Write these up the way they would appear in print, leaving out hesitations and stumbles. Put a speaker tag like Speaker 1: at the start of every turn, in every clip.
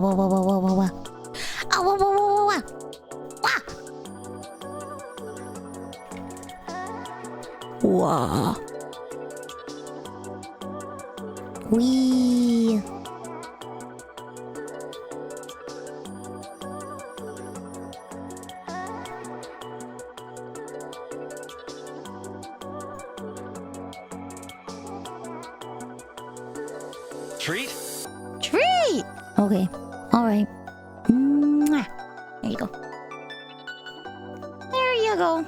Speaker 1: Whoa, whoa, whoa, whoa, whoa, whoa. Oh, whoa, whoa, whoa, whoa, whoa. Wah. Whoa. Wee.
Speaker 2: Treat?
Speaker 1: Treat! Okay. Alright. Mwah. There you go. There you go.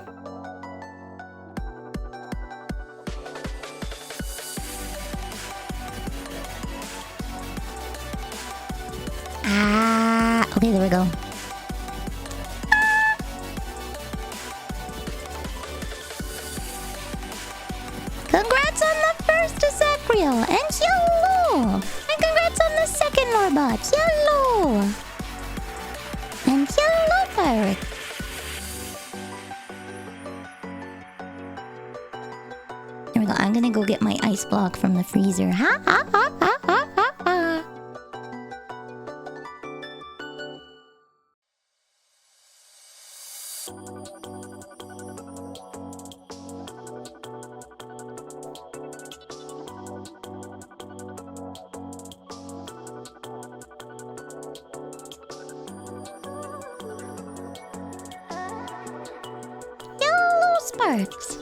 Speaker 1: Ah. Okay, there we go. Congrats on the first Zephyr and YOLO! And congrats on the second Norbot! YOLO! And YOLO Pirate! There we go. I'm gonna go get my ice block from the freezer. Ha ha ha ha ha ha ha! Yellow sparks.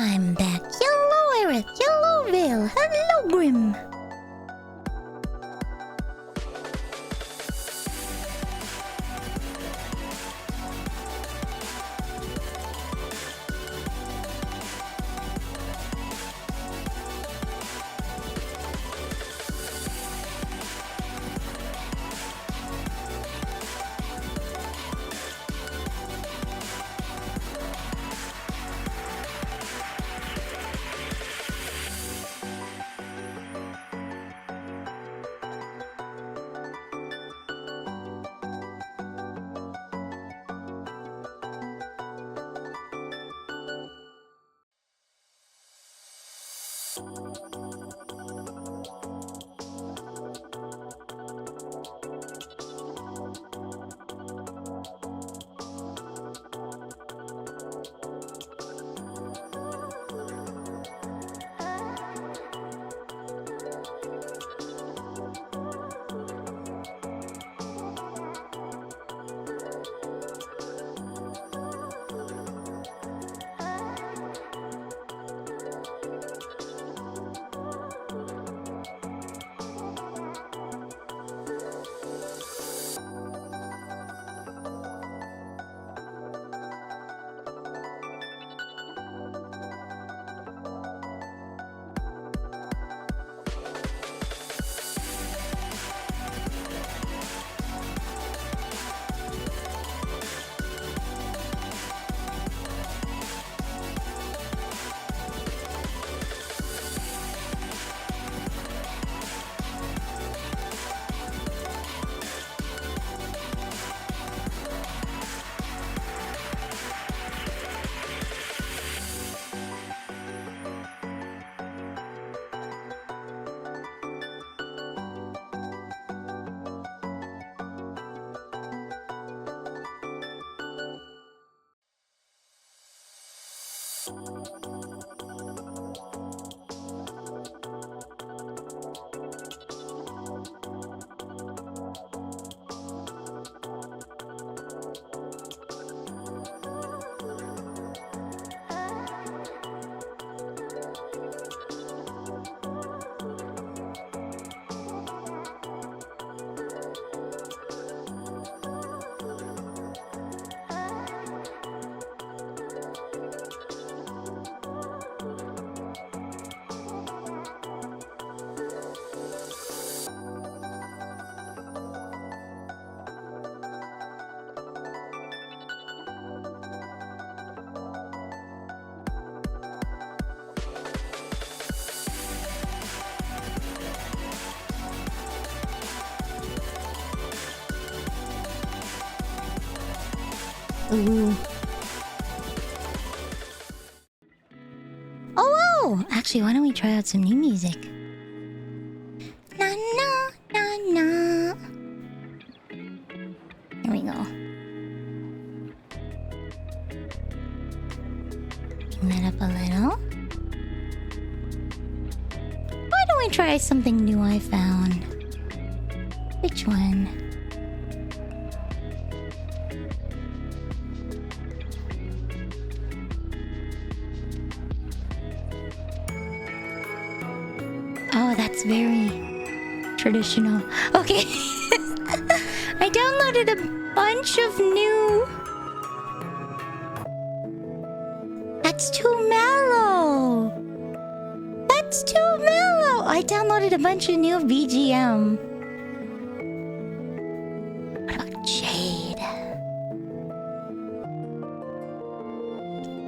Speaker 1: I'm back. Hello, Aerith. Hello, Vale. Hello, Grim. Ooh. Oh, actually, why don't we try out some new music? Na na na na. Here we go. Bring that up a little. Why don't we try something new I found? Which one? Oh, that's very traditional. Okay. I downloaded a bunch of new... That's too mellow. That's too mellow. I downloaded a bunch of new VGM. What about Jade?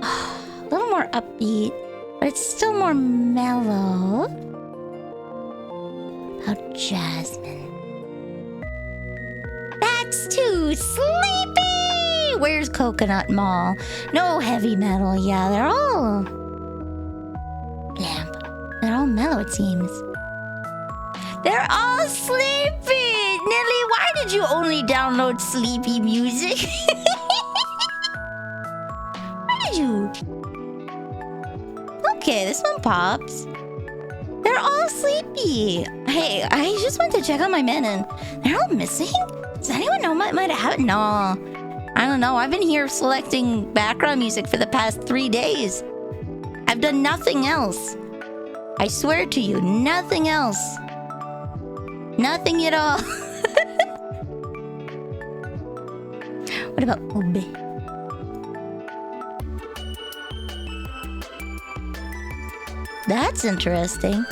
Speaker 1: A little more upbeat, but it's still more mellow. How Jasmine? That's too sleepy! Where's Coconut Mall? No heavy metal. Yeah, they're all... Lamp. They're all mellow, it seems. They're all sleepy! Nelly, why did you only download sleepy music? Why did you? Okay, this one pops. They're all sleepy. Hey, I just went to check on my men and they're all missing? Does anyone know what might have happened? No. I don't know. I've been here selecting background music for the past 3 days. I've done nothing else. I swear to you, nothing else. Nothing at all. What about ube? That's interesting.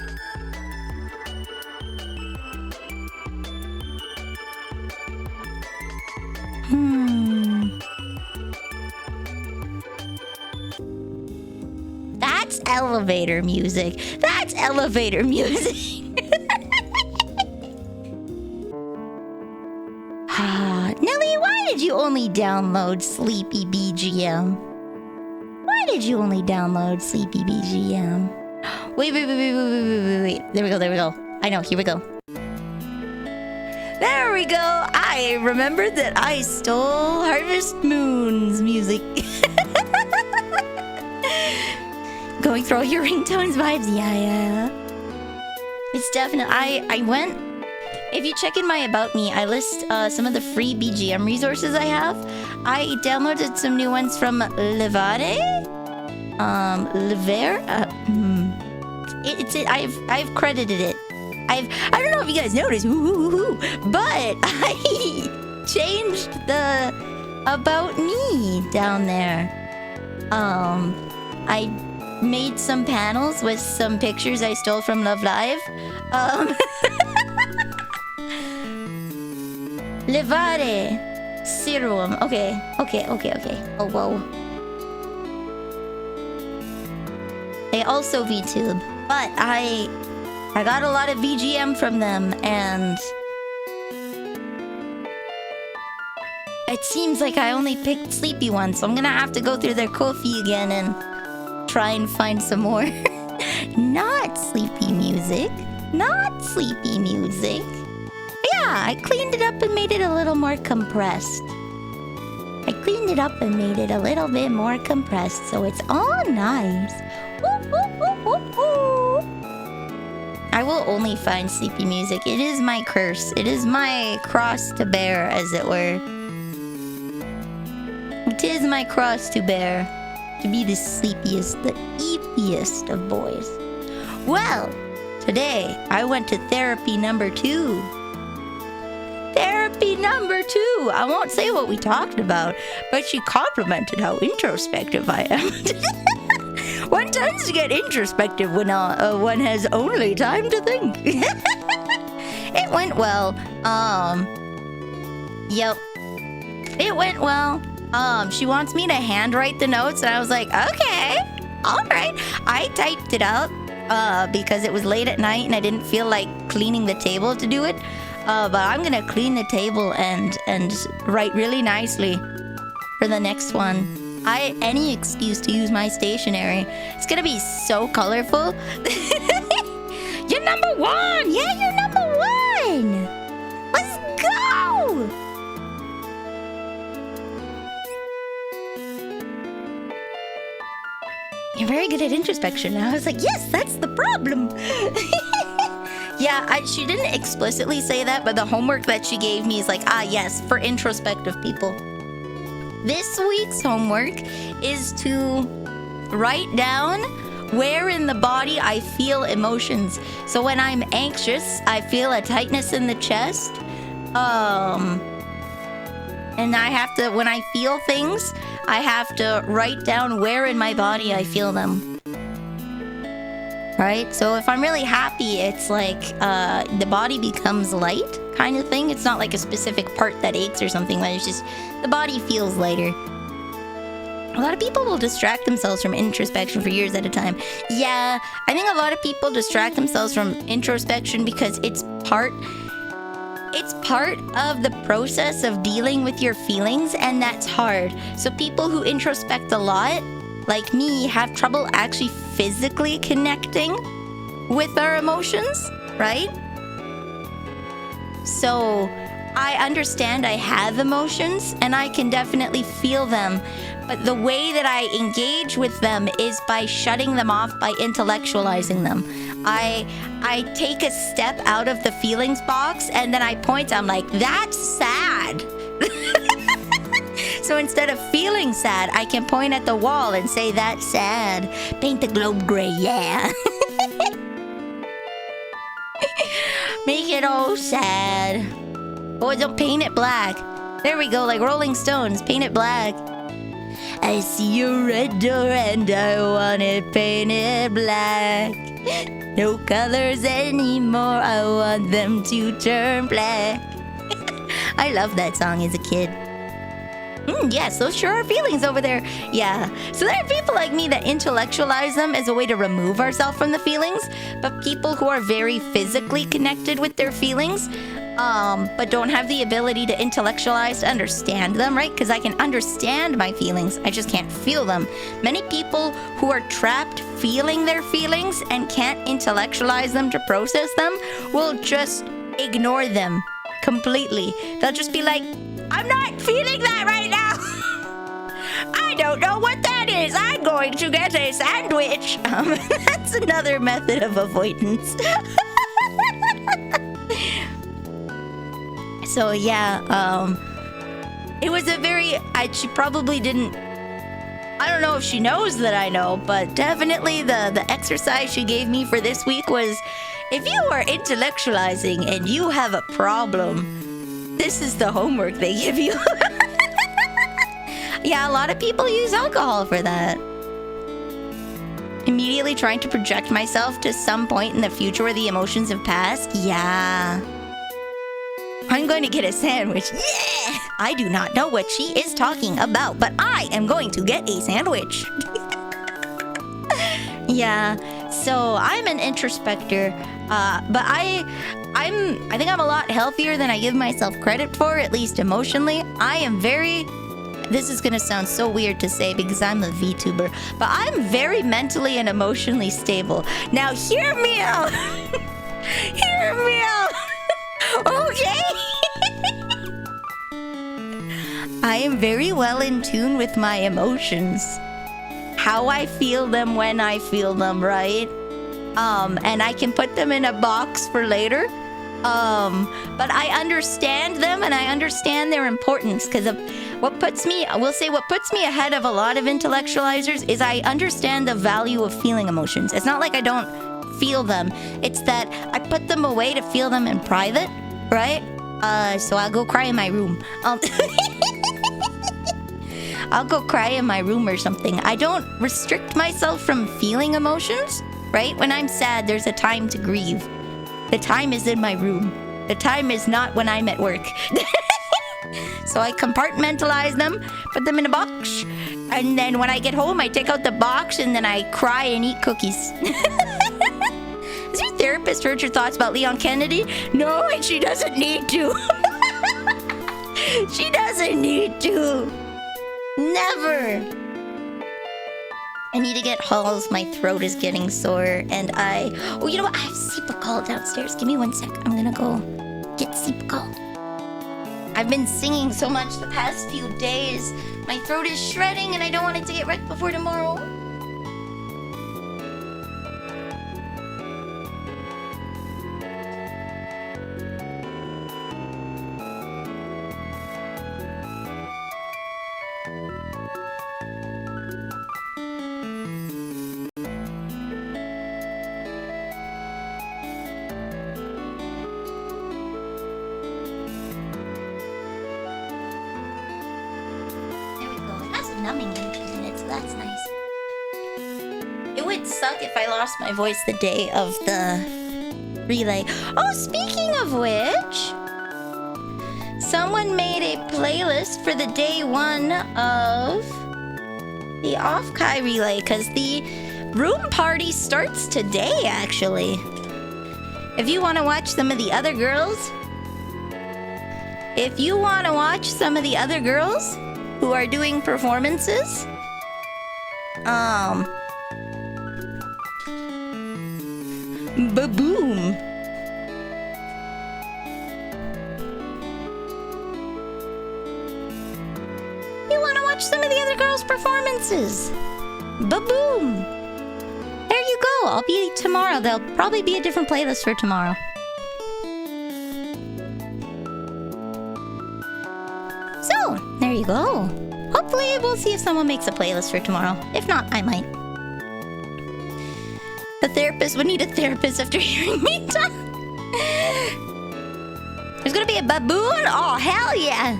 Speaker 1: That's elevator music. That's elevator music. Nelly, why did you only download Sleepy BGM? Why did you only download Sleepy BGM? Wait. There we go. I know, here we go. There we go. I remembered that I stole Harvest Moon's music. Going through all your ringtones vibes. Yeah. It's definitely... I went... If you check in my About Me, I list some of the free BGM resources I have. I downloaded some new ones from Levade? I've credited it. I don't know if you guys noticed, but I changed the About Me down there. I made some panels with some pictures I stole from Love Live. Levare Serum. Okay. Oh, whoa. They also VTube, but I got a lot of VGM from them, and it seems like I only picked Sleepy ones, so I'm gonna have to go through their Ko-fi again and try and find some more. Not sleepy music. Yeah, I cleaned it up and made it a little more compressed. So it's all nice. I will only find sleepy music. It is my curse. It is my cross to bear, as it were. It is my cross to bear. To be the sleepiest, the eepiest of boys. Well, today I went to therapy number 2. I won't say what we talked about, but she complimented how introspective I am. One tends to get introspective when one has only time to think. It went well. Yep. It went well. She wants me to handwrite the notes, and I was like, okay, all right. I typed it out because it was late at night and I didn't feel like cleaning the table to do it. But I'm gonna clean the table and write really nicely for the next one. Any excuse to use my stationery. It's gonna be so colorful. You're number 1! Yeah, you're number 1! Let's go! You're very good at introspection. I was like, yes, that's the problem. Yeah, she didn't explicitly say that, but the homework that she gave me is like, yes, for introspective people. This week's homework is to write down where in the body I feel emotions. So when I'm anxious, I feel a tightness in the chest. And I have to, when I feel things, I have to write down where in my body I feel them. Right? So if I'm really happy, it's like the body becomes light kind of thing. It's not like a specific part that aches or something, but it's just the body feels lighter. A lot of people will distract themselves from introspection for years at a time. Yeah, I think a lot of people distract themselves from introspection because it's part of the process of dealing with your feelings, and that's hard. So people who introspect a lot, like me, have trouble actually physically connecting with our emotions, right? So I understand I have emotions and I can definitely feel them, but the way that I engage with them is by shutting them off, by intellectualizing them. I take a step out of the feelings box and then I point, I'm like, that's sad. So instead of feeling sad, I can point at the wall and say, that's sad. Paint the globe gray, yeah. Make it all sad. Oh, don't paint it black. There we go, like Rolling Stones. Paint it black. I see a red door and I want it painted black. No colors anymore, I want them to turn black. I loved that song as a kid. Yes, those sure are feelings over there. Yeah. So there are people like me that intellectualize them as a way to remove ourselves from the feelings. But people who are very physically connected with their feelings, but don't have the ability to intellectualize to understand them, right? Because I can understand my feelings, I just can't feel them. Many people who are trapped feeling their feelings and can't intellectualize them to process them will just ignore them completely. They'll just be like, I'm not feeling that right now. I don't know what that is. I'm going to get a sandwich. That's another method of avoidance. So yeah, it was a very, she probably didn't, I don't know if she knows that I know, but definitely the exercise she gave me for this week was, if you are intellectualizing and you have a problem, this is the homework they give you. Yeah, a lot of people use alcohol for that. Immediately trying to project myself to some point in the future where the emotions have passed. Yeah. I'm going to get a sandwich. Yeah! I do not know what she is talking about, but I am going to get a sandwich. Yeah, so I'm an introspector, but I think I'm a lot healthier than I give myself credit for, at least emotionally. I am very... This is going to sound so weird to say because I'm a VTuber, but I'm very mentally and emotionally stable. Now, hear me out. Hear me out. Okay? I am very well in tune with my emotions. How I feel them when I feel them, right? And I can put them in a box for later. But I understand them and I understand their importance because of what puts me ahead of a lot of intellectualizers is I understand the value of feeling emotions. It's not like I don't feel them. It's that I put them away to feel them in private, right? So I'll go cry in my room. I'll go cry in my room or something. I don't restrict myself from feeling emotions, right? When I'm sad, there's a time to grieve. The time is in my room. The time is not when I'm at work. So I compartmentalize them, put them in a box, and then when I get home, I take out the box and then I cry and eat cookies. Has your therapist heard your thoughts about Leon Kennedy? No, and she doesn't need to. She doesn't need to. Never. I need to get Halls. My throat is getting sore, and oh, you know what? I have Seepakal downstairs. Give me 1 sec. I'm gonna go get Seepakal. I've been singing so much the past few days. My throat is shredding, and I don't want it to get wrecked before tomorrow. Numbing in it, so that's nice. It would suck if I lost my voice the day of the relay. Oh, speaking of which, someone made a playlist for the day 1 of the Off-Kai relay, because the room party starts today, actually. If you want to watch some of the other girls, who are doing performances, ba-boom. You want to watch some of the other girls' performances? Ba-boom. There you go. I'll be tomorrow. There'll probably be a different playlist for tomorrow. So, there you go. hopefully we'll see if someone makes a playlist for tomorrow. If not, I might. The therapist would need a therapist after hearing me talk. There's gonna be a baboon? Oh, hell yeah.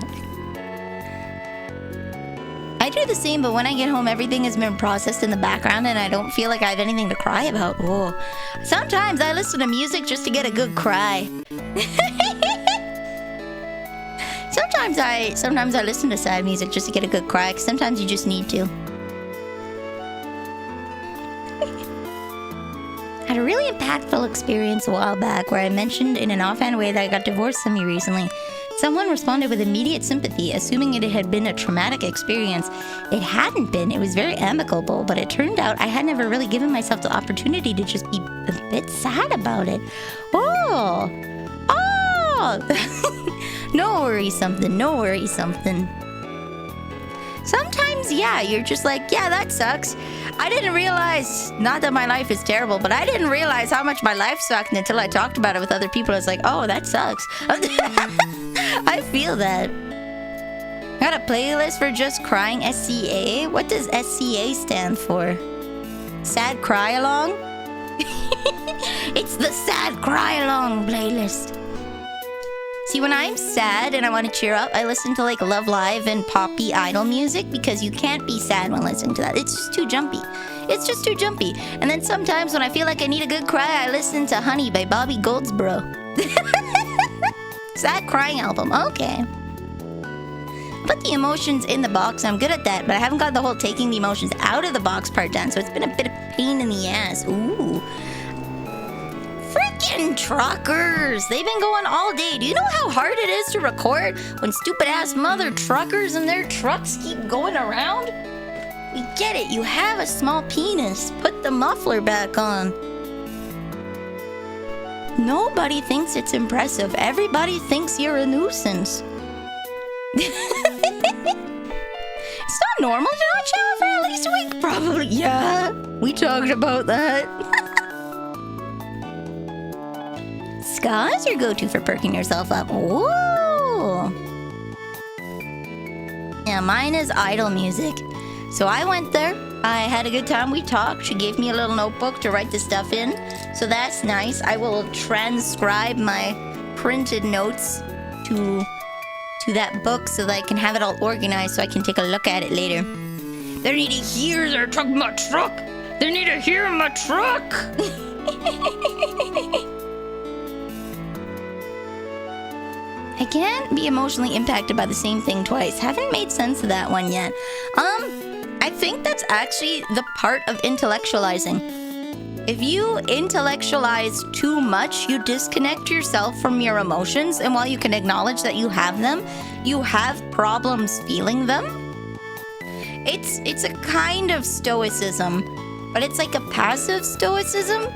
Speaker 1: I do the same, but when I get home, everything has been processed in the background and I don't feel like I have anything to cry about. Oh. Sometimes I listen to music just to get a good cry. Sometimes I listen to sad music just to get a good cry, 'cause sometimes you just need to. Had a really impactful experience a while back where I mentioned in an offhand way that I got divorced semi-recently. Someone responded with immediate sympathy, assuming it had been a traumatic experience. It hadn't been. It was very amicable, but it turned out I had never really given myself the opportunity to just be a bit sad about it. Oh! No worry something. Sometimes, yeah, you're just like, yeah, that sucks. I didn't realize, not that my life is terrible, but I didn't realize how much my life sucked until I talked about it with other people. It's like, oh, that sucks. I feel that. Got a playlist for just crying SCA? What does SCA stand for? Sad Cry Along? It's the Sad Cry Along playlist. See, when I'm sad and I want to cheer up, I listen to like Love Live and poppy idol music because you can't be sad when listening to that. It's just too jumpy. And then sometimes when I feel like I need a good cry, I listen to Honey by Bobby Goldsboro. Sad crying album. Okay. Put the emotions in the box. I'm good at that, but I haven't got the whole taking the emotions out of the box part done, so it's been a bit of pain in the ass. Ooh. Freaking truckers! They've been going all day. Do you know how hard it is to record when stupid ass mother truckers and their trucks keep going around? We get it. You have a small penis. Put the muffler back on. Nobody thinks it's impressive. Everybody thinks you're a nuisance. It's not normal to not shower for at least a week. Probably. Yeah. We talked about that. Ska is your go-to for perking yourself up. Ooh. Yeah, mine is idol music. So I went there. I had a good time. We talked. She gave me a little notebook to write the stuff in. So that's nice. I will transcribe my printed notes to that book so that I can have it all organized so I can take a look at it later. They need to hear they're talking about truck. They need to hear my truck. I can't be emotionally impacted by the same thing twice. Haven't made sense of that one yet. I think that's actually the part of intellectualizing. If you intellectualize too much, you disconnect yourself from your emotions, and while you can acknowledge that you have them, you have problems feeling them. It's a kind of stoicism, but it's like a passive stoicism.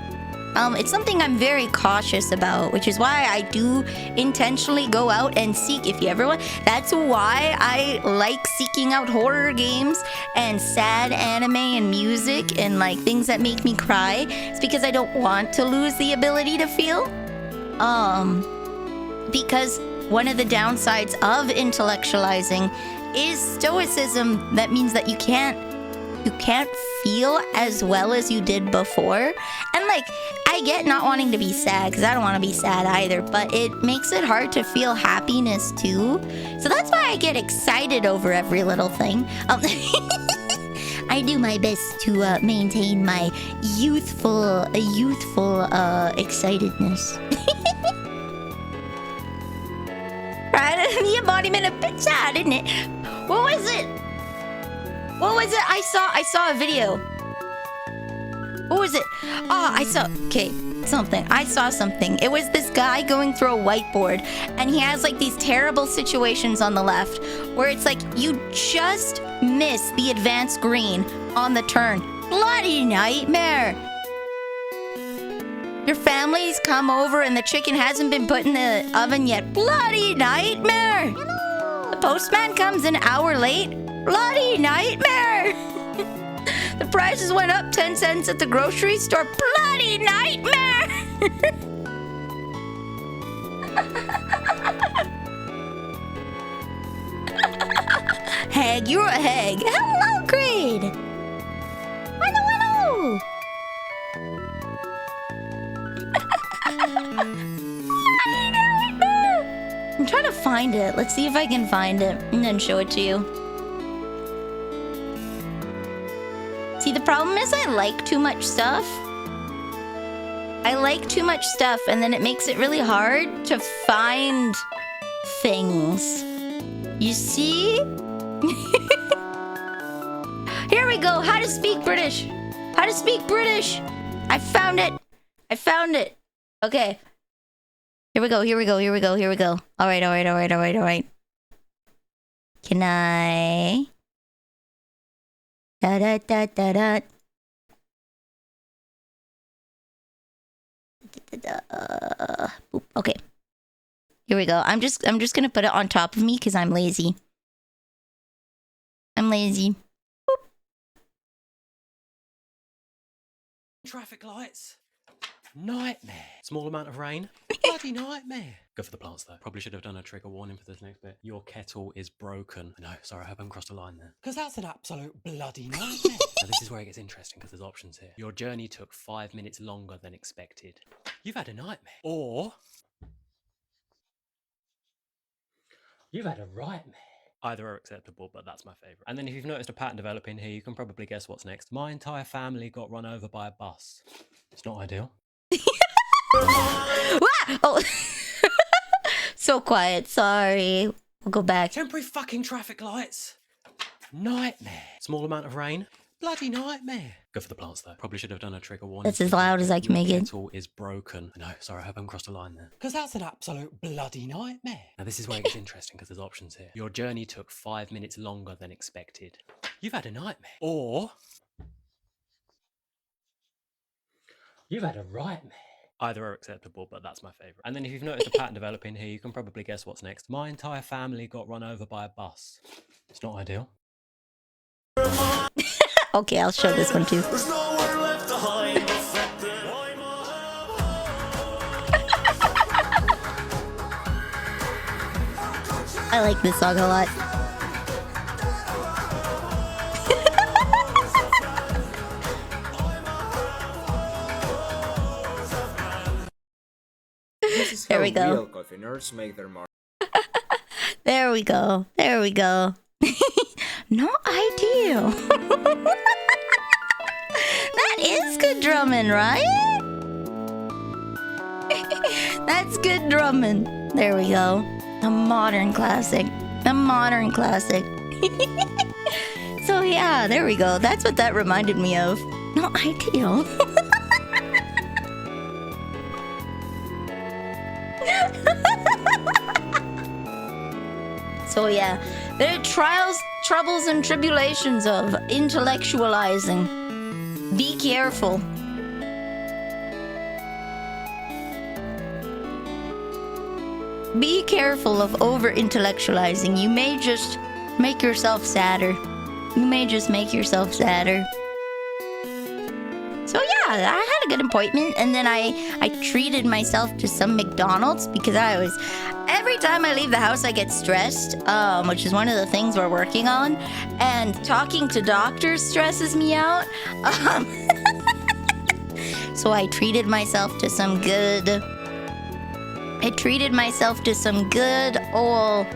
Speaker 1: It's something I'm very cautious about, which is why I do intentionally go out and seek, if you ever want. That's why I like seeking out horror games and sad anime and music and like things that make me cry. It's because I don't want to lose the ability to feel. Because one of the downsides of intellectualizing is stoicism. That means that you can't feel as well as you did before. And like, I get not wanting to be sad because I don't want to be sad either, but it makes it hard to feel happiness too. So that's why I get excited over every little thing. I do my best to maintain my youthful excitedness. Right? The embodiment of sad, isn't it? What was it? I saw a video. What was it? Oh, I saw something. It was this guy going through a whiteboard, and he has like these terrible situations on the left where it's like you just miss the advanced green on the turn. Bloody nightmare. Your family's come over and the chicken hasn't been put in the oven yet. Bloody nightmare. The postman comes an hour late. Bloody nightmare. The prices went up 10 cents at the grocery store. Bloody nightmare. Hag, you're a hag. Hello, Creed. Hello, hello. I'm trying to find it. Let's see if I can find it and then show it to you. See, the problem is I like too much stuff. I like too much stuff, and then it makes it really hard to find things. You see? Here we go. How to speak British. How to speak British. I found it. I found it. Okay. Here we go. Here we go. Here we go. Here we go. All right. All right. All right. All right. All right. Can I? Da da da da da. Boop. Okay. Here we go. I'm just gonna put it on top of me because I'm lazy. I'm lazy. Boop.
Speaker 2: Traffic lights. Nightmare. Small amount of rain. Bloody nightmare. Go for the plants though. Probably should have done a trigger warning for this next bit. Your kettle is broken. No, sorry, I hope I haven't crossed a line there. Because that's an absolute bloody nightmare. Now this is where it gets interesting because there's options here. Your journey took 5 minutes longer than expected. You've had a nightmare. Or you've had a nightmare. Either are acceptable, but that's my favourite. And then if you've noticed a pattern developing here, you can probably guess what's next. My entire family got run over by a bus. It's not ideal.
Speaker 1: Oh. So quiet. Sorry. We'll go back.
Speaker 2: Temporary fucking traffic lights. Nightmare. Small amount of rain. Bloody nightmare. Go for the plants though. Probably should have done a trigger warning.
Speaker 1: That's as loud as I can make it.
Speaker 2: Your kettle is broken. No, sorry, I hope I haven't crossed a line there. Because that's an absolute bloody nightmare. Now this is where it gets interesting because there's options here. Your journey took 5 minutes longer than expected. You've had a nightmare. Or you've had a nightmare. Either are acceptable, but that's my favourite. And then if you've noticed a pattern developing here, you can probably guess what's next. My entire family got run over by a bus. It's not ideal.
Speaker 1: Okay, I'll show this one too. I like this song a lot. There we go.
Speaker 3: Real coffee nerds make their mark.
Speaker 1: There we go. There we go. No ideal. That is good drumming, right? That's good drumming. There we go. A modern classic. A modern classic. So yeah, there we go. That's what that reminded me of. Not ideal. So yeah, there are trials, troubles, and tribulations of intellectualizing. Be careful. Be careful of over-intellectualizing. You may just make yourself sadder. You may just make yourself sadder. So yeah, I had a good appointment, and then I treated myself to some McDonald's because every time I leave the house I get stressed, which is one of the things we're working on, and talking to doctors stresses me out. So I treated myself to some good old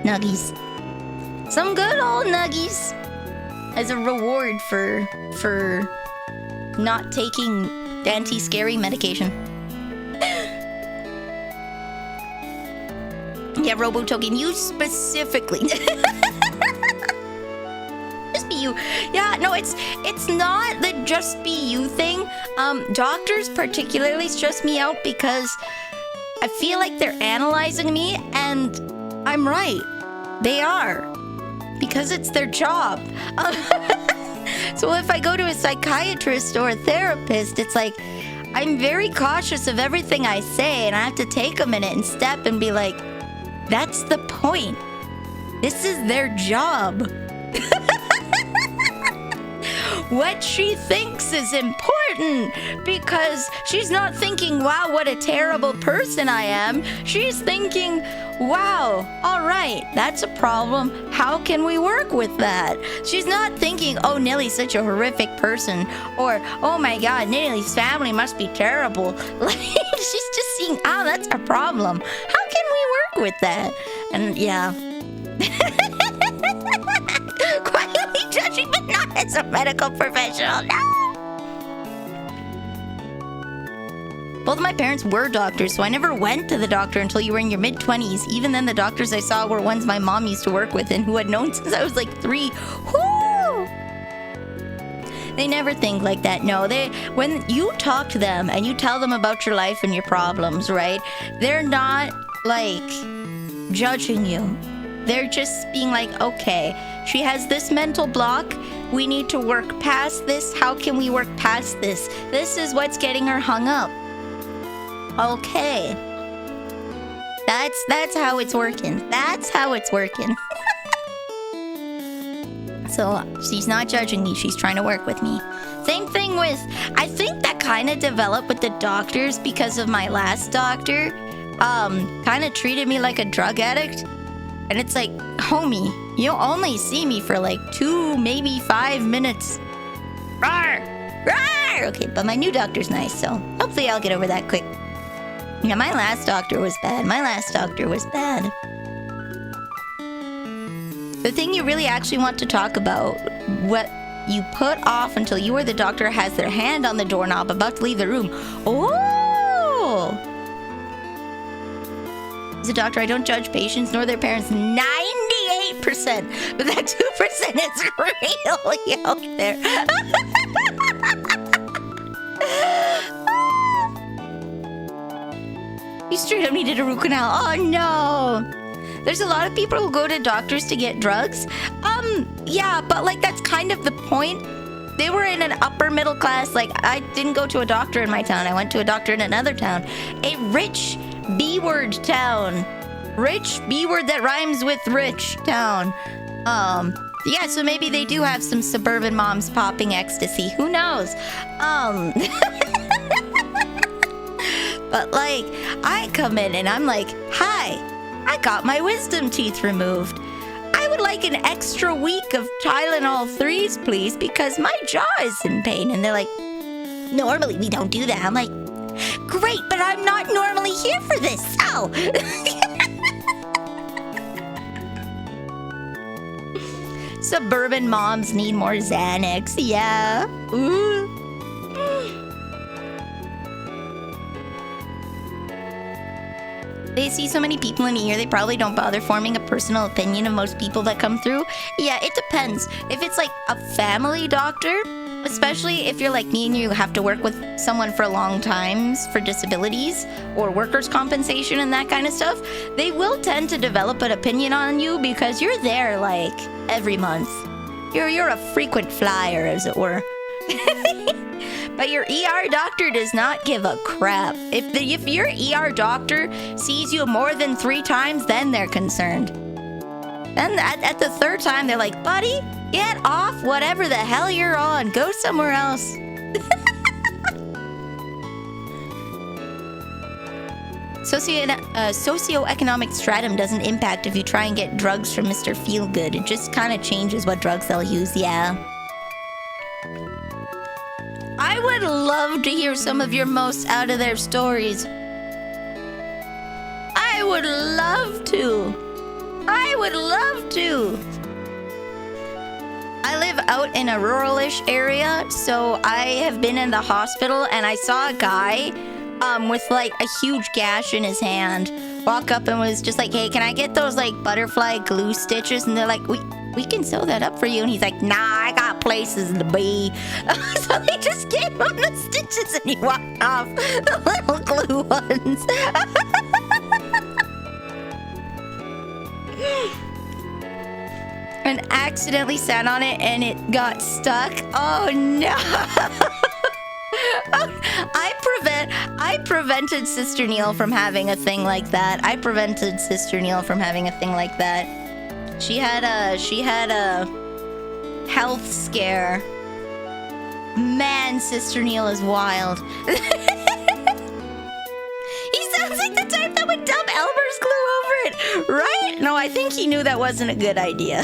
Speaker 1: nuggies. Some good old nuggies as a reward for not taking anti-scary medication. Yeah, Robo Token, you specifically. Just be you. Yeah, no, it's not the just be you thing. Doctors particularly stress me out because I feel like they're analyzing me, and I'm right. They are. Because it's their job. So if I go to a psychiatrist or a therapist, it's like, I'm very cautious of everything I say, and I have to take a minute and step and be like, that's the point. This is their job. what she thinks is important, because she's not thinking, wow, what a terrible person I am. She's thinking, wow, all right, that's a problem. How can we work with that? She's not thinking, oh, Nilly's such a horrific person, or, oh my God, Nilly's family must be terrible. Like, she's just seeing, oh, that's a problem. How can we work with that? And yeah. Quietly judging, but not as a medical professional. No! Both of my parents were doctors, so I never went to the doctor until you were in your mid-20s. Even then, the doctors I saw were ones my mom used to work with and who had known since I was like 3. Whoo! They never think like that. No, when you talk to them and you tell them about your life and your problems, right? They're not, like, judging you. They're just being like, okay, she has this mental block. We need to work past this. How can we work past this? This is what's getting her hung up. Okay. That's how it's working. That's how it's working. So she's not judging me. She's trying to work with me. Same thing with, I think that kind of developed with the doctors because of my last doctor. Kind of treated me like a drug addict. And it's like, homie, you'll only see me for like 2, maybe 5 minutes. Rawr! Rawr! Okay, but my new doctor's nice, so hopefully I'll get over that quick. Yeah, my last doctor was bad. My last doctor was bad. The thing you really actually want to talk about, what you put off until you or the doctor has their hand on the doorknob about to leave the room. Oh! As a doctor, I don't judge patients nor their parents 98%, but that 2% is really out there. You straight up needed a root canal. Oh no! There's a lot of people who go to doctors to get drugs. Yeah, but like that's kind of the point. They were in an upper middle class. Like I didn't go to a doctor in my town. I went to a doctor in another town. A rich B-word town. Rich B-word that rhymes with rich town. Yeah, so maybe they do have some suburban moms popping ecstasy. Who knows? But like, I come in and I'm like, hi, I got my wisdom teeth removed. I would like an extra week of Tylenol 3s, please, because my jaw is in pain. And they're like, normally we don't do that. I'm like, great, but I'm not normally here for this, so. Suburban moms need more Xanax, yeah. Ooh. They see so many people in a year, they probably don't bother forming a personal opinion of most people that come through. Yeah, it depends. If it's like a family doctor, especially if you're like me and you have to work with someone for long times for disabilities or workers' compensation and that kind of stuff, they will tend to develop an opinion on you because you're there like every month. You're a frequent flyer, as it were. But your ER doctor does not give a crap. If your ER doctor sees you more than 3 times, then they're concerned. Then at the 3rd time, they're like, buddy, get off whatever the hell you're on. Go somewhere else. Socioeconomic stratum doesn't impact if you try and get drugs from Mr. Feelgood. It just kind of changes what drugs they'll use, yeah. I would love to hear some of your most out-of-there stories. I would love to. I would love to. I live out in a rural-ish area, so I have been in the hospital and I saw a guy with like a huge gash in his hand walk up and was just like, hey, can I get those like butterfly glue stitches? And they're like, we can sew that up for you. And he's like, nah, I got places to be. So they just gave him the stitches and he walked off. The little glue ones. And accidentally sat on it and it got stuck. Oh no. I prevented Sister Neil from having a thing like that. She had a health scare Man, Sister Neil is wild. He sounds like the type that would dump Elmer's glue over it, right? No, I think he knew that wasn't a good idea.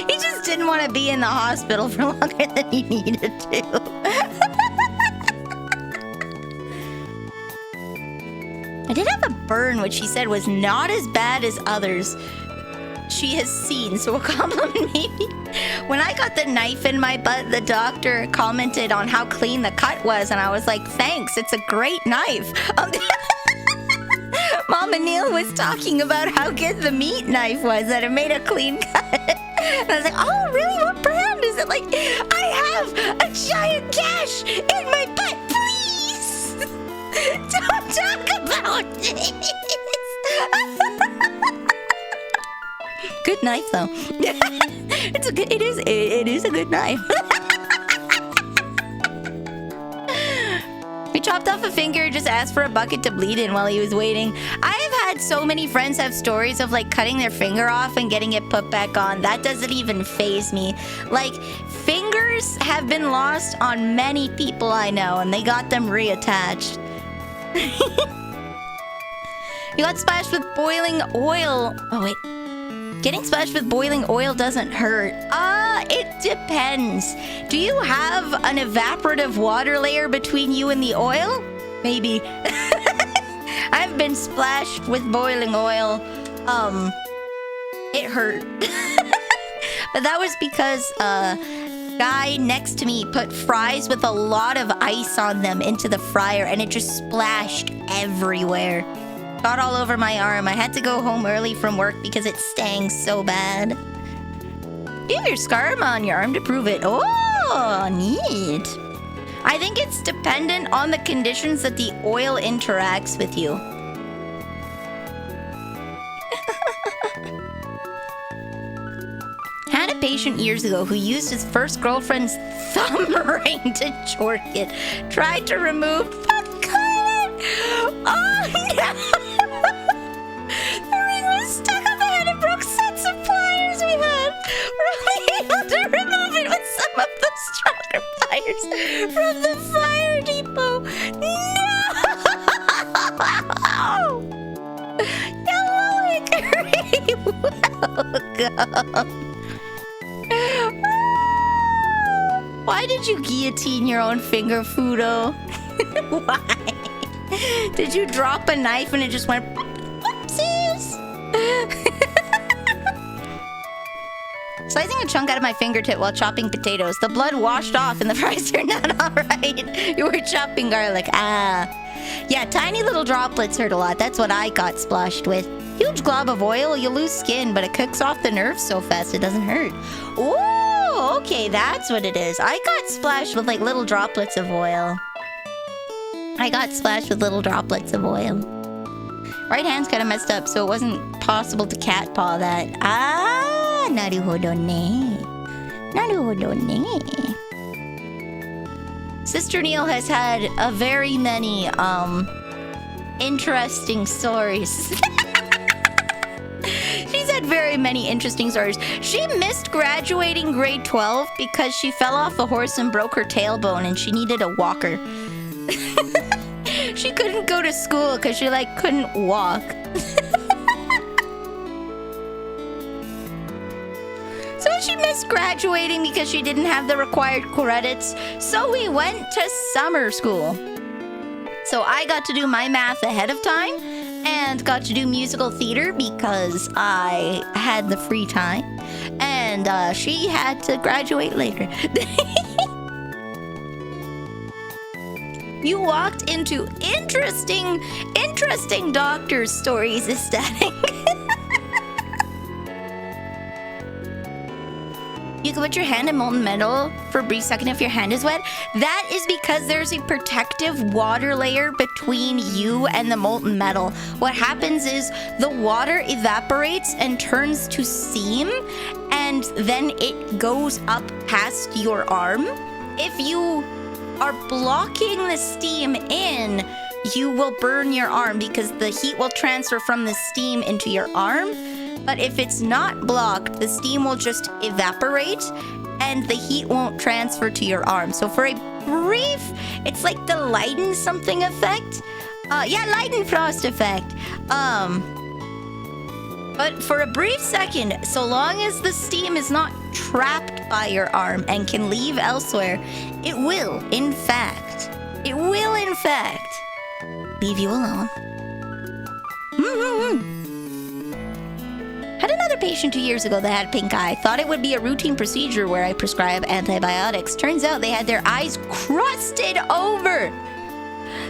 Speaker 1: He just didn't want to be in the hospital for longer than he needed to. I did have a burn, which she said was not as bad as others she has seen, so a compliment maybe. When I got the knife in my butt, the doctor commented on how clean the cut was, and I was like, thanks, it's a great knife. Mama Neil was talking about how good the meat knife was, that it made a clean cut. And I was like, oh, really? What brand is it? Like, I have a giant gash in my butt, please! Don't talk about this! Good knife, though. It is a good knife. We chopped off a finger, just asked for a bucket to bleed in while he was waiting. I have had so many friends have stories of like cutting their finger off and getting it put back on. That doesn't even faze me. Like, fingers have been lost on many people I know, and they got them reattached. You got splashed with boiling oil. Oh, wait. Getting splashed with boiling oil doesn't hurt. It depends. Do you have an evaporative water layer between you and the oil? Maybe. I've been splashed with boiling oil. It hurt. But that was because guy next to me put fries with a lot of ice on them into the fryer, and it just splashed everywhere. Got all over my arm. I had to go home early from work because it stank so bad. You have your scar on your arm to prove it. Oh, neat. I think it's dependent on the conditions that the oil interacts with you. Had a patient years ago who used his first girlfriend's thumb ring to jork it. Tried to remove, but couldn't. Oh, no. The ring was stuck on the head and broke sets of pliers we had. We're only able to remove it with some of the stronger pliers from the fire depot. No! Hello, Hickory. Welcome. Why did you guillotine your own finger, Fudo? Why? Did you drop a knife and it just went... Whoopsies! Slicing a chunk out of my fingertip while chopping potatoes. The blood washed off and the fries turned out alright. You were chopping garlic. Yeah, tiny little droplets hurt a lot. That's what I got splashed with. Huge glob of oil, you lose skin, but it cooks off the nerves so fast it doesn't hurt. Oh, okay, that's what it is. I got splashed with like little droplets of oil. Right hand's kind of messed up, so it wasn't possible to cat paw that. Naruhodo ne. Sister Neil has had a very many, interesting stories. She's had very many interesting stories. She missed graduating grade 12 because she fell off a horse and broke her tailbone and she needed a walker. She couldn't go to school because she, like, couldn't walk. So she missed graduating because she didn't have the required credits. So we went to summer school. So I got to do my math ahead of time and got to do musical theater because I had the free time. And she had to graduate later. You walked into interesting doctor's stories, aesthetic. You can put your hand in molten metal for a brief second if your hand is wet. That is because there's a protective water layer between you and the molten metal. What happens is the water evaporates and turns to steam, and then it goes up past your arm. If you are blocking the steam in, you will burn your arm because the heat will transfer from the steam into your arm. But if it's not blocked, the steam will just evaporate and the heat won't transfer to your arm. So for a brief, it's like the Leiden something effect. Yeah, Leidenfrost effect. But for a brief second, so long as the steam is not trapped by your arm and can leave elsewhere, it will, in fact, leave you alone. Had another patient 2 years ago that had pink eye. Thought it would be a routine procedure where I prescribe antibiotics. Turns out they had their eyes crusted over.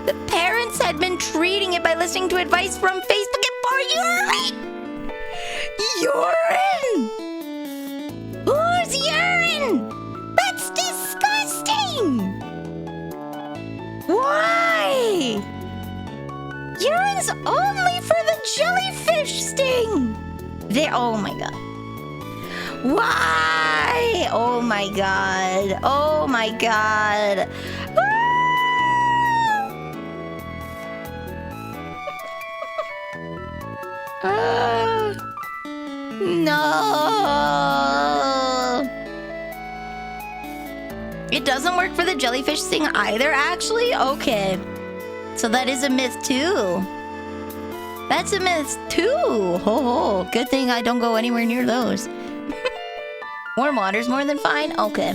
Speaker 1: The parents had been treating it by listening to advice from Facebook and poor urine. Urine! Whose urine? That's disgusting! Why? Urine's only for the jellyfish sting! Oh my god. Why? Oh my god. Oh my god. No. It doesn't work for the jellyfish thing either, actually? Okay. So that is a myth too. That's a myth too. Ho ho. Good thing I don't go anywhere near those. Warm water's more than fine? Okay.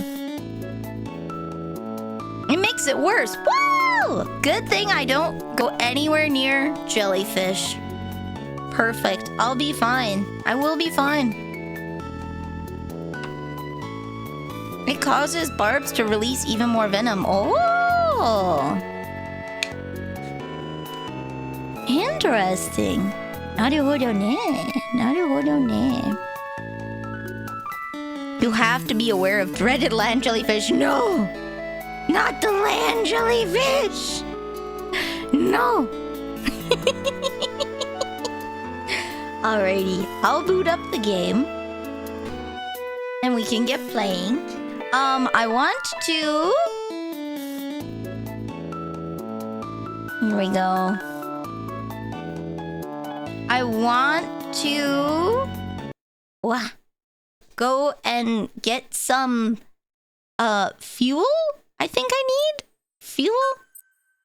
Speaker 1: It makes it worse. Woo! Good thing I don't go anywhere near jellyfish. Perfect. I'll be fine. I will be fine. It causes barbs to release even more venom. Oh! Interesting. Naruhodo ne. Naruhodo ne. You have to be aware of dreaded land jellyfish. No! Not the land jellyfish! No! Alrighty, I'll boot up the game. And we can get playing. I want to... Here we go. I want to... go and get some... fuel? I think I need? Fuel?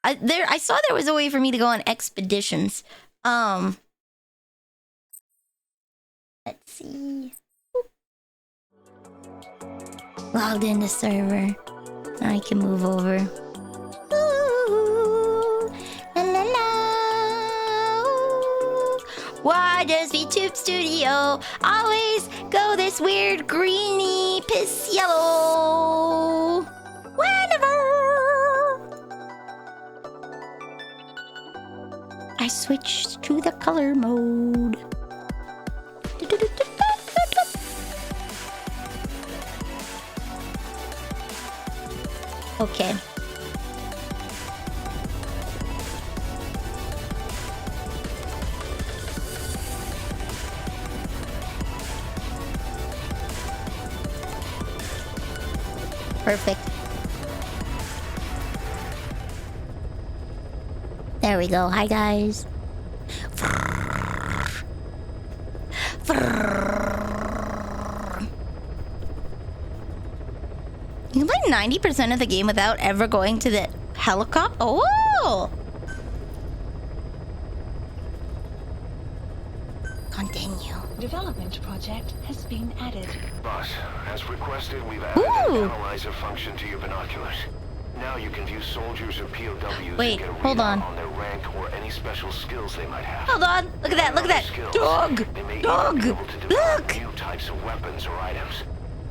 Speaker 1: I saw there was a way for me to go on expeditions. Let's see. Logged in the server. I can move over. Ooh, la la la. Why does VTube Studio always go this weird greeny piss yellow? Whenever I switch to the color mode. Okay. Perfect. There we go. Hi, guys. You can play 90% of the game without ever going to the helicopter. Oh! Continue.
Speaker 3: Development project has been added.
Speaker 4: Boss, as requested, we've added an analyzer function to your binoculars. Now you can view soldiers or POWs
Speaker 1: Wait,
Speaker 4: and get a
Speaker 1: hold
Speaker 4: readout
Speaker 1: on
Speaker 4: their rank or any special skills they might have.
Speaker 1: Hold on. Look at that. Look at that. Dog.
Speaker 4: They may
Speaker 1: Dog.
Speaker 4: even be able to develop
Speaker 1: Look.
Speaker 4: new types of weapons or items.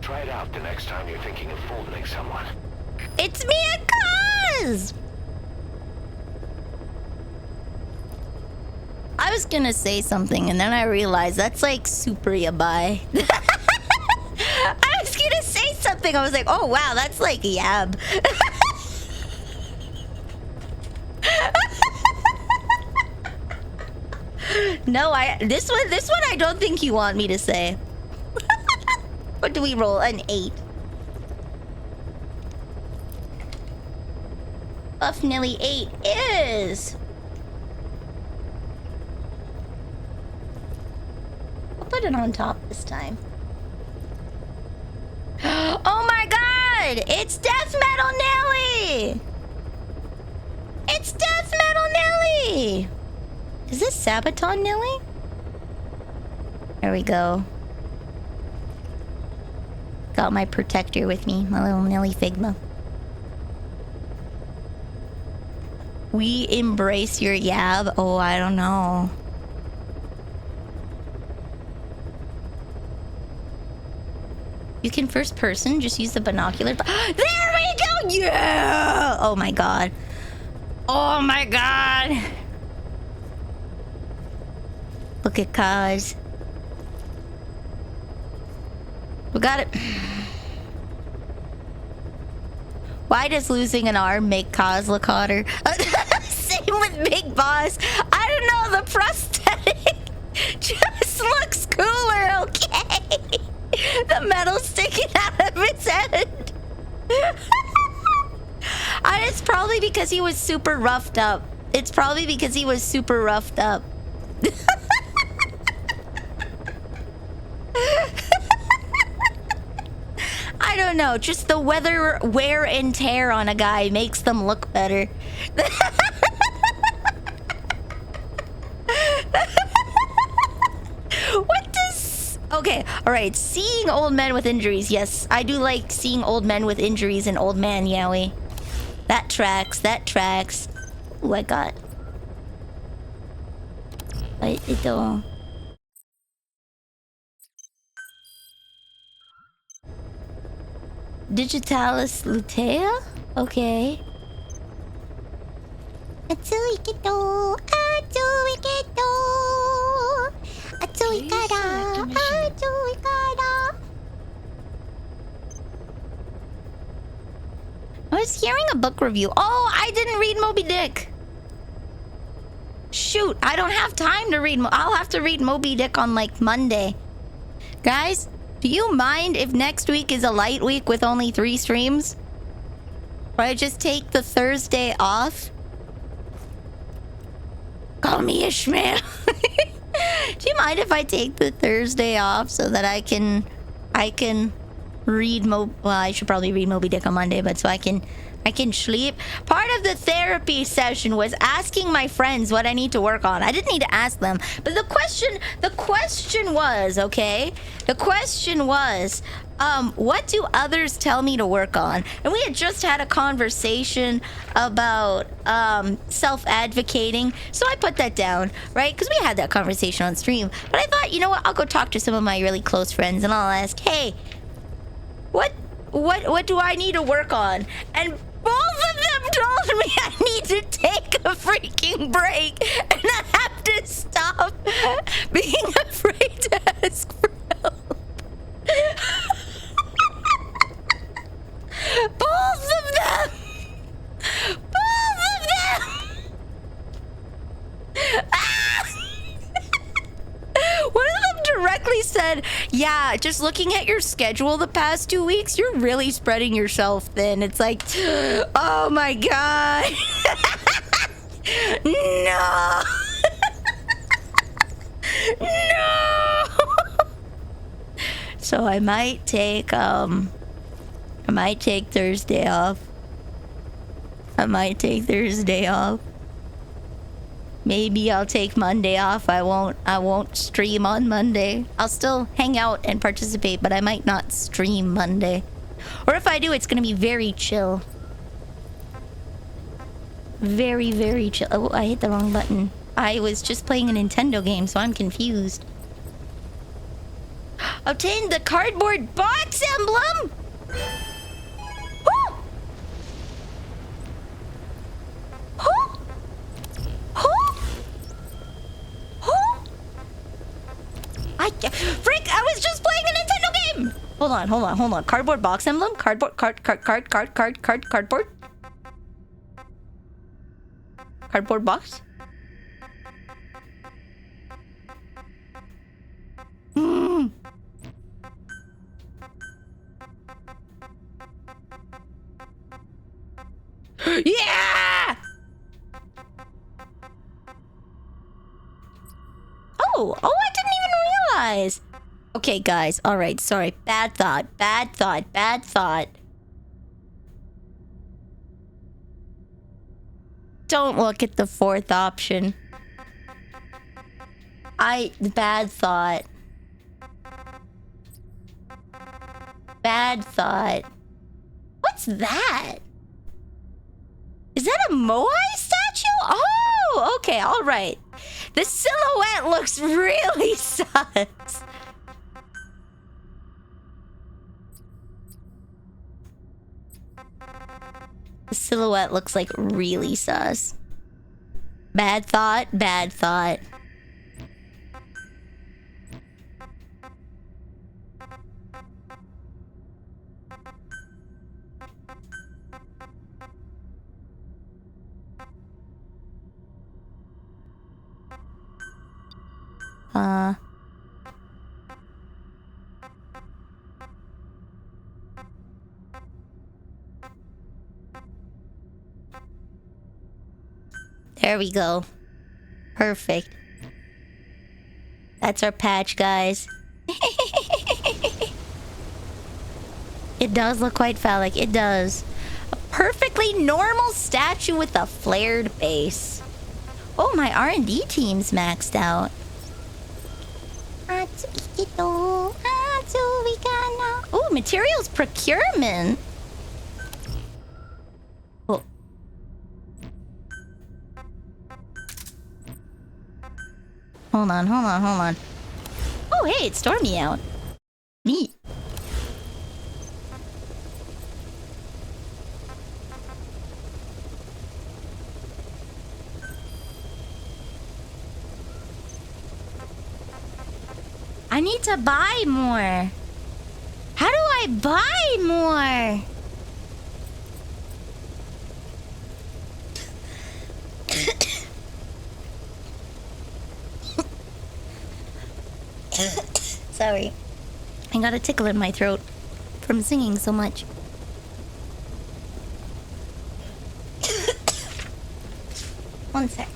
Speaker 4: Try it out the next time you're thinking of folding someone.
Speaker 1: It's me a cause. I was gonna say something and then I realized that's like super yabai. I was gonna say something. I was like, oh wow, that's like yab. No, this one I don't think you want me to say. What do we roll? An 8. Buff Nilly 8 is... I'll put it on top this time. Oh my It's Death Metal Nelly! It's Death Metal Nelly! Is this Sabaton Nelly? There we go. Got my protector with me, my little Nelly Figma. We embrace your yab? Oh, I don't know. You can first person, just use the binocular. There we go! Yeah! Oh my god. Oh my god! Look at Kaz. We got it. Why does losing an arm make Kaz look hotter? Same with Big Boss. I don't know, the prosthetic just looks cooler, okay? The metal sticking out of his head. It's probably because he was super roughed up. It's probably because he was super roughed up. I don't know. Just the wear and tear on a guy makes them look better. What does... Okay, alright. Seeing old men with injuries. Yes, I do like seeing old men with injuries and old man yaoi. That tracks. That tracks. Ooh, I got... Ito... Digitalis lutea? Okay. Atsuiketo, atsuiketo, atsuikara, atsuikara. I was hearing a book review. Oh, I didn't read Moby Dick. Shoot, I don't have time to read. I'll have to read Moby Dick on like Monday. Guys, do you mind if next week is a light week with only 3 streams? Or I just take the Thursday off? Call me Ishmael. Do you mind if I take the Thursday off so that I can read well, I should probably read Moby Dick on Monday, but so I can sleep. Part of the therapy session was asking my friends what I need to work on. I didn't need to ask them, but the question was, okay? The question was, what do others tell me to work on? And we had just had a conversation about self-advocating, so I put that down, right? Because we had that conversation on stream. But I thought, you know what? I'll go talk to some of my really close friends, and I'll ask, hey, what do I need to work on? And both of them told me I need to take a freaking break, and I have to stop being afraid to ask for help. Both of them! Both of them! Ah! One of them directly said, yeah, just looking at your schedule the past 2 weeks, you're really spreading yourself thin. It's like, oh my god. No. No. So I might take Thursday off. I might take Thursday off. Maybe I'll take Monday off. I won't stream on Monday. I'll still hang out and participate, but I might not stream Monday. Or if I do, it's gonna be very chill. Very, very chill. Oh, I hit the wrong button. I was just playing a Nintendo game, so I'm confused. Obtain the cardboard box emblem? Who? Who? Who? Who? Frick, I was just playing a Nintendo game! Hold on. Cardboard box emblem? Cardboard. Cardboard box? Yeah! Oh, I didn't even realize. Okay, guys. All right, sorry. Bad thought. Don't look at the fourth option. Bad thought. Bad thought. What's that? Is that a Moai statue? Oh, okay, all right. The silhouette looks really sus. The silhouette looks like really sus. Bad thought, bad thought. There we go. Perfect. That's our patch, guys. It does look quite phallic. It does. A perfectly normal statue with a flared base. Oh, my R&D team's maxed out. Oh, materials procurement. Oh. Hold on. Oh, hey, it's stormy out. Neat. I need to buy more. How do I buy more? Sorry. I got a tickle in my throat from singing so much. One sec.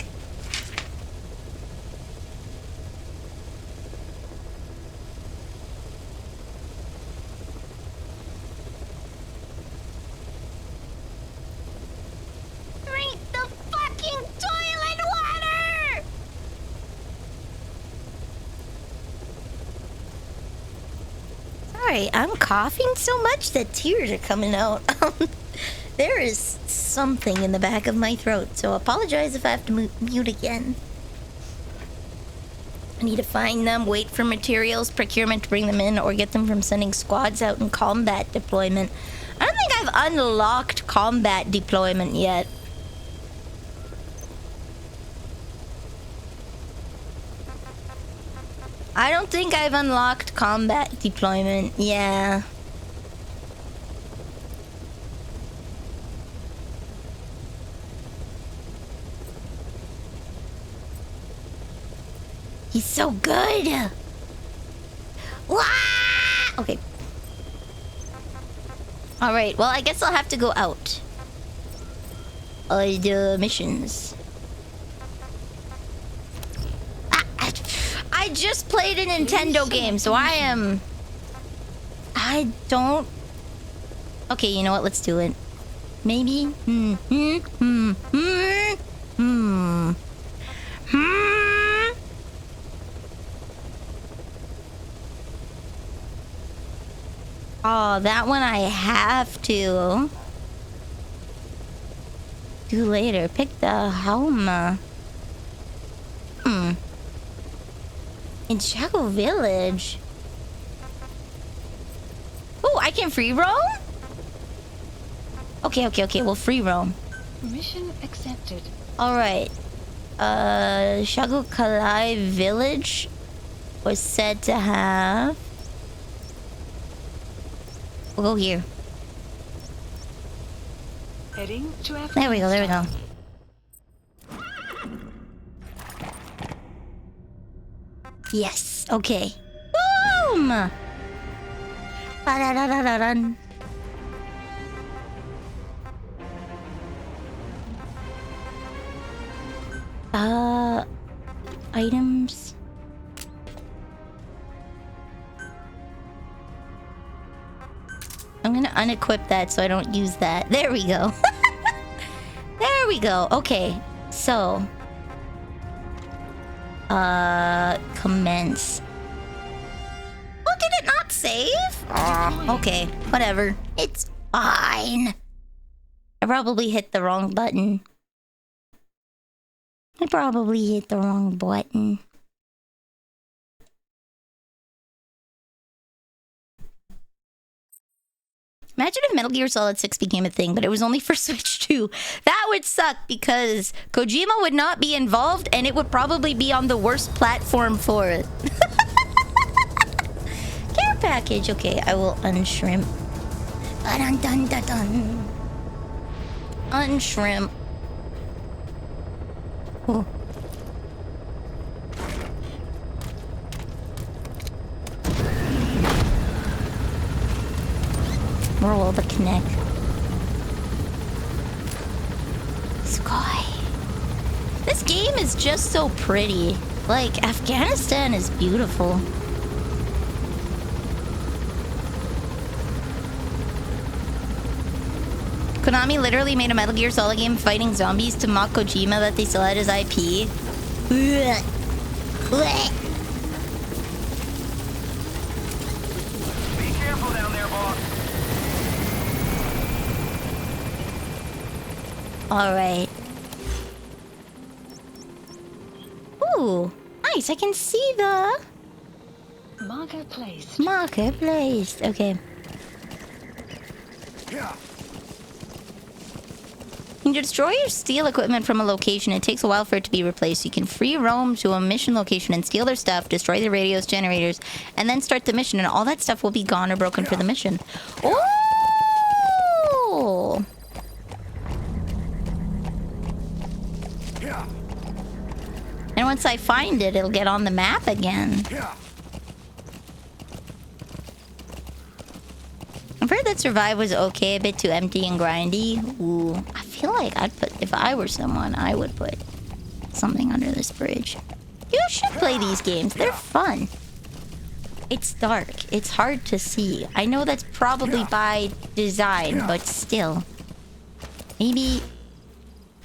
Speaker 1: Drink the fucking toilet water! Sorry, I'm coughing so much that tears are coming out. There is something in the back of my throat, so apologize if I have to mute again. I need to find them, wait for materials procurement to bring them in, or get them from sending squads out in combat deployment. I don't think I've unlocked combat deployment yet. I don't think I've unlocked combat deployment. Yeah. He's so good. Wah! Okay. All right. Well, I guess I'll have to go out. The missions. I just played a Nintendo game, so I don't... Okay, you know what? Let's do it. Maybe? Oh, that one I have to do later. Pick the home. In Shadow Village. Oh, I can free roam? Okay. We'll free roam.
Speaker 3: Mission accepted.
Speaker 1: Alright. Shago Kalai Village was said to have... We'll go here.
Speaker 3: Heading to
Speaker 1: There we go. Yes, okay. Boom! Ba-da-da-da-da-dun. Items. I'm gonna unequip that so I don't use that. There we go. There There we go. Okay. So. Commence. Oh, did it not save? Aw, okay. Whatever. It's fine. I probably hit the wrong button. Imagine if Metal Gear Solid 6 became a thing, but it was only for Switch 2. That would suck because Kojima would not be involved and it would probably be on the worst platform for it. Care package. Okay, I will unshrimp. Dun-dun-dun-dun. Unshrimp. Oh. Roll the connect. Sky. This game is just so pretty. Like, Afghanistan is beautiful. Konami literally made a Metal Gear Solid game fighting zombies to mock Kojima that they still had his IP. Blech. Blech.
Speaker 4: Be careful down there, boss.
Speaker 1: Alright. Ooh, nice. I can see the
Speaker 3: Marker placed.
Speaker 1: marker placed. Okay.
Speaker 4: Yeah.
Speaker 1: When you destroy or steal equipment from a location, it takes a while for it to be replaced. You can free roam to a mission location and steal their stuff, destroy the radios, generators, and then start the mission, and all that stuff will be gone or broken for the mission. Oh!
Speaker 4: Yeah.
Speaker 1: And once I find it, it'll get on the map again.
Speaker 4: Yeah.
Speaker 1: I've heard that Survive was okay, a bit too empty and grindy. Ooh, I feel like I'd put, if I were someone, I would put something under this bridge. You should play these games. They're fun. It's dark. It's hard to see. I know that's probably by design, but still. Maybe...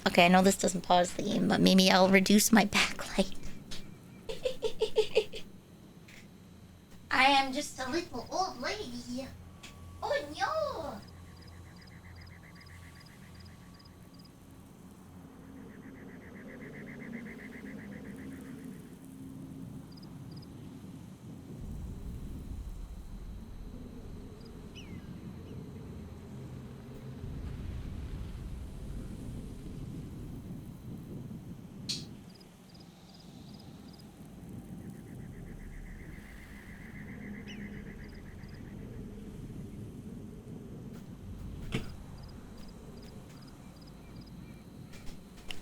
Speaker 1: Okay, I know this doesn't pause the game, but maybe I'll reduce my backlight. I am just a little old lady. Oh no!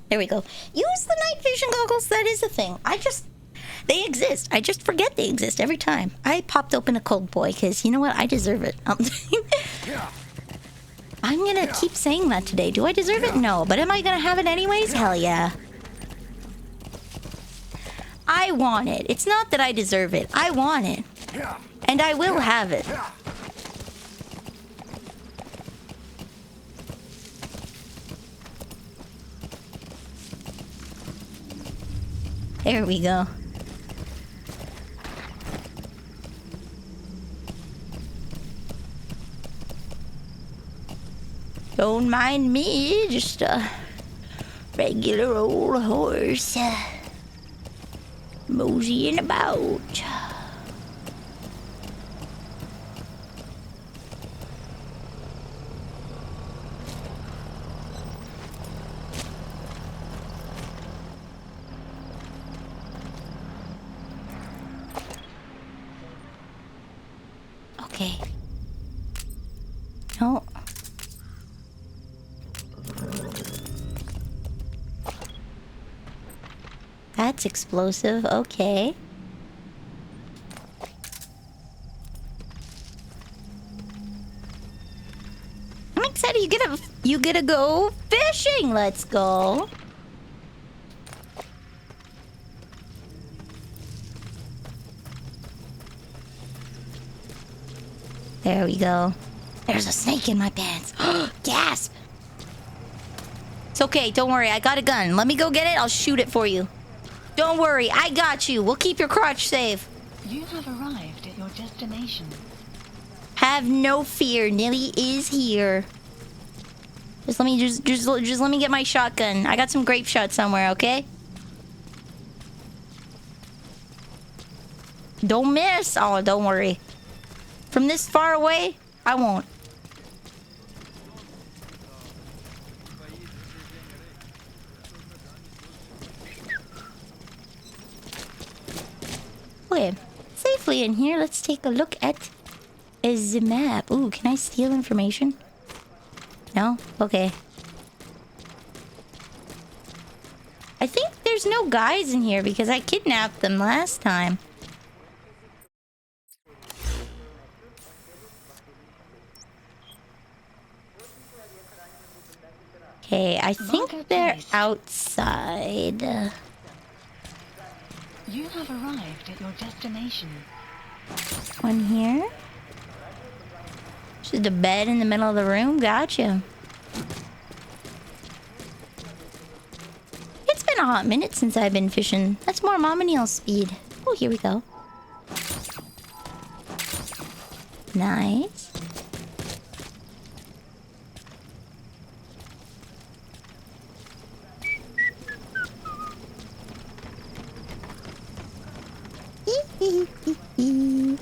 Speaker 1: There we go. Use the night vision goggles. That is a thing. They exist. I just forget they exist every time. I popped open a cold boy because you know what? I deserve it. I'm gonna keep saying that today. Do I deserve it? No. But am I gonna have it anyways? Hell yeah. I want it. It's not that I deserve it. I want it. And I will have it. There we go. Don't mind me, just a regular old horse. Moseying about. Okay. No. That's explosive. Okay. I'm excited. You get to go fishing. Let's go. There we go. There's a snake in my pants. Gasp! It's okay. Don't worry. I got a gun. Let me go get it. I'll shoot it for you. Don't worry. I got you. We'll keep your crotch safe.
Speaker 3: You have arrived at your destination.
Speaker 1: Have no fear. Nilly is here. Just let me get my shotgun. I got some grape shot somewhere, okay? Don't miss. Oh, don't worry. From this far away, I won't. Okay, safely in here. Let's take a look at the map. Ooh, can I steal information? No? Okay. I think there's no guys in here because I kidnapped them last time. Okay, I think they're outside.
Speaker 3: You have arrived at your destination.
Speaker 1: One here. Just a bed in the middle of the room. Gotcha. It's been a hot minute since I've been fishing. That's more Mama Neil's speed. Oh, here we go. Nice.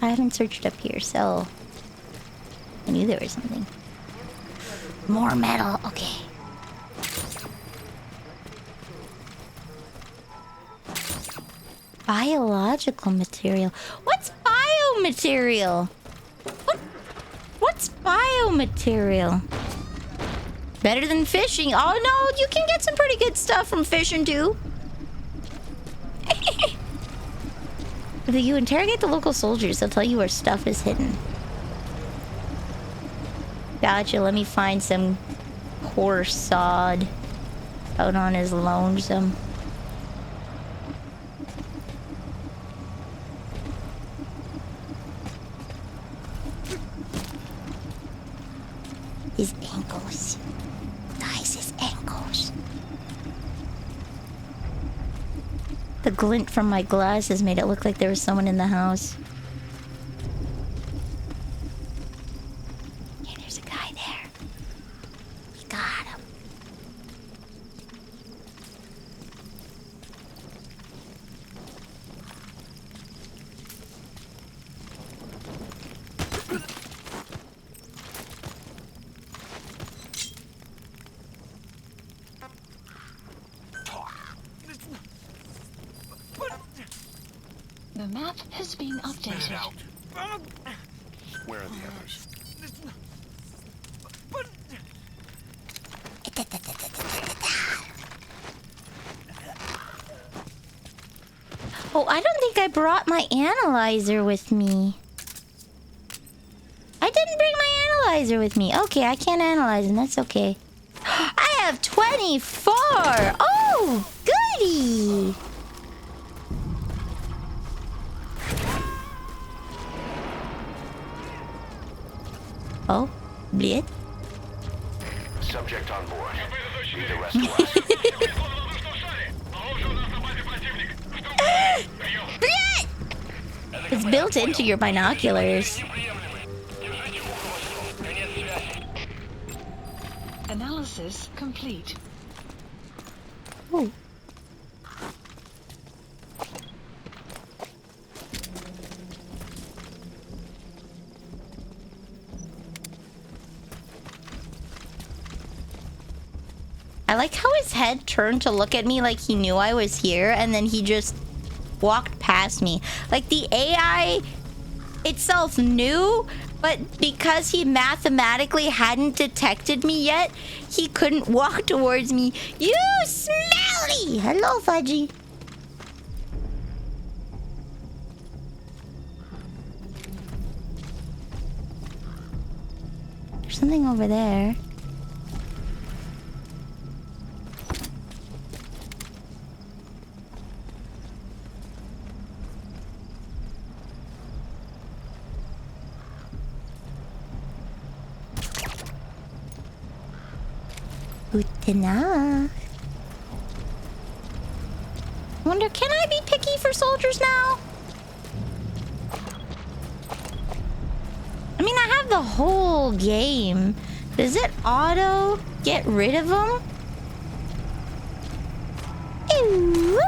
Speaker 1: I haven't searched up here, so I knew there was something. More metal. Okay. Biological material. What's biomaterial? What's biomaterial? Better than fishing. Oh no, you can get some pretty good stuff from fishing too. If you interrogate the local soldiers, they'll tell you where stuff is hidden. Gotcha, let me find some poor sod out on his lonesome. His ankles. Nice, his ankles. The glint from my glasses made it look like there was someone in the house. Yeah, there's a guy there. We got him.
Speaker 3: The map has been updated.
Speaker 4: Where are the others?
Speaker 1: Oh, I don't think I brought my analyzer with me. I didn't bring my analyzer with me. Okay, I can't analyze him. That's okay. I have 24! Oh, goody! Oh, bleed.
Speaker 4: Subject on board. Leave the rest to us.
Speaker 1: It's built into your binoculars.
Speaker 3: Analysis complete.
Speaker 1: Ooh. I like how his head turned to look at me like he knew I was here, and then he just walked past me. Like, the AI itself knew, but because he mathematically hadn't detected me yet, he couldn't walk towards me. You smelly! Hello, Fudgy. There's something over there. Good enough. Wonder, can I be picky for soldiers now? I mean, I have the whole game. Does it auto get rid of them? Ew.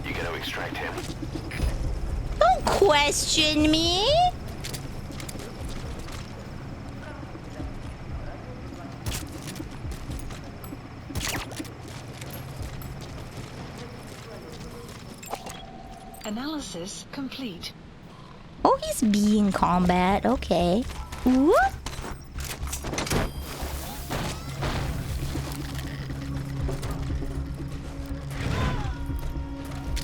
Speaker 4: You gotta extract him.
Speaker 1: Don't question me.
Speaker 3: Analysis complete.
Speaker 1: Oh, he's being combat. Okay. Whoop.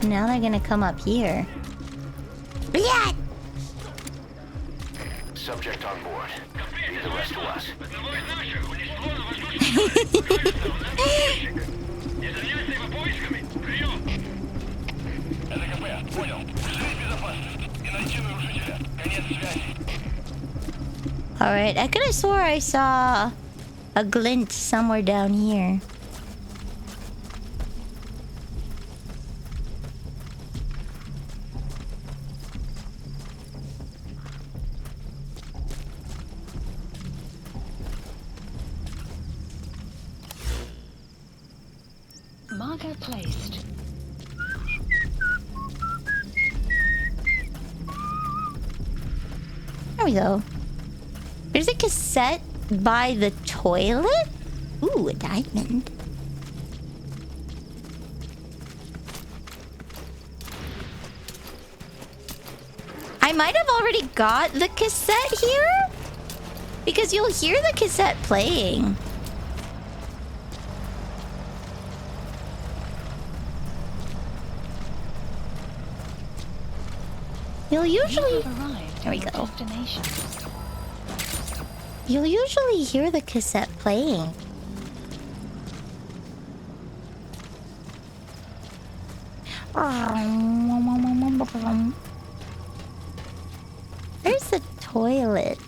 Speaker 1: Now they're gonna come up here. Yeah.
Speaker 4: Subject on board. Leave the rest to us.
Speaker 1: Alright, I could have swore I saw a glint somewhere down here.
Speaker 3: Marker placed.
Speaker 1: There we go. There's a cassette by the toilet? Ooh, a diamond. I might have already got the cassette here? Because you'll hear the cassette playing. You'll usually... There we go. You'll usually hear the cassette playing. Where's the toilet?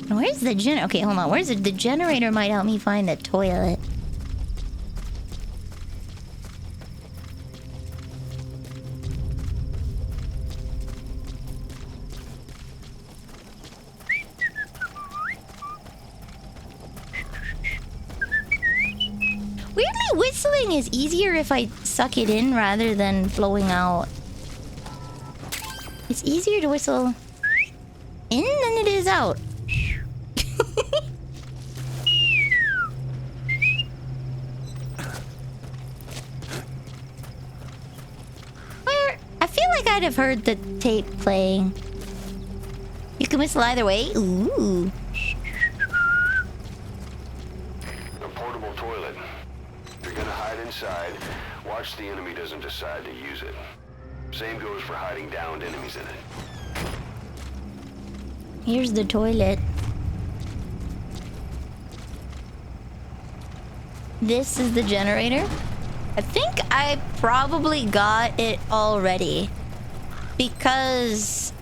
Speaker 1: Where's the gen? Okay, hold on. Where's the generator? Might help me find the toilet. Weirdly, whistling is easier if I suck it in rather than blowing out. It's easier to whistle in than it is out. Where? I feel like I'd have heard the tape playing. You can whistle either way. Ooh.
Speaker 4: A portable toilet. If you're gonna hide inside, watch the enemy doesn't decide to use it. Same goes for hiding downed enemies in it.
Speaker 1: Here's the toilet. This is the generator. I think I probably got it already. Because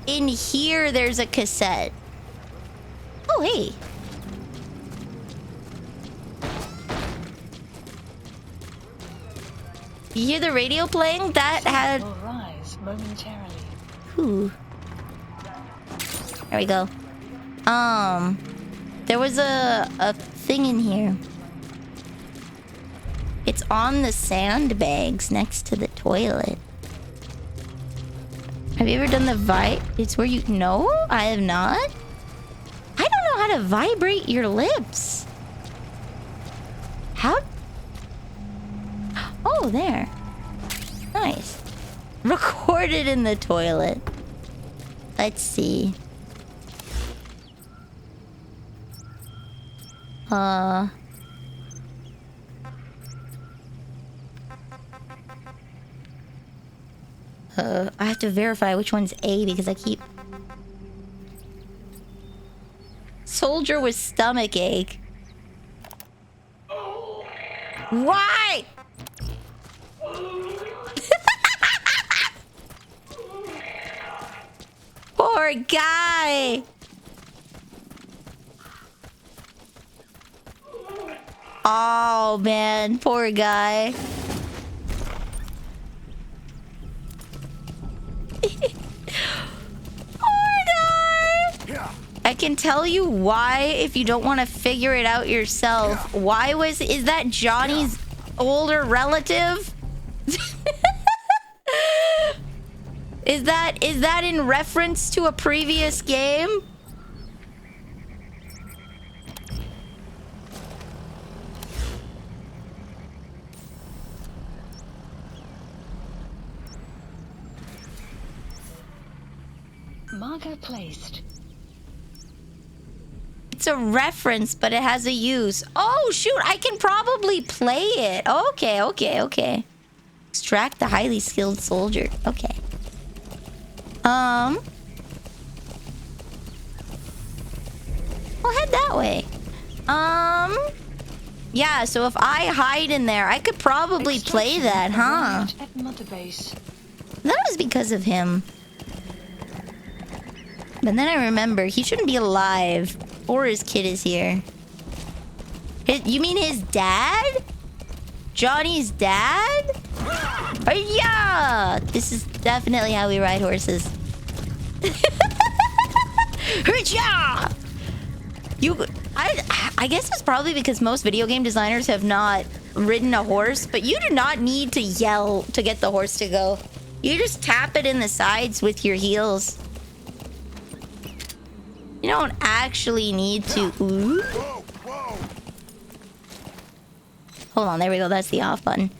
Speaker 1: in here there's a cassette. Oh, hey. You hear the radio playing? That had...
Speaker 3: Will rise momentarily.
Speaker 1: Ooh. There we go. There was a thing in here. It's on the sandbags next to the toilet. Have you ever done the It's where you... No, I have not. I don't know how to vibrate your lips. How... Oh, there. Nice. Recorded in the toilet. Let's see. I have to verify which one's A because I keep... Soldier with stomach ache. Why? Poor guy. Oh man, poor guy. I can tell you why if you don't want to figure it out yourself. Why is that Johnny's older relative? Is that in reference to a previous game?
Speaker 3: Marker placed.
Speaker 1: It's a reference, but it has a use. Oh, shoot. I can probably play it. Okay. Extract the highly skilled soldier. Okay. We'll head that way. Yeah, so if I hide in there, I could probably play that, huh?
Speaker 3: At Mother Base.
Speaker 1: That was because of him. But then I remember, he shouldn't be alive. Or his kid is here. You mean his dad? Johnny's dad? Yeah! This is definitely how we ride horses. Yeah! I guess it's probably because most video game designers have not ridden a horse, but you do not need to yell to get the horse to go. You just tap it in the sides with your heels. You don't actually need to... Ooh. Hold on, there we go. That's the off button.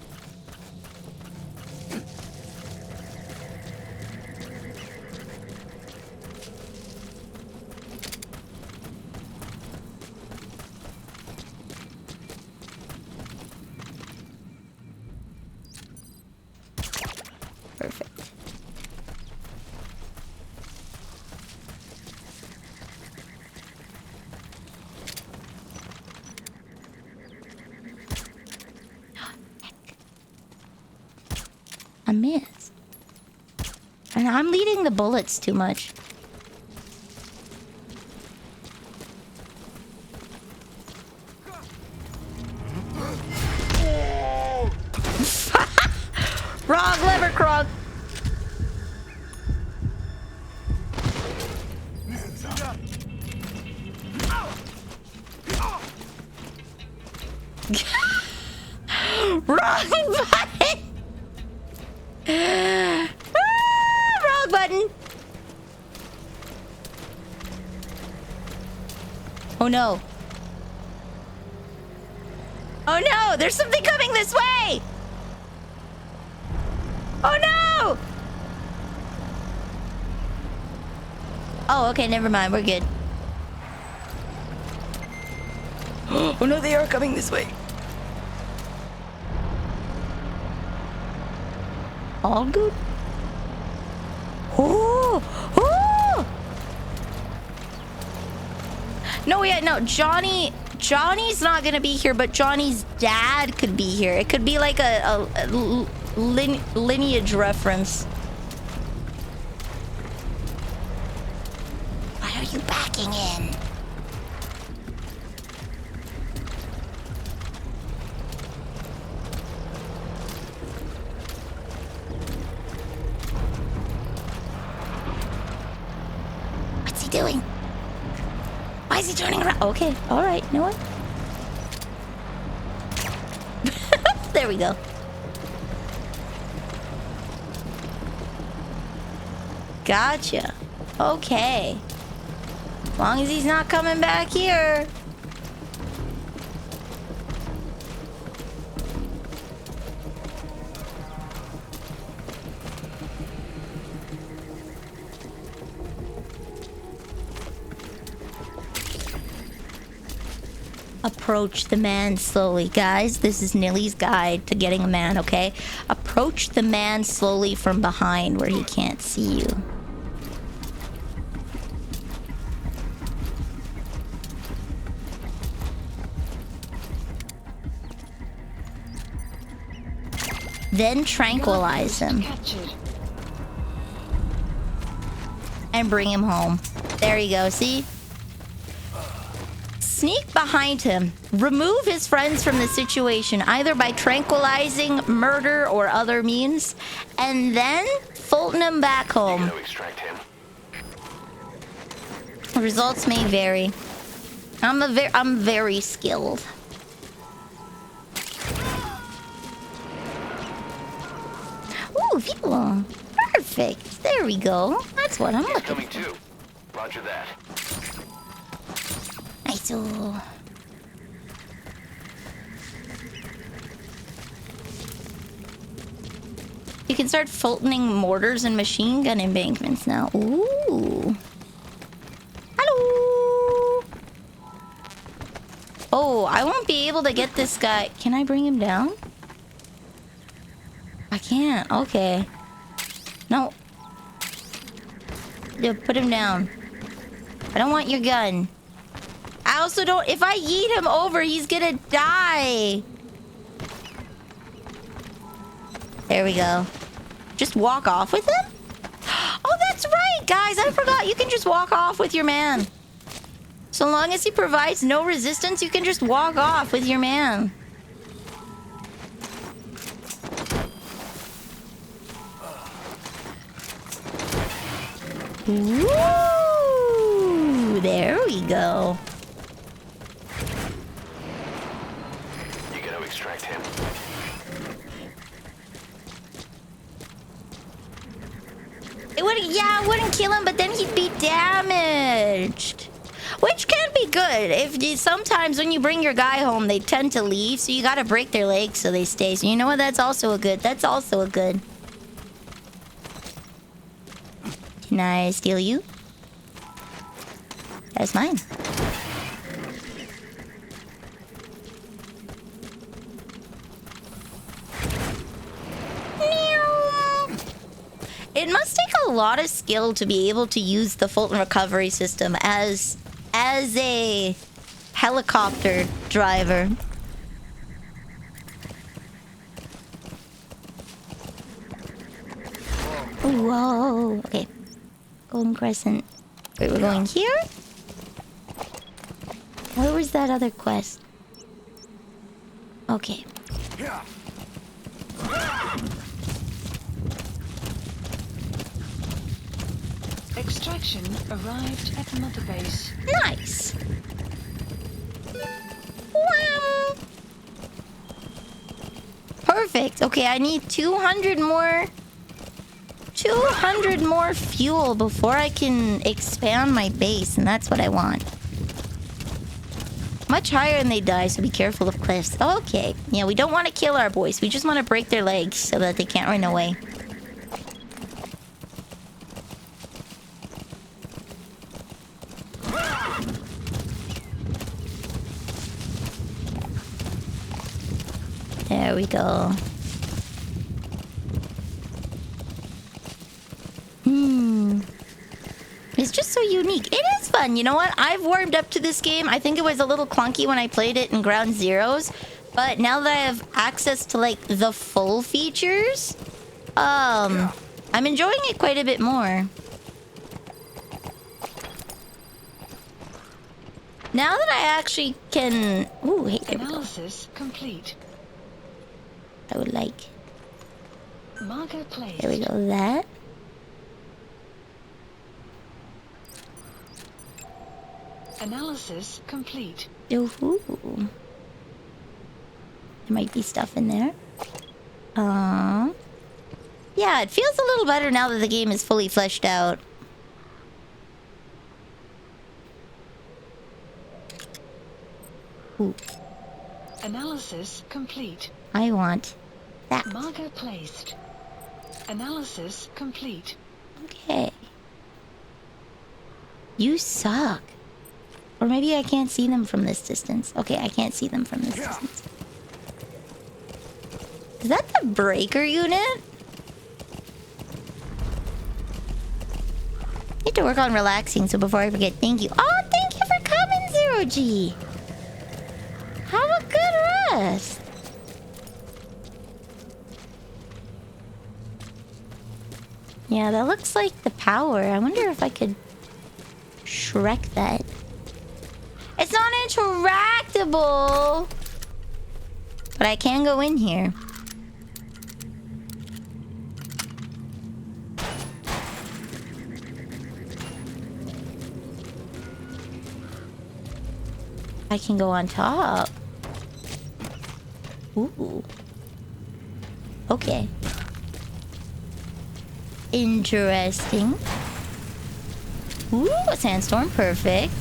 Speaker 1: Perfect. I missed. And I'm leading the bullets too much. Wrong lever, Krog. Wrong button. Wrong button. Oh no. Oh no, there's something coming this way. Oh no. Oh, okay, never mind. We're good. Oh no, they are coming this way. All good? Oh! Oh! No, yeah, no. Johnny's not gonna be here, but Johnny's dad could be here. It could be like a lineage reference. Why are you backing in? Doing? Why is he turning around? Okay, all right. You know what? There we go. Gotcha. Okay. As long as he's not coming back here. Approach the man slowly. Guys, this is Nilly's guide to getting a man, okay? Approach the man slowly from behind where he can't see you. then tranquilize him
Speaker 3: Captured.
Speaker 1: and bring him home. There you go, see? Sneak behind him. Remove his friends from the situation, either by tranquilizing, murder, or other means. And then Fulton him back home.
Speaker 4: To extract him.
Speaker 1: Results may vary. I'm very skilled. Ooh, fuel. Perfect. There we go. That's what I'm
Speaker 4: He's
Speaker 1: looking
Speaker 4: coming
Speaker 1: for.
Speaker 4: too. Roger that.
Speaker 1: Nice. You can start Fultoning mortars and machine gun embankments now. Ooh. Hello. Oh, I won't be able to get this guy. Can I bring him down? I can't. Okay. No. Yeah, put him down. I don't want your gun. I also don't... If I yeet him over, he's gonna die. There we go. Just walk off with him? Oh, that's right, guys. I forgot. You can just walk off with your man. So long as he provides no resistance, you can just walk off with your man. Ooh, there we go.
Speaker 4: You got to extract him.
Speaker 1: It wouldn't kill him, but then he'd be damaged. Which can be good. Sometimes when you bring your guy home, they tend to leave, so you gotta break their legs so they stay. So you know what? That's also a good. Can I steal you? That's mine. It must take a lot of skill to be able to use the Fulton recovery system as a helicopter driver. Whoa. Okay. Golden Crescent. Wait, we're going here? Where was that other quest? Okay.
Speaker 3: Extraction arrived at Mother Base.
Speaker 1: Nice. Wow. Perfect. Okay, I need 200 more fuel before I can expand my base, and that's what I want. Much higher and they die, so be careful of cliffs. Okay. Yeah, we don't want to kill our boys. We just want to break their legs so that they can't run away. There we go. It's just so unique. It is fun. You know what? I've warmed up to this game. I think it was a little clunky when I played it in Ground Zeroes. But now that I have access to, like, the full features, I'm enjoying it quite a bit more. Now that I actually can... Ooh, hey, there we go.
Speaker 3: Analysis complete.
Speaker 1: I would like...
Speaker 3: Marker placed.
Speaker 1: There we go, that.
Speaker 3: Analysis complete.
Speaker 1: Ooh. There might be stuff in there. Yeah, it feels a little better now that the game is fully fleshed out. Ooh.
Speaker 3: Analysis complete.
Speaker 1: I want that.
Speaker 3: Marker placed. Analysis complete.
Speaker 1: Okay. You suck. Or maybe I can't see them from this distance. Okay, I can't see them from this distance. Is that the breaker unit? I need to work on relaxing, so before I forget, thank you. Oh, thank you for coming, Zero G. Have a good rest. Yeah, that looks like the power. I wonder if I could Shrek that. It's not interactable! But I can go in here. I can go on top. Ooh. Okay. Interesting. Ooh, a sandstorm. Perfect.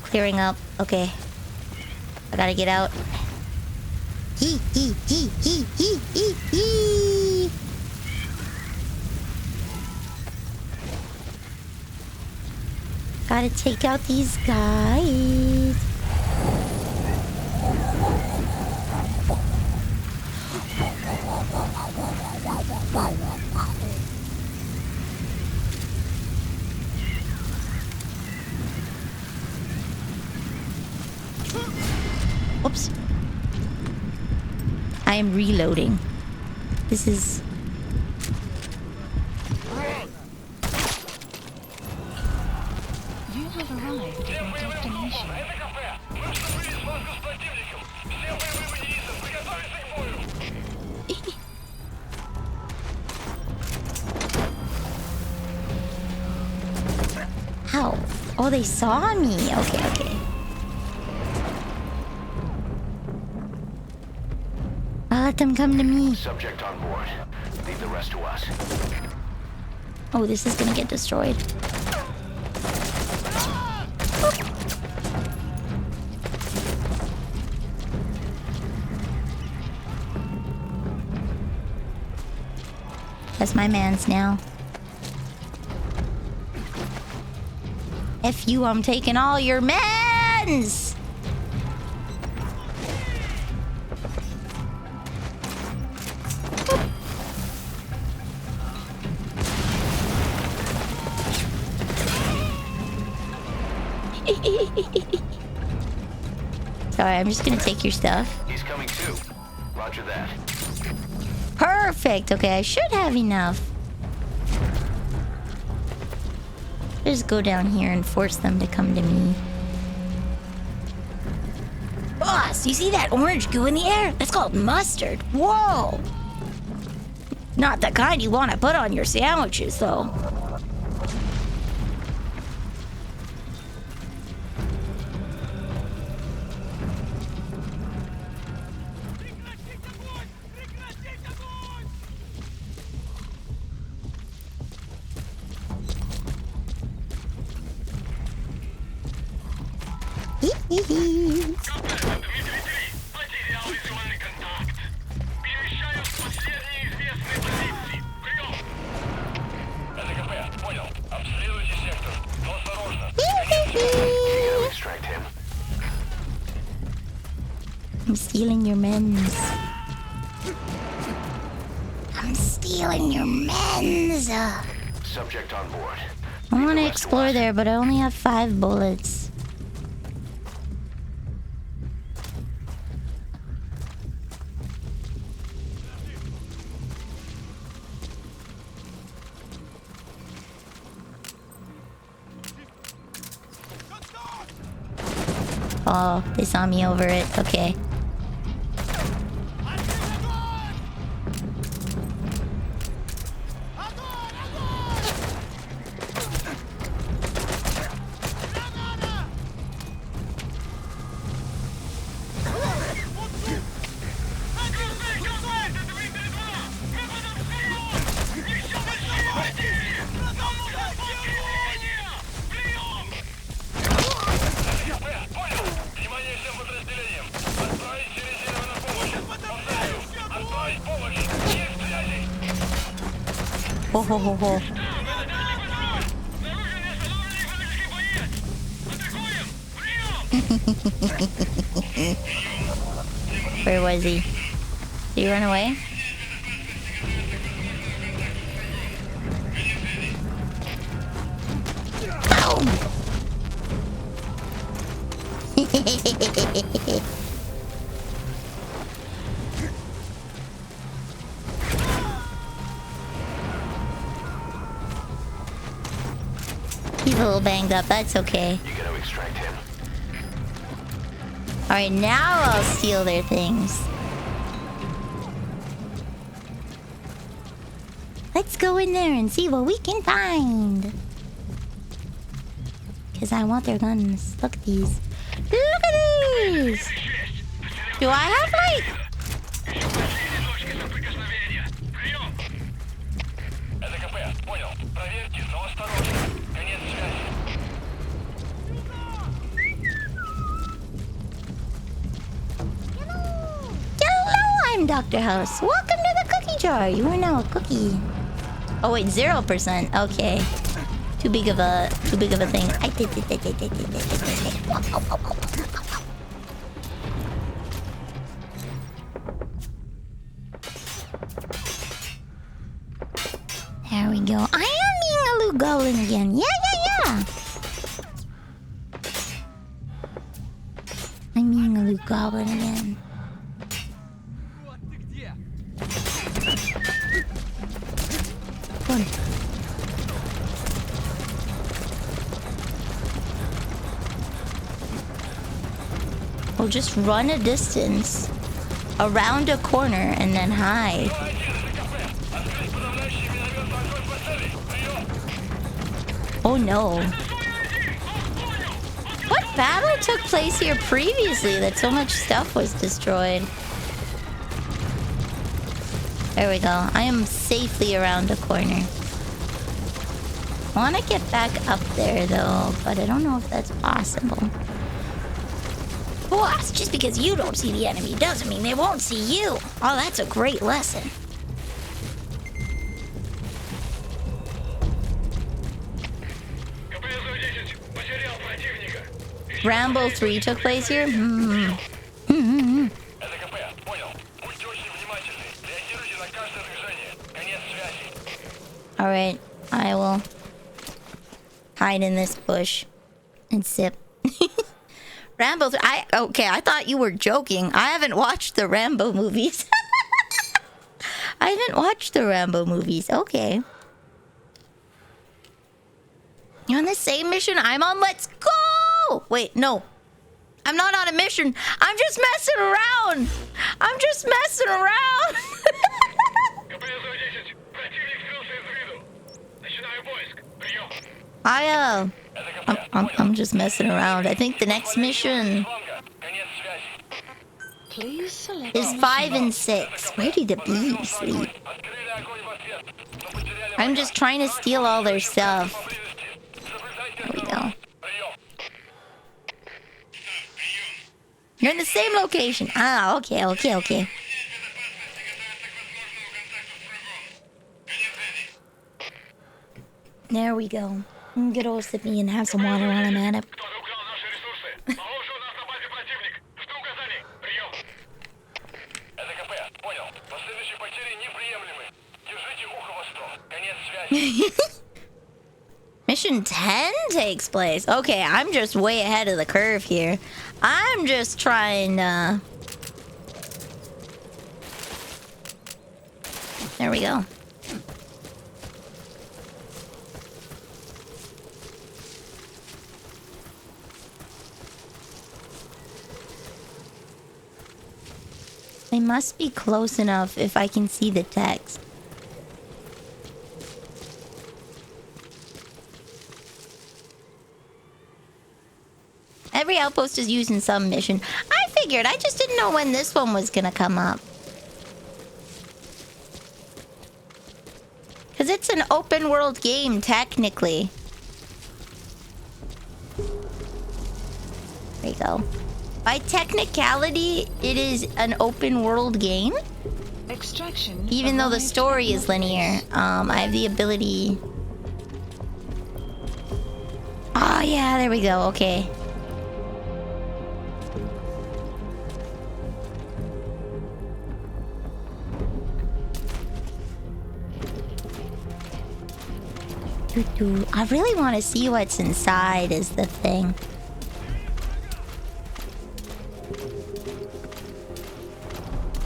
Speaker 1: Clearing up. Okay. I gotta get out. Gotta take out these guys. Oops. I am reloading. This is...
Speaker 3: You have arrived at your destination.
Speaker 1: Ow. Oh, they saw me. Okay, okay. I'll let them come to me.
Speaker 4: Subject on board. Leave the rest to us.
Speaker 1: Oh, this is gonna get destroyed. That's my man's now. F you, I'm taking all your mans! Sorry, I'm just gonna take your stuff.
Speaker 4: He's coming too. Roger that.
Speaker 1: Perfect. Okay, I should have enough. Just go down here and force them to come to me. Boss, you see that orange goo in the air? That's called mustard. Whoa! Not the kind you want to put on your sandwiches, though.
Speaker 4: Extract him.
Speaker 1: I'm stealing your men's. I'm stealing your men's.
Speaker 4: Subject on board.
Speaker 1: I want to explore there, but I only have 5 bullets. Oh, they saw me over it. Okay. Ho ho ho ho. Where was he? Did he run away? He's a little banged up, that's okay.
Speaker 4: You gotta extract him.
Speaker 1: Alright, now I'll steal their things. Let's go in there and see what we can find. Because I want their guns. Look at these. Look at these! Do I have like... Hello, I'm Dr. House. Welcome to the cookie jar. You are now a cookie. Oh wait, 0%. Okay. Too big of a thing. There we go. I am being a Luke Goblin again. Yeah. I'm being a Luke Goblin again. Come on. We'll just run a distance around a corner and then hide. Oh no. What battle took place here previously that so much stuff was destroyed? There we go. I am safely around a corner. I want to get back up there though, but I don't know if that's possible. Boss, just because you don't see the enemy doesn't mean they won't see you. Oh, that's a great lesson. Rambo 3 took place here? Alright, I will hide in this bush and sip. Rambo 3, okay, I thought you were joking. I haven't watched the Rambo movies. I haven't watched the Rambo movies. Okay. You're on the same mission I'm on? Let's go! Wait, no. I'm not on a mission. I'm just messing around. I'm just messing around. I'm just messing around. I think the next mission is 5 and 6. Where do the bees sleep? I'm just trying to steal all their stuff. There we go. You're in the same location. Ah, okay. There we go. Good old sippy and have some water while I'm at it. Mission 10 takes place. Okay, I'm just way ahead of the curve here. I'm just trying to... There we go. They must be close enough if I can see the text. Every outpost is used in some mission. I figured. I just didn't know when this one was gonna come up. Because it's an open world game, technically. There you go. By technicality, it is an open world game.
Speaker 3: A Extraction.
Speaker 1: Even though the
Speaker 3: arrived
Speaker 1: story
Speaker 3: at
Speaker 1: is linear, I have the ability. Oh yeah, there we go. Okay. I really want to see what's inside is the thing.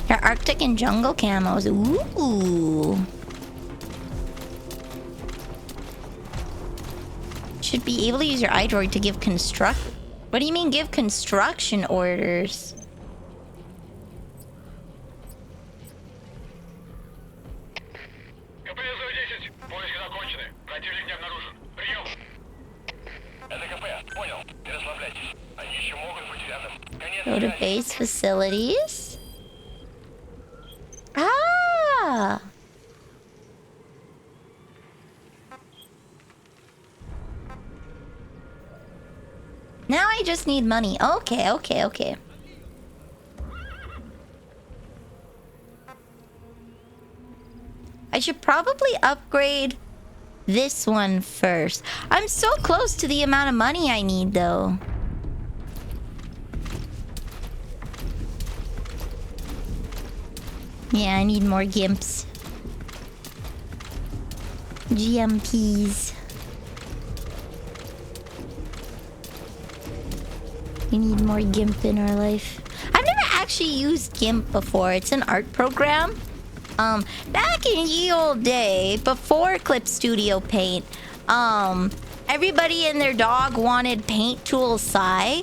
Speaker 1: They're Arctic and jungle camos. Ooh. Should be able to use your iDroid to give What do you mean give construction orders? Go to base facilities. Ah! Now I just need money. Okay, okay, okay. I should probably upgrade this one first. I'm so close to the amount of money I need, though. Yeah, I need more gimps. GMPs. We need more GIMP in our life. I've never actually used GIMP before. It's an art program. Back in ye old day, before Clip Studio Paint, everybody and their dog wanted Paint Tool Sai,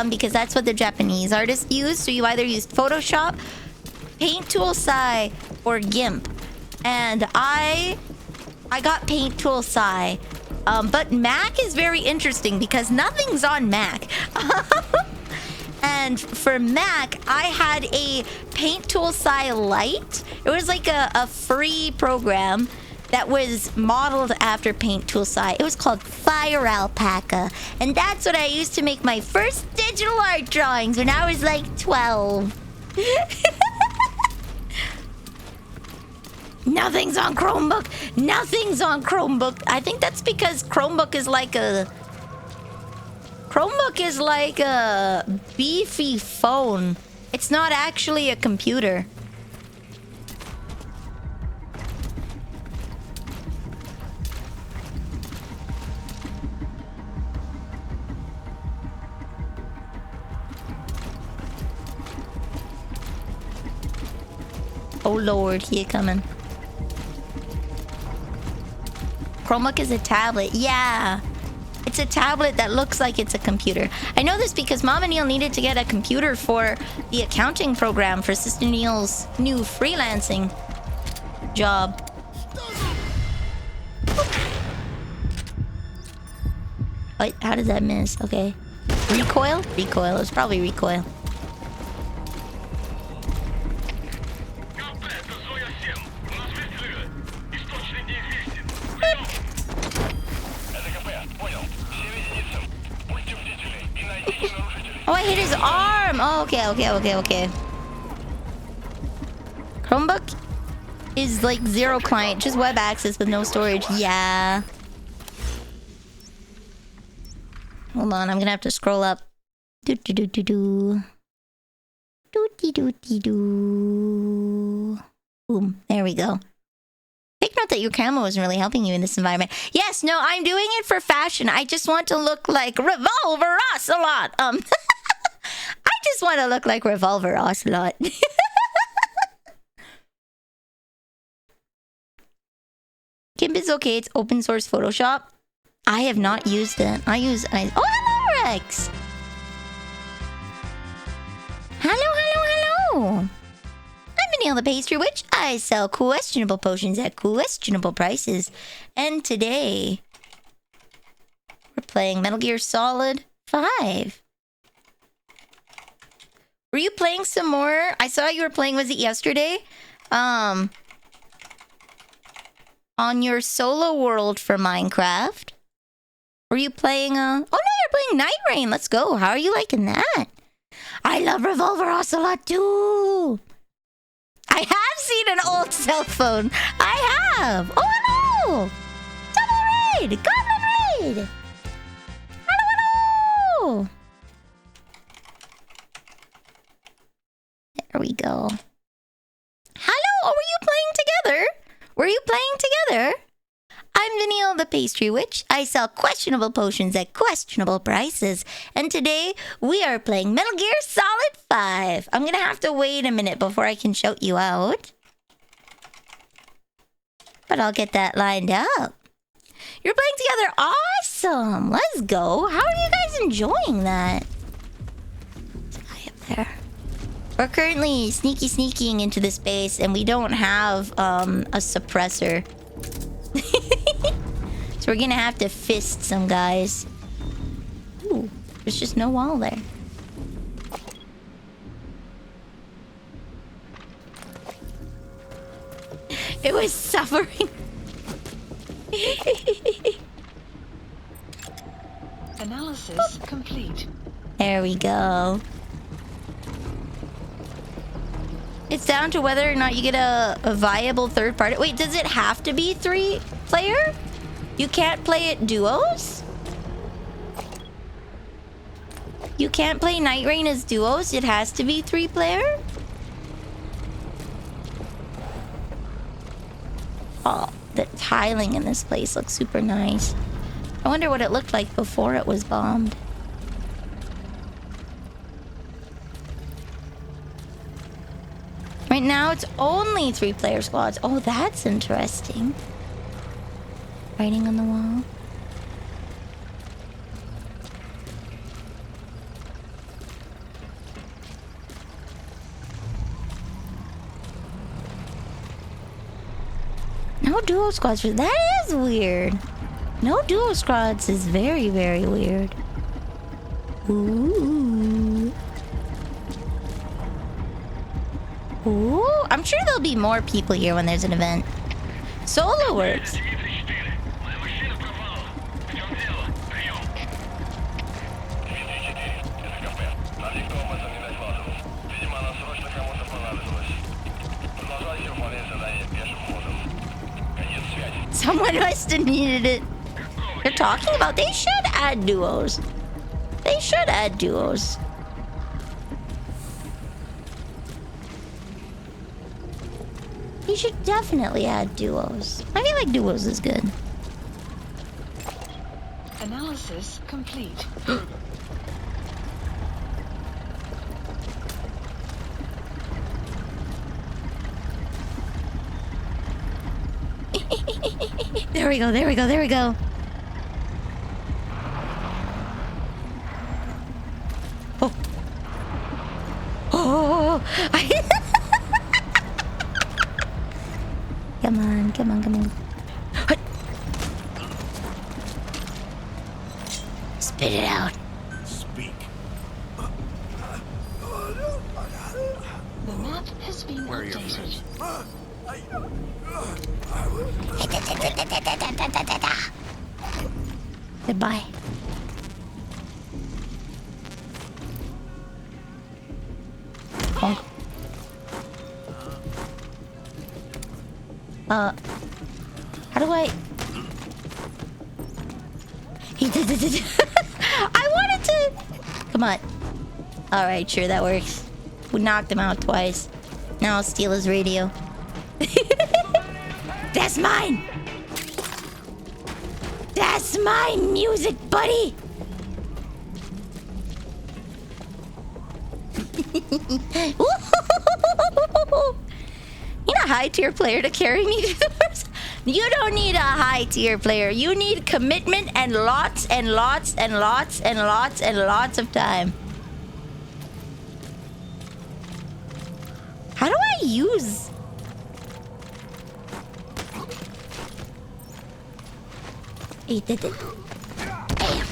Speaker 1: because that's what the Japanese artists used. So you either used Photoshop, Paint Tool Sai, or GIMP. And I got Paint Tool Sai. But Mac is very interesting because nothing's on Mac. And for Mac, I had a Paint Tool Sai Lite. It was like a free program that was modeled after Paint Tool Sai. It was called Fire Alpaca. And that's what I used to make my first digital art drawings when I was like 12. Nothing's on Chromebook. Nothing's on Chromebook. I think that's because Chromebook is like a beefy phone. It's not actually a computer. Oh Lord, here coming. Chromebook is a tablet. Yeah. It's a tablet that looks like it's a computer. I know this because Mom and Neil needed to get a computer for the accounting program for Sister Neil's new freelancing job. Wait, how did that miss? Okay. Recoil? Recoil. It was probably recoil. Oh, I hit his arm. Oh, okay. Chromebook is like zero client, just web access with no storage. Yeah. Hold on, I'm gonna have to scroll up. Boom, there we go. Take note that your camo isn't really helping you in this environment. Yes, no, I'm doing it for fashion. I just want to look like Revolver Ocelot. I just want to look like Revolver Ocelot. GIMP is okay. It's open source Photoshop. I have not used it. Oh, hello, Rex. Hello. I'm Vanille the Pastry Witch. I sell questionable potions at questionable prices. And today, we're playing Metal Gear Solid 5. Were you playing some more? I saw you were playing, was it yesterday? On your solo world for Minecraft. Were you playing, oh no, you're playing Night Rain. Let's go. How are you liking that? I love Revolver Ocelot too. I have seen seen an old cell phone. I have. Oh, hello. Double raid. Goblin raid. Hello. There we go. Hello. Oh, were you playing together? Were you playing together? I'm Vanille the Pastry Witch. I sell questionable potions at questionable prices. And today, we are playing Metal Gear Solid 5. I'm gonna have to wait a minute before I can shout you out. But I'll get that lined up. You're playing together. Awesome. Let's go. How are you guys enjoying that? There's a guy up there. We're currently sneaking into this base, and we don't have a suppressor. So we're gonna have to fist some guys. Ooh, there's just no wall there. It was suffering.
Speaker 3: Analysis complete.
Speaker 1: There we go. It's down to whether or not you get a viable third party. Wait, does it have to be 3-player? You can't play it duos? You can't play Night Rain as duos? It has to be 3-player? Oh, the tiling in this place looks super nice. I wonder what it looked like before it was bombed. Right now, it's only 3-player squads. Oh, that's interesting. Writing on the wall. No duo squads. That is weird. No duo squads is very, very weird. Ooh. Ooh, I'm sure there'll be more people here when there's an event. Solo works. Someone must have needed it. They're talking about they should add duos. They should add duos. You should definitely add duos. I feel like duos is good.
Speaker 3: Analysis complete.
Speaker 1: There we go, there we go, there we go. Oh. Oh. Come on, come on, come on. Spit it out.
Speaker 5: Speak.
Speaker 3: The map has been
Speaker 5: Where are your
Speaker 3: updated.
Speaker 1: Goodbye. Oh. How do I? He did. I wanted to. Come on. All right, sure that works. We knocked him out twice. Now I'll steal his radio. That's mine. That's my music, buddy. You need a high tier player to carry me through the first. You don't need a high tier player. You need commitment and lots and lots and lots and lots and lots of time. How do I use? He did it. Damn.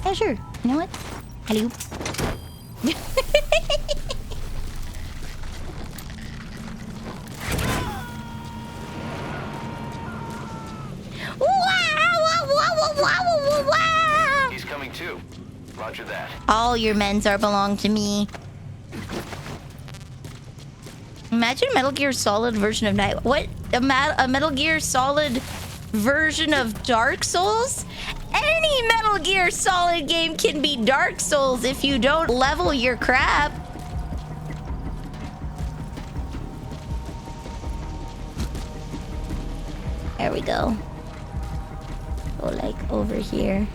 Speaker 1: Yeah, sure. You know what? Hello.
Speaker 4: He's coming too. Roger that.
Speaker 1: All your men's are belong to me. Imagine Metal Gear Solid version of Night. What? A Metal Gear Solid version of Dark Souls? Any Metal Gear Solid game can be Dark Souls if you don't level your crap. There we go. Go like over here.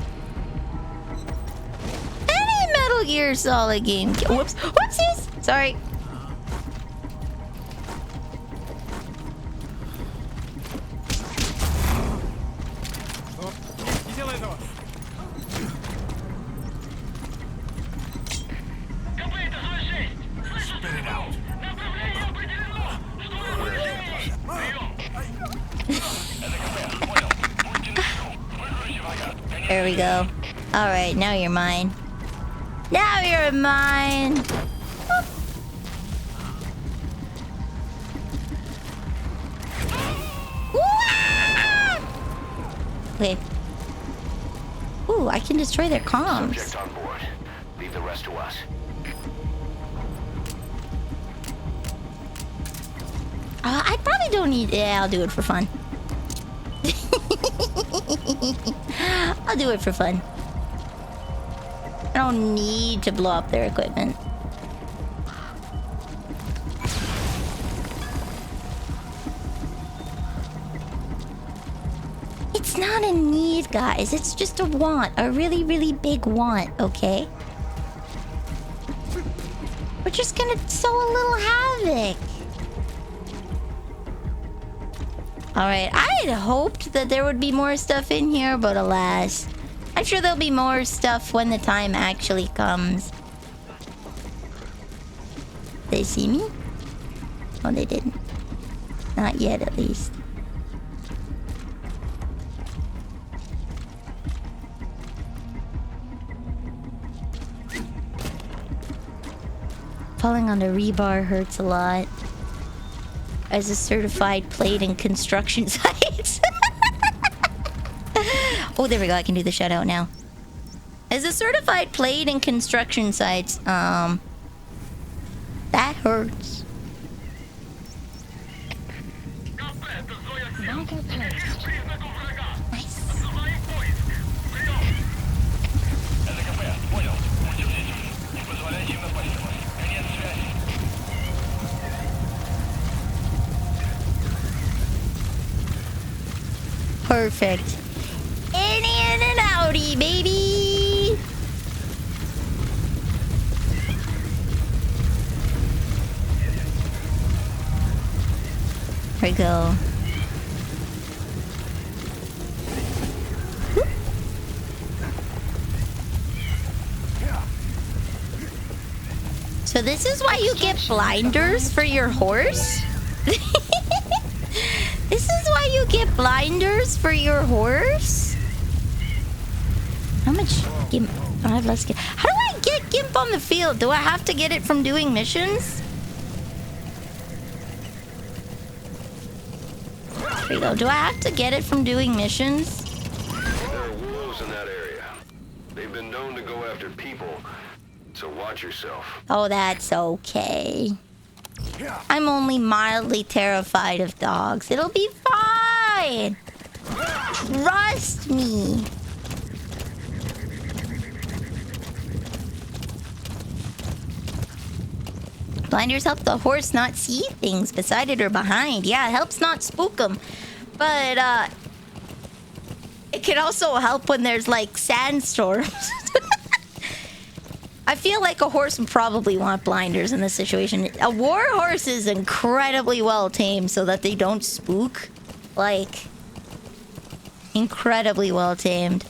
Speaker 1: Any Metal Gear Solid game. Whoops. Whoopsies. Sorry. There we go. Alright, now you're mine. Now you're mine! Whoop. Okay. Ooh, I can destroy their comms.
Speaker 4: Subject on board. Leave the rest to us.
Speaker 1: I probably don't need... Yeah, I'll do it for fun. I'll do it for fun. I don't need to blow up their equipment. It's not a need, guys. It's just a want. A really, really big want, okay? We're just gonna sow a little havoc. Alright, I had hoped that there would be more stuff in here, but alas. I'm sure there'll be more stuff when the time actually comes. They see me? Oh, they didn't. Not yet, at least. Falling on the rebar hurts a lot. As a certified plate in construction sites. Oh, there we go. I can do the shutout now. As a certified plate in construction sites, that hurts.
Speaker 3: Marker placed.
Speaker 1: Nice. Perfect. In and outy, baby. Here we go. So this is why you get blinders for your horse? This is why you get blinders for your horse? How much gimp? I have less gimp. How do I get gimp on the field? Do I have to get it from doing missions? There we go. Do I have to get it from doing missions?
Speaker 4: There are wolves in that area. They've been known to go after people, so watch yourself.
Speaker 1: Oh, that's okay. I'm only mildly terrified of dogs. It'll be fine. Trust me. Blinders help the horse not see things beside it or behind. Yeah, it helps not spook them. But, it can also help when there's, like, sandstorms. I feel like a horse would probably want blinders in this situation. A war horse is incredibly well tamed so that they don't spook. Like, incredibly well tamed.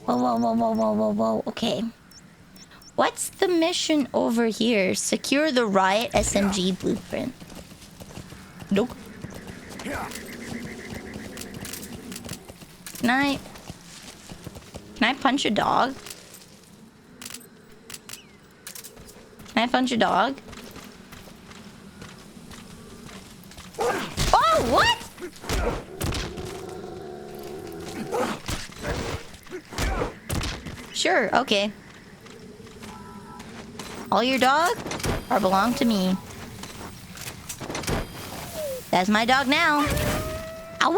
Speaker 1: Whoa, whoa, whoa, whoa, whoa, whoa, whoa. Okay. What's the mission over here? Secure the riot SMG blueprint. Nope. Can I punch a dog? Can I punch a dog? Oh, what? Sure, okay. All your dogs are belong to me. That's my dog now. Ow!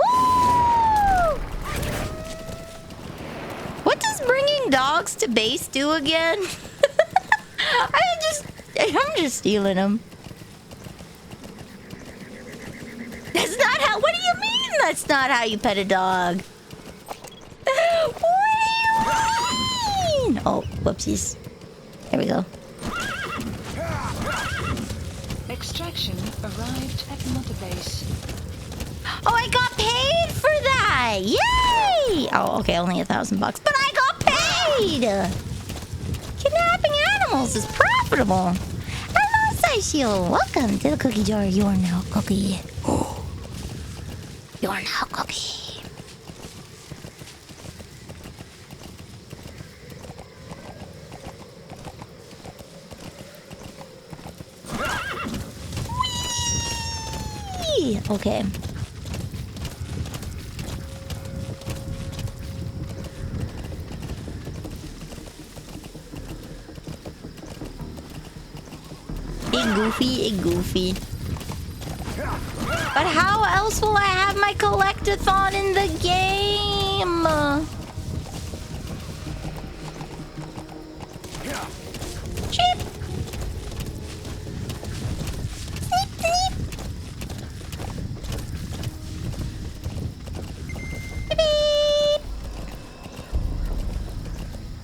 Speaker 1: What does bringing dogs to base do again? I'm just stealing them. That's not how. What do you mean? That's not how you pet a dog. What do you mean? Oh, whoopsies. There we go.
Speaker 3: Extraction arrived at Mother Base.
Speaker 1: Oh, I got paid for that! Yay! Oh, okay, only $1,000, but I got paid! Kidnapping animals is profitable. Hello, Saishio. Welcome to the cookie jar. You are now cookie. You are now cookie. Whee! Okay. Goofy. But how else will I have my collectathon in the game? Chip. Sneep, sneep. Beep, beep.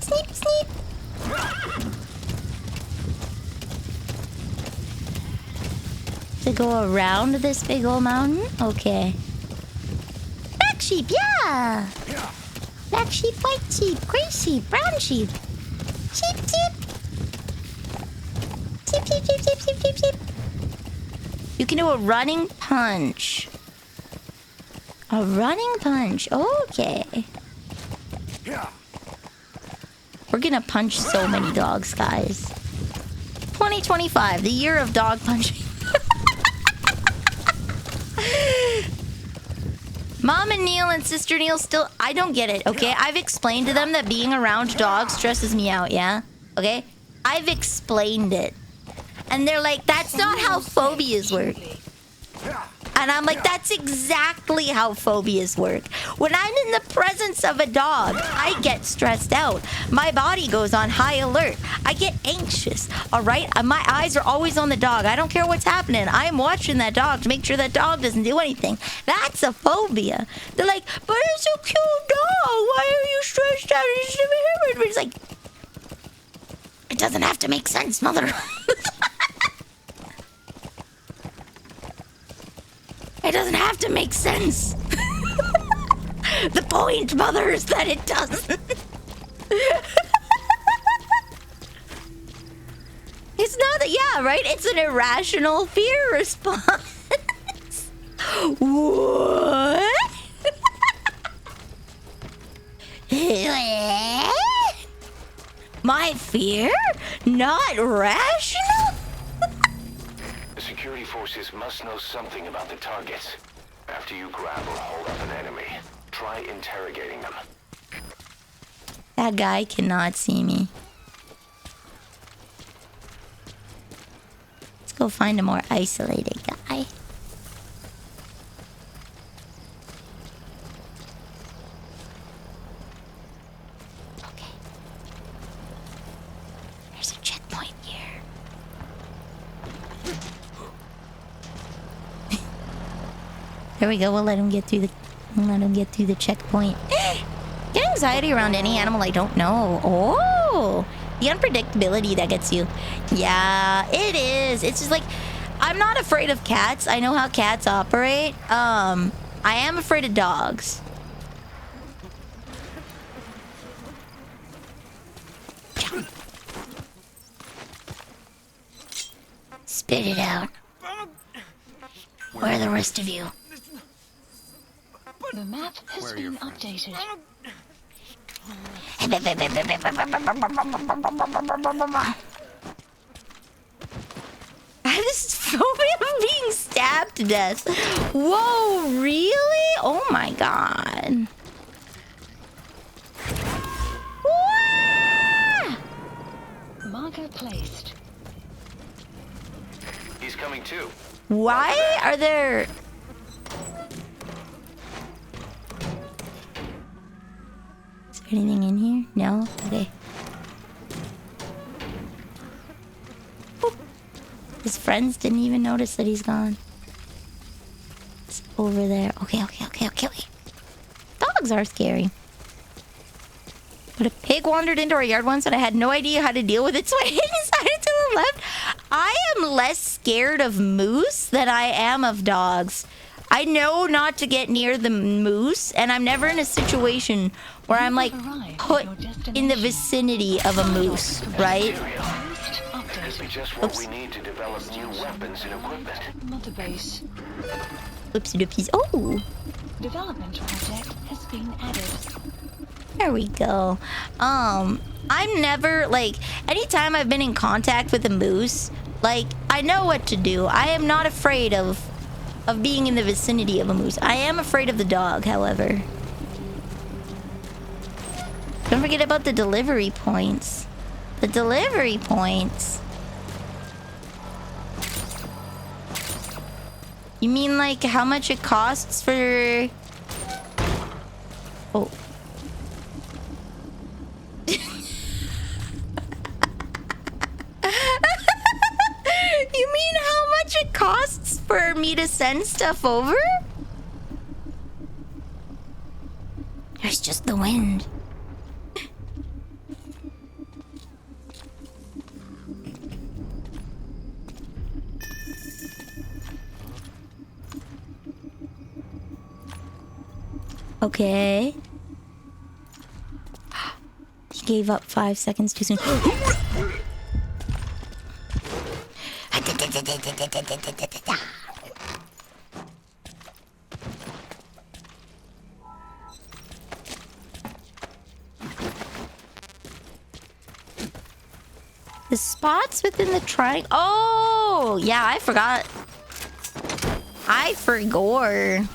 Speaker 1: Sneep, sneep. To go around this big old mountain? Okay. Black sheep, yeah! Black sheep, white sheep, gray sheep, brown sheep. Sheep, sheep. Sheep, sheep, sheep, sheep, sheep, sheep, sheep. You can do a running punch. A running punch, okay. We're gonna punch so many dogs, guys. 2025, the year of dog punching. Mom and Neil and Sister Neil still... I don't get it, okay? I've explained to them that being around dogs stresses me out, yeah? Okay? I've explained it. And they're like, that's not how phobias work. And I'm like, that's exactly how phobias work. When I'm in the presence of a dog, I get stressed out. My body goes on high alert. I get anxious, all right? My eyes are always on the dog. I don't care what's happening. I'm watching that dog to make sure that dog doesn't do anything. That's a phobia. They're like, but it's a cute dog. Why are you stressed out? It's like, it doesn't have to make sense, mother. It doesn't have to make sense. The point, mother, is that it doesn't. It's not, yeah, right? It's an irrational fear response. What? My fear? Not rational?
Speaker 4: The security forces must know something about the targets. After you grab or hold up an enemy, try interrogating them.
Speaker 1: That guy cannot see me. Let's go find a more isolated guy. Okay. There's a checkpoint here. There we go. We'll let him get through the checkpoint. Get anxiety around any animal I don't know. Oh, the unpredictability that gets you. Yeah, it is. It's just like, I'm not afraid of cats. I know how cats operate. I am afraid of dogs. Spit it out. Where are the rest of you?
Speaker 3: The map has been updated.
Speaker 1: I have this phobia of being stabbed to death. Whoa, really? Oh my god.
Speaker 3: Marker placed.
Speaker 4: He's coming too.
Speaker 1: Why are there... Is there anything in here? No? Okay. Boop. His friends didn't even notice that he's gone. It's over there. Okay. Dogs are scary. But a pig wandered into our yard once and I had no idea how to deal with it, so I hid inside it to the left. I am less scared of moose than I am of dogs. I know not to get near the moose, and I'm never in a situation where I'm like put in the vicinity of a moose, right?
Speaker 4: Could be just what we need to develop new weapons and equipment.
Speaker 3: Motorbase.
Speaker 1: Oopsie doopies. Oh!
Speaker 3: Development project has been added.
Speaker 1: There we go. I'm never, like, anytime I've been in contact with a moose, like, I know what to do. I am not afraid of being in the vicinity of a moose. I am afraid of the dog, however. Don't forget about the delivery points. The delivery points. You mean, like, how much it costs for... Oh. You mean how much it costs for me to send stuff over? There's just the wind. Okay. He gave up 5 seconds too soon. The spots within the triangle. Oh, yeah, I forgot. I forgot.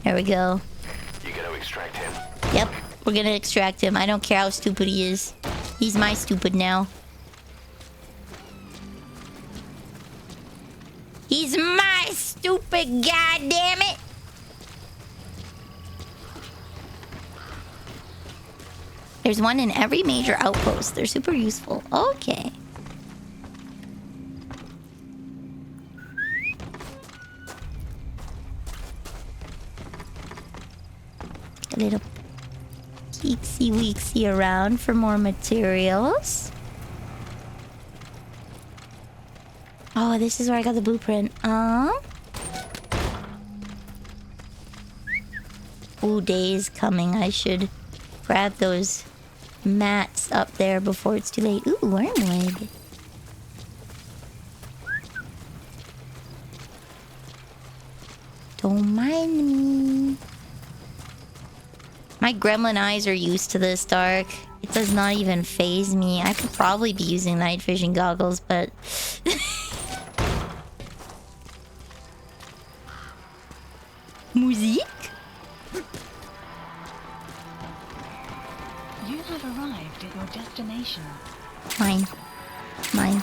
Speaker 1: There we go.
Speaker 4: You gotta extract him.
Speaker 1: Yep, we're gonna extract him. I don't care how stupid he is. He's my stupid now. He's my stupid, goddammit! There's one in every major outpost. They're super useful. Okay. A little peeksy-weeksy around for more materials. Oh, this is where I got the blueprint. Ooh, day's coming. I should grab those mats up there before it's too late. Ooh, wormwood. Don't mind me. My gremlin eyes are used to this dark. It does not even faze me. I could probably be using night vision goggles, but... Musique?
Speaker 3: You have arrived at your destination.
Speaker 1: Mine. Mine.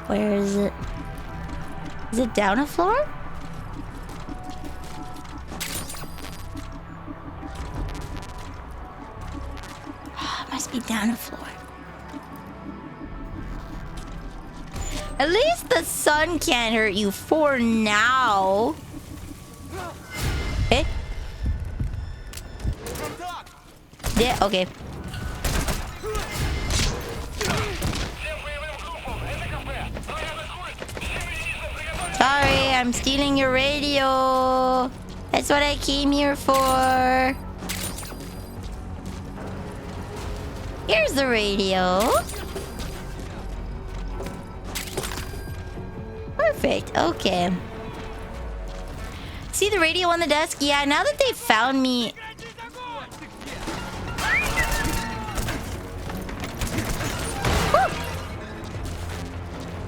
Speaker 1: Where is it? Is it down a floor? It must be down a floor. At least the sun can't hurt you for now. Eh? Yeah, okay. Sorry, I'm stealing your radio. That's what I came here for. Here's the radio. Perfect. Okay. See the radio on the desk? Yeah, now that they found me...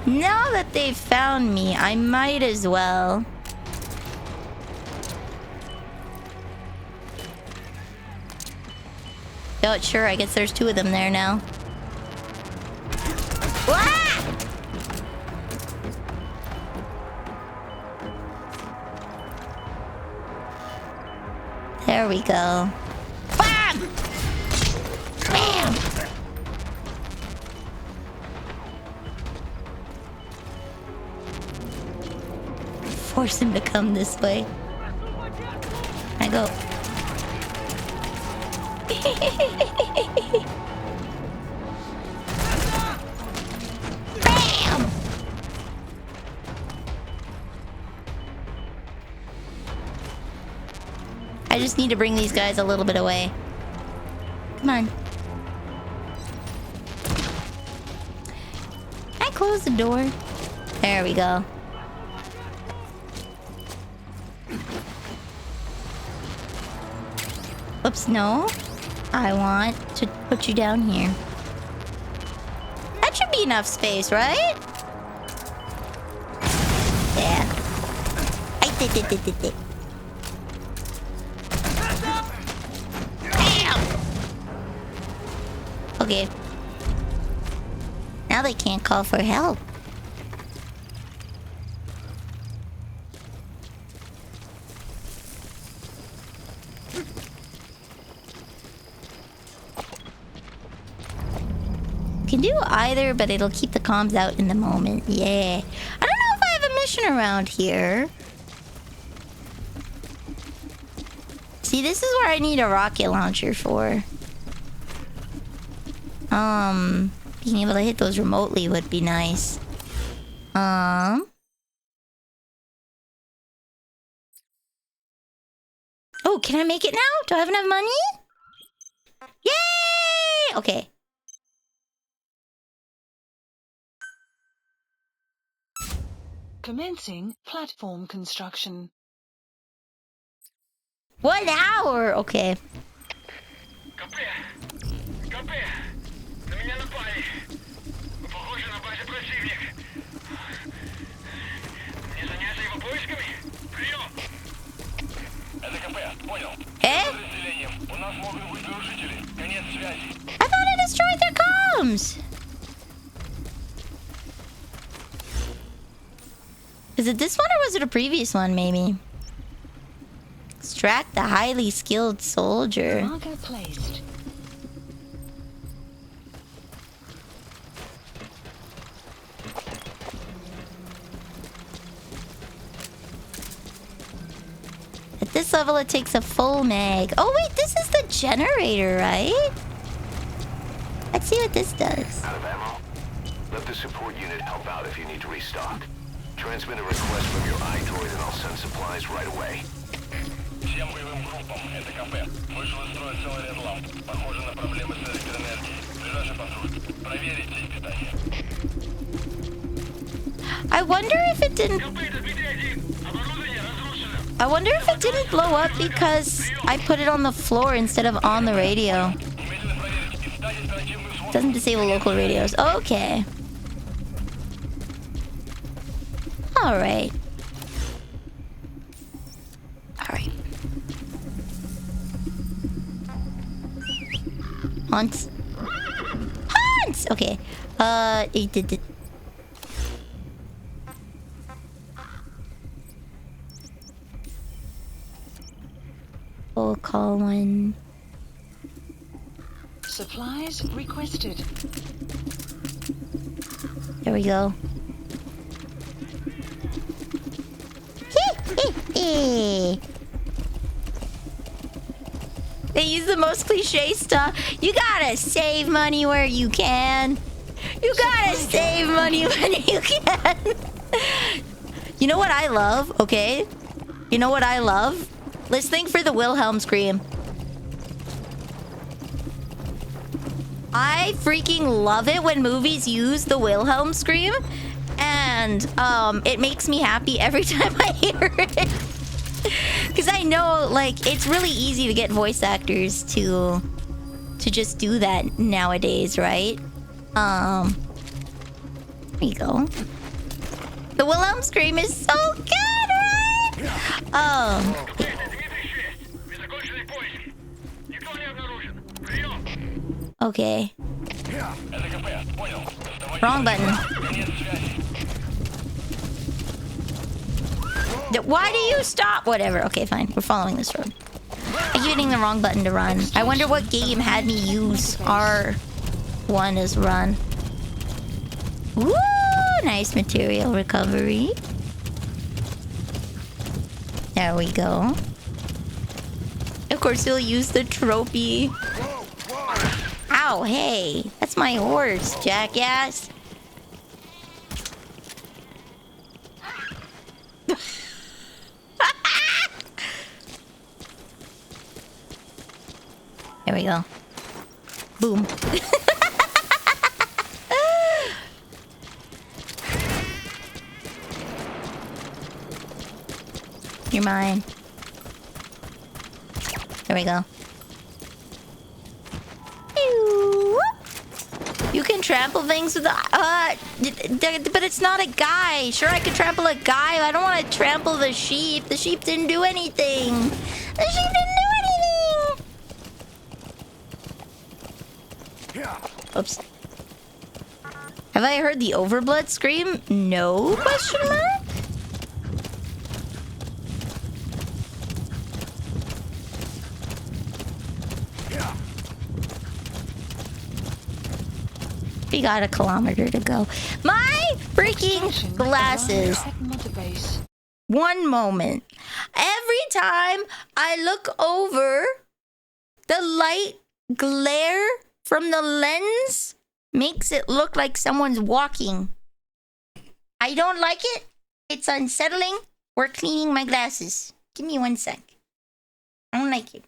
Speaker 1: Now that they've found me, I might as well. Oh, sure, I guess there's two of them there now. Wah! There we go. Bam! Bam! Force him to come this way. I go. Bam! I just need to bring these guys a little bit away. Come on. Can I close the door? There we go. Oops, no. I want to put you down here. That should be enough space, right? Yeah. I did. Bam! Okay. Now they can't call for help. Can do either, but it'll keep the comms out in the moment. Yeah. I don't know if I have a mission around here. See, this is where I need a rocket launcher for. Being able to hit those remotely would be nice. Oh, can I make it now? Do I have enough money? Yay! Okay.
Speaker 3: Commencing platform construction.
Speaker 1: 1 hour. Okay. Eh? I thought I destroyed their comms. Is it this one or was it a previous one, maybe? Extract the highly skilled soldier.
Speaker 3: Marker placed.
Speaker 1: At this level, it takes a full mag. Oh, wait, this is the generator, right? Let's see what this does.
Speaker 4: Out of ammo? Let the support unit help out if you need to restock. Transmit a request from your iDroid and I'll send supplies right away.
Speaker 5: Всем боевым группам, это КП. Вышел из строя целый ряд ламп. Похоже на проблемы с электроэнергией. Ближайший патруль. Проверить сеть питания.
Speaker 1: I wonder if it didn't... I wonder if it didn't blow up because I put it on the floor instead of on the radio. Doesn't disable local radios. Okay. Alright. Alright. Haunts. Haunts! Okay. It did. We'll call one.
Speaker 3: Supplies requested.
Speaker 1: There we go. They use the most cliche stuff. You gotta save money where you can. You gotta save money when you can. You know what I love, okay? You know what I love? Listening for the Wilhelm scream. I freaking love it when movies use the Wilhelm scream. And it makes me happy every time I hear it. Because I know, like, it's really easy to get voice actors to just do that nowadays, right? There you go. The Wilhelm scream is so good, right? Oh. Okay. Wrong button. Why do you stop? Whatever. Okay, fine. We're following this road. I keep hitting the wrong button to run. I wonder what game had me use R1 as run. Woo! Nice material recovery. There we go. Of course, he'll use the trophy. Ow, hey. That's my horse, jackass. There we go. Boom. You're mine. There we go. You can trample things with the... but it's not a guy. Sure, I could trample a guy, but I don't want to trample the sheep. The sheep didn't do anything. The sheep didn't do anything. Oops. Have I heard the overblood scream? No? Question mark? We got a kilometer to go. My freaking glasses. One moment. Every time I look over, the light glare from the lens makes it look like someone's walking. I don't like it. It's unsettling. We're cleaning my glasses. Give me 1 sec. I don't like it.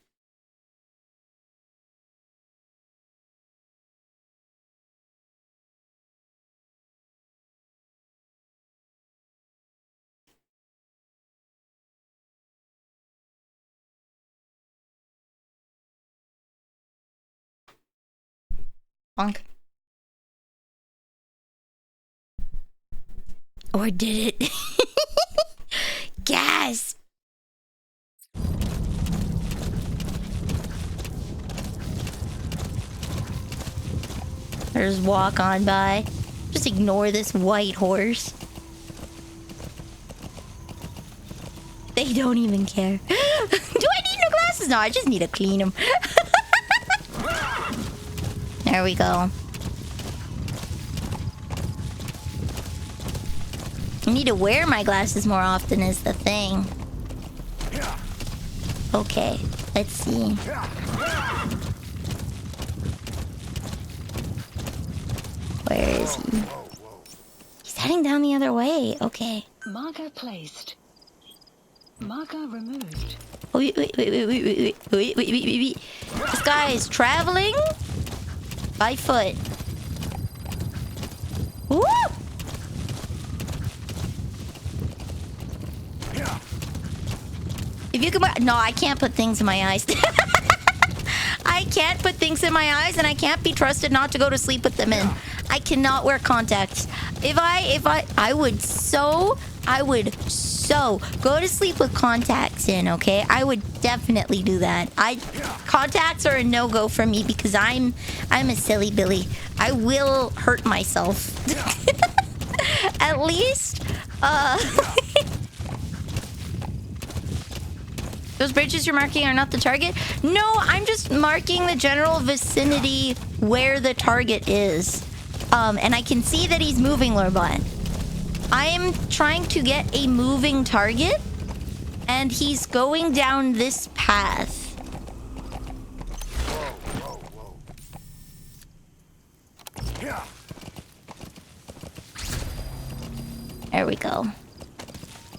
Speaker 1: Bonk. Or did it? Gasp! There's walk on by. Just ignore this white horse. They don't even care. Do I need new glasses? No, I just need to clean them. There we go. I need to wear my glasses more often is the thing. Okay, let's see. Where is he? He's heading down the other way. Okay.
Speaker 3: Marker placed. Marker removed.
Speaker 1: Wait. This guy is traveling by foot. Woo! If you can... No, I can't put things in my eyes. I can't put things in my eyes, and I can't be trusted not to go to sleep with them in. I cannot wear contacts. I would so go to sleep with contacts in, okay? I would definitely do that. Contacts are a no-go for me because I'm a silly Billy. I will hurt myself. At least, those bridges you're marking are not the target? No, I'm just marking the general vicinity where the target is. And I can see that he's moving, Lorbot. I am trying to get a moving target, and he's going down this path. There we go.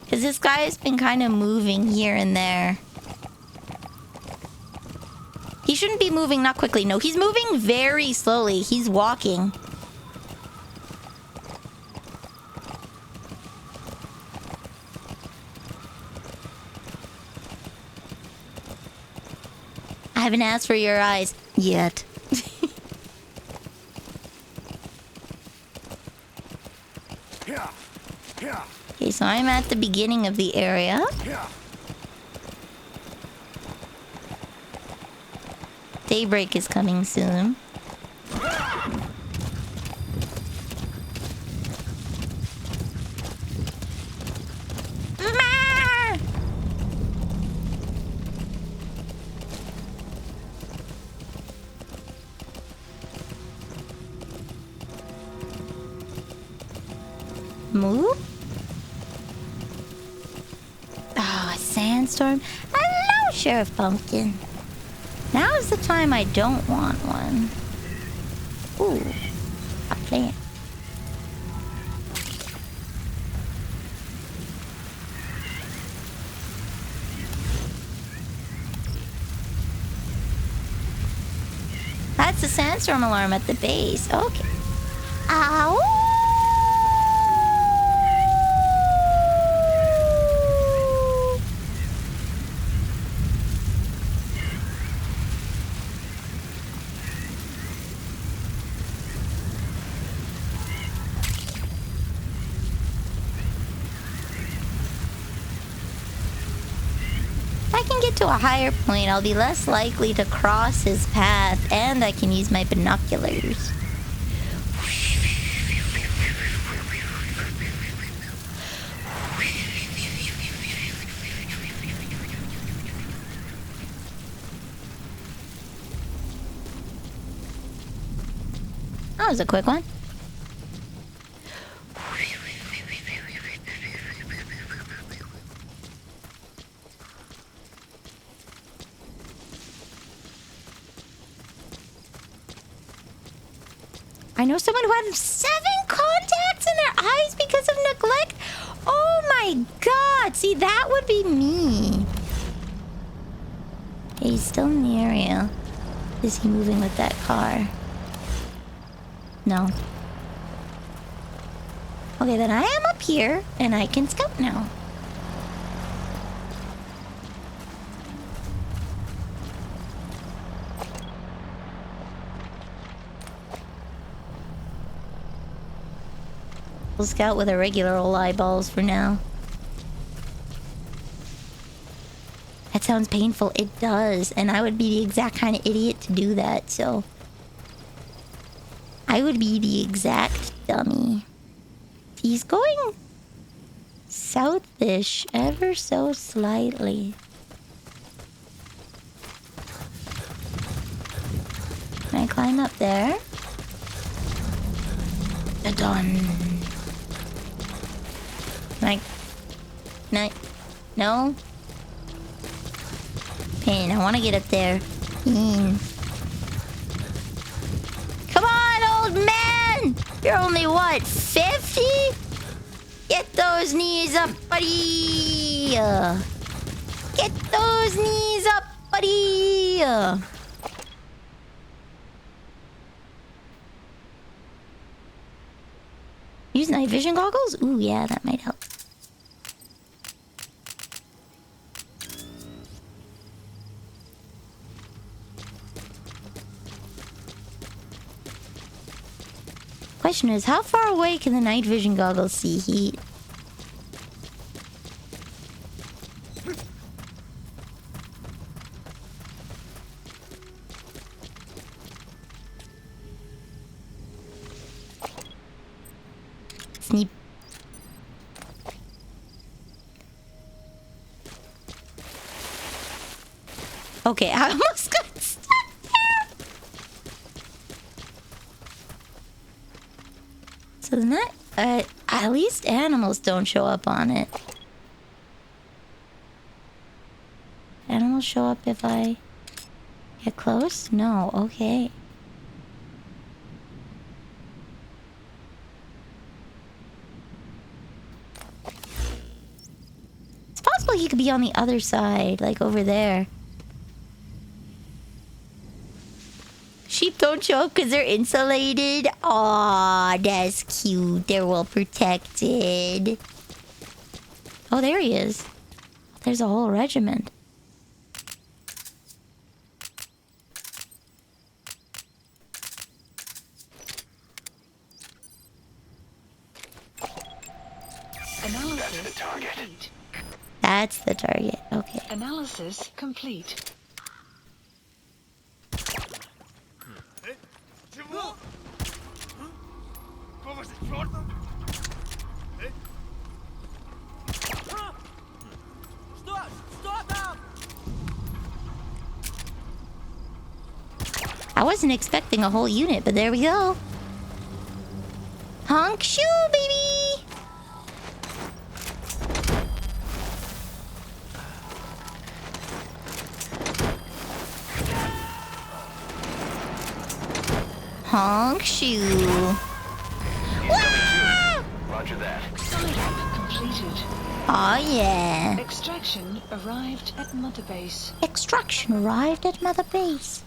Speaker 1: Because this guy has been kind of moving here and there. He shouldn't be moving not quickly. No, he's moving very slowly. He's walking. I haven't asked for your eyes yet. Okay, so I'm at the beginning of the area. Daybreak is coming soon. Ma! Move? Oh, a sandstorm. Hello, Sheriff Pumpkin. Now is the time I don't want one. Ooh, a plant. That's the sandstorm alarm at the base. Okay. Ow! If I can get to a higher point, I'll be less likely to cross his path, and I can use my binoculars. That was a quick one. I know someone who had 7 contacts in their eyes because of neglect. Oh my god. See, that would be me. Okay, he's still in the area. Is he moving with that car? No. Okay, then I am up here and I can scout now. We'll scout with our regular old eyeballs for now. That sounds painful. It does. And I would be the exact kind of idiot to do that, so... I would be the exact dummy. He's going... southish ever so slightly. Can I climb up there? Done. No? Pain, I want to get up there. Pain. Come on, old man! You're only, what, 50? Get those knees up, buddy! Get those knees up, buddy! Use night vision goggles? Ooh, yeah, that might help. Question is, how far away can the night vision goggles see heat? Sneak. Okay, I almost got stuck there. So the net, at least animals don't show up on it. Animals show up if I get close? No, okay. It's possible he could be on the other side, like over there. Sheep don't show up because they're insulated. Aw, that's cute. They're well protected. Oh, there he is. There's a whole regiment.
Speaker 3: Analysis
Speaker 4: That's the target.
Speaker 3: complete.
Speaker 1: That's the target. Okay.
Speaker 3: Analysis complete.
Speaker 1: I wasn't expecting a whole unit, but there we go. Honk shoe, baby! Honk shoe.
Speaker 4: Roger that.
Speaker 3: Side completed.
Speaker 1: Oh yeah.
Speaker 3: Extraction arrived at Mother Base.
Speaker 1: Extraction arrived at Mother Base.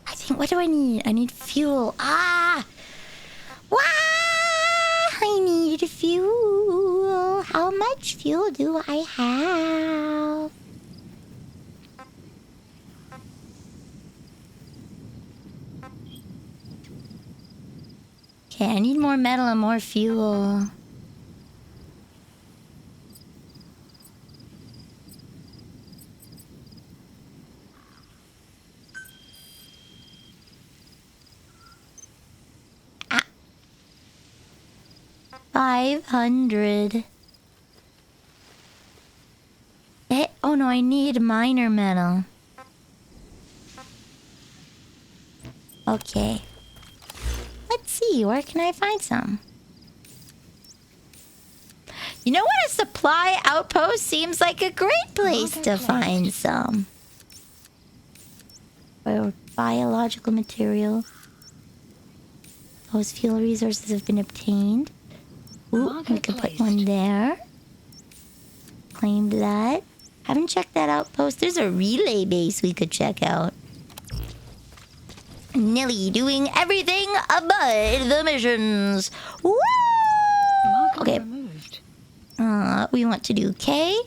Speaker 1: I think, what do I need? I need fuel. Ah! Wah! I need fuel. How much fuel do I have? Okay, I need more metal and more fuel. Ah. 500. Oh no, I need minor metal. Okay. Let's see, where can I find some? You know what? A supply outpost seems like a great place to find some. Or biological material. Those fuel resources have been obtained. Ooh, we could put one there. Claimed that. Haven't checked that outpost. There's a relay base we could check out. Nilly doing everything but the missions. Woo!
Speaker 3: Marker
Speaker 1: Okay.
Speaker 3: removed.
Speaker 1: We want to do K,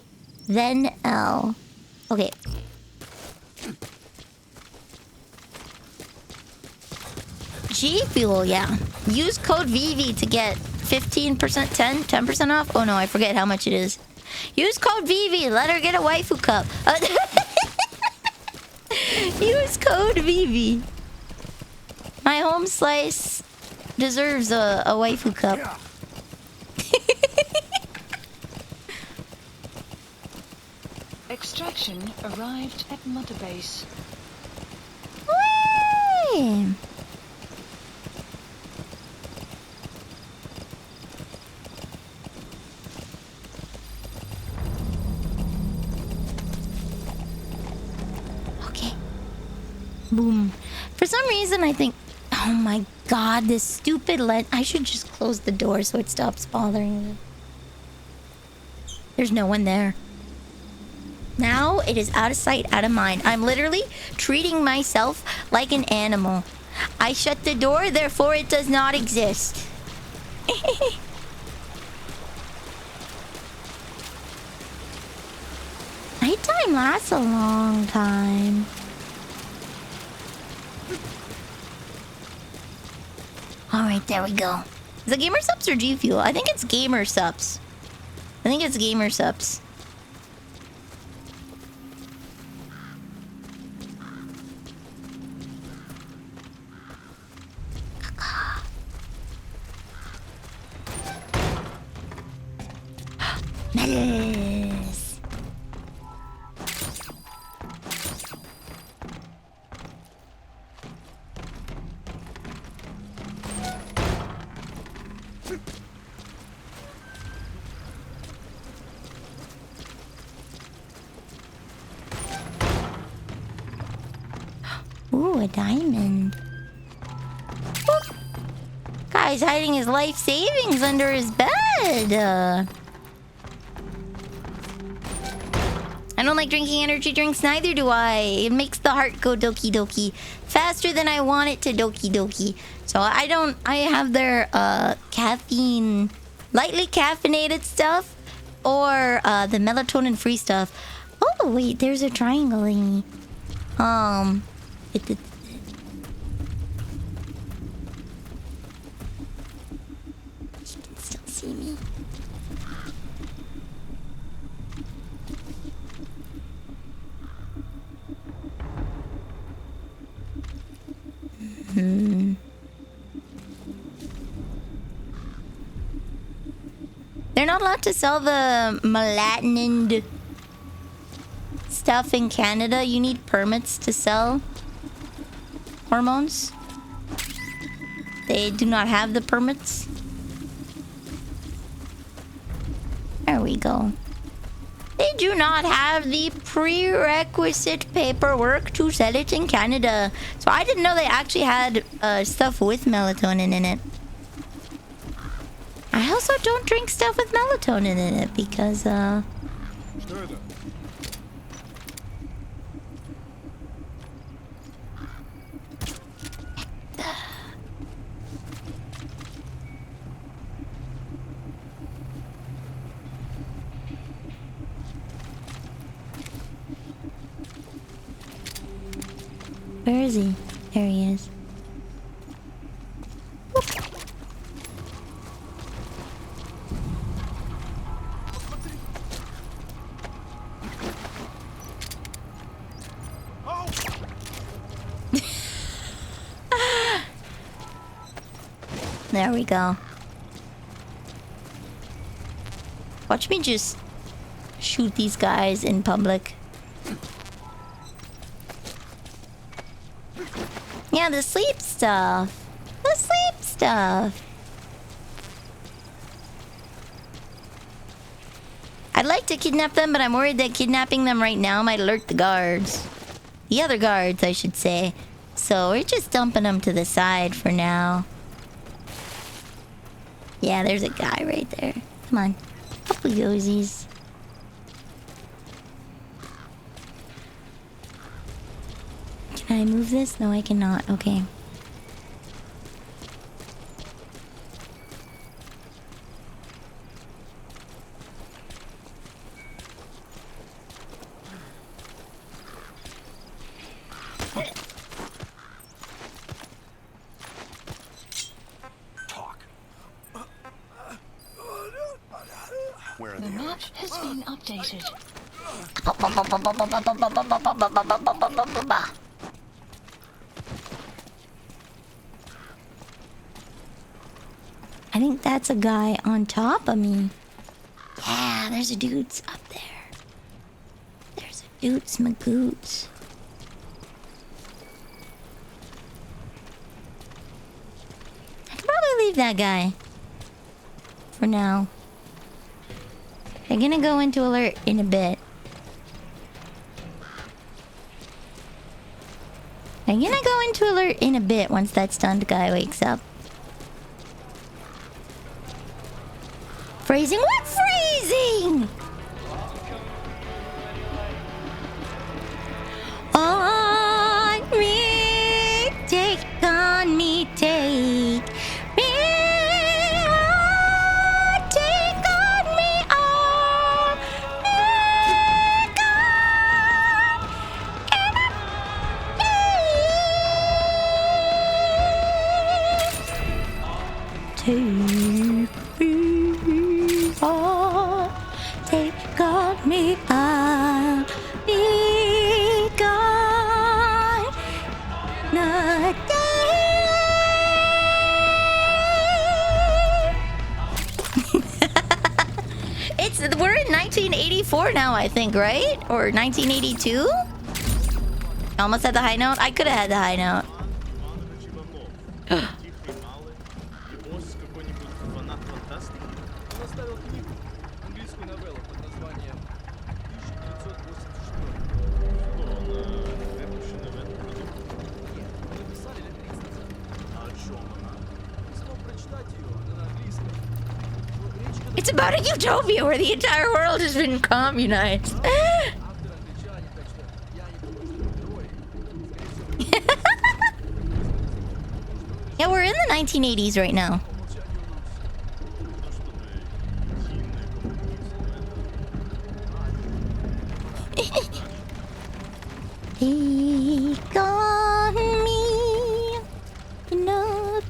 Speaker 1: then L. Okay. G Fuel, yeah. Use code VV to get 15%, 10% off. Oh no, I forget how much it is. Use code VV. Let her get a waifu cup. Use code VV. My home slice deserves a waifu cup.
Speaker 3: Extraction arrived at Mother Base.
Speaker 1: Whee! Okay. Boom. For some reason, I think... Oh my god, this stupid I should just close the door so it stops bothering me. There's no one there. Now it is out of sight, out of mind. I'm literally treating myself like an animal. I shut the door, therefore it does not exist. Nighttime lasts a long time. Alright, there we go. Is it Gamer Subs or G Fuel? I think it's Gamer Subs. I think it's Gamer Subs. Medals. Ooh, a diamond. Oop. Guy's hiding his life savings under his bed. I don't like drinking energy drinks, neither do I. It makes the heart go doki doki faster than I want it to doki doki. So I have their caffeine, lightly caffeinated stuff, or the melatonin free stuff. Oh wait, there's a triangle thingy. They're not allowed to sell the melatonin stuff in Canada. You need permits to sell hormones. They do not have the permits. There we go. They do not have the prerequisite paperwork to sell it in Canada. So I didn't know they actually had stuff with melatonin in it. I also don't drink stuff with melatonin in it because, where is he? There he is. There we go. Watch me just shoot these guys in public. Yeah, the sleep stuff. The sleep stuff. I'd like to kidnap them, but I'm worried that kidnapping them right now might alert the guards. The other guards, I should say. So we're just dumping them to the side for now. Yeah, there's a guy right there. Come on. Couple yosies. Can I move this? No, I cannot. Okay.
Speaker 3: The map has been updated.
Speaker 1: I think that's a guy on top of me. Yeah, there's a dude's up there. There's a dude's magoots. I could probably leave that guy. For now. They're gonna go into alert in a bit. They're gonna go into alert in a bit once that stunned guy wakes up. Phrasing? What phrasing? On me, take on me, take me on, take on me, on me, God, take me on, take on me, I'll be gone. Not we're in 1984 now, I think, right? Or 1982? Almost at the high note? I could have had the high note. It's about a utopia where the entire world has been communized. Yeah, we're in the 1980s right now. Take on me, nothing.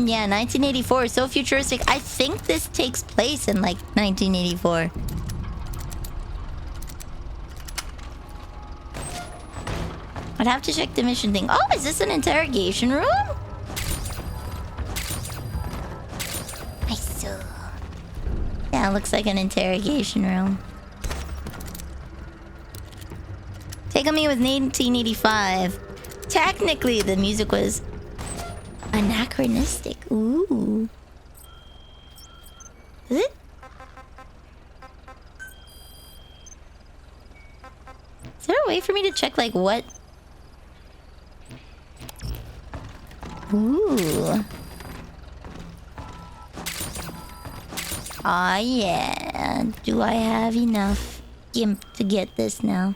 Speaker 1: Yeah, 1984 is so futuristic. I think this takes place in like 1984. I'd have to check the mission thing. Oh, is this an interrogation room? I saw. Yeah, it looks like an interrogation room. Take On Me was 1985. Technically, the music was anachronistic. Ooh. Is it? Is there a way for me to check, like, what? Ooh. Ah, yeah. Do I have enough gimp to get this now?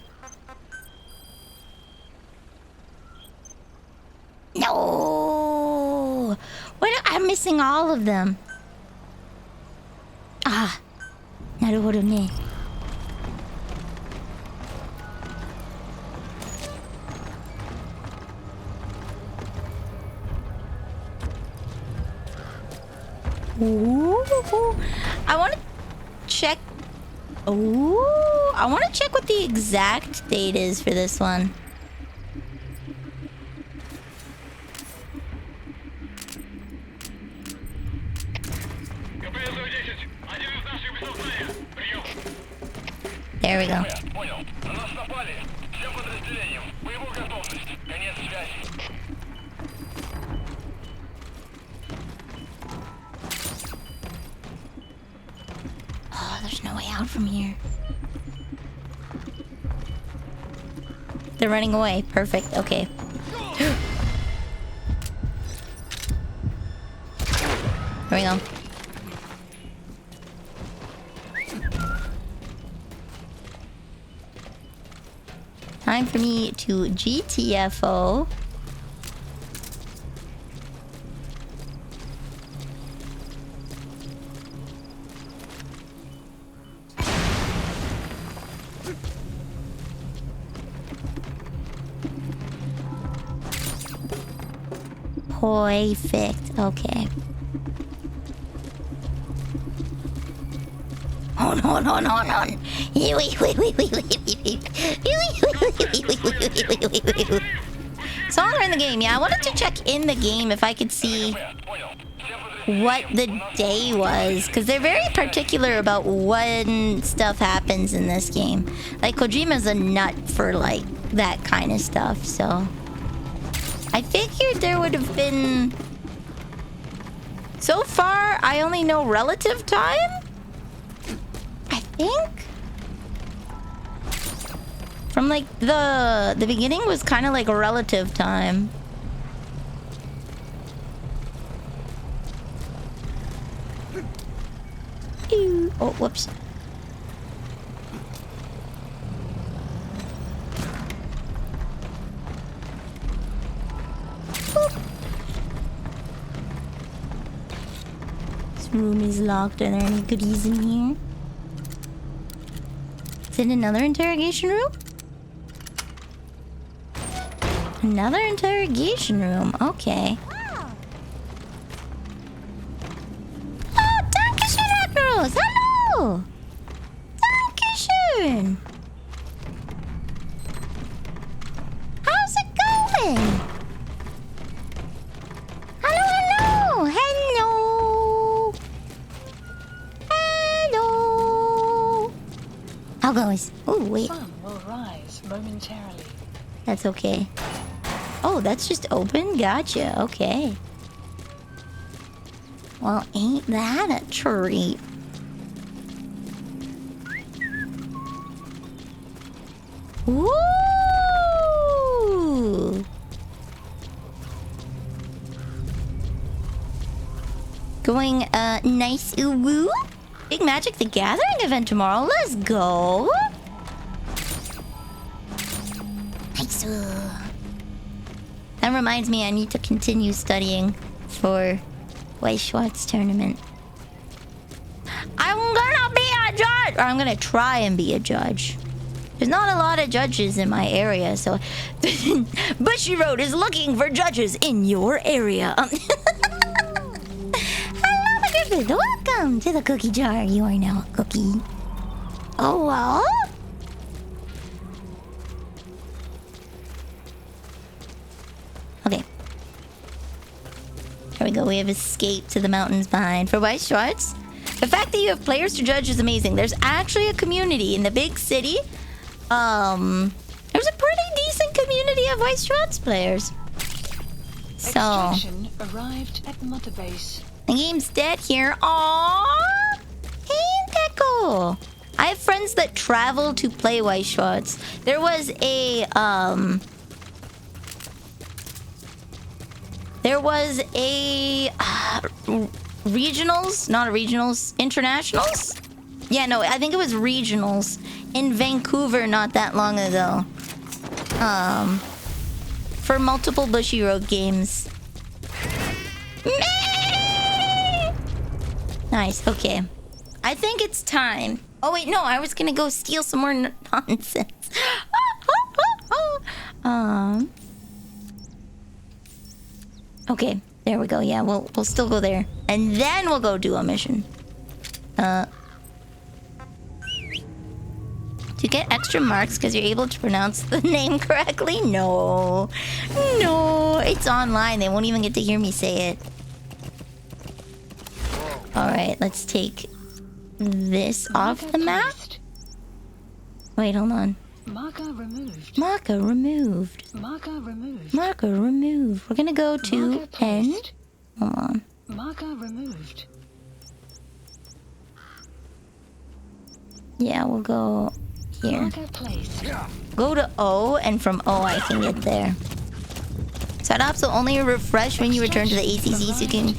Speaker 1: No! What? I'm missing all of them. Ah. Naruhodo ne. Ooh. I want to check. Ooh. I want to check what the exact date is for this one. There we go. Oh, there's no way out from here. They're running away. Perfect. Okay. Here we go. Time for me to GTFO. Perfect. Okay. Hold on. So while we're in the game, yeah, I wanted to check in the game if I could see what the day was, because they're very particular about when stuff happens in this game. Like, Kojima's a nut for, like, that kind of stuff, so I figured there would have been... So far, I only know relative time? I think? From, like, the beginning was kind of like a relative time. Ew. Oh, whoops. Boop. This room is locked. Are there any goodies in here? Is it another interrogation room? Another interrogation room. Okay. Oh, dankeschön, Admirals! Hello! Dankeschön! How's it going? Hello! How goes? Oh, wait.
Speaker 3: Sun will rise momentarily.
Speaker 1: That's okay. Oh, that's just open? Gotcha. Okay. Well, ain't that a treat? Woo! Going, nice woo? Big Magic the Gathering event tomorrow. Let's go! Nice. That reminds me, I need to continue studying for Weiss Schwarz tournament. I'm gonna be a judge! Or I'm gonna try and be a judge. There's not a lot of judges in my area, so... Bushy Road is looking for judges in your area. Hello, Griffith. Welcome to the cookie jar. You are now a cookie. Oh, well? There we go. We have escaped to the mountains behind. For White Shorts, the fact that you have players to judge is amazing. There's actually a community in the big city. There's a pretty decent community of White Shorts players. So
Speaker 3: Extraction arrived at Mother Base.
Speaker 1: the game's dead here. Aww! Hey, Deco! I have friends that travel to play White Shorts. There was a regionals, not a regionals, internationals? Yeah, no, I think it was regionals in Vancouver not that long ago. For multiple Bushy Road games. Nice, okay. I think it's time. Oh wait, no, I was gonna go steal some more nonsense. Okay, there we go. Yeah, we'll still go there. And then we'll go do a mission. To get extra marks because you're able to pronounce the name correctly? No. No, it's online. They won't even get to hear me say it. Alright, let's take this off the map. Wait, hold on.
Speaker 3: Marker removed.
Speaker 1: Marker removed.
Speaker 3: Marker removed.
Speaker 1: Marker removed. We're gonna go to
Speaker 3: Marker
Speaker 1: N.
Speaker 3: placed.
Speaker 1: Hold on.
Speaker 3: Marker removed.
Speaker 1: Yeah, we'll go here.
Speaker 3: Marker placed.
Speaker 1: Go to O, and from O I can get there. Setups will only refresh when you return to the ACC, so you can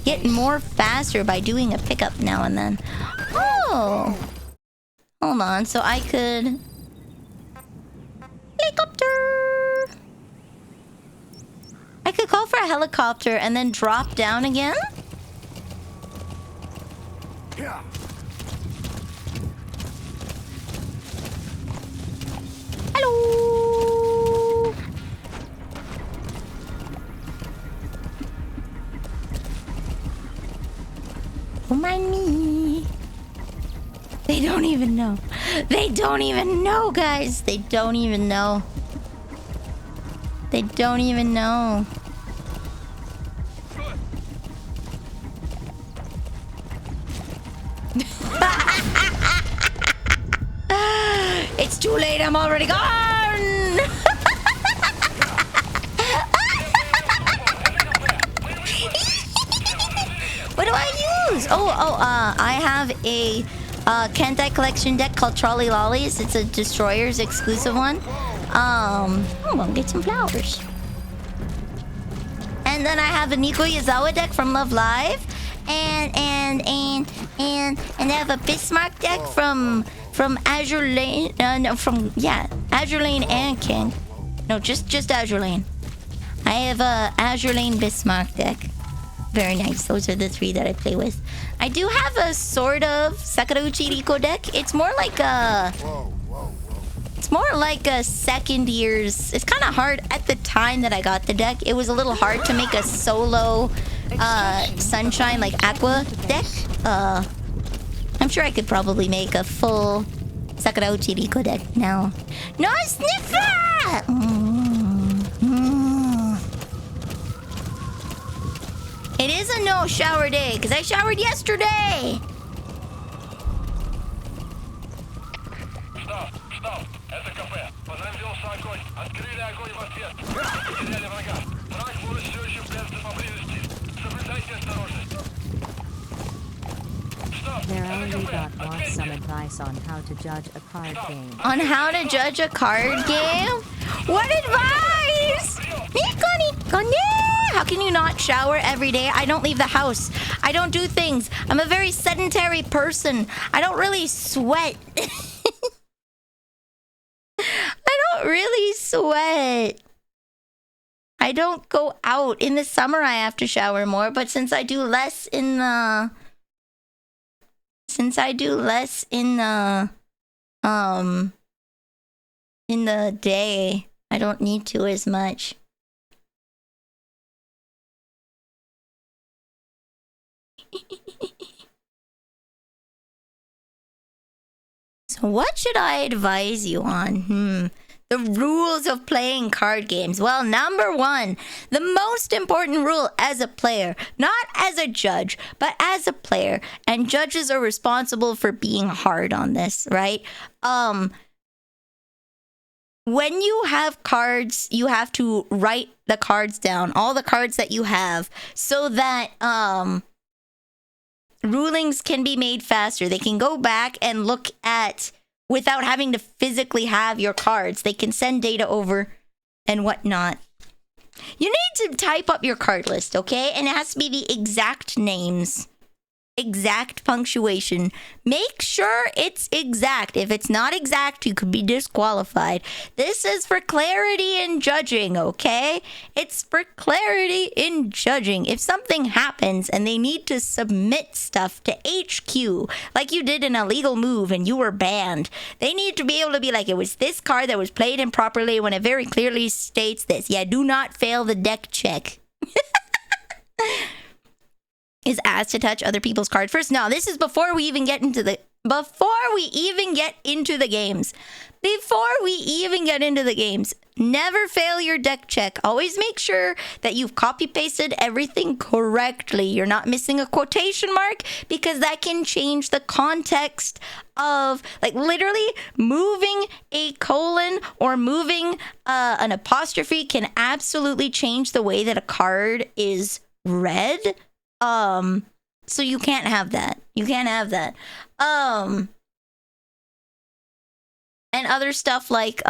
Speaker 1: get more faster by doing a pickup now and then. Oh! Hold on, so I could... Helicopter! I could call for a helicopter and then drop down again? Hello! Don't mind me. They don't even know. They don't even know, guys. They don't even know. They don't even know. It's too late. I'm already gone. What do I use? I have a Kentai collection deck called Trolley Lollies. It's a Destroyers exclusive one. I'm gonna get some flowers. And then I have a Nico Yazawa deck from Love Live. And I have a Bismarck deck from Azure Lane. Azure Lane and King. No, just Azure Lane. I have a Azure Lane Bismarck deck. Very nice. Those are the three that I play with. I do have a sort of Sakuruchi Riko deck. It's more like a... It's more like a second year's... It's kind of hard at the time that I got the deck. It was a little hard to make a solo Sunshine, like Aqua deck. I'm sure I could probably make a full Sakuruchi Riko deck now. No sniffer! It is a no shower day, because I showered yesterday.
Speaker 5: Штаб, это кафе. Поднялся огонь. Открыли огонь в ответ. Потеряли врага. Враг может все еще прятаться поблизости. Соблюдайте осторожность.
Speaker 6: Verily wants some advice on how to judge a card game.
Speaker 1: On how to judge a card game? What advice? How can you not shower every day? I don't leave the house. I don't do things. I'm a very sedentary person. I don't really sweat. I don't really sweat. I don't go out. In the summer, I have to shower more. But since I do less in the... in the day, I don't need to as much. So what should I advise you on? The rules of playing card games. Well, number one, the most important rule as a player, not as a judge, but as a player, and judges are responsible for being hard on this, right? When you have cards, you have to write the cards down, all the cards that you have, so that rulings can be made faster. They can go back and look at, without having to physically have your cards. They can send data over and whatnot. You need to type up your card list, okay? And it has to be the exact names, exact punctuation. Make sure it's exact. If it's not exact, you could be disqualified. This is for clarity in judging, okay? It's for clarity in judging. If something happens and they need to submit stuff to HQ, like you did an illegal move and you were banned, they need to be able to be like, it was this card that was played improperly, when it very clearly states this. Yeah, do not fail the deck check. Is asked to touch other people's cards first. No, this is before we even get into the games. Before we even get into the games, never fail your deck check. Always make sure that you've copy pasted everything correctly. You're not missing a quotation mark, because that can change the context of, like, literally moving a colon or moving an apostrophe can absolutely change the way that a card is read. So you can't have that. You can't have that. And other stuff like,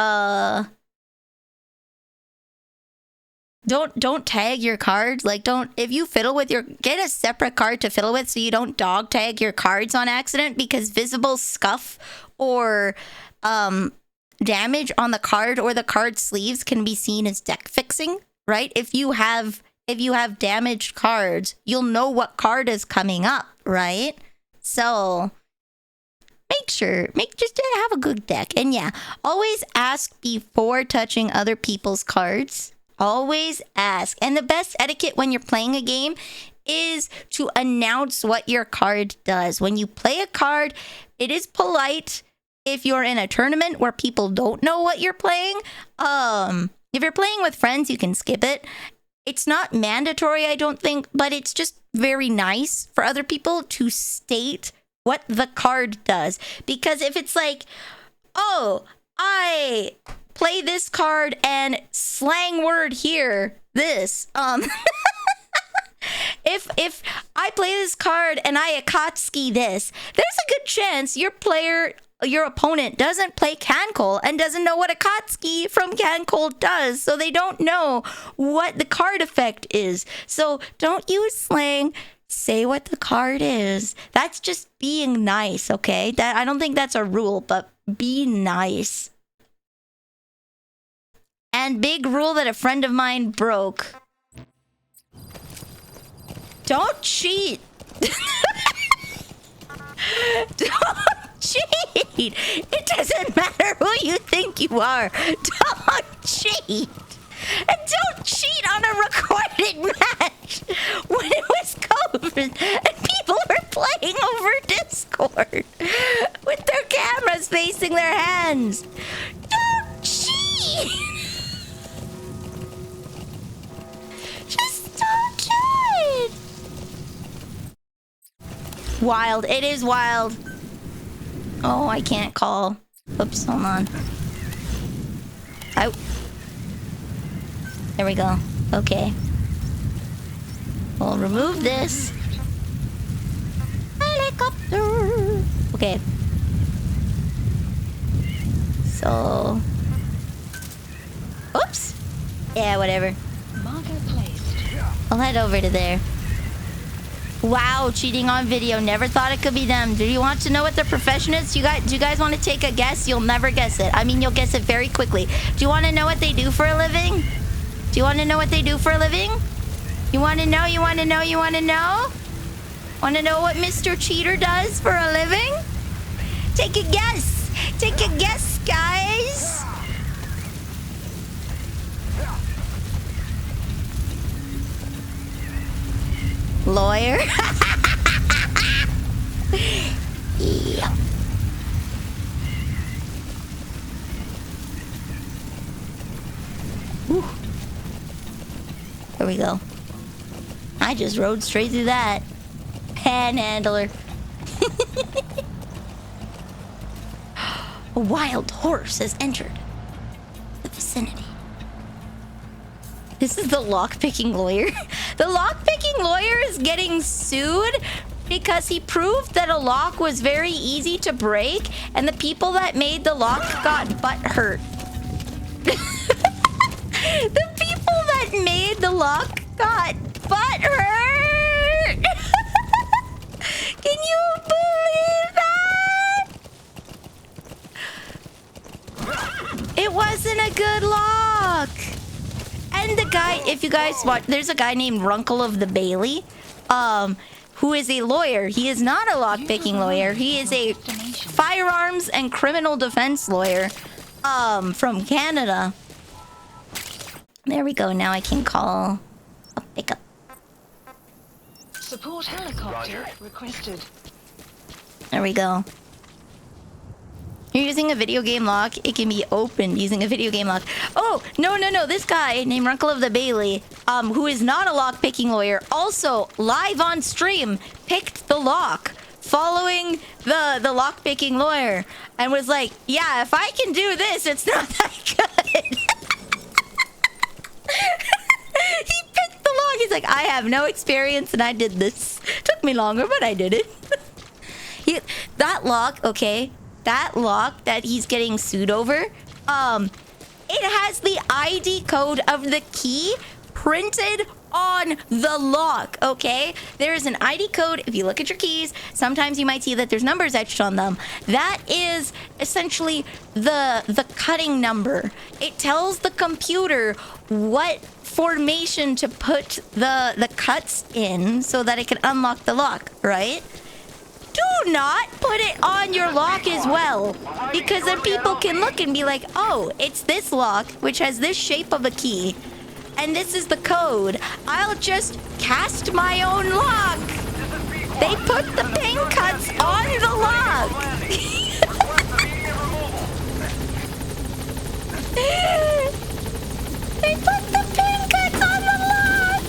Speaker 1: don't tag your cards. Like, if you fiddle with get a separate card to fiddle with so you don't dog tag your cards on accident, because visible scuff or, damage on the card or the card sleeves can be seen as deck fixing, right? If you have damaged cards, you'll know what card is coming up, right? So just have a good deck. And yeah, always ask before touching other people's cards. Always ask. And the best etiquette when you're playing a game is to announce what your card does. When you play a card, it is polite if you're in a tournament where people don't know what you're playing. If you're playing with friends, you can skip it. It's not mandatory, I don't think, but it's just very nice for other people to state what the card does. Because if it's like, oh, I play this card and slang word here, this. If I play this card and I Akatsuki this, there's a good chance your opponent doesn't play Cancol and doesn't know what Akatsuki from Cancol does, so they don't know what the card effect is. So don't use slang. Say what the card is. That's just being nice, okay? I don't think that's a rule, but be nice. And big rule that a friend of mine broke. Don't cheat. Don't cheat. It doesn't matter who you think you are. Don't cheat. And don't cheat on a recorded match when it was COVID and people were playing over Discord with their cameras facing their hands. Don't cheat. Just don't do it. Wild. It is wild. Oh, I can't call. Oops, hold on. There we go. Okay. We'll remove this. Helicopter. Okay. So. Oops. Yeah, whatever.
Speaker 3: Marker placed.
Speaker 1: I'll head over to there. Wow, cheating on video. Never thought it could be them. Do you want to know what their profession is? Do you guys want to take a guess? You'll never guess it. I mean, you'll guess it very quickly. Do you want to know what they do for a living? Do you want to know what they do for a living? You want to know? You want to know? You want to know? Want to know what Mr. Cheater does for a living? Take a guess. Take a guess, guys. Lawyer. Yeah. Whew. There we go. I just rode straight through that. Panhandler. A wild horse has entered the vicinity. This is the lockpicking lawyer. The lockpicking lawyer is getting sued because he proved that a lock was very easy to break, and the people that made the lock got butt hurt. The people that made the lock got butt hurt. Can you believe that? It wasn't a good lock. And the guy, if you guys watch, there's a guy named Runkle of the Bailey, who is a lawyer. He is not a lockpicking lawyer. He is a firearms and criminal defense lawyer, from Canada. There we go. Now I can call a pickup.
Speaker 3: Support helicopter requested.
Speaker 1: There we go. You're using a video game lock. It can be opened using a video game lock. Oh, no. This guy named Runkle of the Bailey, who is not a lock-picking lawyer, also live on stream picked the lock following the lock-picking lawyer and was like, yeah, if I can do this, it's not that good. He picked the lock. He's like, I have no experience and I did this. Took me longer, but I did it. That lock, okay, that lock that he's getting sued over, it has the ID code of the key printed on the lock, okay? There is an ID code. If you look at your keys, sometimes you might see that there's numbers etched on them. That is essentially the cutting number. It tells the computer what formation to put the cuts in so that it can unlock the lock, right? Do not put it on your lock as well, because then people can look and be like, oh, it's this lock, which has this shape of a key, and this is the code. I'll just cast my own lock. They put the pin cuts on the lock. They put the pin cuts on the lock.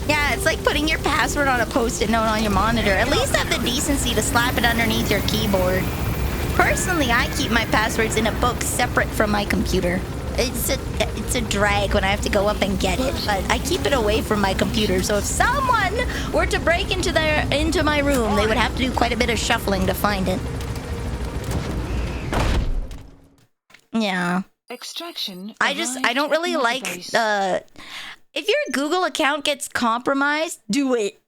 Speaker 1: Yeah, it's like putting your password on a post-it note on your monitor. At least have the decency to slap it underneath your keyboard. Personally, I keep my passwords in a book separate from my computer. It's a drag when I have to go up and get it, but I keep it away from my computer. So if someone were to break into my room, they would have to do quite a bit of shuffling to find it. Yeah.
Speaker 3: Extraction.
Speaker 1: I don't really like if your Google account gets compromised, do it.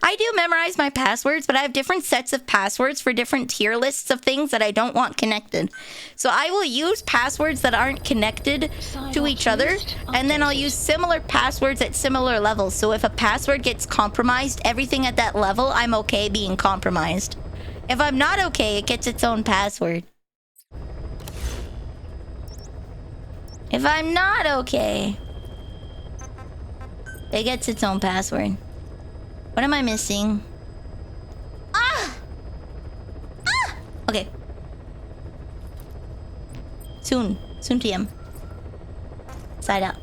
Speaker 1: I do memorize my passwords, but I have different sets of passwords for different tier lists of things that I don't want connected. So I will use passwords that aren't connected to each other, and then I'll use similar passwords at similar levels. So if a password gets compromised, everything at that level, I'm okay being compromised. If I'm not okay, it gets its own password. If I'm not okay, it gets its own password. What am I missing? Okay. Soon TM. Side up.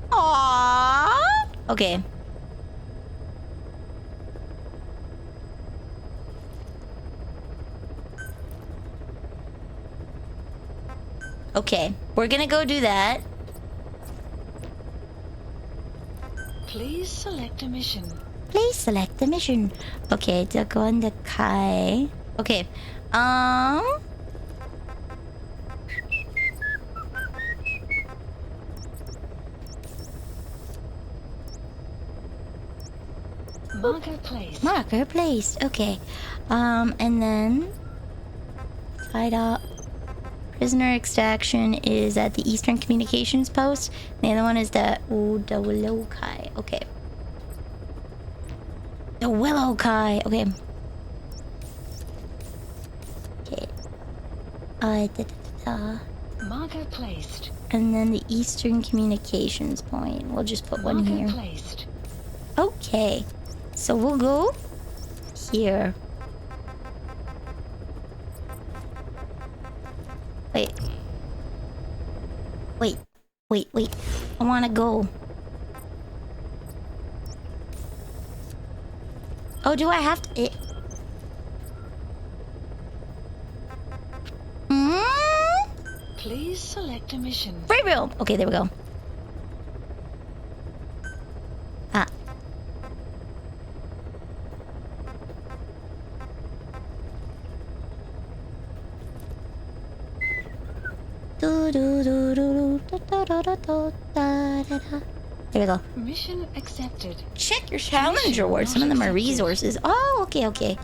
Speaker 1: Aww. Okay. Okay, we're gonna go do that.
Speaker 3: Please select a mission.
Speaker 1: Please select the mission. Okay, to go on the Kai. Okay,
Speaker 3: Marker placed.
Speaker 1: Marker placed. Okay, and then side up. Prisoner extraction is at the Eastern Communications Post. The other one is the Willow Kai. Okay. The Willow Kai. Okay. Okay.
Speaker 3: Marker placed.
Speaker 1: and then the Eastern Communications Point. We'll just put one
Speaker 3: Marker
Speaker 1: here.
Speaker 3: placed.
Speaker 1: Okay, so we'll go here. Wait. I want to go. Oh, do I have to?
Speaker 3: Please select a mission.
Speaker 1: Free room. Okay, there we go. Ah. There we go.
Speaker 3: Mission accepted.
Speaker 1: Check your challenge rewards. Some of them are resources. Oh, okay.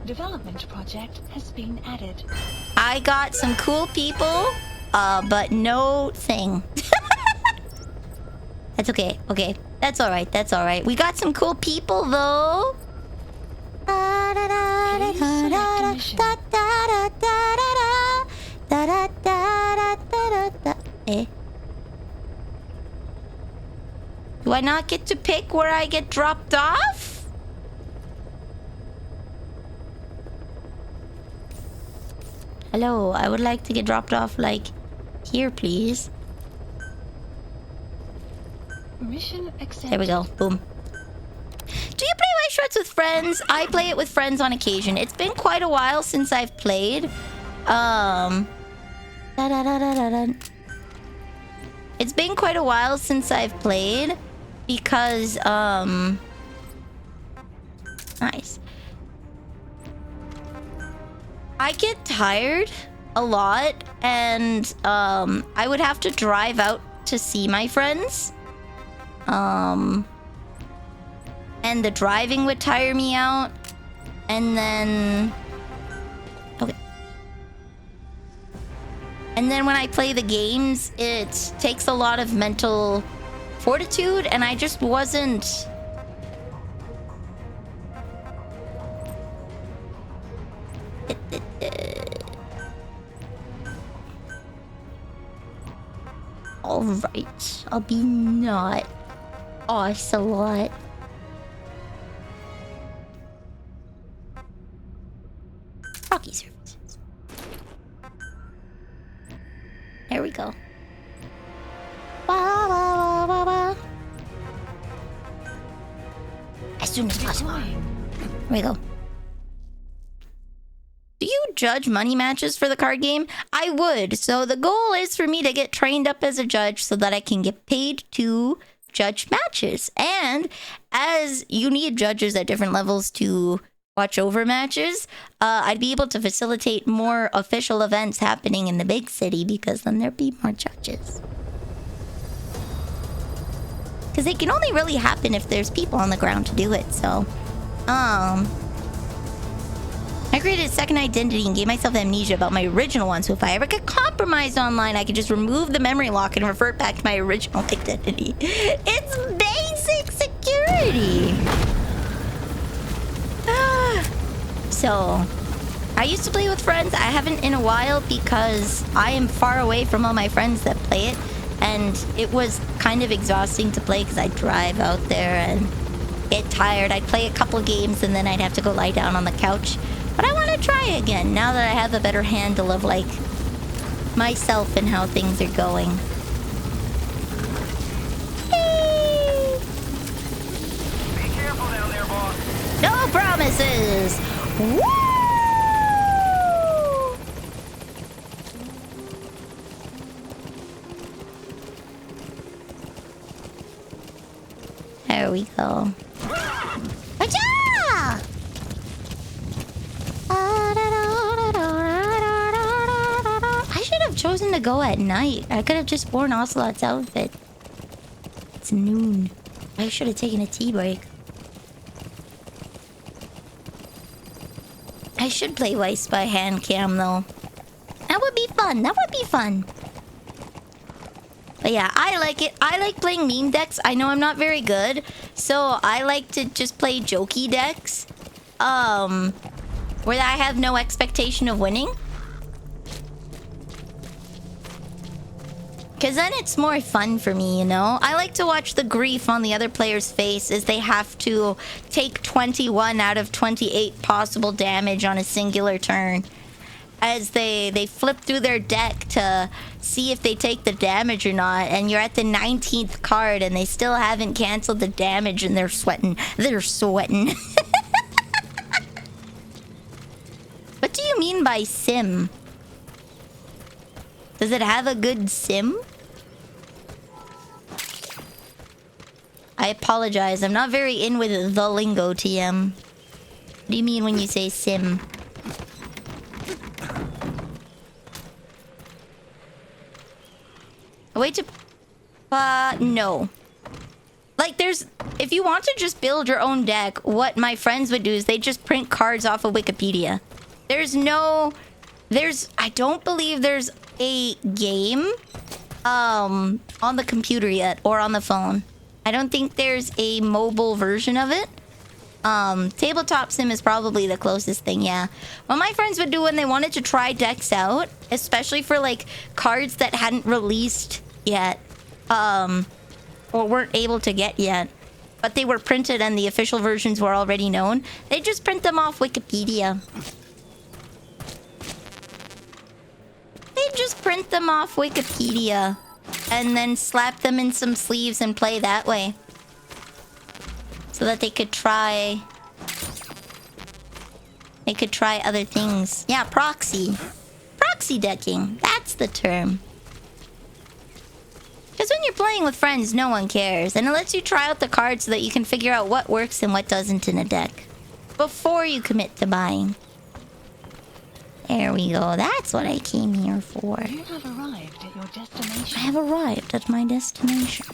Speaker 3: Development project has been added.
Speaker 1: I got some cool people, but no thing. That's okay. Okay, that's all right. We got some cool people though.
Speaker 3: Please select a mission.
Speaker 1: Eh? Do I not get to pick where I get dropped off? Hello, I would like to get dropped off, like, here, please.
Speaker 3: Mission accepted.
Speaker 1: There we go. Boom. Do you play White Shreds with friends? I play it with friends on occasion. It's been quite a while since I've played. It's been quite a while since I've played because, nice. I get tired a lot and, I would have to drive out to see my friends. And the driving would tire me out. And then... Okay. And then when I play the games, it takes a lot of mental fortitude, and I just wasn't... Alright, I'll be not ocelot. Rocky services. There we go. As soon as possible. There we go. Do you judge money matches for the card game? I would. So the goal is for me to get trained up as a judge so that I can get paid to judge matches. And as you need judges at different levels to watch over matches, I'd be able to facilitate more official events happening in the big city because then there'd be more judges. Because they can only really happen if there's people on the ground to do it. So, I created a second identity and gave myself amnesia about my original one, so if I ever get compromised online, I could just remove the memory lock and revert back to my original identity. It's basic security! So, I used to play with friends. I haven't in a while because I am far away from all my friends that play it, and it was kind of exhausting to play because I'd drive out there and get tired. I'd play a couple games and then I'd have to go lie down on the couch. But I want to try again now that I have a better handle of, like, myself and how things are going. Hey!
Speaker 5: Be careful down there, boss.
Speaker 1: No promises! Woo! There we go. Achoo! I should have chosen to go at night. I could have just worn Ocelot's outfit. It's noon. I should have taken a tea break. I should play Weiss by hand cam though. That would be fun. That would be fun. But yeah, I like it. I like playing meme decks. I know I'm not very good, so I like to just play jokey decks. Where I have no expectation of winning. Because then it's more fun for me, you know? I like to watch the grief on the other player's face as they have to take 21 out of 28 possible damage on a singular turn. As they flip through their deck to see if they take the damage or not. And you're at the 19th card and they still haven't canceled the damage and they're sweating. They're sweating. What do you mean by sim? Does it have a good sim? I apologize. I'm not very in with the lingo, TM. What do you mean when you say sim? A way to... no. Like, there's... If you want to just build your own deck, what my friends would do is they just print cards off of Wikipedia. There's no... I don't believe there's a game on the computer yet or on the phone. I don't think there's a mobile version of it. Tabletop sim is probably the closest thing, yeah. What my friends would do when they wanted to try decks out, especially for like cards that hadn't released yet, or weren't able to get yet, but they were printed and the official versions were already known, they just print them off Wikipedia. They just print them off Wikipedia and then slap them in some sleeves and play that way. So that they could try... They could try other things. Yeah, proxy. Proxy decking. That's the term. Because when you're playing with friends, no one cares. And it lets you try out the cards so that you can figure out what works and what doesn't in a deck. Before you commit to buying. There we go. That's what I came here for.
Speaker 3: You have arrived at your destination.
Speaker 1: I have arrived at my destination.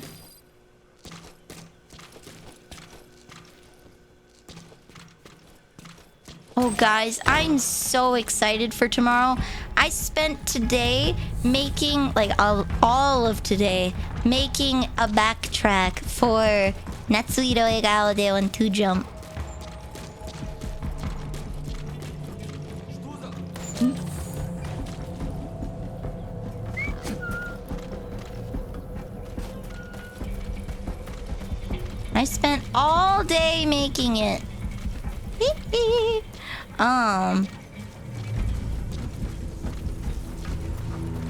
Speaker 1: Oh, guys, I'm so excited for tomorrow. I spent today making, like, all of today, making a backtrack for Natsuhiro Egao de on 2 Jump. I spent all day making it. Beep, beep.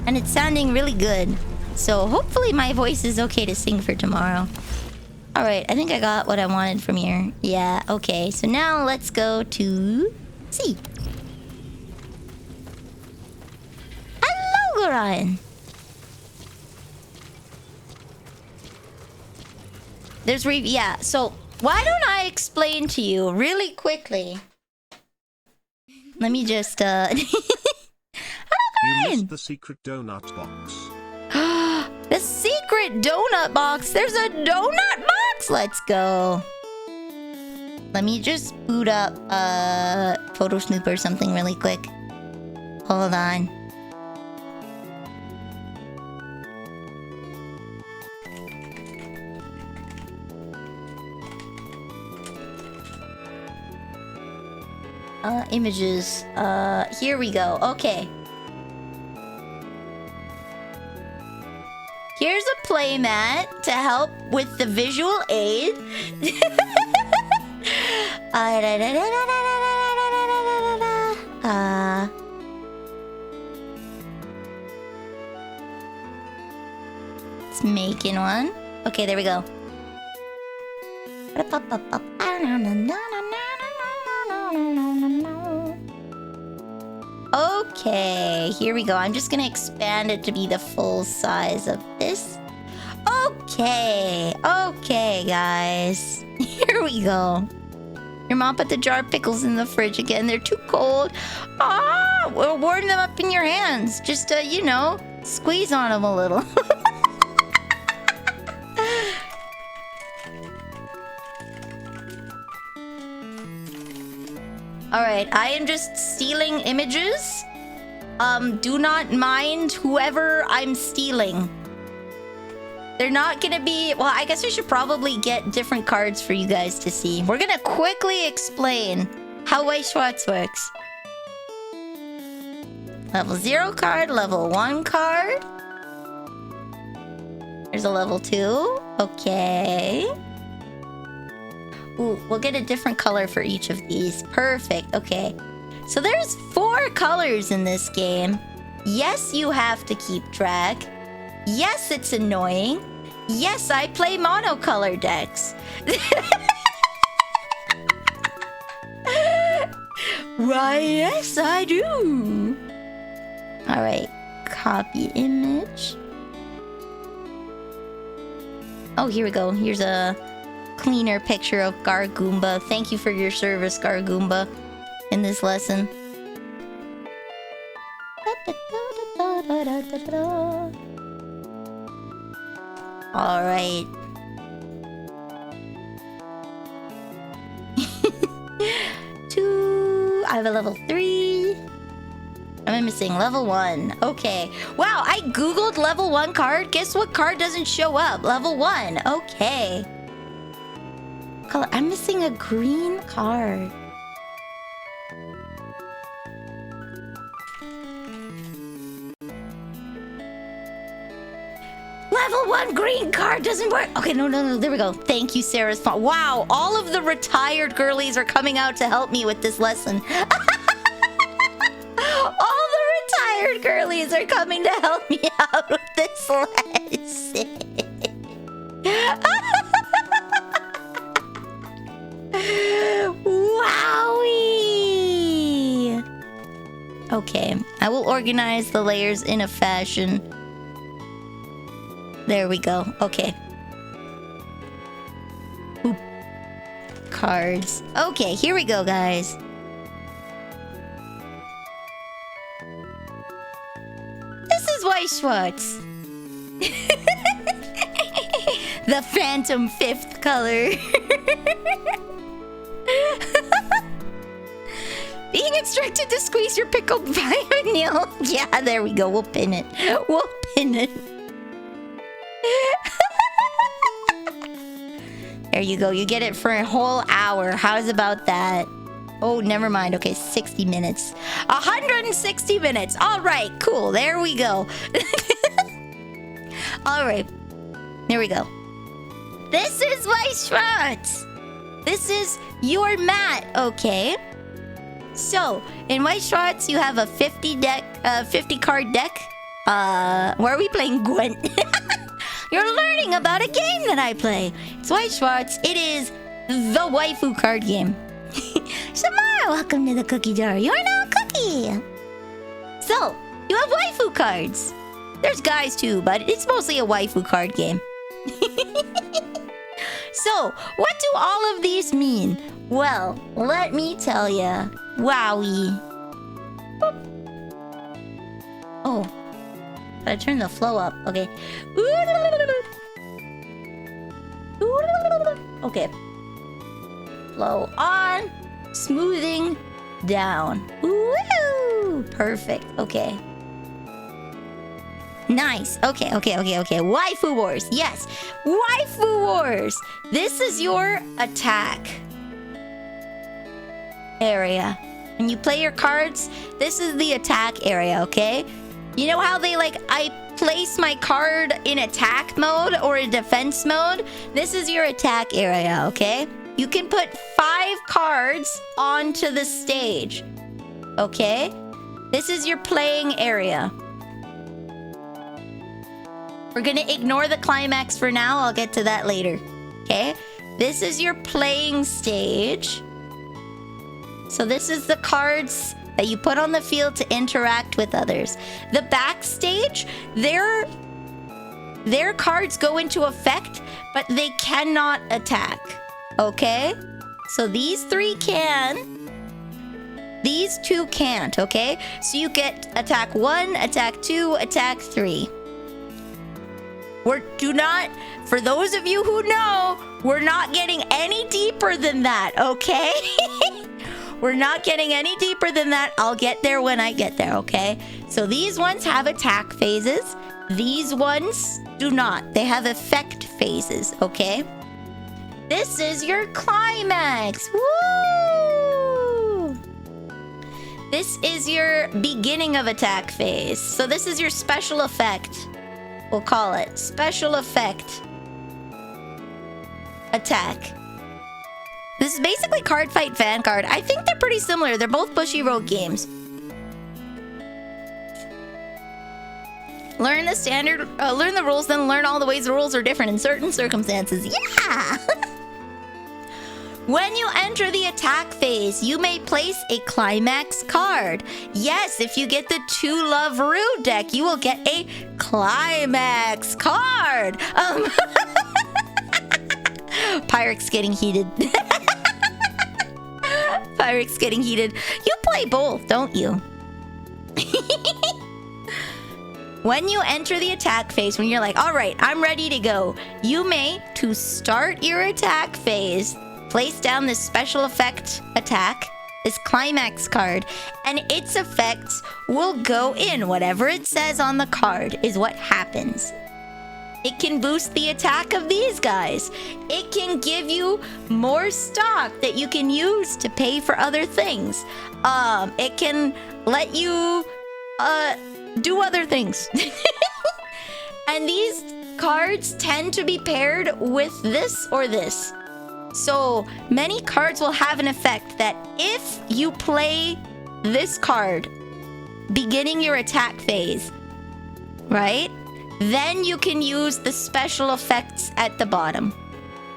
Speaker 1: And it's sounding really good. So hopefully my voice is okay to sing for tomorrow. Alright, I think I got what I wanted from here. Yeah, okay. So now let's go to C. Hello, Goran. There's yeah, so why don't I explain to you really quickly? Let me just Hello,
Speaker 7: You
Speaker 1: Goran!
Speaker 7: missed the secret donut box.
Speaker 1: The secret donut box! There's a donut box! Let's go. Let me just boot up Photo Snoop or something really quick. Hold on. Images. Here we go. Okay. Here's a playmat to help with the visual aid. It's making one. Okay, there we go. Okay, here we go. I'm just gonna expand it to be the full size of this. Okay, okay, guys. Here we go. Your mom put the jar of pickles in the fridge again. They're too cold. Ah, we'll warm them up in your hands. Just, you know, squeeze on them a little. Alright, I am just stealing images. Do not mind whoever I'm stealing. They're not gonna be... Well, I guess we should probably get different cards for you guys to see. We're gonna quickly explain how Way Schwartz works. Level 0 card, level 1 card. There's a level 2. Okay. Ooh, we'll get a different color for each of these. Perfect. Okay. So there's 4 colors in this game. Yes, you have to keep track. Yes, it's annoying. Yes, I play monocolor decks. Why, yes, I do. All right. Copy image. Oh, here we go. Here's a cleaner picture of Gargoomba. Thank you for your service, Gargoomba, in this lesson. All right. I have a level 3. I'm missing level 1. Okay. Wow, I googled level 1 card. Guess what card doesn't show up? Level 1. Okay. Color. I'm missing a green card. Level 1 green card doesn't work. Okay, no. There we go. Thank you, Sarah's phone. Wow, all of the retired girlies are coming out to help me with this lesson. All the retired girlies are coming to help me out with this lesson. Wowie! Okay, I will organize the layers in a fashion. There we go. Okay. Oop. Cards. Okay, here we go, guys. This is White Schwartz. The Phantom 5th color. Being instructed to squeeze your pickled vanille. Yeah, there we go. We'll pin it. We'll pin it. There you go. You get it for a whole hour. How's about that? Oh, never mind. Okay, 60 minutes. 160 minutes. All right, cool. There we go. All right. There we go. This is White Schwartz. This is your mat, okay? So, in White Schwartz, you have a 50 card deck. Where are we playing Gwent? You're learning about a game that I play. It's White Schwartz. It is the waifu card game. Samara, welcome to the cookie jar. You're now a cookie. So, you have waifu cards. There's guys too, but it's mostly a waifu card game. So, what do all of these mean? Well, let me tell ya. Wowie. Boop. Oh. I turn the flow up. Okay. Okay. Flow on. Smoothing down. Woo! Perfect. Okay. Nice. Okay. Waifu Wars. Yes. Waifu Wars. This is your attack area. When you play your cards, this is the attack area, okay? You know how they I place my card in attack mode or in defense mode? This is your attack area, okay? You can put 5 cards onto the stage, okay? This is your playing area. We're gonna ignore the climax for now. I'll get to that later, okay? This is your playing stage. So this is the cards that you put on the field to interact with others. The backstage, their cards go into effect, but they cannot attack. Okay? So these 3 can. These 2 can't, okay? So you get attack 1, attack 2, attack 3. For those of you who know, we're not getting any deeper than that, okay? We're not getting any deeper than that. I'll get there when I get there, okay? So these ones have attack phases. These ones do not. They have effect phases, okay? This is your climax. Woo! This is your beginning of attack phase. So this is your special effect. we'll call it special effect attack. This is basically Card Fight Vanguard. I think they're pretty similar. They're both Bushiroad games. Learn the standard, learn the rules, then learn all the ways the rules are different in certain circumstances. Yeah! When you enter the attack phase, you may place a climax card. Yes, if you get the 2 Love Rude deck, you will get a climax card. Pyrex getting heated. Pyrex getting heated. You play both, don't you? When you enter the attack phase, when you're like, all right, I'm ready to go, you may, to start your attack phase, place down this special effect attack, this climax card, and its effects will go in. Whatever it says on the card is what happens. It can boost the attack of these guys. It can give you more stock that you can use to pay for other things. It can let you do other things. And these cards tend to be paired with this or this. So many cards will have an effect that if you play this card beginning your attack phase, right? Then you can use the special effects at the bottom.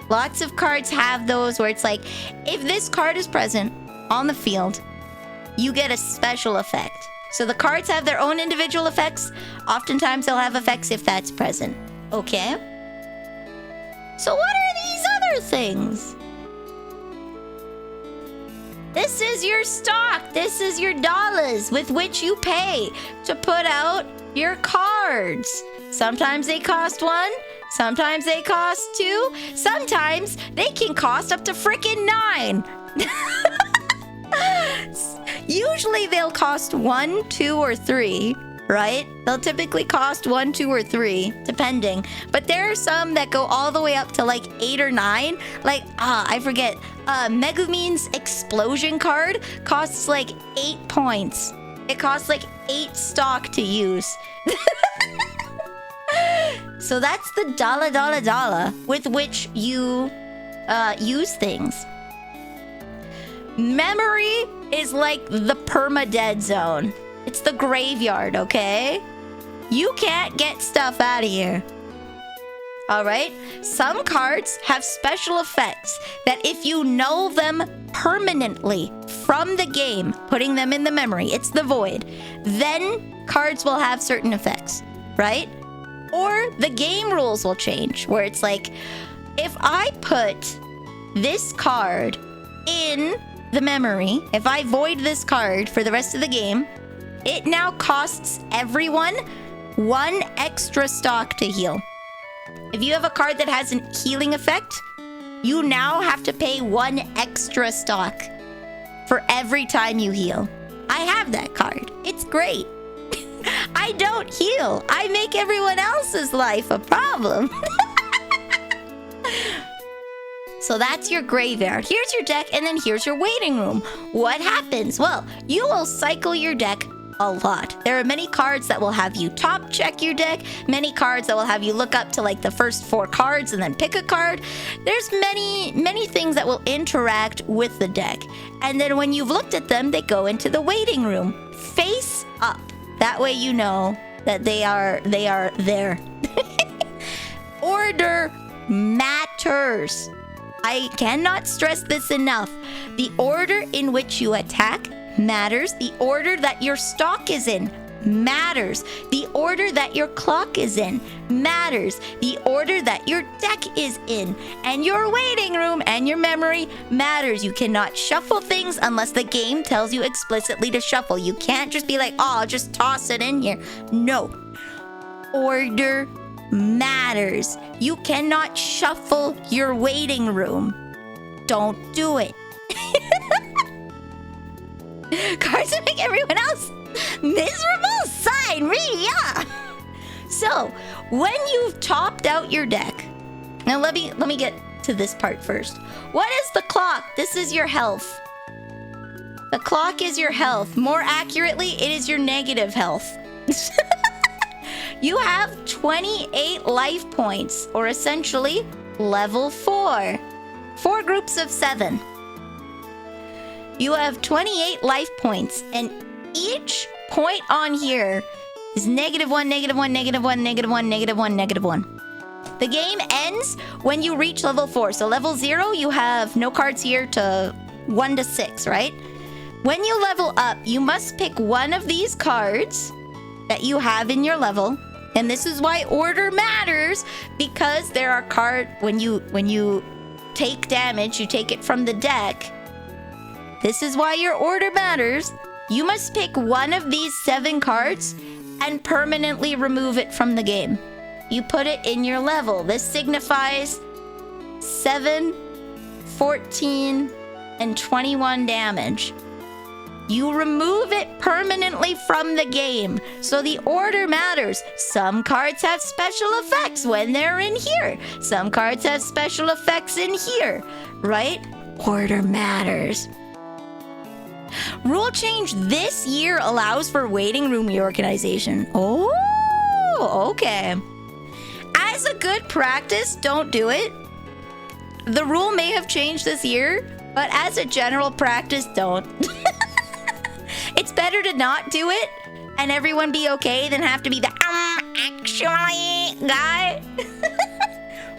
Speaker 1: Lots of cards have those where it's like, if this card is present on the field, you get a special effect. So the cards have their own individual effects. Oftentimes they'll have effects if that's present. Okay? So what are these other things? This is your stock. This is your dollars with which you pay to put out your cards. Sometimes they cost 1. Sometimes they cost 2. Sometimes they can cost up to frickin' 9. Usually they'll cost 1, 2, or 3, right? They'll typically cost 1, 2, or 3, depending. But there are some that go all the way up to like 8 or 9. Like, I forget. Megumin's explosion card costs like 8 points. It costs like 8 stock to use. So that's the dollar with which you use things. Memory is like the perma-dead zone. It's the graveyard, okay? You can't get stuff out of here. Alright? Some cards have special effects that if you know them permanently from the game, putting them in the memory, it's the void, then cards will have certain effects, right? Or the game rules will change, where it's like, if I put this card in the memory, if I void this card for the rest of the game, it now costs everyone 1 extra stock to heal. If you have a card that has an healing effect, you now have to pay 1 extra stock for every time you heal. I have that card. It's great. I don't heal. I make everyone else's life a problem. So that's your graveyard. Here's your deck, and then here's your waiting room. What happens? Well, you will cycle your deck a lot. There are many cards that will have you top check your deck, many cards that will have you look up to like the first 4 cards and then pick a card. There's many things that will interact with the deck. And then when you've looked at them, they go into the waiting room. Face up. That way you know that they are there. Order matters. I cannot stress this enough. The order in which you attack matters. The order that your stock is in matters. The order that your clock is in matters. The order that your deck is in. And your waiting room and your memory matters. You cannot shuffle things unless the game tells you explicitly to shuffle. You can't just be like, oh, I'll just toss it in here. No. Order matters. You cannot shuffle your waiting room. Don't do it. Cards that make everyone else miserable? Sign me up. So, when you've topped out your deck, now let me get to this part first. What is the clock? This is your health. The clock is your health. More accurately, it is your negative health. you have 28 life points, or essentially level 4. 4 groups of 7. You have 28 life points, and each point on here is -1, -1, -1, -1, -1, -1. The game ends when you reach level 4. So level 0, you have no cards here to 1 to 6, right? When you level up, you must pick one of these cards that you have in your level. And this is why order matters, because there are cards when you take damage, you take it from the deck. This is why your order matters. You must pick one of these 7 cards and permanently remove it from the game. You put it in your level. This signifies 7, 14, and 21 damage. You remove it permanently from the game. So the order matters. Some cards have special effects when they're in here. Some cards have special effects in here, right? Order matters. Rule change this year allows for waiting room reorganization. Oh, okay. As a good practice, don't do it. The rule may have changed this year, but as a general practice, don't. It's better to not do it and everyone be okay than have to be the actually guy.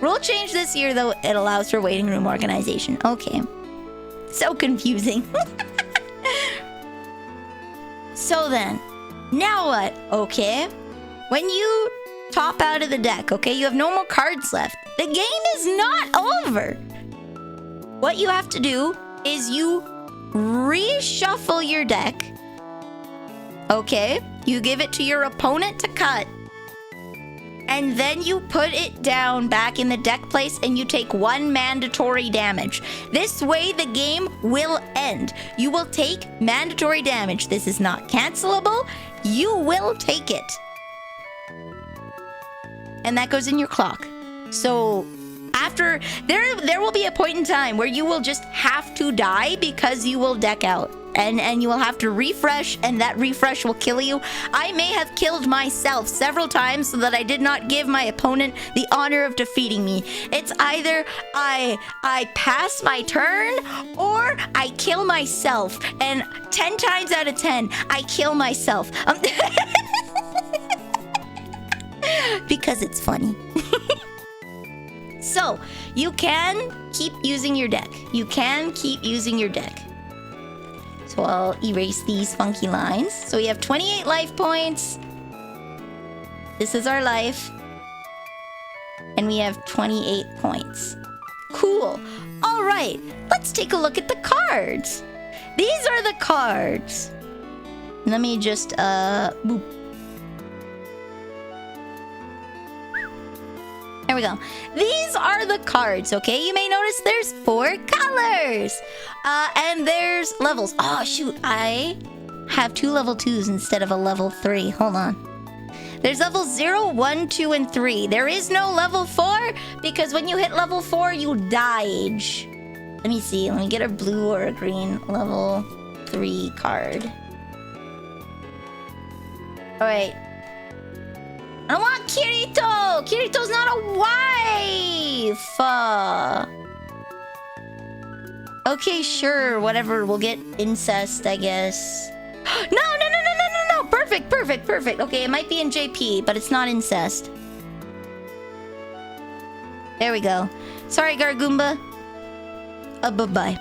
Speaker 1: Rule change this year, though, it allows for waiting room organization. Okay. So confusing. So then, now what? Okay. When you top out of the deck, okay, you have no more cards left. The game is not over. What you have to do is you reshuffle your deck. Okay, you give it to your opponent to cut. And then you put it down back in the deck place and you take 1 mandatory damage. This way the game will end. You will take mandatory damage. This is not cancelable. You will take it. And that goes in your clock. So after, there will be a point in time where you will just have to die because you will deck out. And you will have to refresh, and that refresh will kill you. I may have killed myself several times so that I did not give my opponent the honor of defeating me. It's either I pass my turn or I kill myself. And 10 times out of 10, I kill myself. Because it's funny. So, you can keep using your deck. You can keep using your deck. So I'll erase these funky lines. So we have 28 life points. This is our life. And we have 28 points. Cool. All right, let's take a look at the cards. These are the cards. Let me just, boop. There we go. These are the cards, okay? You may notice there's 4 colors. And there's levels. Oh, shoot. I have 2 level 2s instead of a level 3. Hold on. There's level 0, 1, 2, and 3. There is no level 4 because when you hit level 4, you die. Let me see. Let me get a blue or a green level 3 card. All right. I don't want Kirito! Kirito's not a wife! Okay, sure, whatever. We'll get incest, I guess. No! Perfect. Okay, it might be in JP, but it's not incest. There we go. Sorry, Gargoomba. Bye-bye.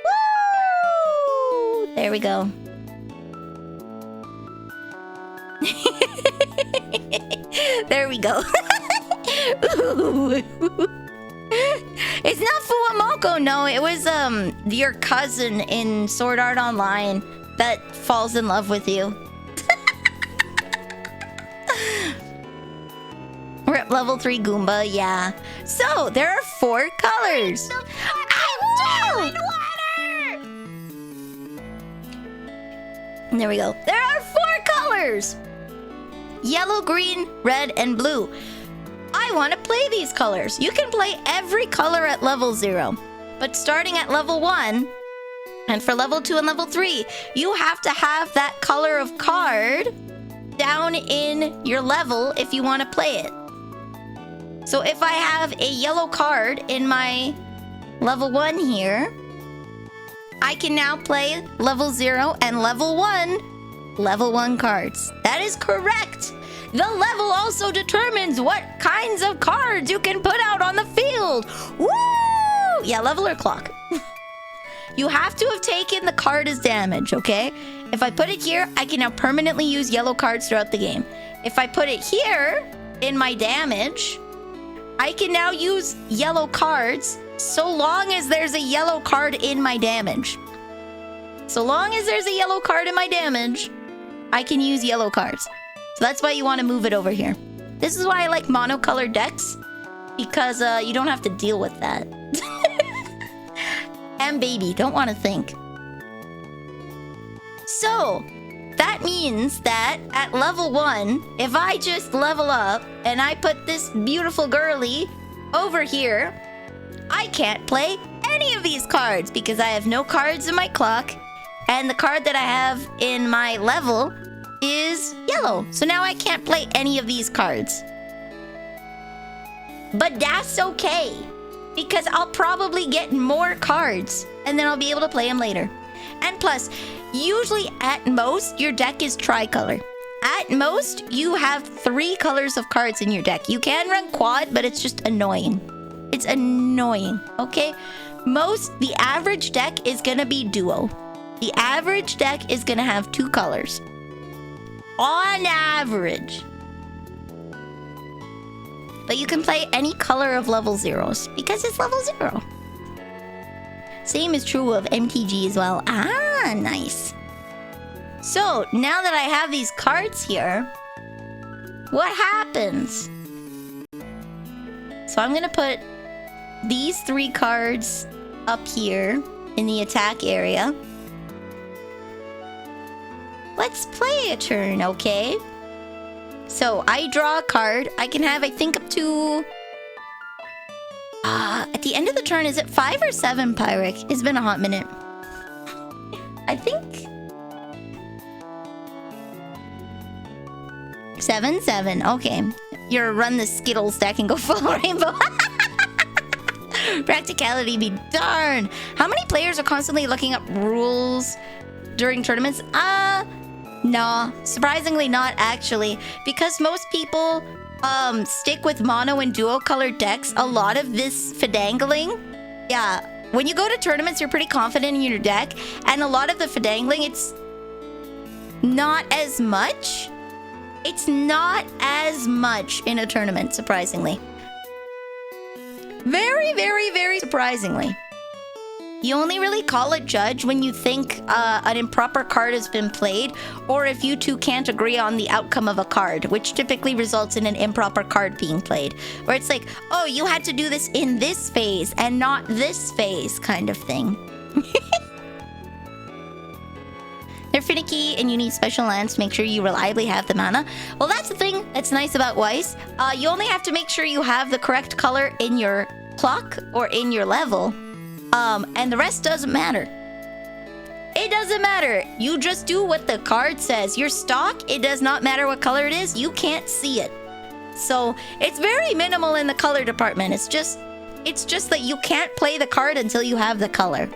Speaker 1: Woo! There we go. There we go. It's not Fuamoko, no. It was your cousin in Sword Art Online that falls in love with you. We're at level 3 Goomba, yeah. So there are 4 colors. There we go. There are 4 colors. Yellow, green, red, and blue. I want to play these colors. You can play every color at level 0. But starting at level 1, and for level 2 and level 3, you have to have that color of card down in your level if you want to play it. So if I have a yellow card in my level 1 here, I can now play level 0 and level 1 cards. That is correct. The level also determines what kinds of cards you can put out on the field. Woo! Yeah, level or clock. You have to have taken the card as damage, okay? If I put it here, I can now permanently use yellow cards throughout the game. If I put it here in my damage, I can now use yellow cards so long as there's a yellow card in my damage. So long as there's a yellow card in my damage, I can use yellow cards. So that's why you want to move it over here. This is why I like monocolored decks, because you don't have to deal with that. And baby, don't want to think. So, that means that at level 1, if I just level up and I put this beautiful girly over here, I can't play any of these cards because I have no cards in my clock, and the card that I have in my level is yellow. So now I can't play any of these cards. But that's okay, because I'll probably get more cards and then I'll be able to play them later. And plus, usually at most, your deck is tricolor. At most, you have 3 colors of cards in your deck. You can run quad, but it's just annoying. It's annoying, okay? The average deck is gonna be duo. The average deck is gonna have 2 colors. On average. But you can play any color of level 0s because it's level 0. Same is true of MTG as well. Ah, nice. So, now that I have these cards here, what happens? So I'm gonna put these 3 cards up here in the attack area. Let's play a turn, okay? So I draw a card. I can have, I think, up to... at the end of the turn, is it 5 or 7, Pyric? It's been a hot minute. I think... 7. Okay. You're run the Skittles deck and go full rainbow. Practicality be darned. How many players are constantly looking up rules during tournaments? No. Surprisingly not, actually. Because most people stick with mono and duo colored decks, a lot of this fidangling, yeah, when you go to tournaments, you're pretty confident in your deck, and a lot of the fidangling, it's not as much. It's not as much in a tournament, surprisingly. Very, very, very surprisingly. You only really call it judge when you think an improper card has been played, or if you two can't agree on the outcome of a card, which typically results in an improper card being played. Where it's like, oh, you had to do this in this phase and not this phase, kind of thing. They're finicky and you need special lands to make sure you reliably have the mana. Well, that's the thing that's nice about Weiss. You only have to make sure you have the correct color in your clock or in your level. And the rest doesn't matter. It doesn't matter. You just do what the card says. Your stock, it does not matter what color it is. You can't see it. So it's very minimal in the color department. It's just that you can't play the card until you have the color.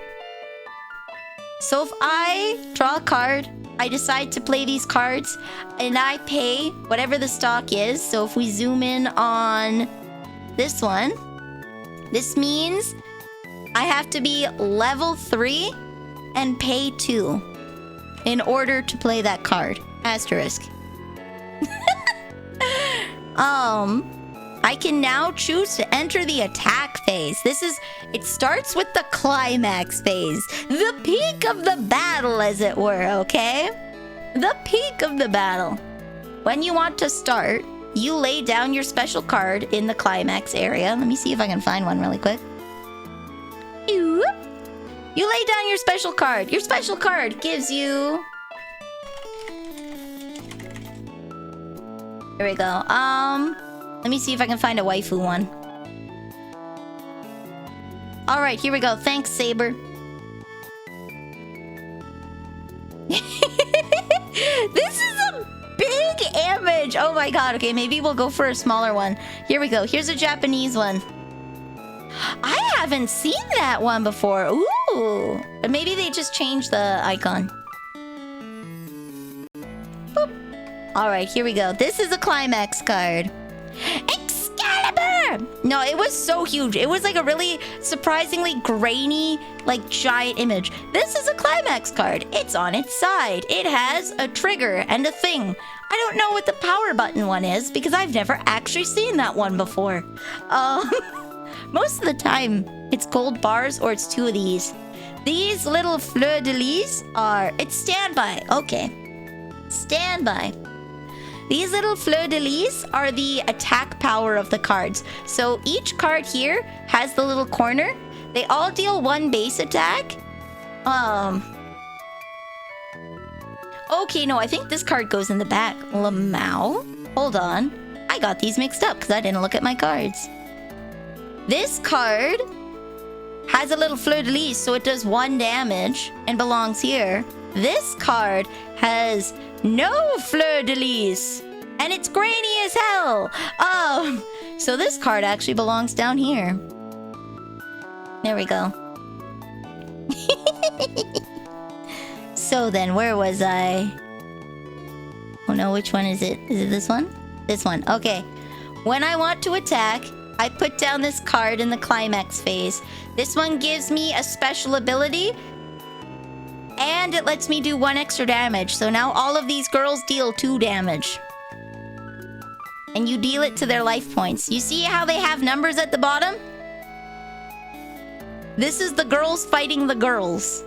Speaker 1: So if I draw a card, I decide to play these cards, and I pay whatever the stock is. So if we zoom in on this one, this means I have to be level 3 and pay 2 in order to play that card. Asterisk. I can now choose to enter the attack phase. It starts with the climax phase. The peak of the battle, as it were, okay? The peak of the battle. When you want to start, you lay down your special card in the climax area. Let me see if I can find one really quick. You lay down your special card. Your special card gives you... There we go. Let me see if I can find a waifu one. Alright, here we go. Thanks, Saber. This is a big damage. Oh my god. Okay, maybe we'll go for a smaller one. Here we go. Here's a Japanese one. I haven't seen that one before. Ooh. But maybe they just changed the icon. Boop. All right, here we go. This is a climax card. Excalibur! No, it was so huge. It was like a really surprisingly grainy, like giant image. This is a climax card. It's on its side. It has a trigger and a thing. I don't know what the power button one is because I've never actually seen that one before. Most of the time, it's gold bars or it's two of these. These little fleur-de-lis are... It's standby. Okay. Standby. These little fleur-de-lis are the attack power of the cards. So each card here has the little corner. They all deal 1 base attack. Okay, no, I think this card goes in the back. Lamau? Hold on. I got these mixed up because I didn't look at my cards. This card has a little fleur-de-lis, so it does 1 damage and belongs here. This card has no fleur-de-lis, and it's grainy as hell. So this card actually belongs down here. There we go. So then, where was I? Oh no, which one is it? Is it this one? This one. Okay. When I want to attack, I put down this card in the climax phase. This one gives me a special ability, and it lets me do 1 extra damage. So now all of these girls deal 2 damage. And you deal it to their life points. You see how they have numbers at the bottom? This is the girls fighting the girls.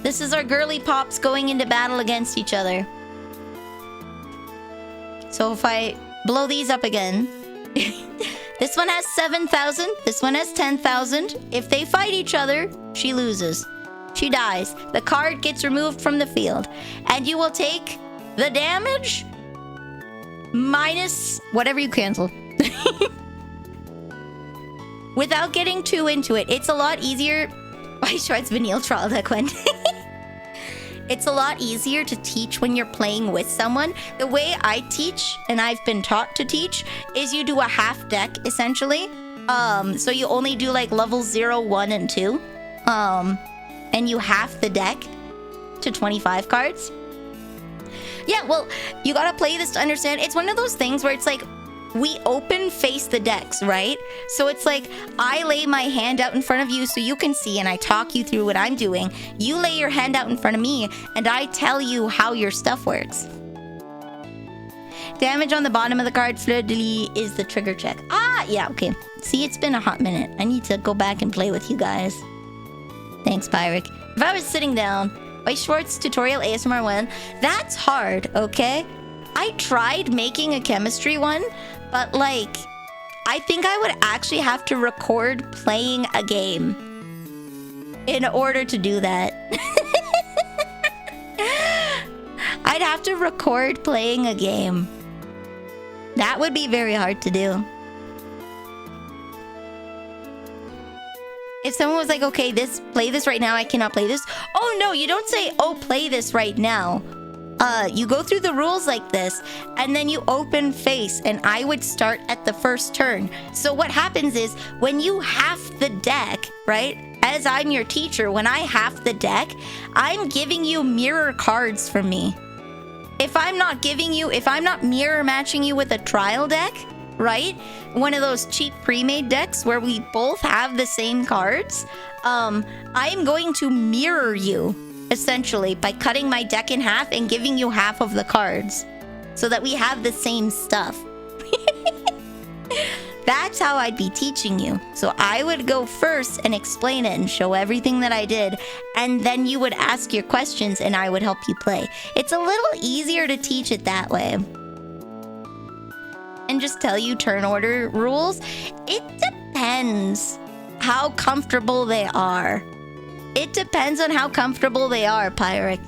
Speaker 1: This is our girly pops going into battle against each other. So if I blow these up again... This one has 7,000. This one has 10,000. If they fight each other, she loses. She dies. The card gets removed from the field. And you will take the damage minus whatever you cancel. Without getting too into it. It's a lot easier... I sure it's Vanille Trial Deck one. It's a lot easier to teach when you're playing with someone. The way I teach, and I've been taught to teach, is you do a half deck, essentially. So you only do like levels 0, 1, and 2. And you half the deck to 25 cards. Yeah, well, you gotta play this to understand. It's one of those things where it's like, we open face the decks, right? So it's like, I lay my hand out in front of you so you can see, and I talk you through what I'm doing. You lay your hand out in front of me, and I tell you how your stuff works. Damage on the bottom of the card, fleur-de-lis, is the trigger check. Ah, yeah, okay. See, it's been a hot minute. I need to go back and play with you guys. Thanks, Pyric. If I was sitting down, by Schwartz tutorial ASMR 1, that's hard, okay? I tried making a chemistry one, but like, I think I would actually have to record playing a game in order to do that. I'd have to record playing a game. That would be very hard to do. If someone was like, okay, play this right now, I cannot play this. Oh no, you don't say, oh, play this right now. You go through the rules like this, and then you open face, and I would start at the first turn. So what happens is, when you half the deck, right? As I'm your teacher, when I half the deck, I'm giving you mirror cards from me. If I'm not mirror matching you with a trial deck, right? One of those cheap pre-made decks where we both have the same cards, I am going to mirror you, essentially, by cutting my deck in half and giving you half of the cards so that we have the same stuff. That's how I'd be teaching you. So I would go first and explain it and show everything that I did, and then you would ask your questions and I would help you play. It's a little easier to teach it that way. And just tell you turn order rules. It depends how comfortable they are. It depends on how comfortable they are, Pyric.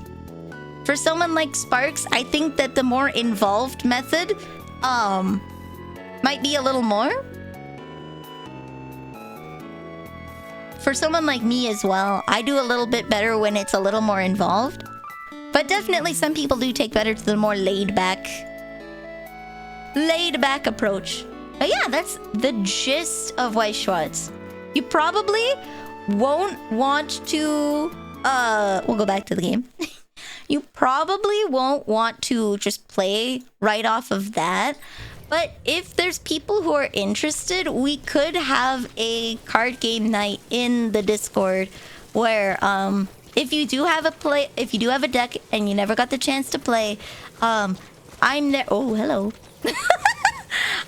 Speaker 1: For someone like Sparks, I think that the more involved method, might be a little more. For someone like me as well, I do a little bit better when it's a little more involved. But definitely some people do take better to the more laid back laid back approach. But yeah, that's the gist of Weiss Schwarz. You probably won't want to we'll go back to the game. You probably won't want to just play right off of that. But if there's people who are interested, we could have a card game night in the Discord where if you do have a deck and you never got the chance to play, I'm there. Oh, hello.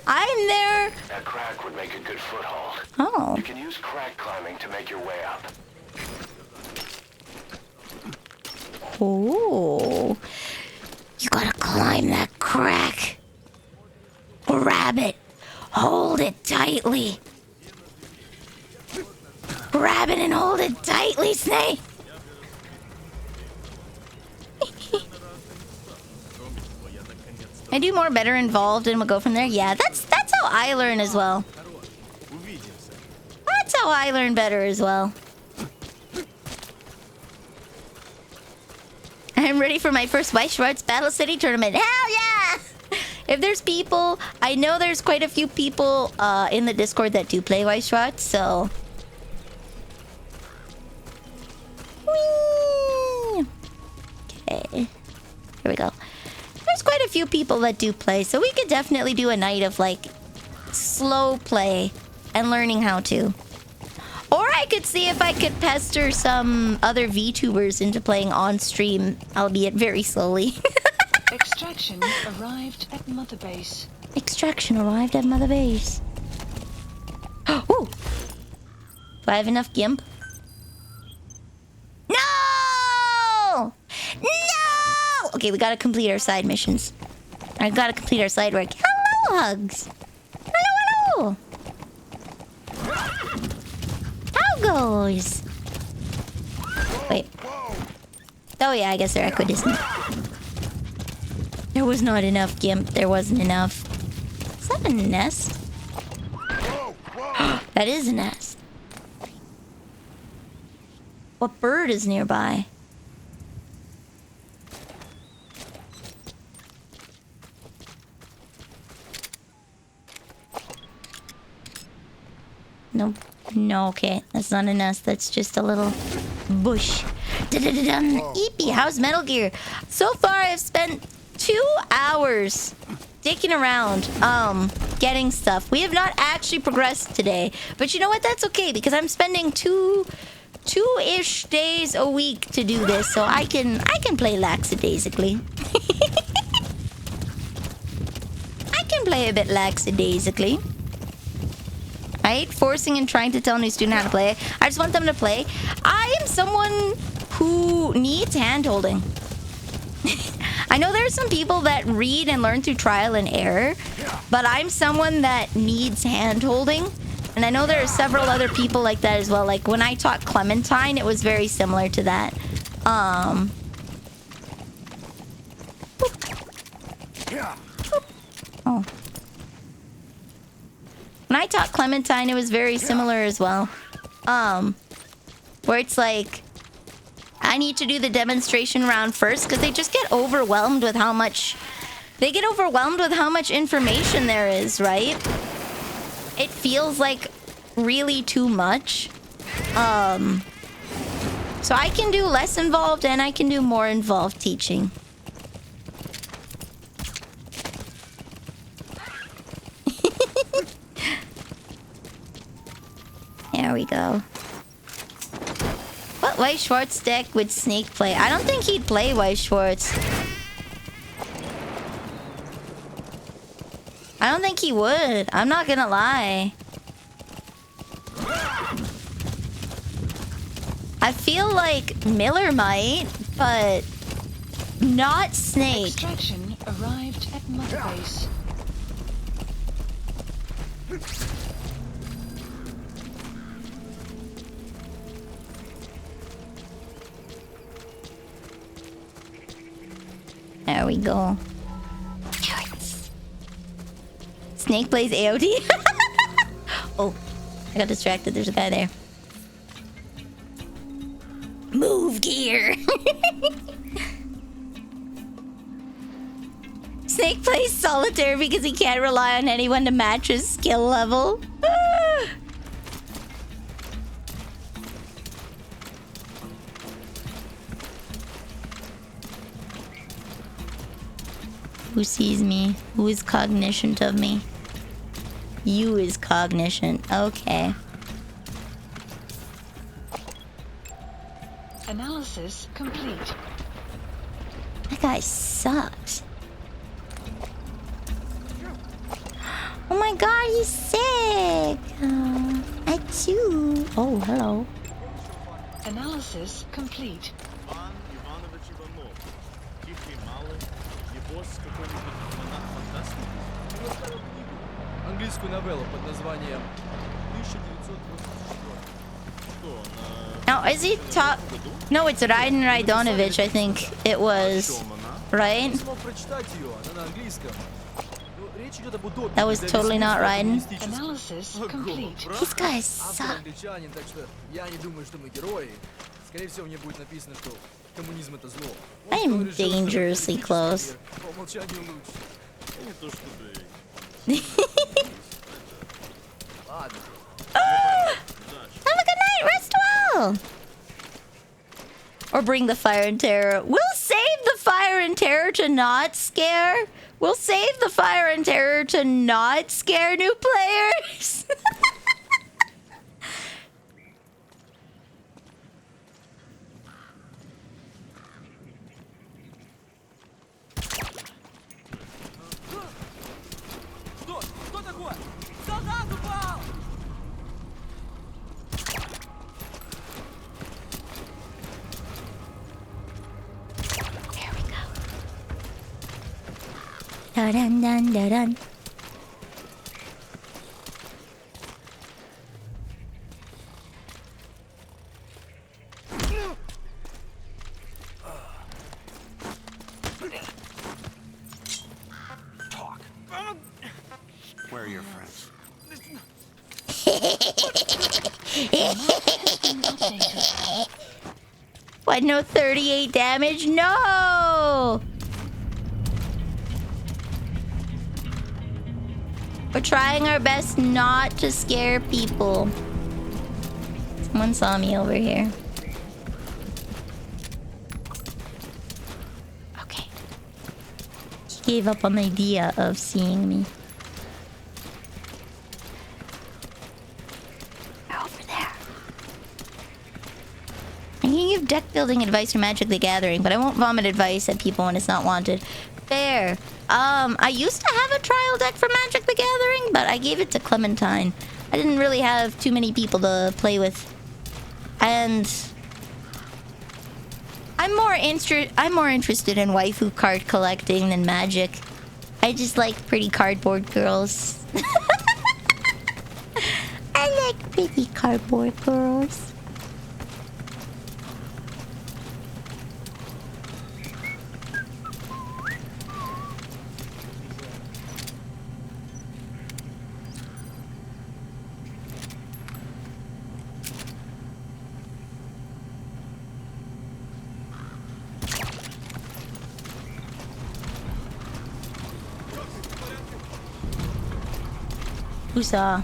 Speaker 1: I'm there.
Speaker 4: That crack would make a good foothold.
Speaker 1: Oh.
Speaker 4: You can use crack climbing to make your way up.
Speaker 1: Oh. You gotta climb that crack. Grab it. Hold it tightly. Grab it and hold it tightly, Snake. I do more better involved and we'll go from there. Yeah, that's how I learn as well. That's how I learn better as well. I'm ready for my first Weiss Schwarz Battle City tournament. Hell yeah! If there's people, I know there's quite a few people in the Discord that do play Weiss Schwarz, so... Whee! Okay. Here we go. There's quite a few people that do play, so we could definitely do a night of, like, slow play and learning how to. Or I could see if I could pester some other VTubers into playing on stream, albeit very slowly.
Speaker 3: Extraction arrived at Mother Base.
Speaker 1: Extraction arrived at Mother Base. Ooh! Do I have enough GIMP? No! No! Okay, we gotta complete our side missions. I gotta complete our side work. Hello, Hugs! Hello, hello! How goes? Wait. Oh yeah, I guess they're equidistant. There was not enough GIMP. There wasn't enough. Is that a nest? That is a nest. What bird is nearby? Nope. No, okay. That's not a nest. That's just a little bush. Da-da-da-dun. Eepy, how's Metal Gear? So far, I've spent 2 hours dicking around, getting stuff. We have not actually progressed today. But you know what? That's okay, because I'm spending two-ish days a week to do this, so I can play lackadaisically. I can play a bit lackadaisically. I hate forcing and trying to tell a new student how to play. I just want them to play. I am someone who needs hand-holding. I know there are some people that read and learn through trial and error, but I'm someone that needs hand-holding. And I know there are several other people like that as well. Like when I taught Clementine, it was very similar to that. Oh. When I taught Clementine, it was very similar as well. Where it's like, I need to do the demonstration round first because they just get overwhelmed with how much... They get overwhelmed with how much information there is, right? It feels like really too much. So I can do less involved and I can do more involved teaching. There we go. What Weiss Schwarz deck would Snake play? I don't think he'd play Weiss Schwarz. I don't think he would. I'm not gonna lie. I feel like Miller might, but not Snake.
Speaker 3: Extraction arrived at Mother Base.
Speaker 1: There we go. Snake plays AOD? Oh, I got distracted. There's a guy there. Move gear. Snake Snake plays solitaire because he can't rely on anyone to match his skill level. Who sees me? Who is cognizant of me? You is cognizant. Okay.
Speaker 3: Analysis complete.
Speaker 1: That guy sucks. Oh my god, he's sick. I too. Oh, hello.
Speaker 3: Analysis complete.
Speaker 8: Английскую новеллу под названием 1984.
Speaker 1: Now, is he top? No, it's Raiden Raidonovich, I think it was. Right? That was totally not Raiden.
Speaker 3: Analysis complete.
Speaker 1: These guys suck. I'm dangerously close. Have a good night. Rest well. Or bring the fire and terror. We'll save the fire and terror to not scare. We'll save the fire and terror to not scare new players. Dun dun dun dun.
Speaker 4: Talk. Where are your friends?
Speaker 1: What, no 38 damage? No! We're trying our best not to scare people. Someone saw me over here. Okay. He gave up on the idea of seeing me. They're over there. I can give deck building advice for Magic the Gathering, but I won't vomit advice at people when it's not wanted. Fair. I used to have a trial deck for Magic the Gathering, but I gave it to Clementine. I didn't really have too many people to play with. And I'm more interested in waifu card collecting than Magic. I just like pretty cardboard girls. I like pretty cardboard girls. Who saw?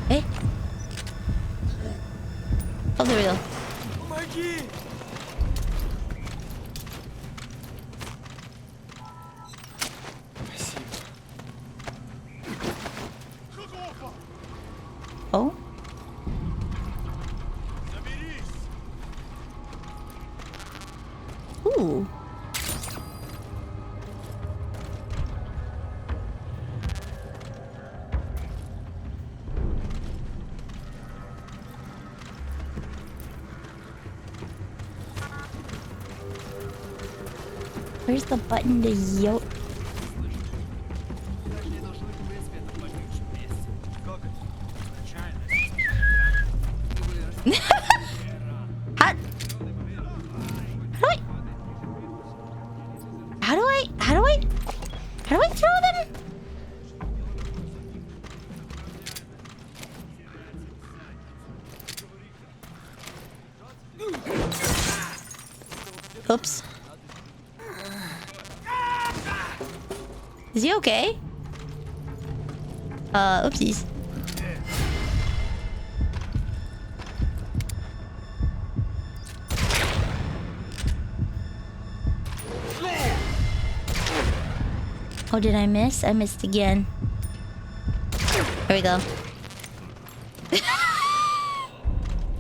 Speaker 1: Eh? Oh, there we go. Oh? Ooh. Where's the button to yo? How do I throw them? Oops. Is he okay? Oopsies. Oh, did I miss? I missed again. Here we go.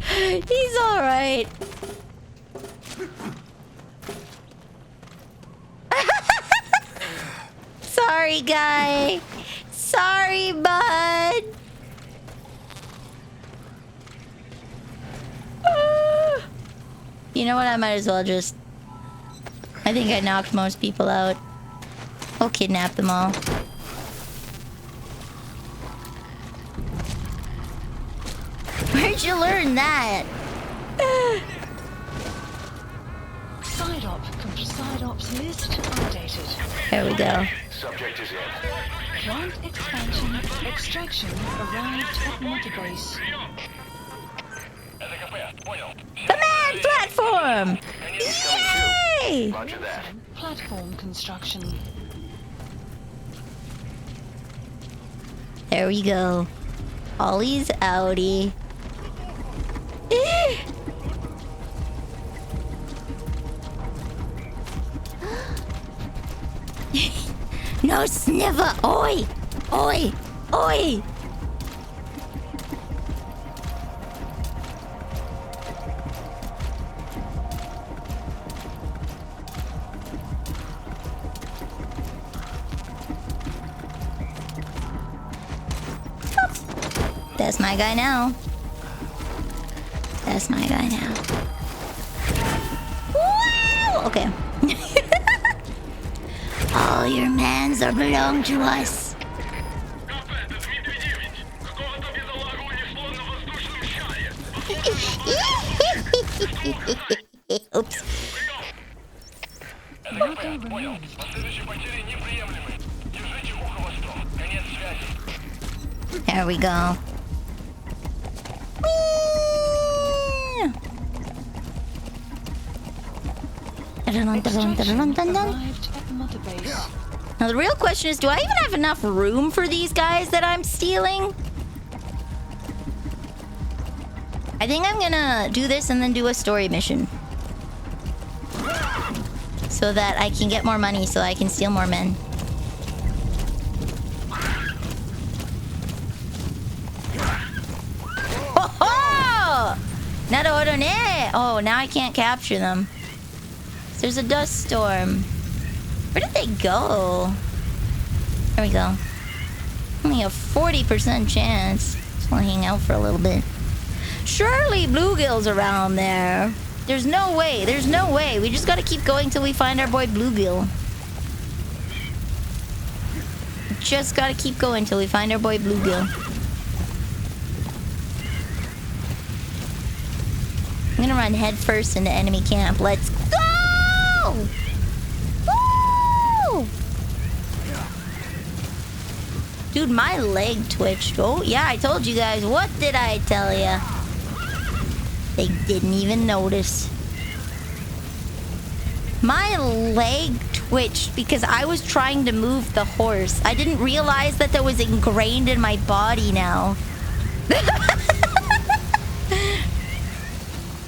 Speaker 1: He's alright. Sorry, guy. Sorry, bud. You know what? I might as well just... I think I knocked most people out. We'll kidnap them all. Where'd you learn that?
Speaker 3: Side ops list updated.
Speaker 1: There we go.
Speaker 4: Subject is in.
Speaker 3: Plant expansion extraction arrived at motorbase.
Speaker 1: Command platform! Yay!
Speaker 4: Roger that.
Speaker 3: Platform construction.
Speaker 1: There we go. Ollie's outie. No sniffer! Oi! Oi! Oi! That's my guy now. That's my guy now. Woo! Okay. All your mans are belong to us. Oops. There we go. Now the real question is, do I even have enough room for these guys that I'm stealing? I think I'm gonna do this and then do a story mission. So that I can get more money so I can steal more men. Oh! Oh, now I can't capture them. There's a dust storm. Where did they go? There we go. Only a 40% chance. Just wanna hang out for a little bit. Surely bluegill's around there. There's no way. There's no way. We just gotta keep going till we find our boy bluegill. Just gotta keep going till we find our boy bluegill. I'm gonna run headfirst into enemy camp. Let's go! Woo! Dude, my leg twitched. Oh, yeah, I told you guys. What did I tell ya? They didn't even notice. My leg twitched because I was trying to move the horse. I didn't realize that that was ingrained in my body now.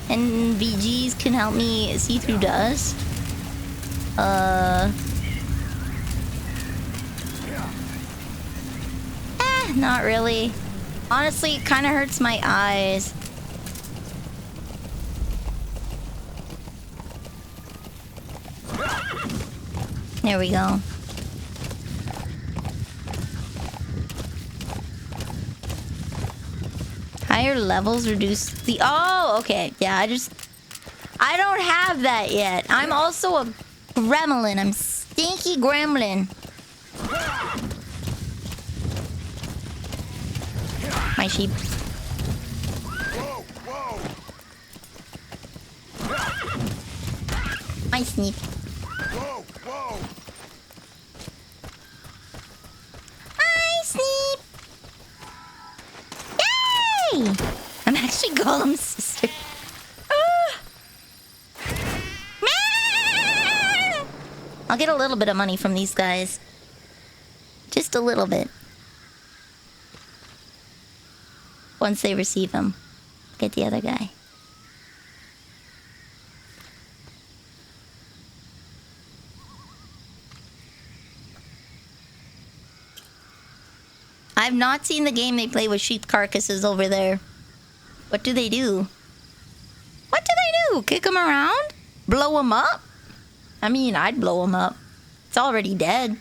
Speaker 1: And VGs can help me see through dust. Not really. Honestly, it kind of hurts my eyes. There we go. Higher levels reduce the... Oh, okay. Yeah, I don't have that yet. I'm also a gremlin. I'm stinky gremlin. My sheep. My sneak. Hi, Sneep! Yay! I'm actually Gollum's sister. I'll get a little bit of money from these guys. Just a little bit. Once they receive him. Get the other guy. I've not seen the game they play with sheep carcasses over there. What do they do? What do they do? Kick them around? Blow them up? I mean, I'd blow them up. It's already dead.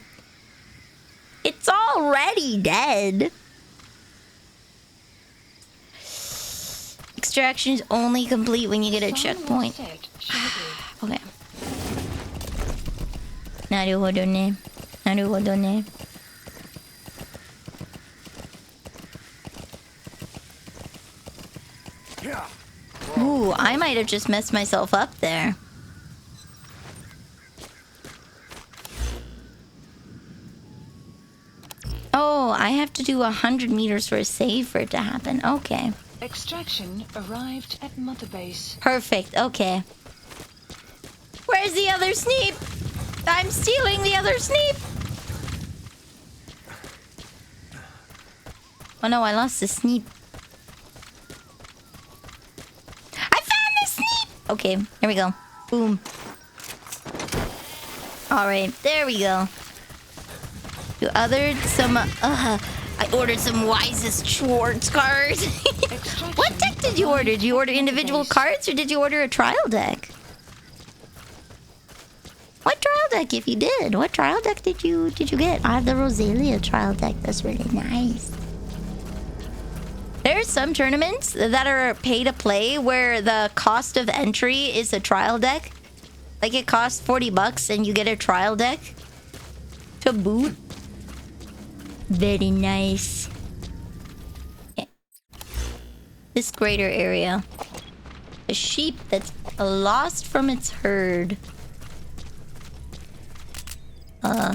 Speaker 1: It's already dead. Extraction is only complete when you get a checkpoint. Okay. Naruhodo ne. Naruhodo ne. Ooh, I might have just messed myself up there. Oh, I have to do 100 meters for a save for it to happen. Okay.
Speaker 3: Extraction arrived at Mother Base.
Speaker 1: Perfect. Okay. Where's the other Sneep? I'm stealing the other Sneep. Oh no, I lost the Sneep. I found the Sneep! Okay, here we go. Boom. Alright, there we go. You ordered some, I ordered some Wisest Schwartz cards. What deck did you order? Did you order individual cards or did you order a trial deck? What trial deck if you did? What trial deck did you get? I have the Rosalia trial deck. That's really nice. There's some tournaments that are pay to play where the cost of entry is a trial deck. Like it costs 40 bucks and you get a trial deck to boot. Very nice. Okay. This greater area. A sheep that's lost from its herd. Ooh.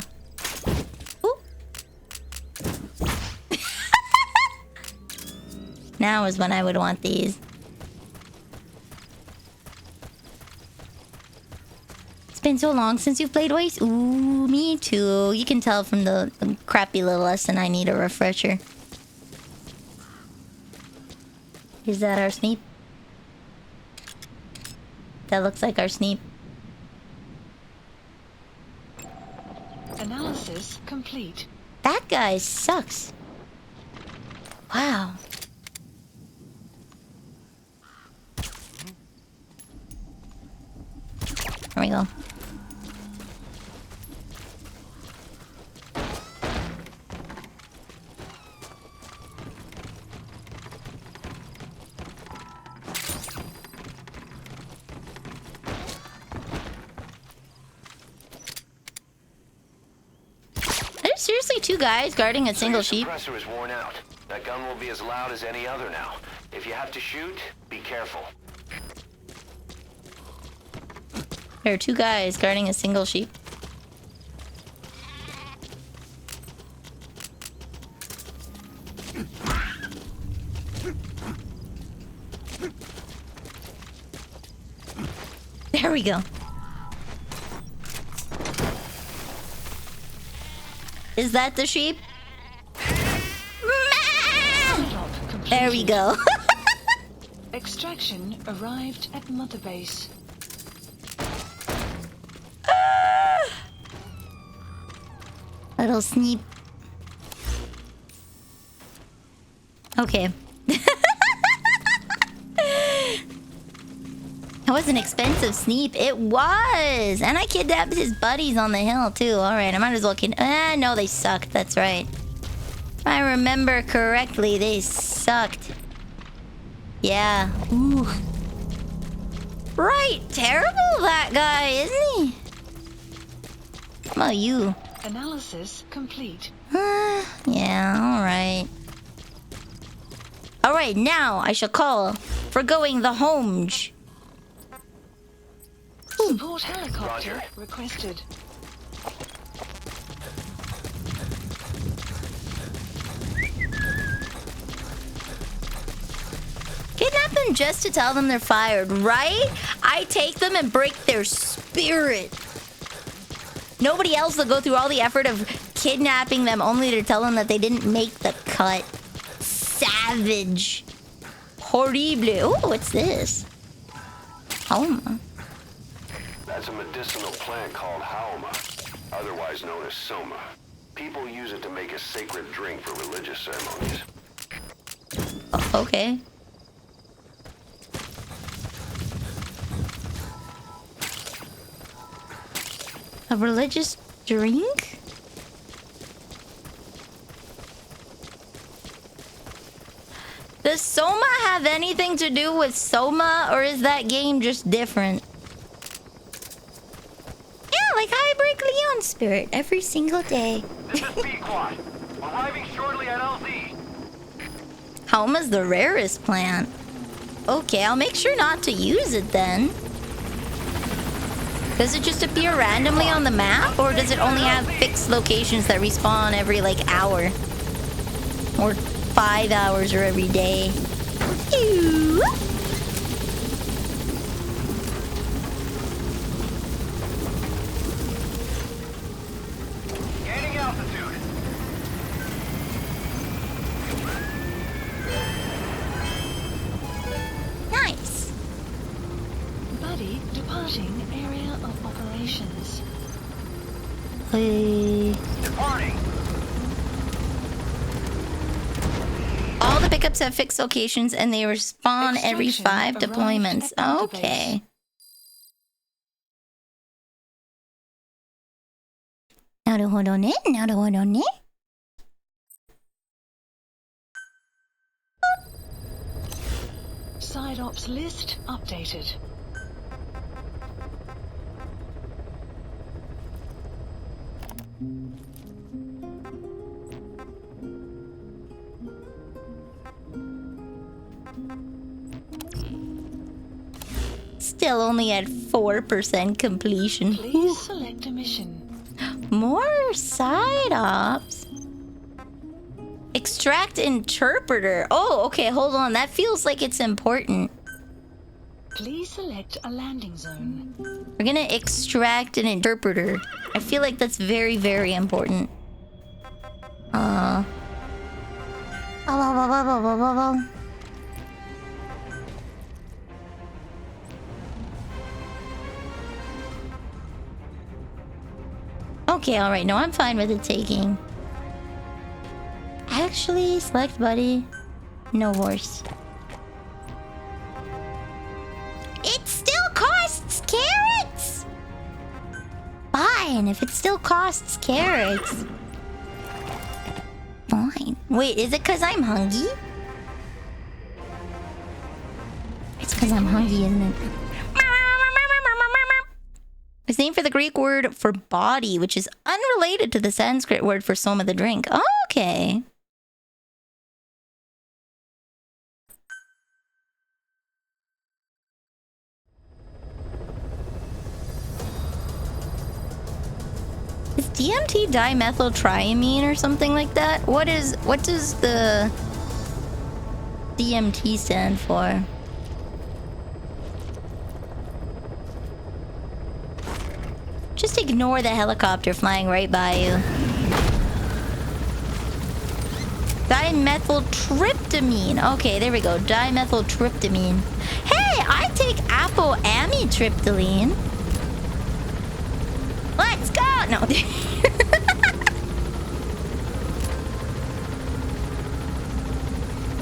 Speaker 1: Now is when I would want these. It's been so long since you've played Waste. Ooh, me too. You can tell from the crappy little lesson I need a refresher. Is that our Sneep? That looks like our Sneep.
Speaker 3: Analysis complete.
Speaker 1: That guy sucks. Wow. There we go. There's seriously two guys guarding a single sheep.
Speaker 4: The suppressor is worn out. That gun will be as loud as any other now. If you have to shoot, be careful.
Speaker 1: There are two guys guarding a single sheep. There we go. Is that the sheep? There we go.
Speaker 3: Extraction arrived at Mother Base.
Speaker 1: Little Sneep. Okay. That was an expensive Sneep. It was! And I kidnapped his buddies on the hill, too. Alright, I might as well no, they sucked. That's right. If I remember correctly, they sucked. Yeah. Ooh. Right. Terrible, that guy, isn't he? How about you?
Speaker 3: Analysis complete.
Speaker 1: Yeah, alright. Alright, now I shall call for going the homage.
Speaker 3: Support helicopter requested.
Speaker 1: Kidnap them just to tell them they're fired, right? I take them and break their spirit. Nobody else will go through all the effort of kidnapping them only to tell them that they didn't make the cut. Savage. Horrible. Oh, what's this? Homa.
Speaker 4: That's a medicinal plant called haoma, otherwise known as soma. People use it to make a sacred drink for religious ceremonies.
Speaker 1: Okay. A religious drink? Does Soma have anything to do with Soma, or is that game just different? Yeah, like I break Leon Spirit every single day.
Speaker 5: This is B-Quad. Arriving shortly at LZ.
Speaker 1: Homa's the rarest plant. Okay, I'll make sure not to use it then. Does it just appear randomly on the map, or does it only have fixed locations that respawn every, like, hour? Or 5 hours, or every day? Ew.
Speaker 5: Gaining altitude.
Speaker 1: Nice.
Speaker 3: Buddy departing area of operations.
Speaker 1: Hey.
Speaker 5: Departing.
Speaker 1: All the pickups have fixed locations, and they respawn every 5
Speaker 3: Extraction
Speaker 1: deployments.
Speaker 3: arrived at
Speaker 1: Okay. Naruhodo ne, naruhodo ne.
Speaker 3: Side ops list updated.
Speaker 1: Still only at 4% completion.
Speaker 3: Please select a mission.
Speaker 1: More side ops. Extract interpreter. Oh, okay, hold on. That feels like it's important.
Speaker 3: Please select a landing zone.
Speaker 1: We're gonna extract an interpreter. I feel like that's very, very important. Okay, alright. No, I'm fine with it taking. Actually, select buddy. No horse. It still costs carrots! Fine, if it still costs carrots. Fine. Wait, is it because I'm hungry? It's because I'm hungry, isn't it? It's named for the Greek word for body, which is unrelated to the Sanskrit word for soma, the drink. Oh, okay. Is DMT dimethyltriamine or something like that? What does the DMT stand for? Just ignore the helicopter flying right by you. Dimethyltryptamine. Okay, there we go. Dimethyltryptamine. Hey, I take apoamitriptyline. Let's go! No.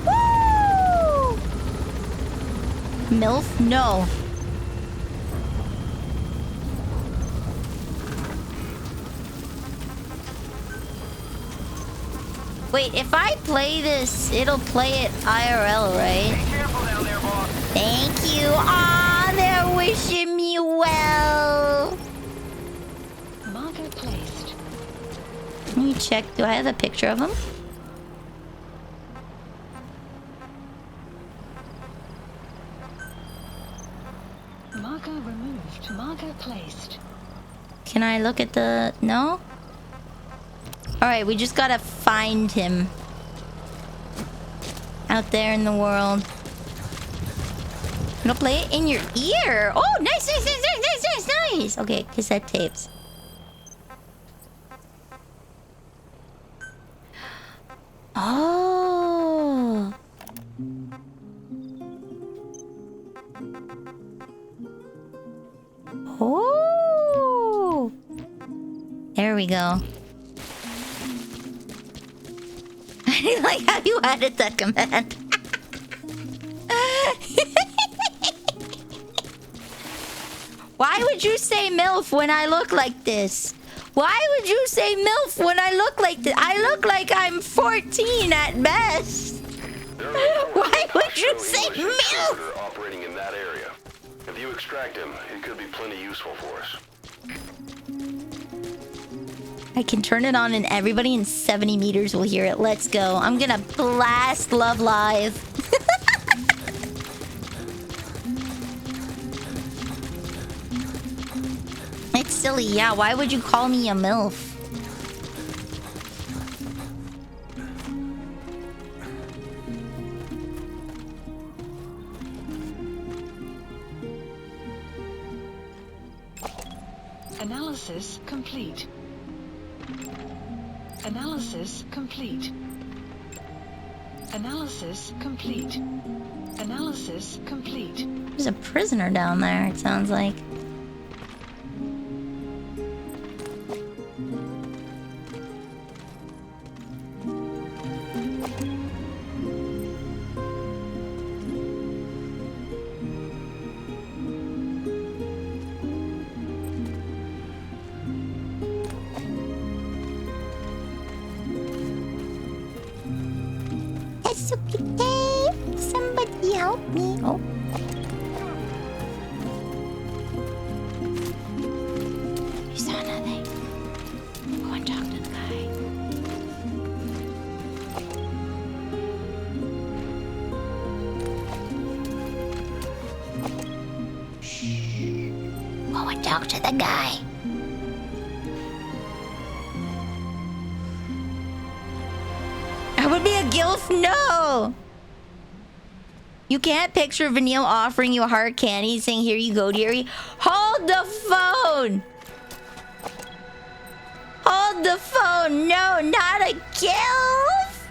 Speaker 1: Woo! MILF? No. Wait, if I play this, it'll play it IRL, right?
Speaker 5: Be careful down there, boss.
Speaker 1: Thank you. Aw, they're wishing me well.
Speaker 3: Marker placed.
Speaker 1: Let me check. Do I have a picture of them?
Speaker 3: Marker removed. Marker placed.
Speaker 1: Can I look at the... No? Alright, we just gotta find him. Out there in the world. I'm gonna play it in your ear. Oh, nice, nice, nice, nice, nice, nice, nice. Okay, cassette tapes. Oh. Oh. There we go. I like how you added that command. Why would you say MILF when I look like this? Why would you say MILF when I look like this? I look like I'm 14 at best. Why would you say MILF?
Speaker 4: Operating in that area. If you extract him, he could be plenty useful for us.
Speaker 1: I can turn it on and everybody in 70 meters will hear it. Let's go. I'm gonna blast Love Live. It's silly, yeah. Why would you call me a MILF?
Speaker 3: Analysis complete. Analysis complete. Analysis complete. Analysis complete.
Speaker 1: There's a prisoner down there, it sounds like. It's okay. Somebody help me. Oh. You saw nothing. Go and talk to the guy. Shh. Go and talk to the guy. I would be a gilf? No! You can't picture Vanille offering you a hard candy saying, here you go, dearie. Hold the phone! Hold the phone! No, not a gilf!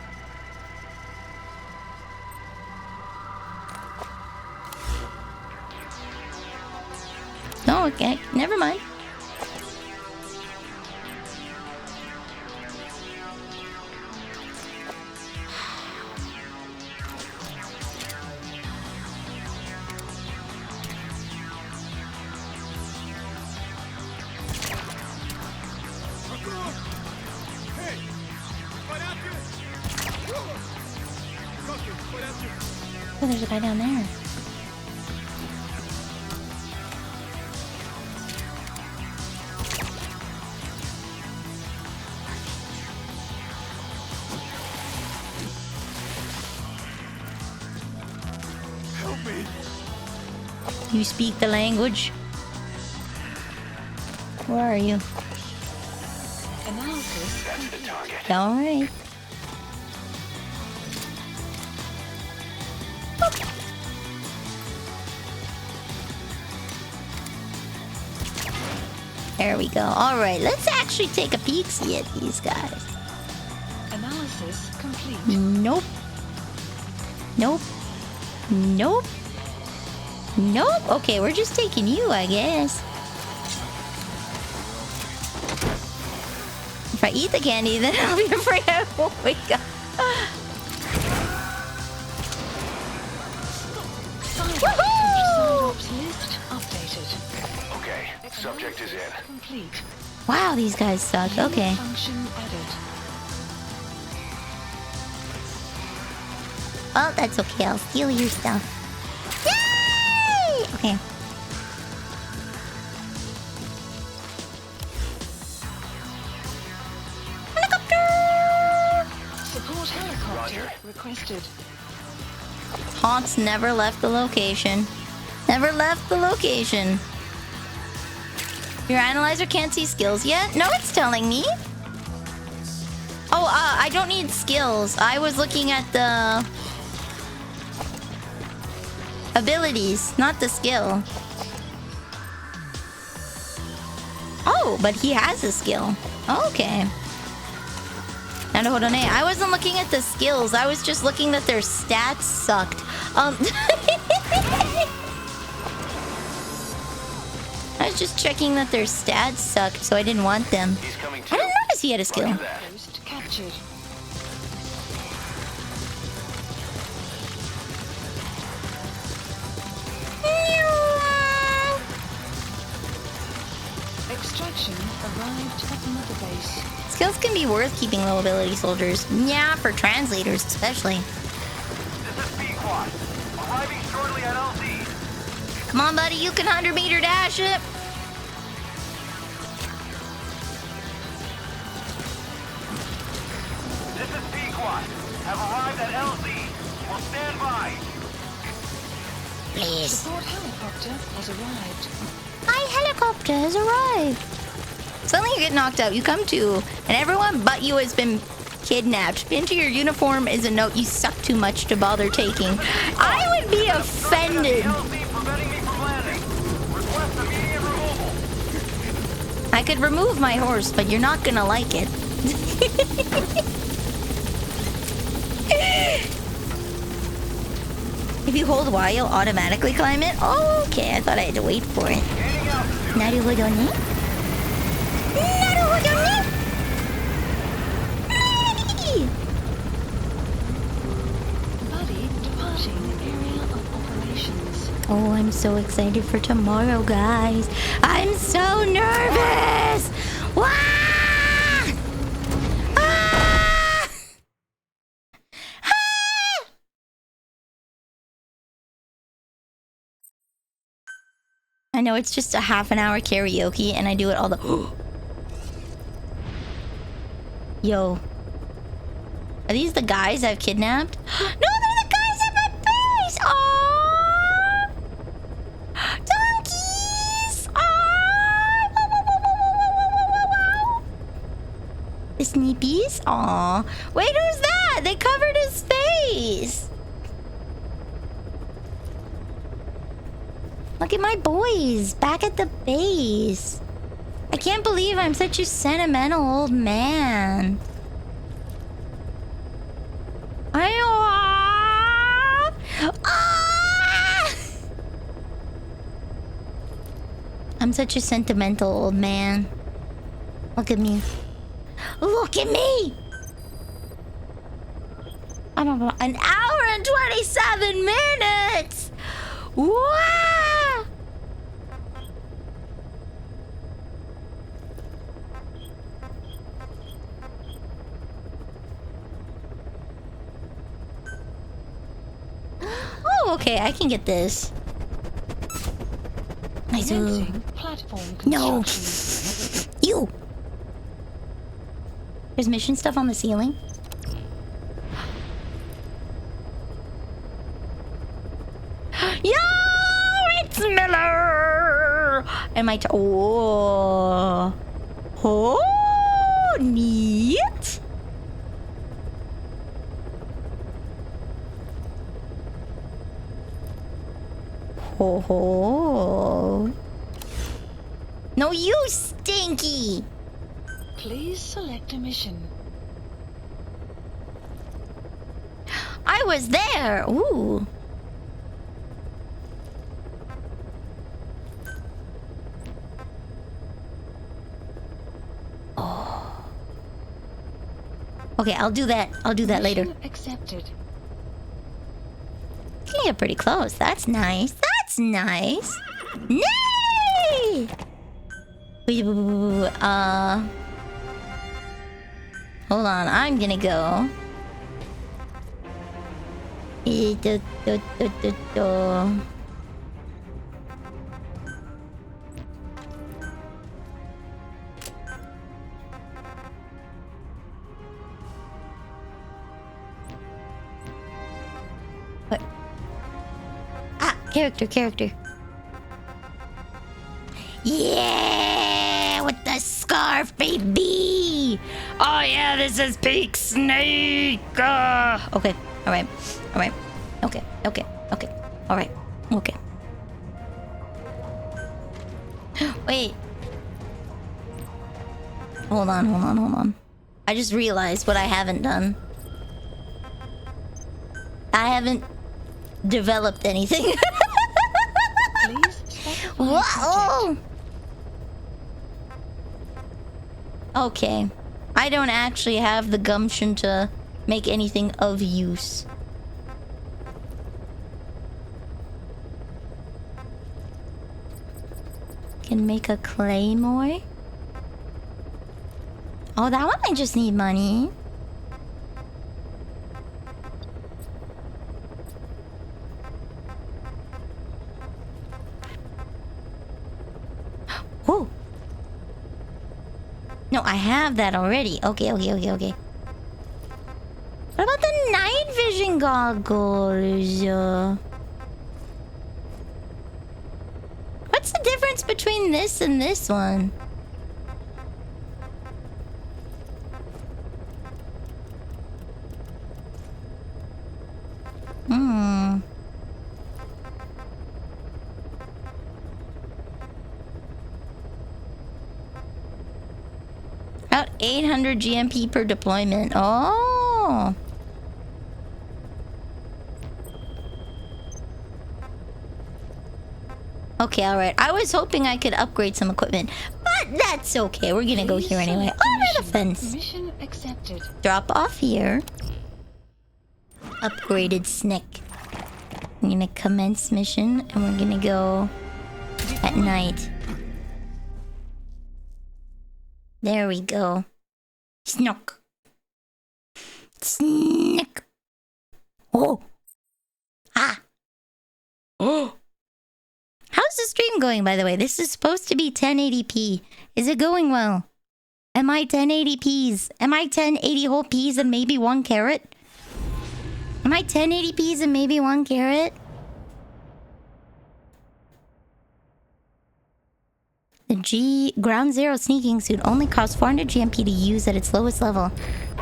Speaker 1: No, okay, never mind. Oh, there's a guy down there.
Speaker 5: Help me!
Speaker 1: You speak the language? Where are you?
Speaker 3: Analysis
Speaker 4: That's the target.
Speaker 1: Alright. There we go. Alright, let's actually take a peek-see at these guys.
Speaker 3: analysis complete.
Speaker 1: Nope. Nope. Nope. Nope. Okay, we're just taking you, I guess. If I eat the candy, then I'll be afraid I won't wake up.
Speaker 3: Woohoo! List updated.
Speaker 4: Okay, subject is in.
Speaker 3: Complete.
Speaker 1: Wow, these guys suck. Okay.
Speaker 3: Function added.
Speaker 1: Well, that's okay. I'll steal your stuff. Yay! Okay.
Speaker 3: Support helicopter requested.
Speaker 1: Haunts never left the location. Never left the location. Your analyzer can't see skills yet? No, it's telling me. Oh, I don't need skills. I was looking at the abilities, not the skill. Oh, but he has a skill. Okay. I wasn't looking at the skills. I was just looking that their stats sucked. I was just checking that their stats sucked, so I didn't want them.
Speaker 4: He's coming
Speaker 1: I
Speaker 4: too.
Speaker 1: didn't notice he had a skill.
Speaker 3: Post captured. Extraction arrived at mother base.
Speaker 1: Skills can be worth keeping low ability soldiers. Yeah, for translators especially.
Speaker 5: This is Pequod. Arriving shortly at LZ.
Speaker 1: Come on, buddy, you can 100-meter dash it.
Speaker 5: This is Pequod. Have arrived at LZ. Will stand by.
Speaker 1: Please.
Speaker 3: Support helicopter has arrived.
Speaker 1: My helicopter has arrived. Suddenly you get knocked out. You come to, and everyone but you has been kidnapped. Into your uniform is a note you suck too much to bother taking. I would be offended.
Speaker 5: LZ preventing me from landing. Request immediate removal.
Speaker 1: I could remove my horse, but you're not gonna like it. If you hold Y, you'll automatically climb it? Oh, okay, I thought I had to wait for it. Naruhodo ne? Naruhodo ne?
Speaker 3: Buddy departing area of operations.
Speaker 1: Oh, I'm so excited for tomorrow, guys. I'm so nervous! Wah! Ah! Ah! I know it's just a half-an-hour karaoke, and I do it all the... Yo. Are these the guys I've kidnapped? No, they're the guys at my base! Aww! Donkeys! Aww! The Sneepies? Aww. Wait, who's that? They covered his face! Look at my boys back at the base. I can't believe I'm such a sentimental old man. I'm such a sentimental old man. Look at me. Look at me! I'm about an hour and 27 minutes! Wow! Oh, okay, I can get this. Nice.
Speaker 3: Commencing platform
Speaker 1: No.
Speaker 3: construction.
Speaker 1: You! There's mission stuff on the ceiling. Yo! It's Miller! Am I... Oh. Oh, neat. Ho ho. No, you stinky!
Speaker 3: Please select a mission.
Speaker 1: I was there! Ooh. Oh. Okay, I'll do that. I'll do that later.
Speaker 3: Mission accepted.
Speaker 1: Can get pretty close. That's nice. That's nice. Nay! Hold on. I'm gonna go. What? Ah, character. Yeah, with the scarf, baby. Oh yeah, this is Peak Snake. Okay, all right. Okay. All right. Okay. Wait. Hold on. I just realized what I haven't done. I haven't developed anything.
Speaker 3: Please specify
Speaker 1: Whoa!
Speaker 3: subject.
Speaker 1: Okay. I don't actually have the gumption to make anything of use. Can make a claymore. Oh, that one I just need money. Oh. No, I have that already. Okay. What about the night vision goggles? What's the difference between this and this one? About 800 GMP per deployment. Oh. Okay, alright. I was hoping I could upgrade some equipment, but that's okay. We're gonna go here anyway. Over the fence.
Speaker 3: Mission accepted.
Speaker 1: Drop off here. Upgraded snack. I'm gonna commence mission and we're gonna go at night. There we go. Snook. Snick. Oh. Ah. Oh. How's the stream going, by the way? This is supposed to be 1080p. Is it going well? Am I 1080p's? Am I 1080 whole peas and maybe 1 carrot? Am I 1080p's and maybe 1 carrot? The Ground Zero sneaking suit only costs 400 GMP to use at its lowest level.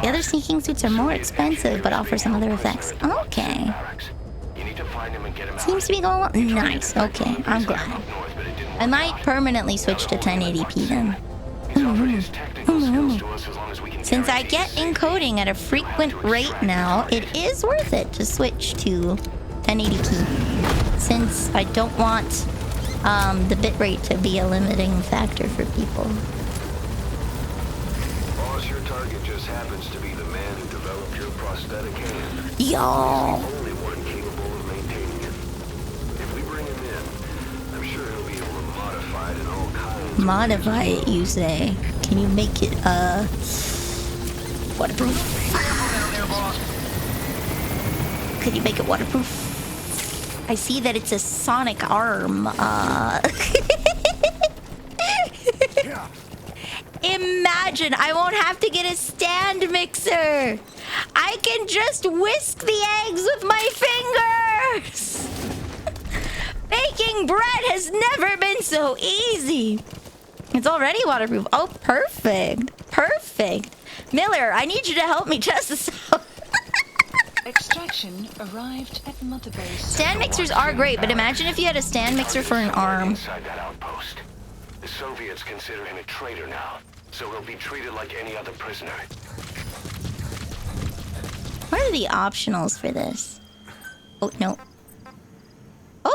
Speaker 1: The other sneaking suits are more expensive but offer some other effects. Okay. Seems to be going well. Nice. Okay, I'm glad. I might permanently switch to 1080p then. Since I get encoding at a frequent rate now, it is worth it to switch to 1080p. Since I don't want the bitrate to be a limiting factor for people.
Speaker 4: Boss, your target just happens to be the man who developed your prosthetic hand.
Speaker 1: Yo!
Speaker 4: Only one capable of maintaining it. If we bring him in, I'm sure he'll be able to modify it in all kinds.
Speaker 1: Modify it, you say? Can you make it waterproof? Could you make it waterproof? I see that it's a sonic arm. Imagine I won't have to get a stand mixer. I can just whisk the eggs with my fingers. Baking bread has never been so easy. It's already waterproof. Oh, perfect. Perfect. Miller, I need you to help me test this out.
Speaker 3: Extraction arrived at Mother Base.
Speaker 1: Stand mixers are great, but imagine if you had a stand mixer for an arm.
Speaker 4: Inside that outpost. The Soviets consider him a traitor now, so he'll be treated like any other prisoner.
Speaker 1: What are the optionals for this? Oh, no.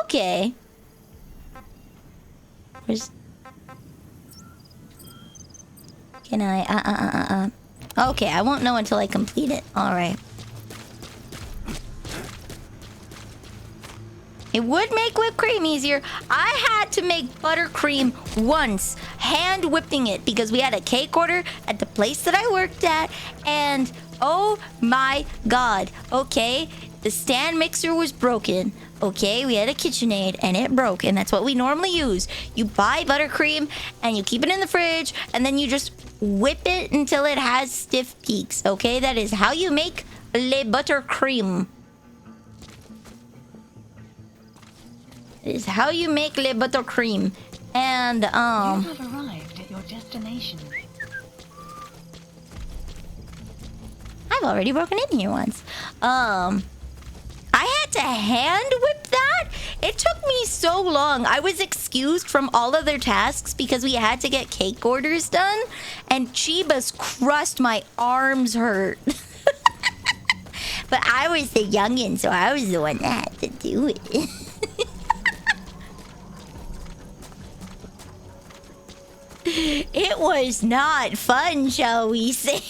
Speaker 1: Okay. Where's... Can I... Okay, I won't know until I complete it. Alright. It would make whipped cream easier. I had to make buttercream once, hand whipping it, because we had a cake order at the place that I worked at, and oh my god, okay, the stand mixer was broken. Okay, we had a KitchenAid and it broke, and that's what we normally use. You buy buttercream and you keep it in the fridge, and then you just whip it until it has stiff peaks. Okay, that is how you make le buttercream. Is how you make le buttercream. And
Speaker 3: You have arrived at your destination.
Speaker 1: I've already broken in here once. I had to hand whip that It took me so long. I was excused from all of their tasks because we had to get cake orders done, and Chiba's crust, my arms hurt. But I was the youngin', so I was the one that had to do it. It was not fun, shall we say.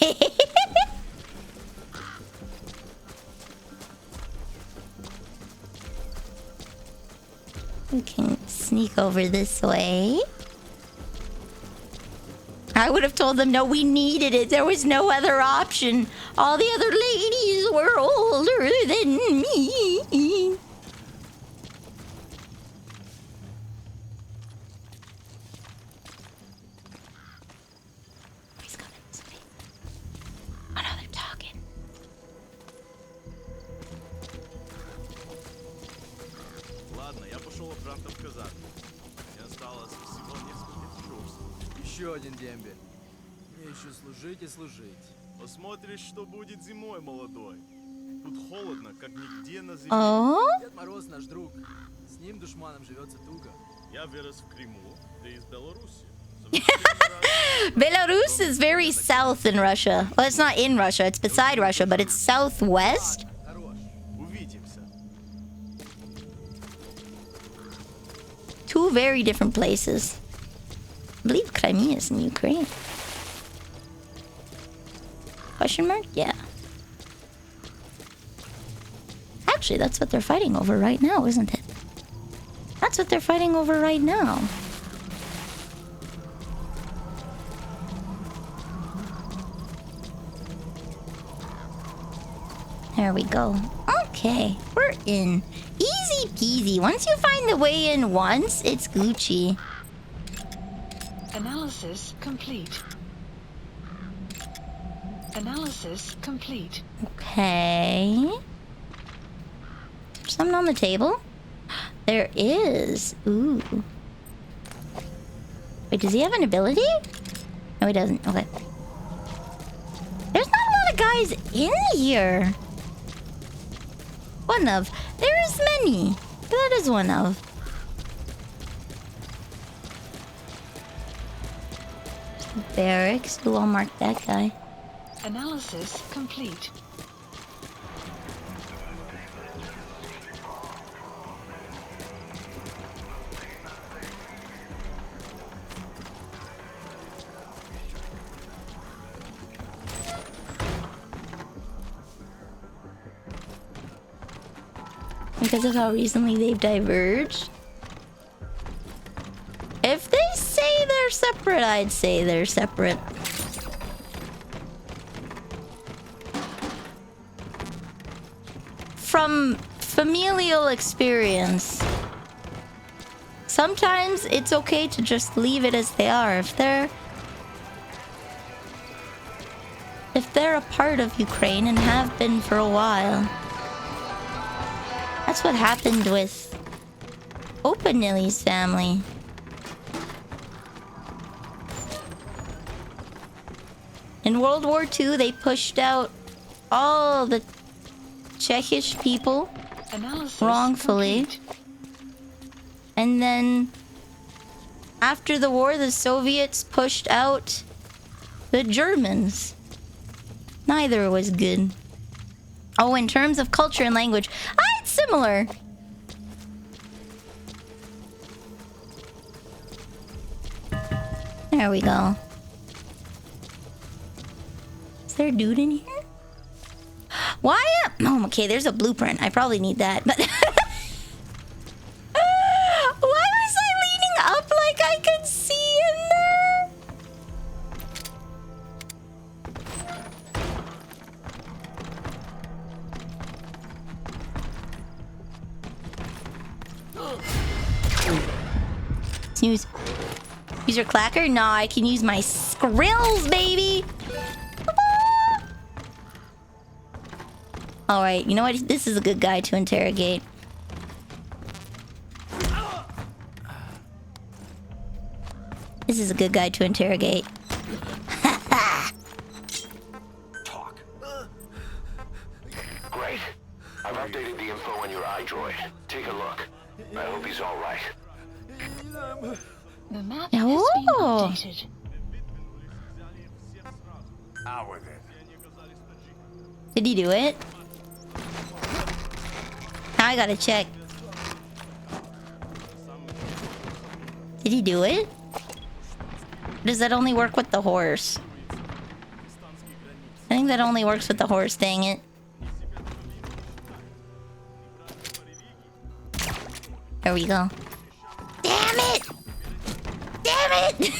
Speaker 1: We can sneak over this way. I would have told them, no, we needed it. There was no other option. All the other ladies were older than me. He's coming this way. Oh no, they're talking.
Speaker 8: Ладно, я пошел обратно в казарму. Мне осталось всего несколько дежурств. Еще один дембель. Мне еще служить и служить. Посмотришь, что будет зимой, молодой. Тут холодно, как нигде на земле. Дед Мороз наш друг. С ним, душманом, живется туго. Я вырос в Крыму, ты из Беларуси.
Speaker 1: Belarus is very south in Russia. Well, it's not in Russia, it's beside Russia, but it's southwest.
Speaker 8: Увидимся.
Speaker 1: Two very different places. I believe Crimea is in Ukraine. Question mark? Yeah. Actually, that's what they're fighting over right now, isn't it? That's what they're fighting over right now. There we go. Okay, we're in. Easy peasy. Once you find the way in once, it's Gucci.
Speaker 3: Analysis complete. Analysis complete.
Speaker 1: Okay. Something on the table? There is. Ooh. Wait, does he have an ability? No, he doesn't. Okay. There's not a lot of guys in here. One of. There is many. That is one of. Barracks. Ooh, I'll mark that guy.
Speaker 3: Analysis complete.
Speaker 1: Because of how recently they've diverged. If they say they're separate, I'd say they're separate. From familial experience, sometimes it's okay to just leave it as they are. If they're a part of Ukraine and have been for a while. That's what happened with Openilly's family. In World War II, they pushed out all the Czechish people wrongfully.
Speaker 3: Complete.
Speaker 1: And then after the war, the Soviets pushed out the Germans. Neither was good. Oh, in terms of culture and language, it's similar. There we go. Is there a dude in here? Why? Oh, okay, there's a blueprint. I probably need that, but... Why was I leaning up like I could see in there? Snooze. Use your clacker? No, I can use my skrills, baby! Alright, you know what? This is a good guy to interrogate. This is a good guy to interrogate.
Speaker 4: Talk. Great. I've updated the info on your iDroid. Take a look. I hope he's all right.
Speaker 3: The map
Speaker 1: Oh.
Speaker 3: has been updated.
Speaker 4: Out with it.
Speaker 1: Did he do it? Now I gotta check. Did he do it? Or does that only work with the horse? I think that only works with the horse, dang it. There we go. Damn it! Damn it!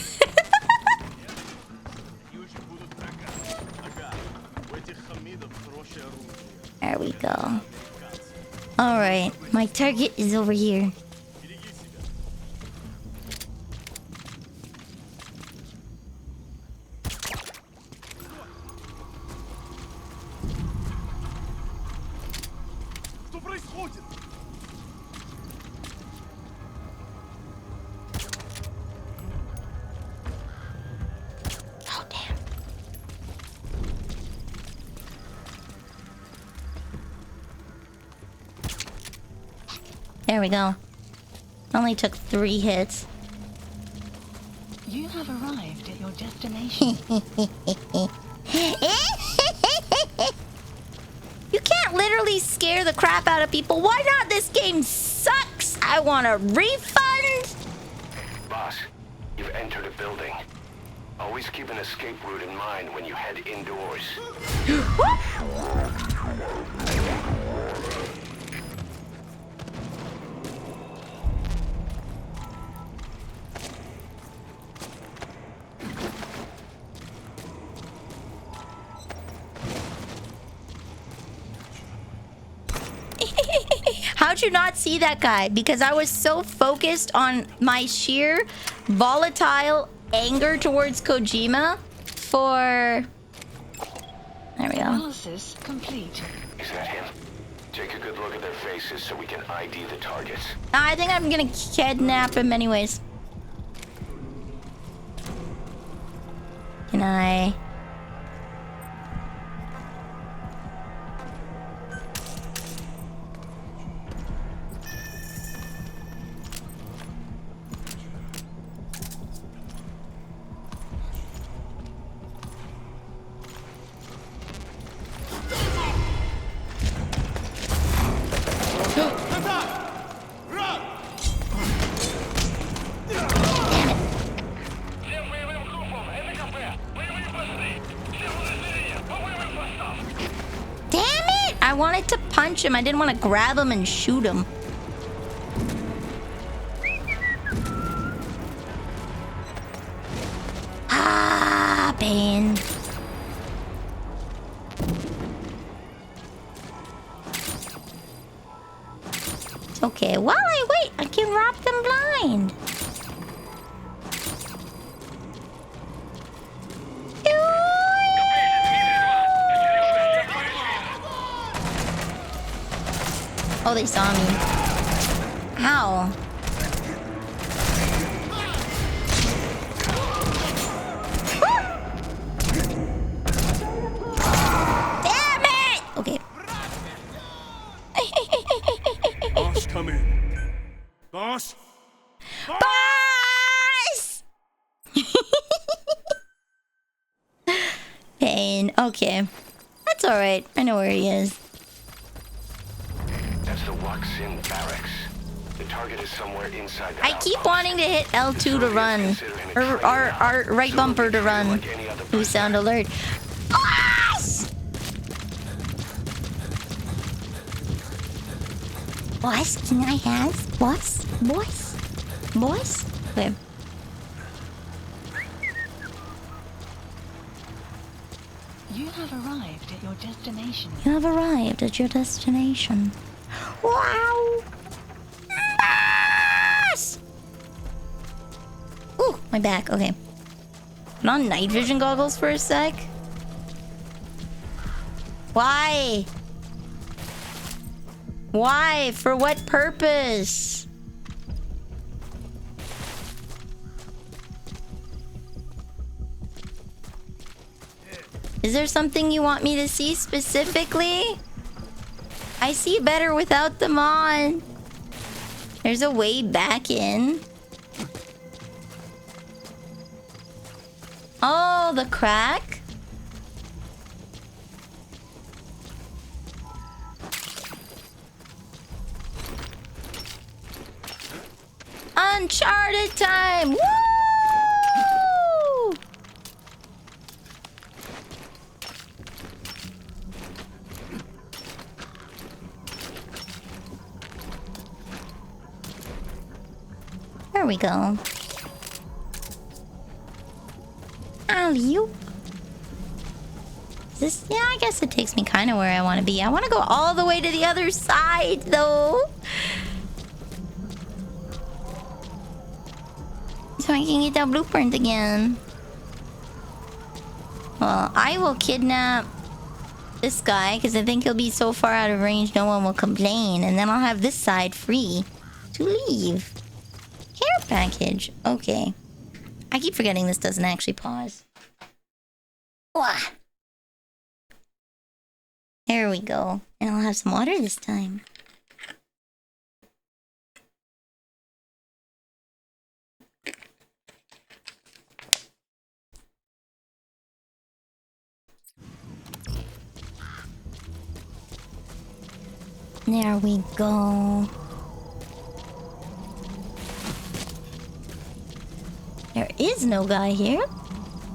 Speaker 1: There we go. Alright, my target is over here.
Speaker 8: Что происходит?
Speaker 1: Oh, damn. There we go. Only took 3 hits.
Speaker 3: You have arrived at your destination.
Speaker 1: You can't literally scare the crap out of people. Why not? This game sucks. I want a refund.
Speaker 4: Boss, you've entered a building. Always keep an escape route in mind when you head indoors.
Speaker 1: How'd you not see that guy? Because I was so focused on my sheer volatile anger towards Kojima for... There we go.
Speaker 3: Analysis complete.
Speaker 4: Is that him? Take a good look at their faces so we can ID the targets.
Speaker 1: I think I'm gonna kidnap him anyways. Can I...
Speaker 5: Всем боевым группам, это КП. Боевые посты. Все подразделения, по боевым постам.
Speaker 1: Damn it! I wanted to punch him. I didn't want to grab him and shoot him. Ah, pain. It's okay. While I wait, I can rob them blind. Oh, they saw me. Ow. Damn it! Okay.
Speaker 8: Boss, come in. Boss?
Speaker 1: Boss! Pain. Okay. That's alright. I know where he is.
Speaker 4: That's the Waksin barracks. The target is somewhere inside the
Speaker 1: I keep
Speaker 4: outpost.
Speaker 1: wanting to hit L2 to run. Or our right bumper to run. Ooh, sound alert. Boss! Boss, can I have? Boss? Boss? Boss? Okay.
Speaker 3: You have arrived at your destination.
Speaker 1: You have arrived at your destination. Wow! Boss! Ooh, my back. Okay. Put on night vision goggles for a sec. Why? Why? For what purpose? Is there something you want me to see specifically? I see better without them on. There's a way back in. Oh, the crack. Uncharted time! Woo! There we go. Alley-oop. This, yeah, I guess it takes me kind of where I want to be. I want to go all the way to the other side, though. So I can get that blueprint again. Well, I will kidnap this guy because I think he'll be so far out of range no one will complain. And then I'll have this side free to leave. Care package. Okay. I keep forgetting this doesn't actually pause. Wah. There we go. And I'll have some water this time. There we go. There is no guy here,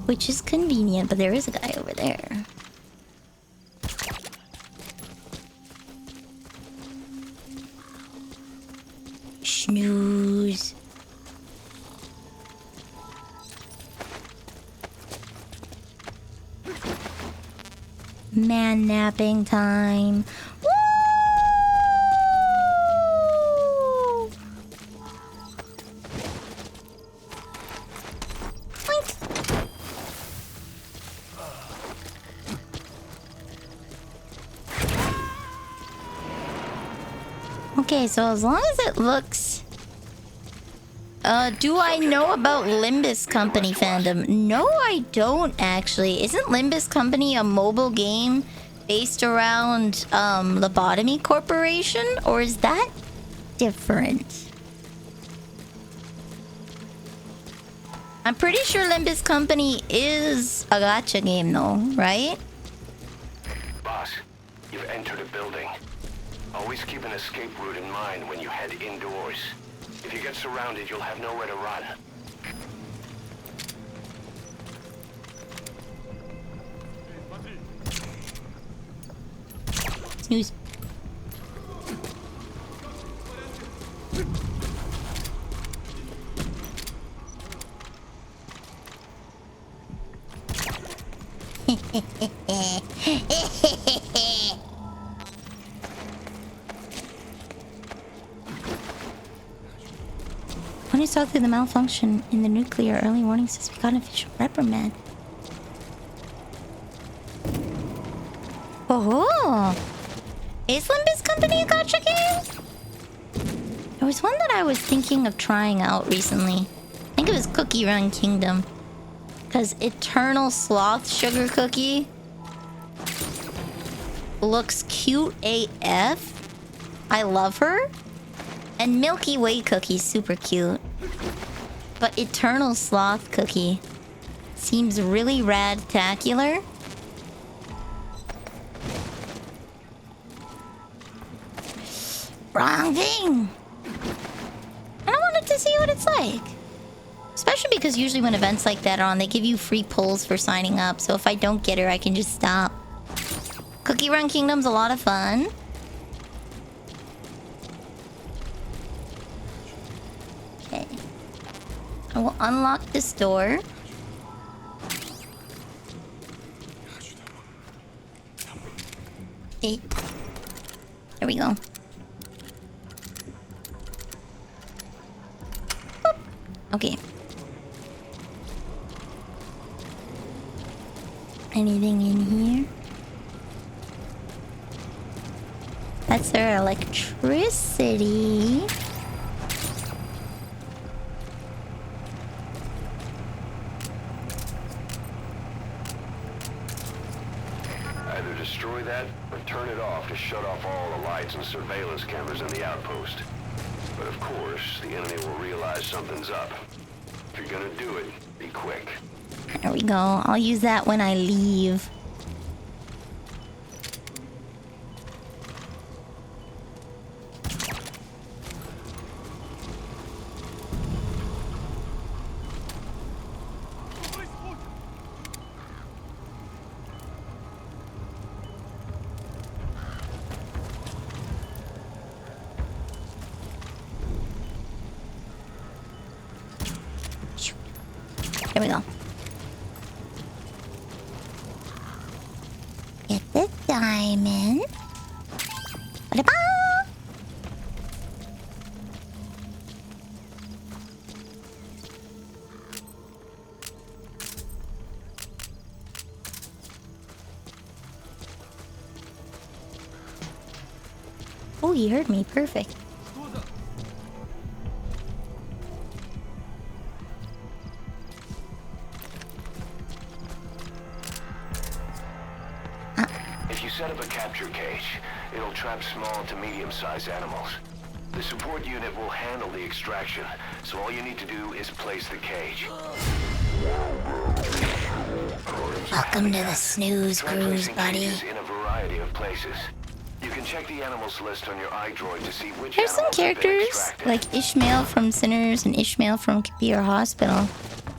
Speaker 1: which is convenient, but there is a guy over there. Snooze. Man napping time. Woo! Okay, so as long as it looks... do I know about Limbus Company fandom? No, I don't actually. Isn't Limbus Company a mobile game based around Lobotomy Corporation? Or is that different? I'm pretty sure Limbus Company is a gacha game though, right?
Speaker 4: Boss, you've entered a building. Always keep an escape route in mind when you head indoors. If you get surrounded, you'll have nowhere to run.
Speaker 1: Snooze. When I saw through the malfunction in the nuclear early warning system, we got an official reprimand. Oh, is Limbus Company a gacha game? There was one that I was thinking of trying out recently. I think it was Cookie Run Kingdom. Because Eternal Sloth Sugar Cookie looks cute AF. I love her. And Milky Way Cookie's super cute. But Eternal Sloth Cookie seems really rad-tacular. Wrong thing! I wanted to see what it's like. Especially because usually when events like that are on, they give you free pulls for signing up. So if I don't get her, I can just stop. Cookie Run Kingdom's a lot of fun. Okay. I will unlock this door. Okay. There we go. Boop. Okay. Anything in here? That's their electricity.
Speaker 4: Either destroy that or turn it off to shut off all the lights and surveillance cameras in the outpost. But of course, the enemy will realize something's up. If you're gonna do it, be quick.
Speaker 1: There we go. I'll use that when I leave. There we go. Get this diamond. Ba-da-ba! Oh, he heard me. Perfect.
Speaker 4: If you set up a capture cage, it'll trap small to medium-sized animals. The support unit will handle the extraction, so all you need to do is place the cage.
Speaker 1: Welcome to the snooze
Speaker 4: Try
Speaker 1: cruise,
Speaker 4: placing
Speaker 1: buddy.
Speaker 4: cages in a variety of places. You can check the animals list on your iDroid to see which
Speaker 1: There's some
Speaker 4: animals have been
Speaker 1: characters,
Speaker 4: extracted.
Speaker 1: like Ishmael from Sinners and Ishmael from Computer Hospital.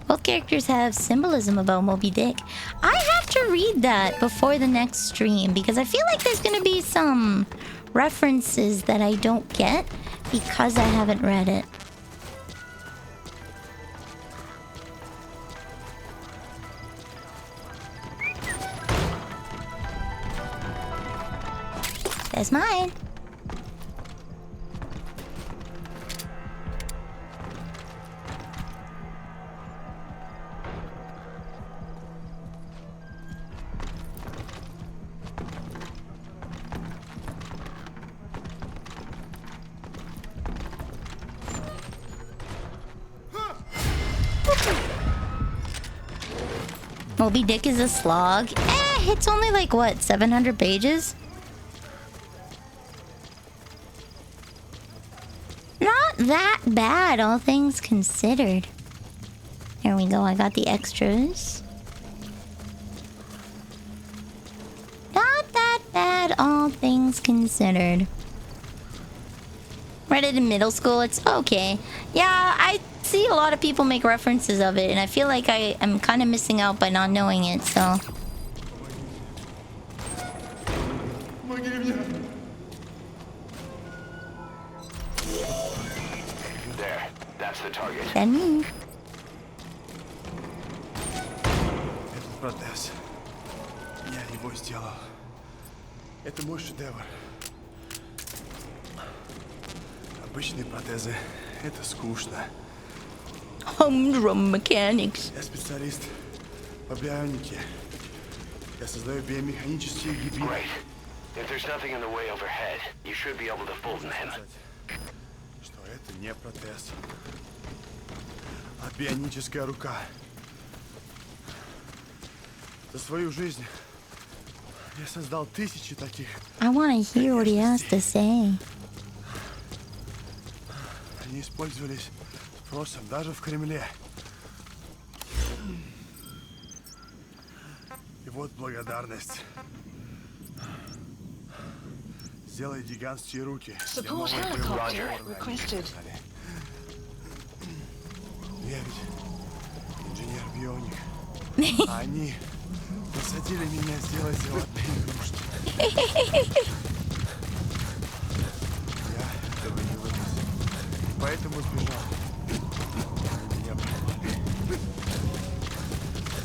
Speaker 1: Both characters have symbolism about Moby Dick. I have to read that before the next stream because I feel like there's gonna be some references that I don't get because I haven't read it. That's mine. Moby Dick is a slog. It's only like what, 700 pages? Not that bad, all things considered. There we go, I got the extras. Not that bad, all things considered. Read it in middle school, it's okay. Yeah, I see a lot of people make references of it, and I feel like I am kind of missing out by not knowing it, so...
Speaker 4: There, that's the target.
Speaker 1: Then me.
Speaker 8: Этот протез. Я его сделал. Это мой шедевр. Обычные протезы — это скучно.
Speaker 1: Humdrum mechanics.
Speaker 8: Я специалист по бионике. Я создаю биомеханические гибриды.
Speaker 4: Great. If there's nothing in the way overhead, you should be able to fold them in.
Speaker 8: Что это не протез, а бионическая рука. За свою жизнь я создал тысячи таких.
Speaker 1: I want to hear what he has to say.
Speaker 8: Они использовались спросом даже в Кремле. И вот благодарность. Сделай гигантские руки. для
Speaker 3: Support
Speaker 8: новой боевой
Speaker 3: helicopter
Speaker 8: формы.
Speaker 3: requested.
Speaker 8: Я ведь инженер-бионик. А они посадили меня сделать золотые игрушки. Я этого не вынес. Поэтому сбежал. Они меня поймали.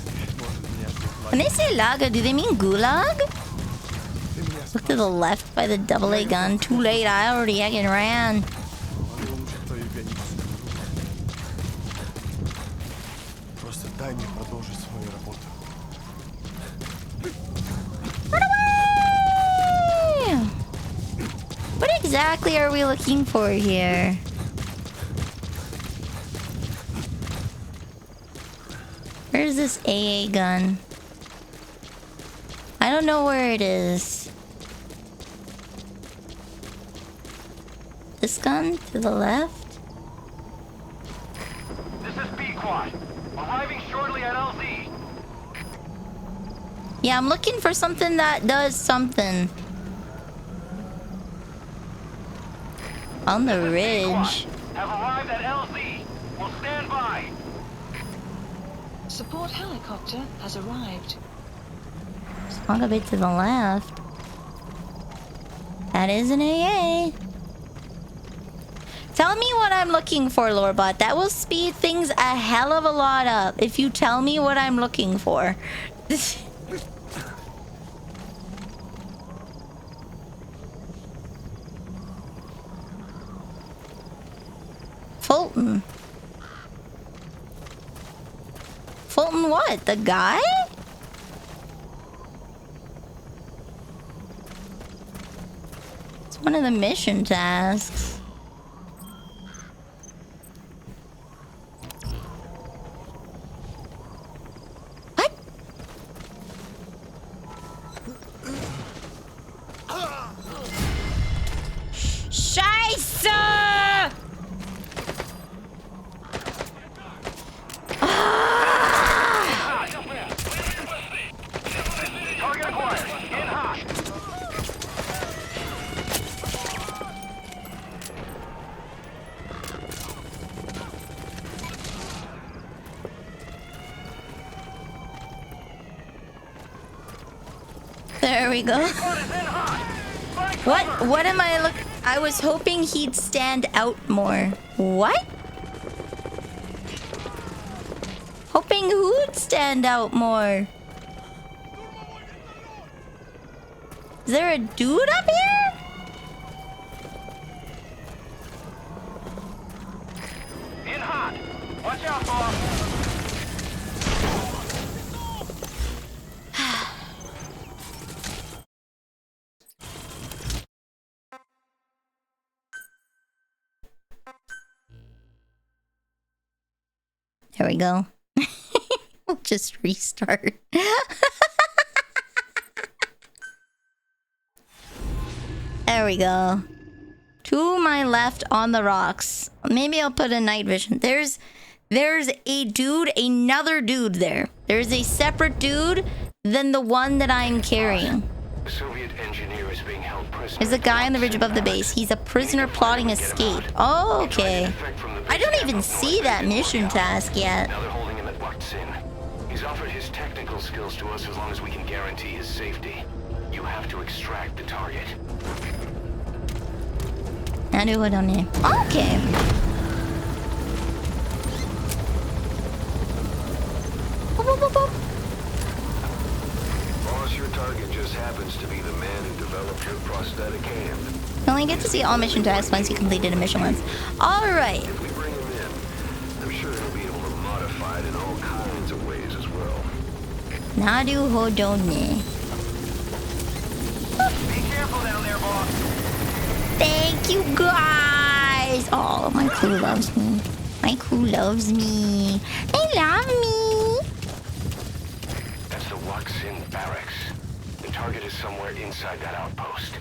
Speaker 8: Теперь может меня ждет
Speaker 1: When they say lager, do they mean gulag?
Speaker 8: Ты меня
Speaker 1: Look to the left by the AA gun. Too late, I already heckin' ran.
Speaker 8: могу улучшить твою бионическую руку. Просто дай мне продолжить свою работу.
Speaker 1: Run away! What exactly are we looking for here? Where's this AA gun? I don't know where it is. This gun to the left.
Speaker 5: This is B-Quad. Arriving shortly at LZ.
Speaker 1: Yeah, I'm looking for something that does something. On the ridge.
Speaker 5: Have arrived at LZ. Will stand by.
Speaker 3: Support helicopter has arrived.
Speaker 1: Walk a bit to the left. That is an AA. Tell me what I'm looking for, Lorebot. That will speed things a hell of a lot up if you tell me what I'm looking for. Fulton. Fulton what? The guy? It's one of the mission tasks. What? Scheiße!
Speaker 5: Target acquired. In hot.
Speaker 1: There we go. What am I look? I was hoping he'd stand out more. What? Hoping who'd stand out more? Is there a dude up here?
Speaker 5: In hot. Watch out, boss.
Speaker 1: There we go. We'll just restart. There we go. To my left on the rocks. Maybe I'll put a night vision. There's a dude, another dude there. There's a separate dude than the one that I'm carrying.
Speaker 4: The Soviet engineer is being held prisoner.
Speaker 1: There's a guy on the ridge above the base. He's a prisoner plotting escape. Oh, okay. I don't even see that mission task yet.
Speaker 4: Now they're holding him at Waksin. He's offered his technical skills to us as long as we can guarantee his safety. You have to extract the target.
Speaker 1: I do it on him. Okay. Boop, boop, boop, boop.
Speaker 4: Boss, your target just happens to be the man who developed your prosthetic hand.
Speaker 1: You only get to see all mission tasks once you completed a mission once. Alright.
Speaker 4: If we bring him in, I'm sure he'll be able to modify it in all kinds of ways as well.
Speaker 1: Nadu Hodone.
Speaker 5: Be careful down there, boss.
Speaker 1: Thank you guys. Oh, my crew loves me. My crew loves me. They love me.
Speaker 4: That's the Waksin barracks. The target is somewhere inside that outpost.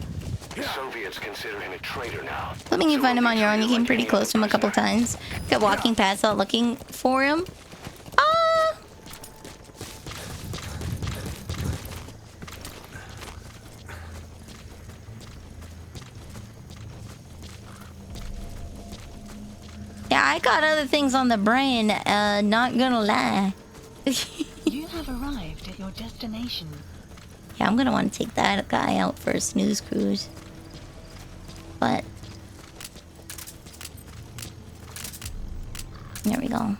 Speaker 4: The Soviets consider him a traitor now.
Speaker 1: Hoping you find him on your own. You came pretty close to him a couple times. Kept walking past out looking for him. Yeah, I got other things on the brain, not gonna lie.
Speaker 3: You have arrived at your destination.
Speaker 1: Yeah, I'm gonna want to take that guy out for a snooze cruise. But... there we go.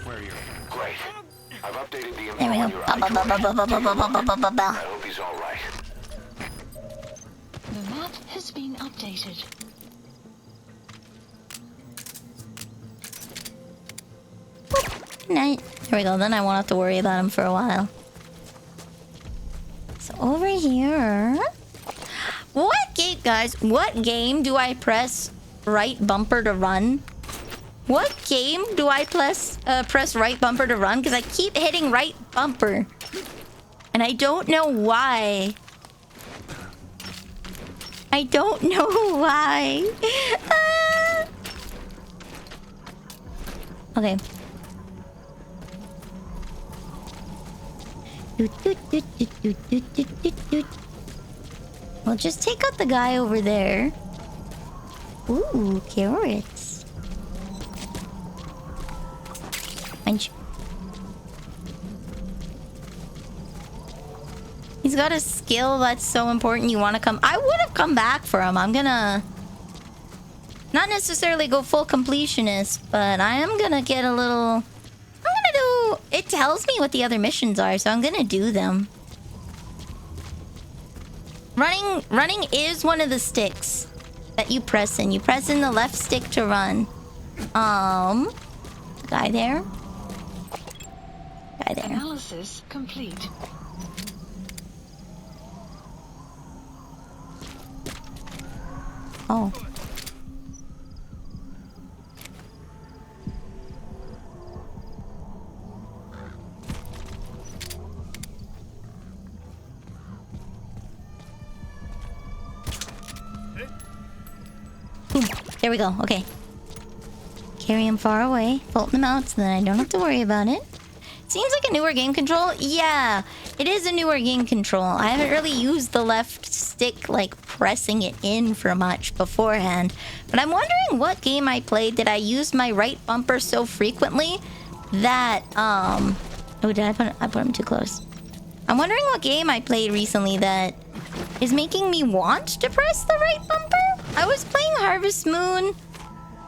Speaker 4: Where are you? Great. I've updated the info
Speaker 1: There we
Speaker 4: on
Speaker 1: go.
Speaker 4: your
Speaker 1: Ba-ba-ba-ba-ba-ba-ba-ba-ba-ba.
Speaker 4: I hope he's all right.
Speaker 3: The map has been updated.
Speaker 1: Night. There we go. Then I won't have to worry about him for a while. So over here. here. What game, guys? What game do I press right bumper to run? What game do I press right bumper to run? Because I keep hitting right bumper. And I don't know why. I don't know why. Okay. We'll just take out the guy over there. Ooh, carrots. Munch. He's got a skill that's so important. You want to come? I would have come back for him. I'm gonna not necessarily go full completionist, but I am gonna get a little. It tells me what the other missions are, so I'm gonna do them. Running is one of the sticks that you press in. You press in the left stick to run. Guy there. Guy there.
Speaker 3: Analysis complete.
Speaker 1: Oh. Boom. There we go. Okay. Carry him far away. Bolt him out so then I don't have to worry about it. Seems like a newer game control. Yeah, it is a newer game control. I haven't really used the left stick, like, pressing it in for much beforehand. But I'm wondering what game I played that I used my right bumper so frequently that, Oh, did I put him too close? I'm wondering what game I played recently that is making me want to press the right bumper. I was playing Harvest Moon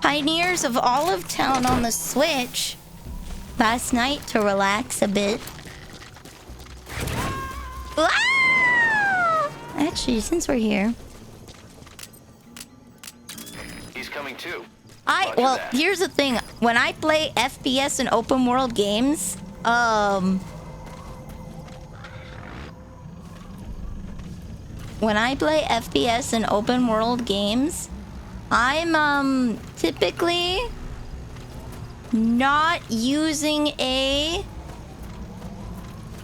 Speaker 1: Pioneers of Olive Town on the Switch last night to relax a bit. Ah! Actually, since we're here,
Speaker 4: He's coming too.
Speaker 1: well, here's the thing. When I play FPS and open world games, when I play FPS and open world games, I'm typically not using a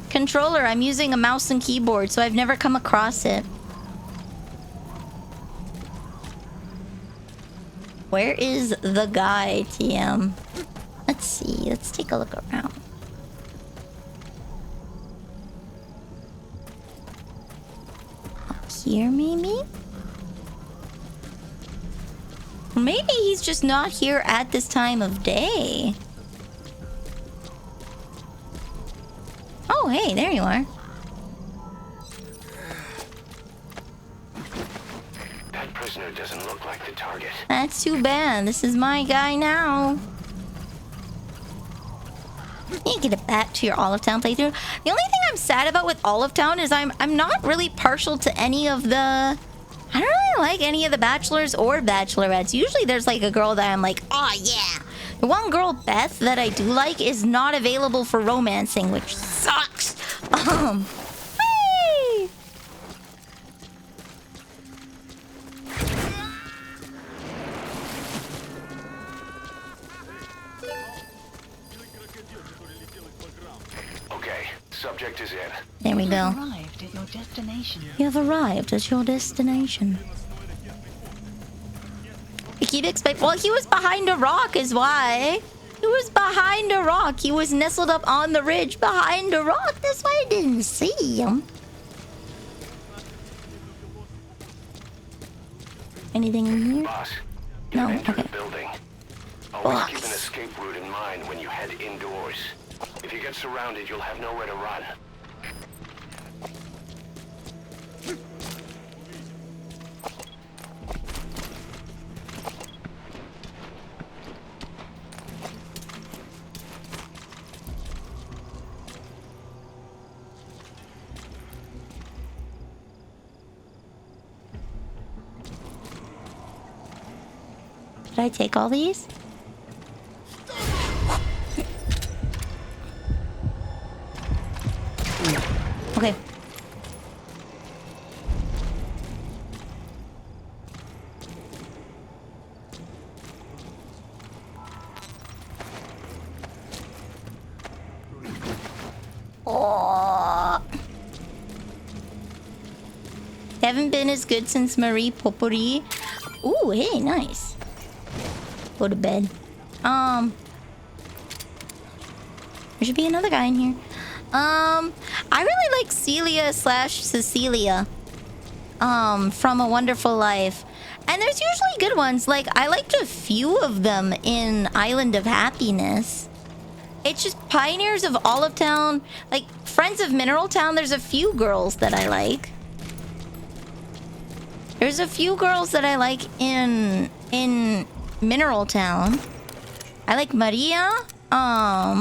Speaker 1: controller. I'm using a mouse and keyboard, so I've never come across it. Where is the guy, TM? Let's see. Let's take a look around. Up here, maybe? Maybe he's just not here at this time of day. Oh, hey, there you are.
Speaker 4: That prisoner doesn't look like the target.
Speaker 1: That's too bad. This is my guy now. You get it back to your Olive Town playthrough. The only thing I'm sad about with Olive Town is I'm not really partial to any of the... I don't really like any of the bachelors or bachelorettes. Usually there's like a girl that I'm like, oh yeah. The one girl, Beth, that I do like is not available for romancing, which sucks. Hey!
Speaker 4: Okay, subject is in.
Speaker 1: There we go.
Speaker 3: Arrived at your destination.
Speaker 1: You have arrived at your destination. I keep expecting... Well, he was behind a rock is why. He was behind a rock. He was nestled up on the ridge behind a rock. That's why I didn't see him. Anything in here?
Speaker 4: Boss,
Speaker 1: No,
Speaker 4: you've entered
Speaker 1: okay.
Speaker 4: the building. Always
Speaker 1: Boss.
Speaker 4: keep an escape route in mind when you head indoors. If you get surrounded, you'll have nowhere to run.
Speaker 1: Did I take all these? Okay. Oh. Haven't been as good since Marie Popori. Ooh, hey, nice. Go to bed. There should be another guy in here. I really like Celia / Cecilia. From A Wonderful Life. And there's usually good ones. Like, I liked a few of them in Island of Happiness. It's just Pioneers of Olive Town. Like, Friends of Mineral Town, there's a few girls that I like. There's a few girls that I like in Mineral Town. I like Maria. Let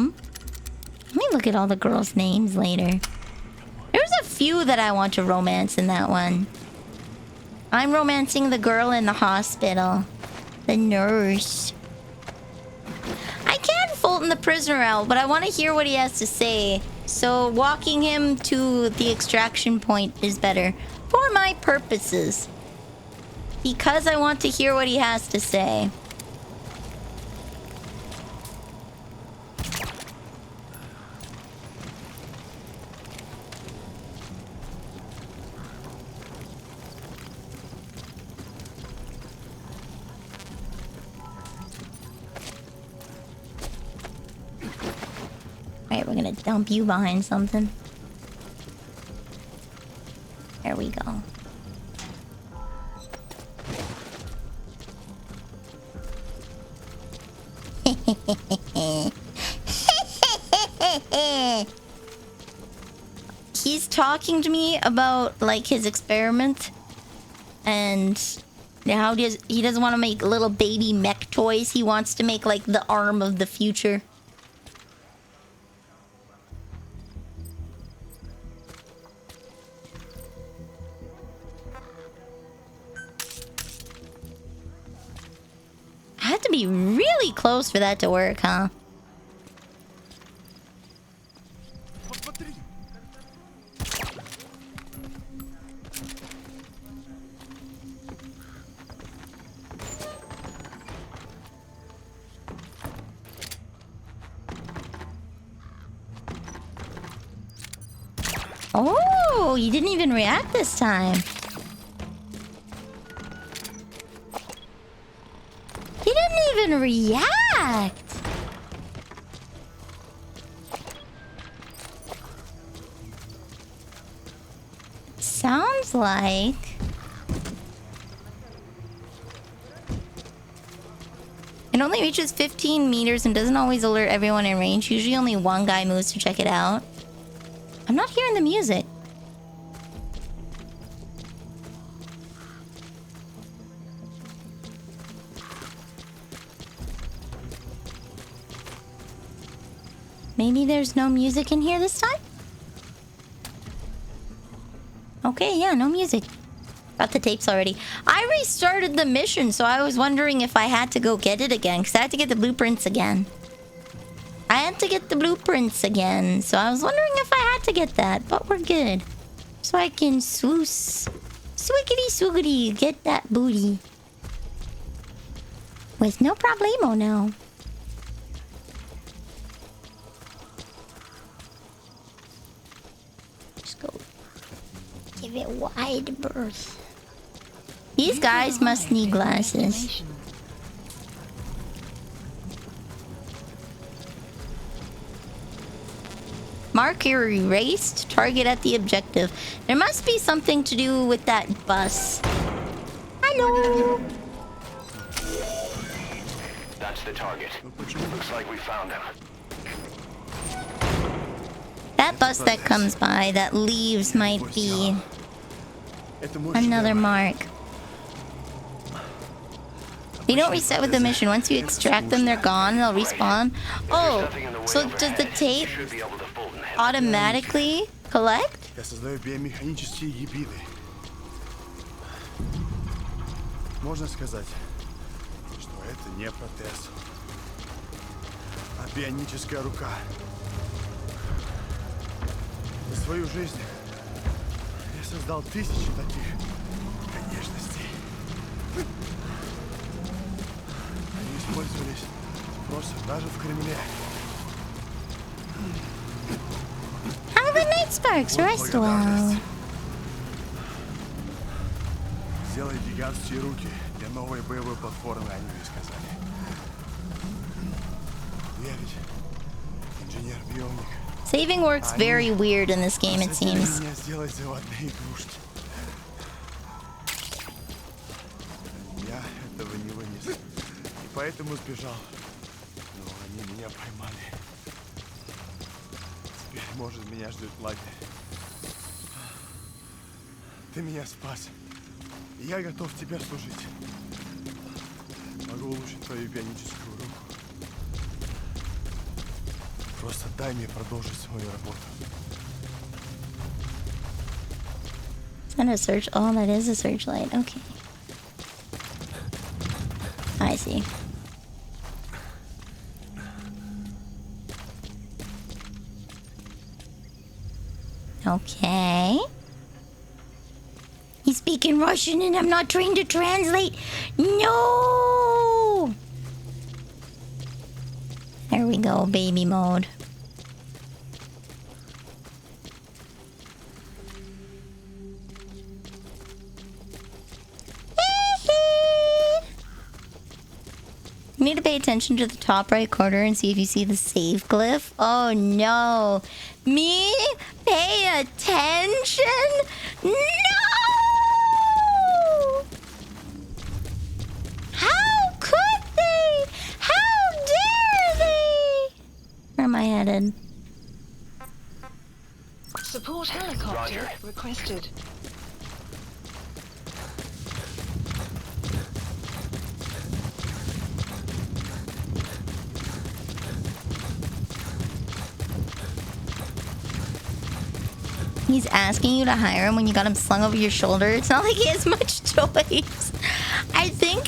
Speaker 1: me look at all the girls' names later. There's a few that I want to romance in that one. I'm romancing the girl in the hospital. The nurse. I can Fulton the prisoner out, but I want to hear what he has to say. So walking him to the extraction point is better. For my purposes. Because I want to hear what he has to say. Alright, we're gonna dump you behind something. There we go. He's talking to me about like his experiment and how he doesn't want to make little baby mech toys. He wants to make like the arm of the future. I have to be really close for that to work, huh? Oh, you didn't even react this time. He didn't even react. Sounds like... It only reaches 15 meters and doesn't always alert everyone in range. Usually only one guy moves to check it out. I'm not hearing the music. Maybe there's no music in here this time? Okay, yeah, no music. Got the tapes already. I restarted the mission, so I was wondering if I had to go get it again, because I had to get the blueprints again. I had to get the blueprints again, so I was wondering if I had to get that, but we're good. So I can swoos, swiggity swoogity, get that booty. With no problemo now. Just go. Give it wide berth. These guys must need glasses. Marker erased. Target at the objective. There must be something to do with that bus. Hello.
Speaker 4: That's the target. Looks like we found him.
Speaker 1: That bus that comes by, that leaves, might be another mark. They don't reset with the mission. Once you extract them, they're gone. They'll respawn. Oh, so does the tape automatically collect?
Speaker 8: Я создаю биомеханические гибриды. Можно сказать, что это не протез, а бионическая рука. За свою жизнь я создал тысячи таких конечностей. Они использовались просто даже в Кремле.
Speaker 1: Alright, Sparks, rest well.
Speaker 8: Сделай гигантские руки для новой боевой платформы, они мне сказали. Я ведь инженер-бионик.
Speaker 1: Saving works very weird in this game, it seems.
Speaker 8: Меня сделать заводные игрушки. Я этого не вынес. И поэтому сбежал. Но они меня поймали. Теперь, может, меня ждет лагерь. Ты меня спас. И я готов тебе служить. Могу улучшить твою бионическую руку. Просто дай мне продолжить свою работу.
Speaker 1: Is that a search? Oh, that is a searchlight. Okay. I see. Okay. He's speaking Russian and I'm not trained to translate. No! There we go, baby mode. You need to pay attention to the top right corner and see if you see the save glyph. Oh no. Me? Pay attention? No! How could they? How dare they? Where am I headed?
Speaker 3: Support helicopter requested.
Speaker 1: He's asking you to hire him when you got him slung over your shoulder. It's not like he has much choice. I think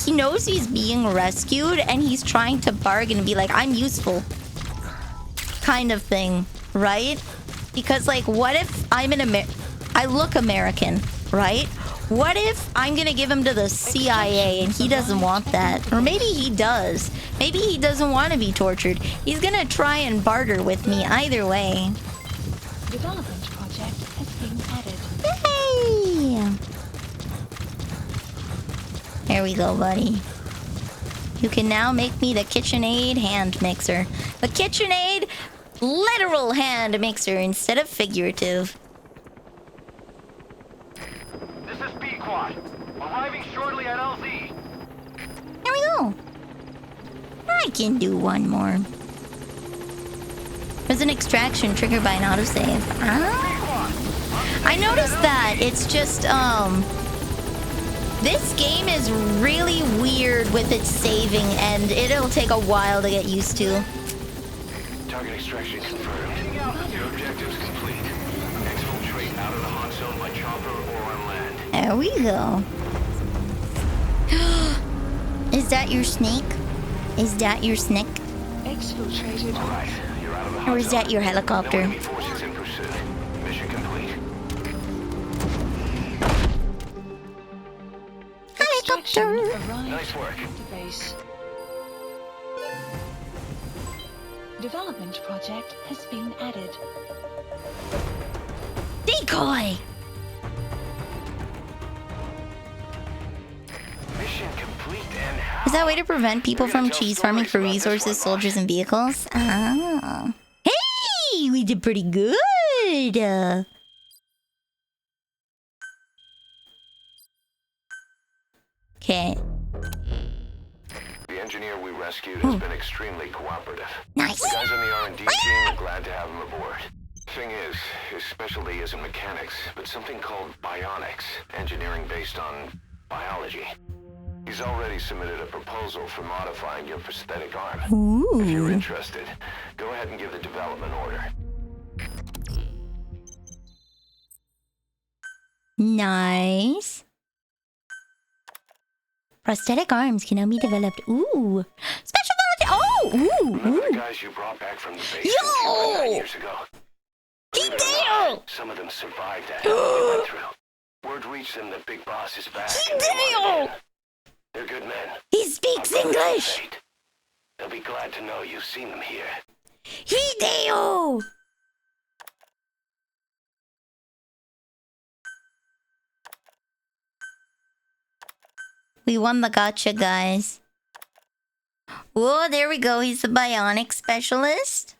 Speaker 1: he knows he's being rescued and he's trying to bargain and be like, I'm useful. Kind of thing, right? Because like, what if I'm I look American, right? What if I'm gonna give him to the CIA and he doesn't want that? Or maybe he does. Maybe he doesn't want to be tortured. He's gonna try and barter with me either way.
Speaker 3: Development project has been added.
Speaker 1: Hey! There we go, buddy. You can now make me the KitchenAid hand mixer. The KitchenAid literal hand mixer instead of figurative.
Speaker 5: This is Pequod. Arriving shortly at LZ.
Speaker 1: There we go. I can do one more. There's an extraction triggered by an autosave. Ah. I noticed that. It's just, this game is really weird with its saving, and it'll take a while to get used to.
Speaker 4: Target extraction confirmed. Your objective's complete. Exfiltrate out of the hot zone by chopper or on land.
Speaker 1: There we go. Is that your snake? Is that your snake?
Speaker 3: Exfiltrated.
Speaker 4: All right, you're out of the hot
Speaker 1: Or is that your
Speaker 4: zone.
Speaker 1: helicopter?
Speaker 4: No enemy forces in pursuit. Mission complete.
Speaker 1: Helicopter!
Speaker 3: Arrived
Speaker 4: Nice work.
Speaker 3: at the base. Development project has been added.
Speaker 1: Decoy!
Speaker 4: Mission complete and how?
Speaker 1: Is that a way to prevent people from cheese farming for resources, soldiers, and vehicles? Ah. Hey! We did pretty good! Okay.
Speaker 4: The engineer we rescued has been extremely cooperative.
Speaker 1: Nice.
Speaker 4: The guys on the R&D team are glad to have him aboard. Thing is, his specialty isn't mechanics, but something called bionics, engineering based on biology. He's already submitted a proposal for modifying your prosthetic arm. If you're
Speaker 1: Ooh.
Speaker 4: interested, go ahead and give the development order.
Speaker 1: Nice. Prosthetic arms can now be developed. Ooh. Special volunteer. Oh, ooh.
Speaker 4: Remember the
Speaker 1: Ooh.
Speaker 4: guys you brought back from the base
Speaker 1: Yo!
Speaker 4: 9 years ago?
Speaker 1: He
Speaker 4: Believe it or
Speaker 1: did.
Speaker 4: not, some of them survived that hell we went through. Word reached them that Big Boss is back.
Speaker 1: He
Speaker 4: and they want
Speaker 1: did.
Speaker 4: in. They're good men.
Speaker 1: He speaks
Speaker 4: Our brothers in
Speaker 1: English.
Speaker 4: fate. They'll be glad to know you've seen them here.
Speaker 1: Hideo. We won the gotcha, guys. Oh, there we go. He's the bionic specialist.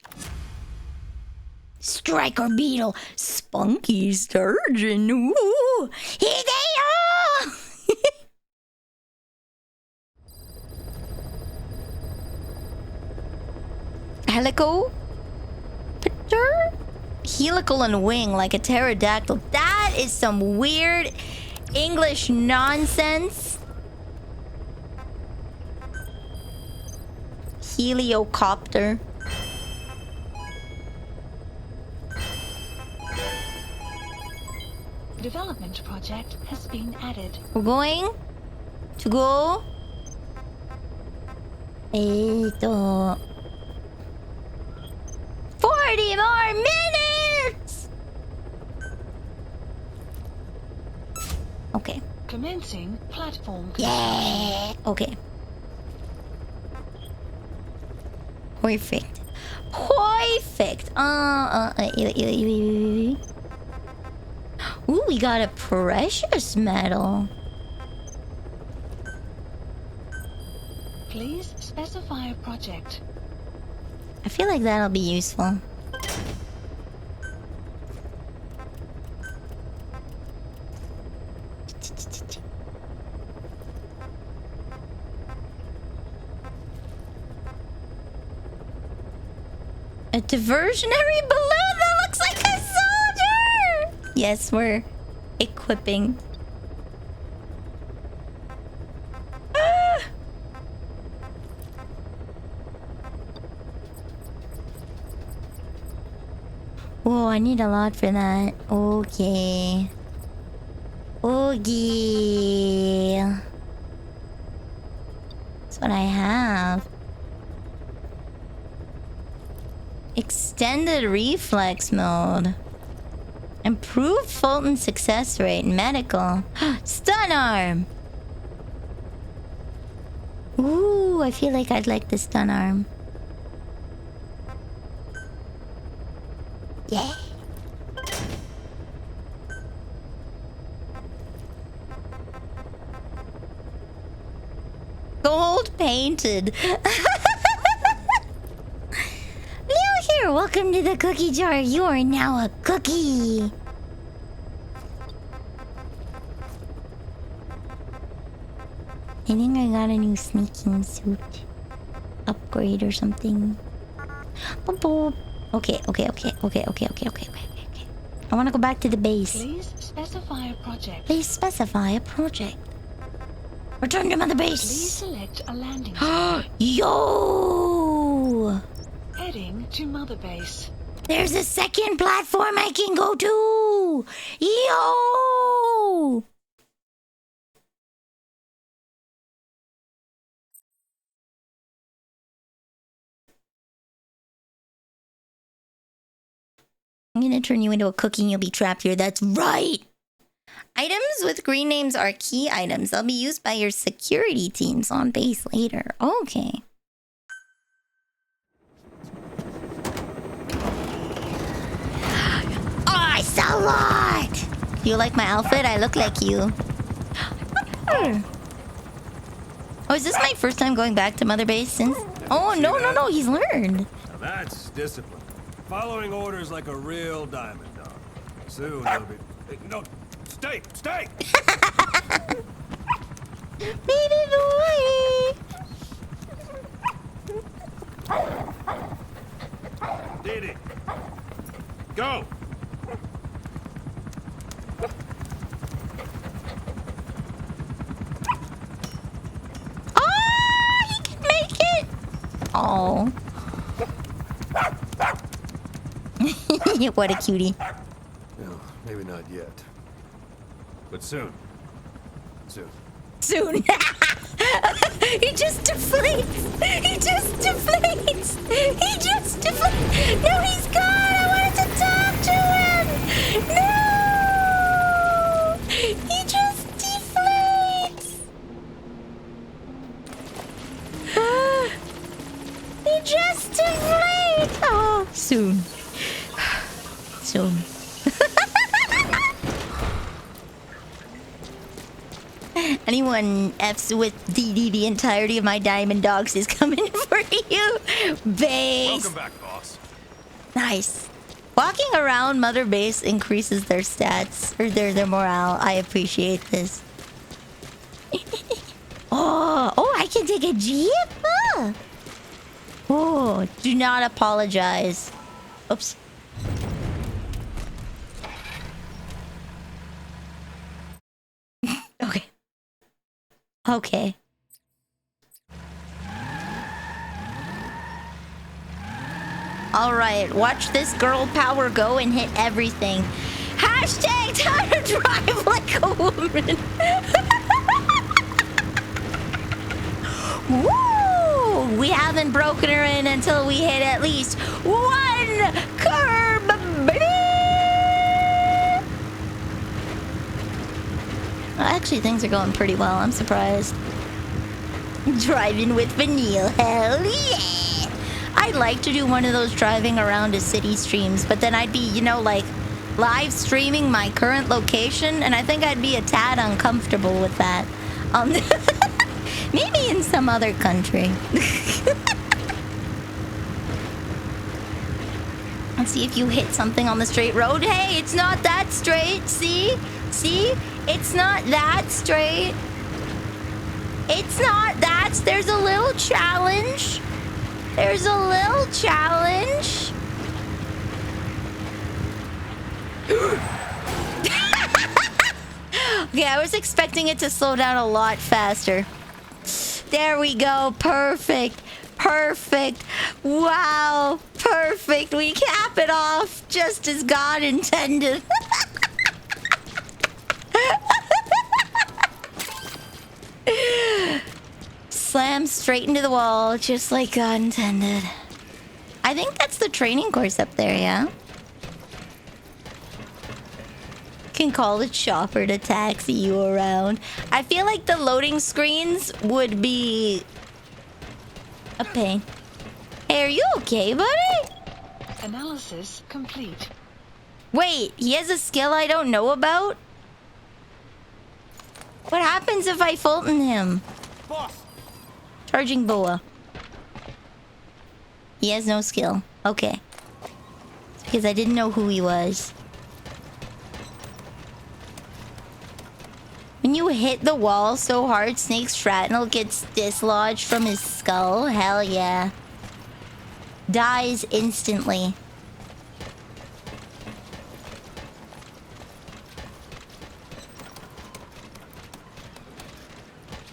Speaker 1: Striker Beetle. Spunky Sturgeon. Ooh. Hideo! Helico? Helical and wing like a pterodactyl. That is some weird English nonsense. Heliocopter.
Speaker 3: Development project has been added.
Speaker 1: We're going to go. 40 more minutes! Okay.
Speaker 3: Commencing platform.
Speaker 1: Yeah! Okay. Perfect. Perfect! Ooh, we got a precious metal.
Speaker 3: Please specify a project.
Speaker 1: I feel like that'll be useful. A diversionary balloon that looks like a soldier! Yes, we're equipping. Oh, I need a lot for that. Okay. Okay. That's what I have. Extended reflex mode. Improved Fulton success rate. Medical. Stun arm. Ooh, I feel like I'd like the stun arm. Yeah. Gold painted. Leo here, welcome to the cookie jar. You are now a cookie. I think I got a new sneaking suit upgrade or something. Boop, boop. Okay. I want to go back to the base.
Speaker 3: Please specify a project.
Speaker 1: Please specify a project. Return to mother
Speaker 3: Please
Speaker 1: base.
Speaker 3: select a landing zone.
Speaker 1: Yo!
Speaker 3: Heading to mother base.
Speaker 1: There's a second platform I can go to. Yo! I'm gonna turn you into a cookie and you'll be trapped here. That's right! Items with green names are key items. They'll be used by your security teams on base later. Okay. Oh, it's a lot! You like my outfit? I look like you. Oh, is this my first time going back to Mother Base since? Oh, no, he's learned.
Speaker 8: Now that's discipline. Following orders like a real diamond dog. Soon he'll be... No, stay!
Speaker 1: Baby boy!
Speaker 8: Diddy! Go!
Speaker 1: Oh, he can make it! Oh. What a cutie.
Speaker 8: No, maybe not yet. But soon.
Speaker 1: Soon. He just deflates. No, he's gone. I wanted to talk to him. No. He just deflates. He just deflates. Oh, soon. And Anyone F's with DD, the entirety of my diamond dogs is coming for you. Base.
Speaker 8: Welcome back, boss.
Speaker 1: Nice. Walking around Mother Base increases their stats, or their morale. I appreciate this. Oh, I can take a jeep? Huh. Oh, do not apologize. Oops. Okay. Okay. All right, watch this girl power go and hit everything. Hashtag time to drive like a woman. Woo! We haven't broken her in until we hit at least one curb. Actually, things are going pretty well. I'm surprised. Driving with Vanille. Hell yeah! I'd like to do one of those driving around a city streams, but then I'd be, you know, like live streaming my current location, and I think I'd be a tad uncomfortable with that. Maybe in some other country. Let's see if you hit something on the straight road. Hey, it's not that straight. See? See? It's not that straight. It's not that. There's a little challenge. There's a little challenge. Okay, I was expecting it to slow down a lot faster. There we go. Perfect. Perfect. Wow. Perfect. We cap it off just as God intended. Slam straight into the wall, just like God intended. I think that's the training course up there, yeah? Can call the chopper to taxi you around. I feel like the loading screens would be a pain. Hey, are you okay, buddy?
Speaker 3: Analysis complete.
Speaker 1: Wait, he has a skill I don't know about? What happens if I Fulton him?
Speaker 8: Boss!
Speaker 1: Charging boa. He has no skill. Okay. It's because I didn't know who he was. When you hit the wall so hard, Snake's shrapnel gets dislodged from his skull. Hell yeah. Dies instantly.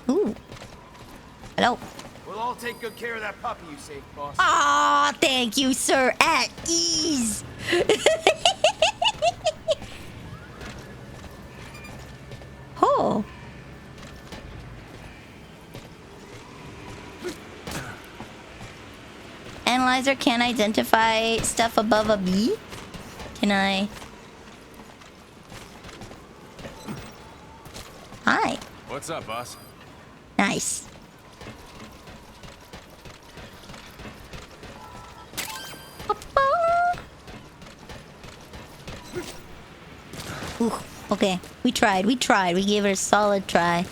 Speaker 1: Ooh. Hello.
Speaker 8: We'll all take good care of that puppy you saved, boss.
Speaker 1: Ah, thank you, sir. At ease. Oh. Analyzer can't identify stuff above a B. Can I? Hi.
Speaker 8: What's up, boss?
Speaker 1: Nice. Ooh, okay. We tried. We gave it a solid try.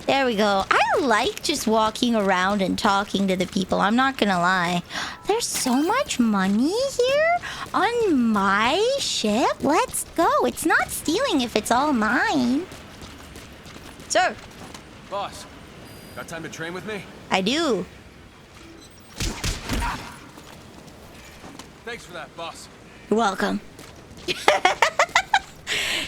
Speaker 1: There we go. I like just walking around and talking to the people. I'm not gonna lie. There's so much money here on my ship. Let's go. It's not stealing if it's all mine. Sir.
Speaker 8: Boss, got time to train with me?
Speaker 1: I do.
Speaker 8: Thanks for that, boss.
Speaker 1: You're welcome.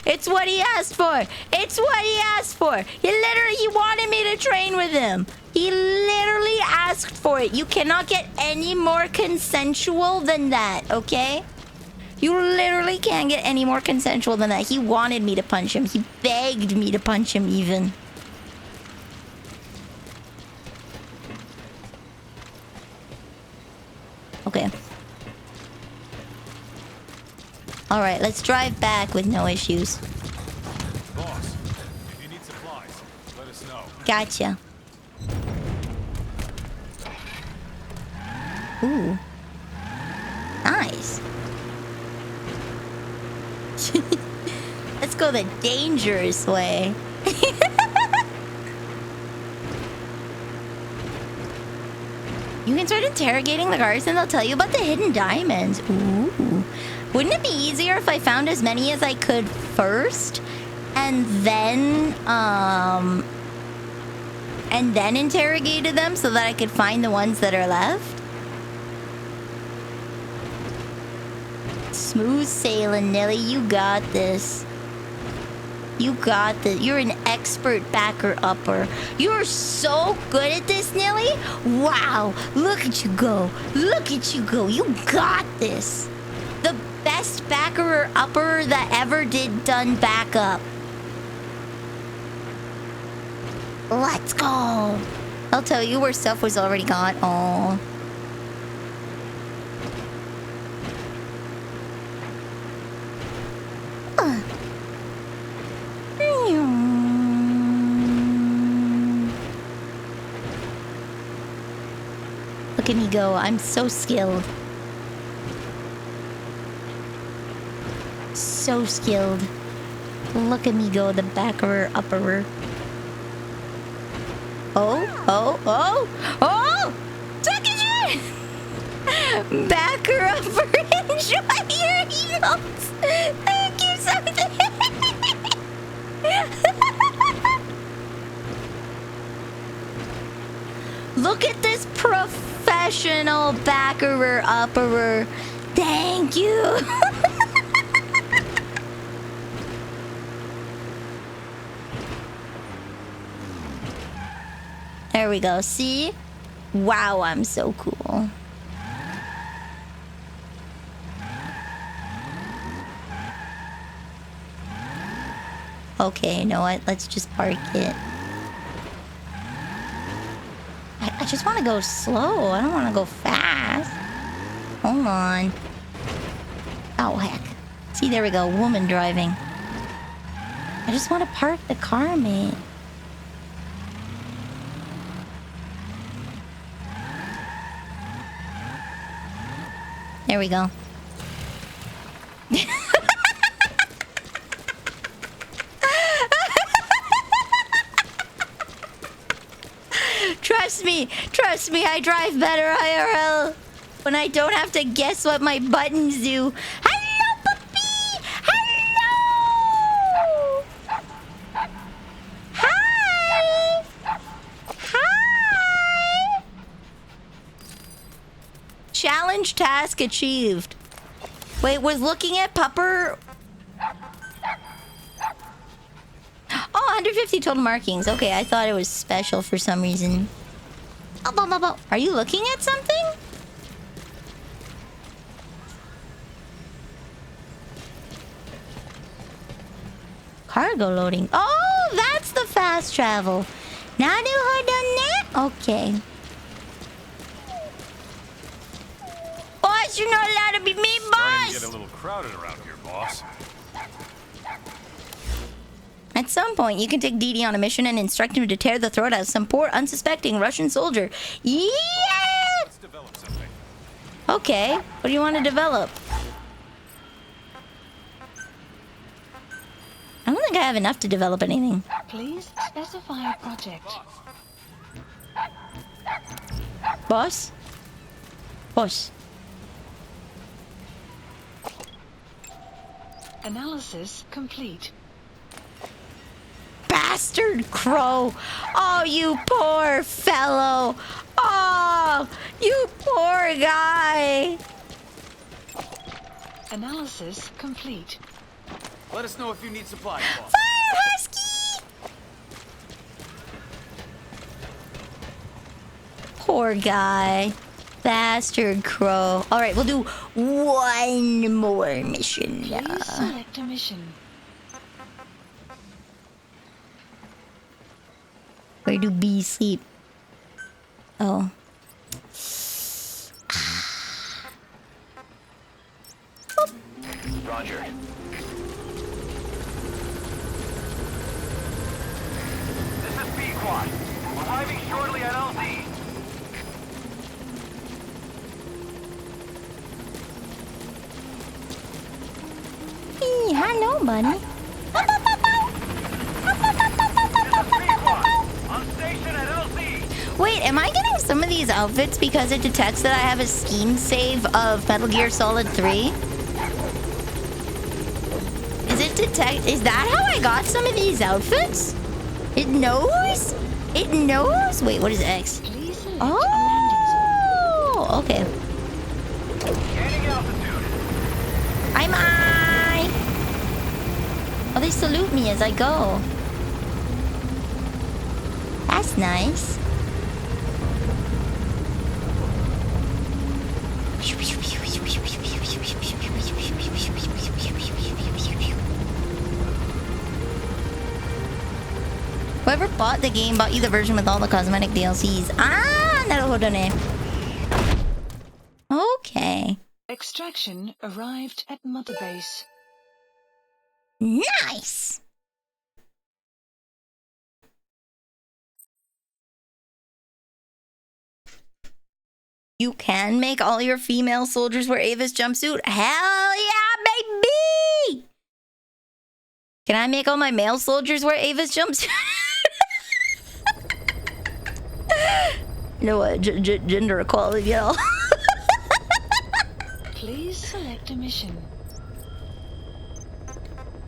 Speaker 1: It's what he asked for. It's what he asked for. He wanted me to train with him. He literally asked for it. You cannot get any more consensual than that, okay? You literally can't get any more consensual than that. He wanted me to punch him. He begged me to punch him even. Okay. All right, let's drive back with no issues.
Speaker 8: Boss, if you need supplies, let us know.
Speaker 1: Gotcha. Ooh. Nice. Let's go the dangerous way. You can start interrogating the guards and they'll tell you about the hidden diamonds. Ooh. Wouldn't it be easier if I found as many as I could first and then interrogated them so that I could find the ones that are left? Smooth sailing, Nelly. You got this. You got this. You're an expert backer-upper. You're so good at this, Nelly. Wow. Look at you go. Look at you go. You got this. The best backer-upper that ever done backup. Let's go. I'll tell you where stuff was already got. Oh. Look at me go. I'm so skilled. So skilled. Look at me go, the backerer upperer. Oh! Second backer upper, enjoy your heels. Thank you something. Look at this professional backerer upperer. Thank you. There we go. See? Wow, I'm so cool. Okay, you know what? Let's just park it. I just want to go slow. I don't want to go fast. Hold on. Oh, heck. See, there we go. Woman driving. I just want to park the car, mate. There we go. Trust me, I drive better IRL when I don't have to guess what my buttons do. Hello, puppy! Hello! Hi! Hi! Challenge task achieved. Wait, was looking at Pupper... Oh, 150 total markings. Okay, I thought it was special for some reason. Are you looking at something? Cargo loading. Oh, that's the fast travel. Now do I done that? Okay. Boss, you're not allowed to be me, boss.
Speaker 5: Get a little crowded around here, boss.
Speaker 1: At some point, you can take Didi on a mission and instruct him to tear the throat out of some poor, unsuspecting Russian soldier. Yeah!
Speaker 5: Let's develop something.
Speaker 1: Okay. What do you want to develop? I don't think I have enough to develop anything.
Speaker 3: Please specify a project.
Speaker 1: Boss? Boss.
Speaker 3: Analysis complete.
Speaker 1: Bastard crow. Oh, you poor fellow. Oh, you poor guy.
Speaker 3: Analysis complete.
Speaker 8: Let us know if you need supplies, boss.
Speaker 1: Fire husky. Poor guy. Bastard crow. All right, we'll do one more mission.
Speaker 3: Please select a mission.
Speaker 1: Where do bees sleep? Oh.
Speaker 4: Roger.
Speaker 5: This is B-Quad. Arriving shortly at LZ.
Speaker 1: Hello, buddy.
Speaker 5: On station at LZ.
Speaker 1: Wait, am I getting some of the these outfits because it detects that I have a Steam save of Metal Gear Solid 3. Is that how I got some of these outfits? It knows? It knows? Wait, what is X? Oh, okay. I'm I. Oh, they salute me as I go. That's nice. Whoever bought the game bought you the version with all the cosmetic DLCs. Ah, naruhodo ne. Okay.
Speaker 3: Extraction arrived at Mother Base.
Speaker 1: Nice. You can make all your female soldiers wear Ava's jumpsuit? Hell yeah, baby! Can I make all my male soldiers wear Ava's jumpsuit? You know what? Gender equality, y'all.
Speaker 3: Please select a mission.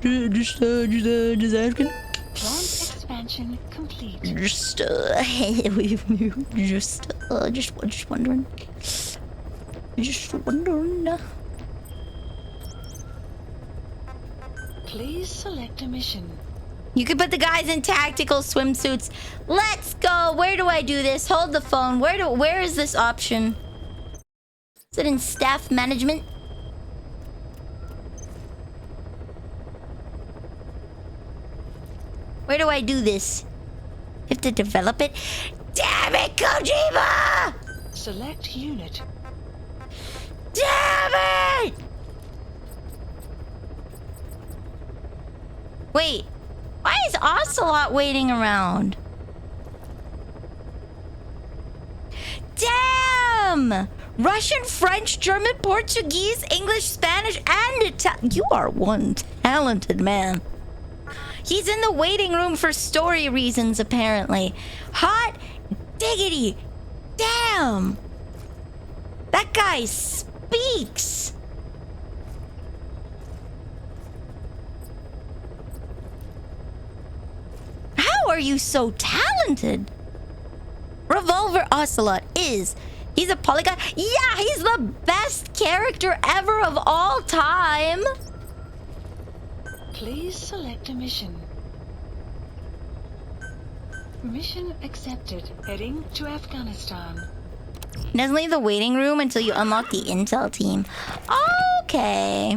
Speaker 1: Just asking.
Speaker 3: Plant expansion complete.
Speaker 1: Just wondering. Just wondering.
Speaker 3: Please select a mission.
Speaker 1: You can put the guys in tactical swimsuits. Let's go. Where do I do this? Hold the phone. Where is this option? Is it in staff management? Where do I do this? You have to develop it? Damn it, Kojima!
Speaker 3: Select unit.
Speaker 1: Damn it! Wait. Why is Ocelot waiting around? Damn! Russian, French, German, Portuguese, English, Spanish, and Italian. You are one talented man. He's in the waiting room for story reasons, apparently. Hot diggity. Damn. That guy speaks. How are you so talented? Revolver Ocelot is... He's a polygon. Yeah, he's the best character ever of all time.
Speaker 3: Please select a mission. Mission accepted. Heading to Afghanistan.
Speaker 1: Doesn't leave the waiting room until you unlock the intel team. Okay.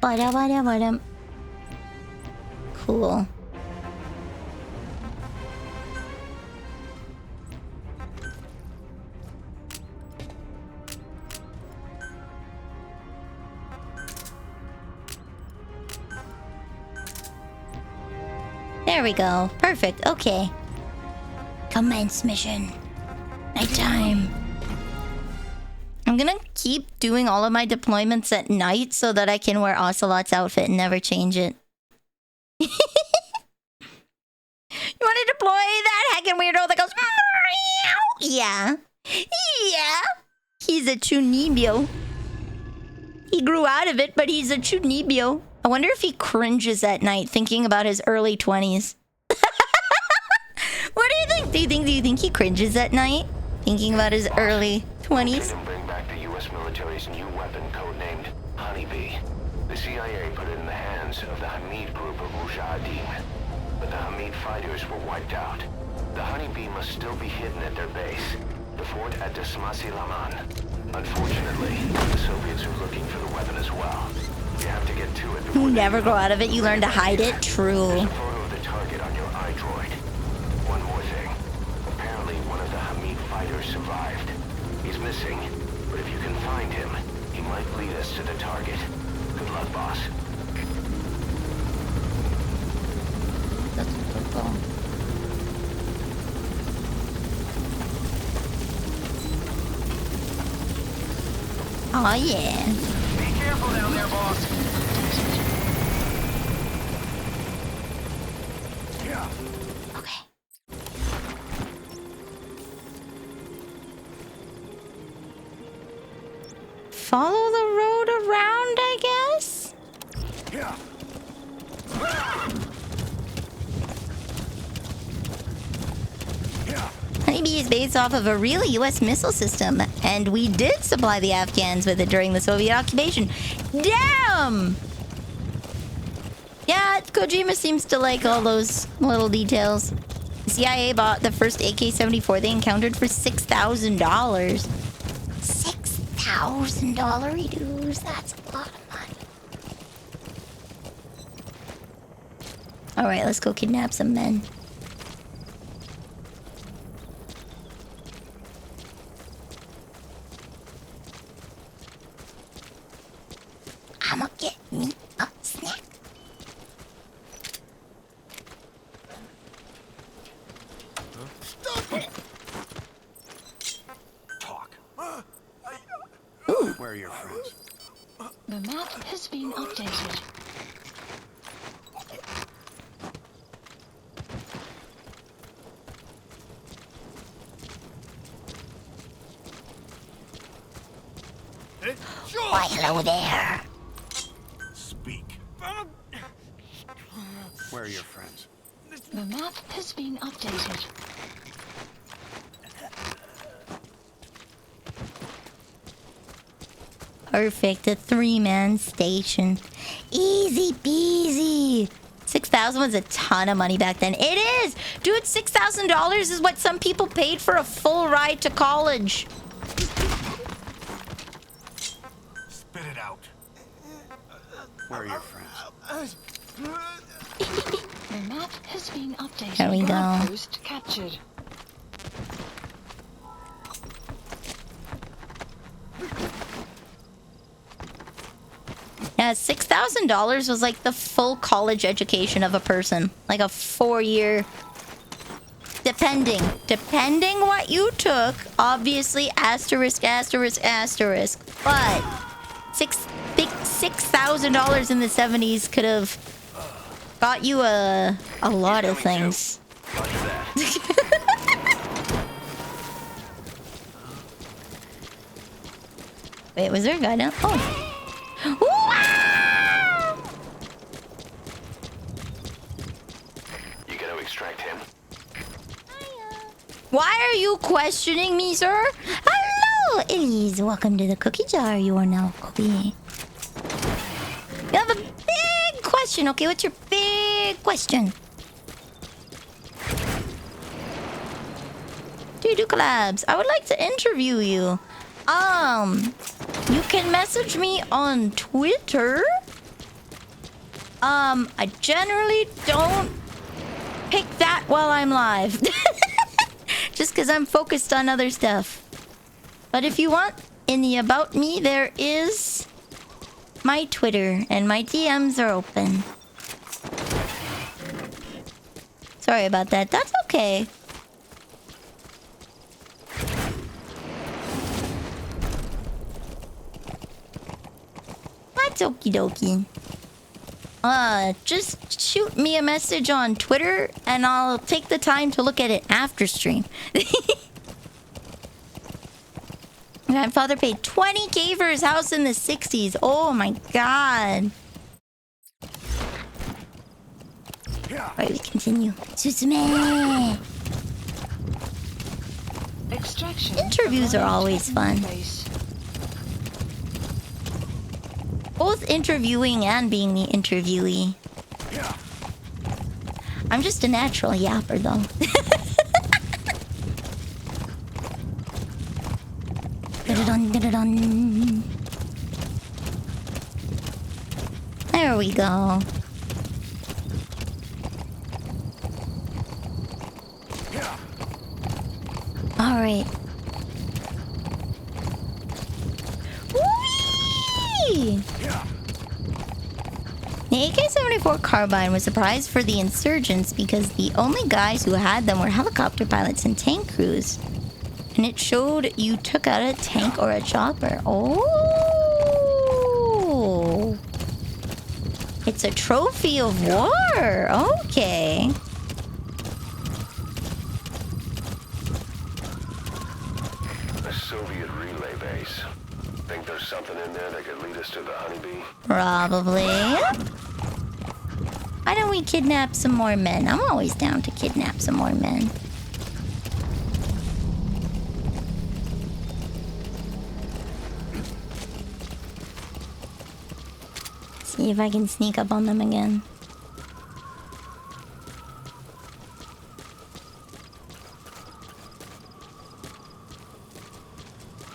Speaker 1: Ba-da-ba-da-ba-dum. Cool. There we go. Perfect. Okay. Commence mission. Nighttime. I'm gonna keep doing all of my deployments at night so that I can wear Ocelot's outfit and never change it. You want to deploy that heckin' weirdo that goes... Yeah. Yeah. He's a chunibyo. He grew out of it, but he's a chunibyo. I wonder if he cringes at night thinking about his early 20s. What do you think? Do you think he cringes at night thinking about his early 20s?
Speaker 4: Bring back the U.S. military's new weapon codenamed Honeybee. The CIA put it in the hands of the Hamid group of Mujahideen, but the Hamid fighters were wiped out. The Honeybee must still be hidden at their base, the fort at Desmasi Laman. Unfortunately, the Soviets are looking for the weapon as well. You have to get to it.
Speaker 1: You never grow out of it. You learn to hide it. True.
Speaker 4: There's a photo of the target on your iDroid. One more thing. Apparently, one of the Hamid fighters survived. He's missing, but if you can find him, he might lead us to the target. Good luck, boss.
Speaker 1: Oh yeah.
Speaker 5: Be careful down there, boss.
Speaker 1: Okay. Follow the road around, I guess? Honeybee is based off of a real US missile system, and we did supply the Afghans with it during the Soviet occupation. Damn! Yeah, Kojima seems to like all those little details. The CIA bought the first AK-74 they encountered for $6,000. $6,000 dudes, that's a lot of money. Alright, let's go kidnap some men. I'ma get me a snack.
Speaker 8: Stop it!
Speaker 4: Talk.
Speaker 1: Ooh.
Speaker 4: Where are your friends?
Speaker 3: The map has been updated.
Speaker 1: Why, hello there.
Speaker 4: Speak. Where are your friends?
Speaker 3: The map has been updated.
Speaker 1: Perfect, a 3-man station. Easy peasy. 6,000 was a ton of money back then. It is! Dude, $6,000 is what some people paid for a full ride to college.
Speaker 4: Spit it out. Where are your friends?
Speaker 3: The map has been updated.
Speaker 1: There we go.
Speaker 3: Post captured.
Speaker 1: Yeah, $6,000 was like the full college education of a person. Like a 4-year... Depending what you took, obviously asterisk, asterisk, asterisk. But $6,000 in the 70s could have got you a lot of things. Wait, was there a guy down? Oh. Wow!
Speaker 4: You gonna extract him?
Speaker 1: Why are you questioning me, sir? Hello, Elise. Welcome to the cookie jar. You are now cookie. You have a big question. Okay, what's your big question? Do you do collabs? I would like to interview you. You can message me on Twitter. I generally don't pick that while I'm live. Just because I'm focused on other stuff. But if you want, in the About Me, there is my Twitter, and my DMs are open. Sorry about that. That's okay. That's okie dokie. Just shoot me a message on Twitter and I'll take the time to look at it after stream. My father paid $20,000 for his house in the 60s. Oh my god. Alright, we continue. Suzume!
Speaker 3: Extraction.
Speaker 1: Interviews are always fun. Both interviewing and being the interviewee. I'm just a natural yapper, though. Get it on, get it on. There we go. All right. Whee! The AK-74 carbine was a prize for the insurgents because the only guys who had them were helicopter pilots and tank crews. And it showed you took out a tank or a chopper. Oh! It's a trophy of war. Okay.
Speaker 4: Soviet relay base. Think there's something in there that could lead us to the honeybee?
Speaker 1: Probably. Why don't we kidnap some more men? I'm always down to kidnap some more men. See if I can sneak up on them again.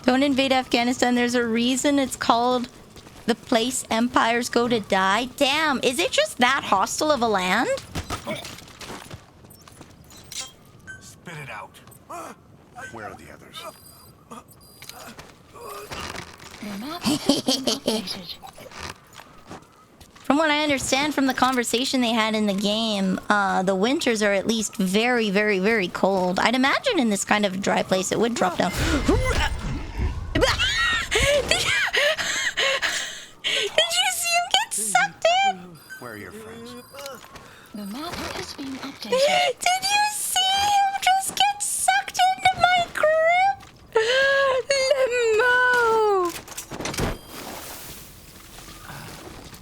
Speaker 1: Don't invade Afghanistan. There's a reason it's called the place empires go to die. Damn, is it just that hostile of a land?
Speaker 4: Spit it out. Where are the others?
Speaker 3: The map has been updated.
Speaker 1: From what I understand from the conversation they had in the game, the winters are at least very, very, very cold. I'd imagine in this kind of dry place it would drop down. Did you see him get sucked in?
Speaker 4: Where are your friends?
Speaker 3: The map has been updated.
Speaker 1: Did you see him just get sucked into my grip? Limo!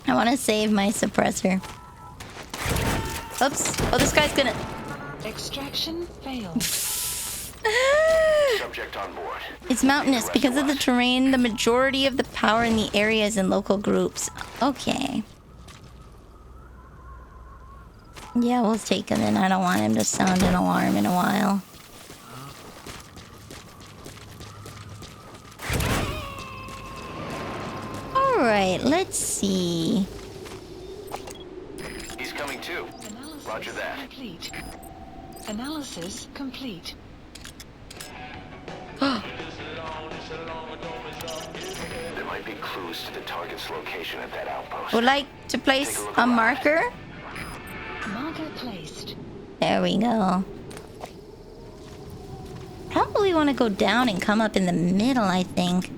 Speaker 1: I want to save my suppressor. Oops. Oh, this guy's gonna...
Speaker 3: Extraction failed.
Speaker 4: Subject on board.
Speaker 1: It's mountainous. Because of the terrain, the majority of the power in the area is in local groups. Okay. Yeah, we'll take him in. I don't want him to sound an alarm in a while. Alright, let's see.
Speaker 4: He's coming too.
Speaker 3: Analysis
Speaker 4: Roger that.
Speaker 3: complete. Analysis complete.
Speaker 4: There might be clues to the target's location at that outpost.
Speaker 1: Would like to place a marker?
Speaker 3: Marker placed.
Speaker 1: There we go. Probably want to go down and come up in the middle, I think.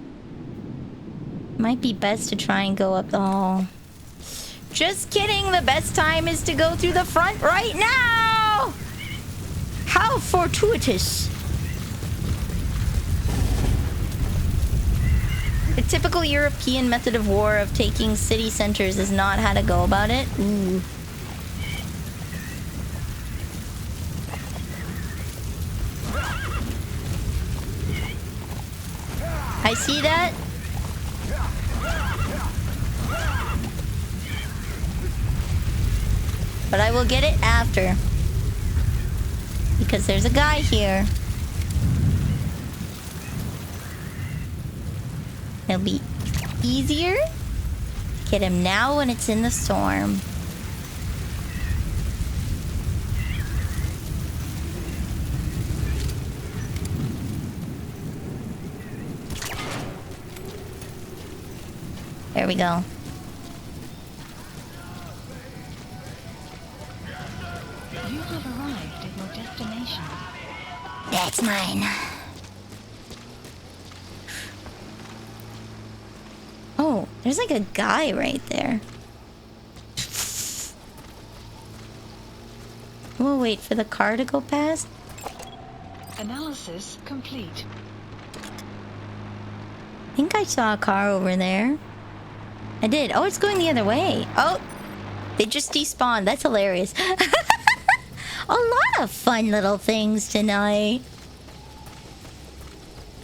Speaker 1: Might be best to try and go up the hall. Just kidding, the best time is to go through the front right now! How fortuitous. The typical European method of war of taking city centers is not how to go about it. Ooh. I see that. But I will get it after. Because there's a guy here. It'll be easier to get him now when it's in the storm. There we go.
Speaker 3: You have arrived at your destination.
Speaker 1: That's mine. Oh, there's like a guy right there. We'll wait for the car to go past.
Speaker 3: Analysis complete.
Speaker 1: I think I saw a car over there. I did. Oh, it's going the other way. Oh, they just despawned. That's hilarious. A lot of fun little things tonight.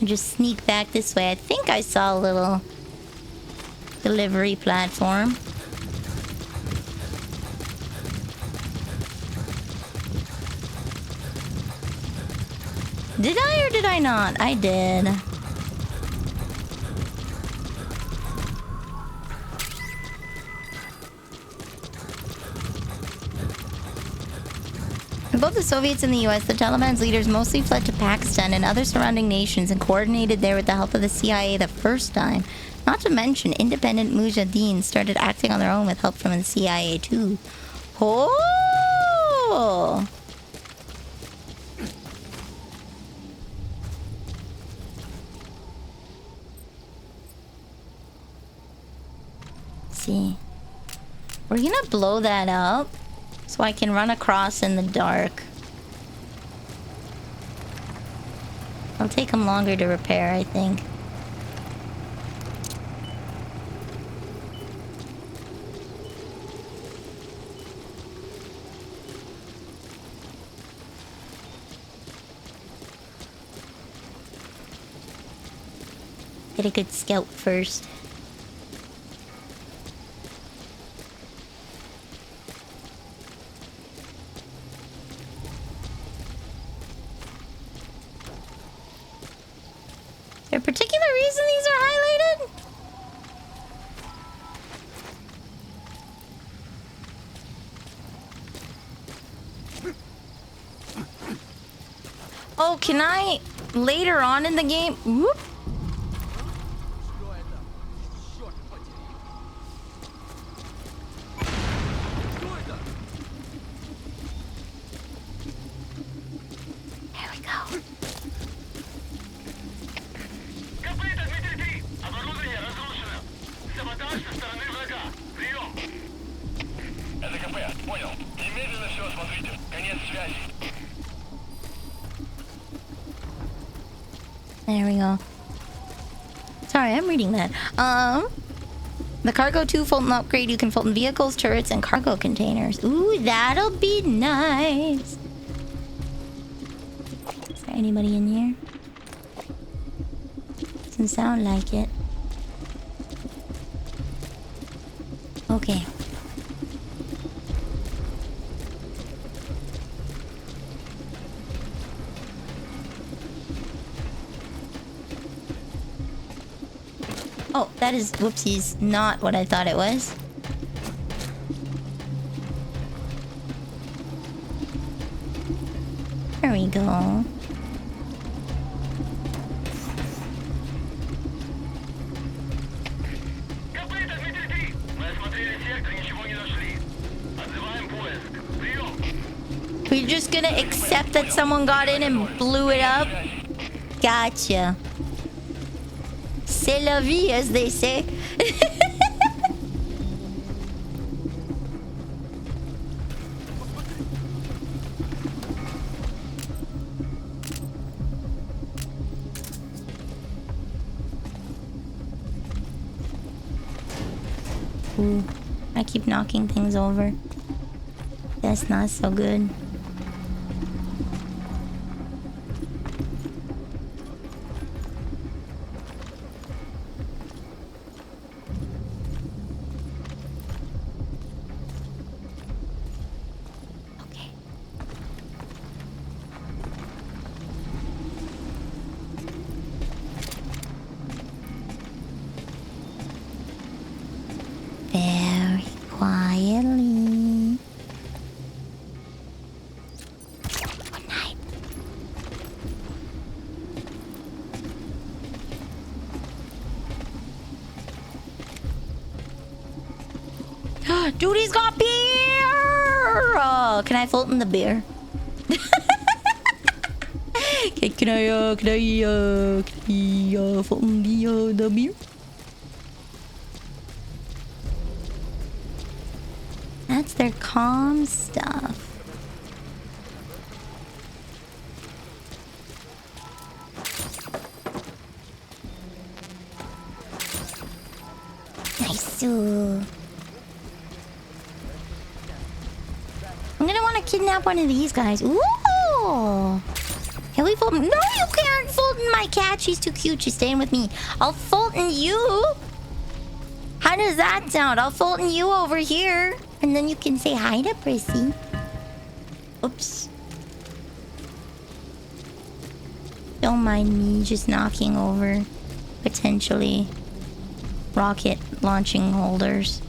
Speaker 1: I'll just sneak back this way. I think I saw a little delivery platform. Did I or did I not? I did. In both the Soviets and the US, the Taliban's leaders mostly fled to Pakistan and other surrounding nations and coordinated there with the help of the CIA the first time. Not to mention, independent mujahideen started acting on their own with help from the CIA too. Oh! See. We're gonna blow that up so I can run across in the dark. It'll take them longer to repair, I think. Get a good scout first. Is there a particular reason these are highlighted? Oh, can I later on in the game? Whoop. There we go.
Speaker 5: Копыта, Дмитрий 3! Оборудование разрушено! Саботаж со стороны врага! Прием! Это КП, понял. Немедленно все осмотрите. Конец связи.
Speaker 1: There we go. Sorry, I'm reading that. The Cargo 2 Fulton upgrade, you can Fulton vehicles, turrets, and cargo containers. Ooh, that'll be nice. Is there anybody in here? Doesn't sound like it. Okay. Oh, that is, whoopsies, not what I thought it was. There we go.
Speaker 5: Копыта, Дмитрий 3! Мы осмотрели сектор, ничего не нашли. Отзываем поиск. Прием!
Speaker 1: We're just gonna accept that someone got in and blew it up? Gotcha. C'est la vie, as they say. Ooh, I keep knocking things over. That's not so good. Okay. Very quietly. Good night. Dude, he's got beer! Oh, can I Fulton the beer? Can I Fulton the beer? That's their calm stuff. Nice. I'm gonna want to kidnap one of these guys. Ooh! Can we Fulton? No, you can't Fulton my cat. She's too cute. She's staying with me. I'll Fulton you. How does that sound? I'll Fulton you over here. And then you can say hi to Prissy. Oops. Don't mind me just knocking over potentially rocket launching holders.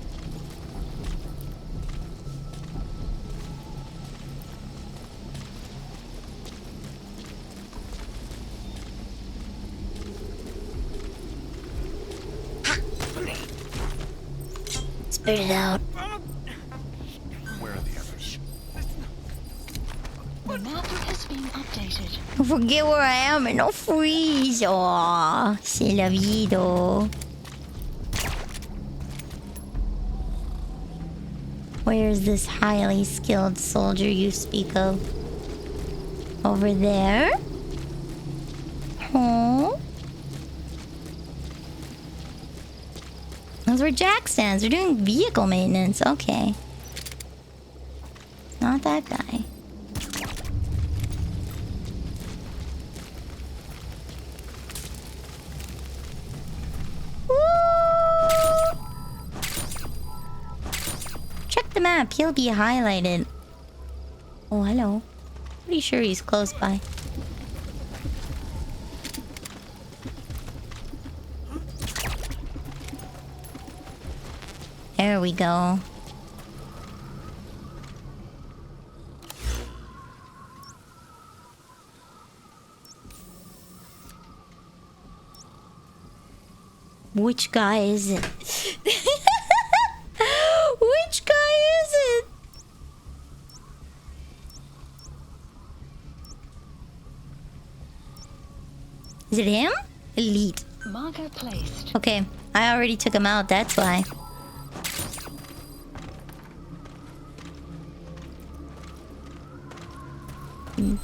Speaker 1: Spit it out.
Speaker 4: Where are the others?
Speaker 3: The map is being updated.
Speaker 1: Don't forget where I am and don't freeze. Aw, c'est la vie though. Where's this highly skilled soldier you speak of? Over there? Oh. Those were jack stands. They're doing vehicle maintenance. Okay. Not that guy. Woo! Check the map. He'll be highlighted. Oh, hello. Pretty sure he's close by. There we go. Which guy is it? Which guy is it? Is it him? Elite.
Speaker 3: Marker placed.
Speaker 1: Okay, I already took him out, that's why.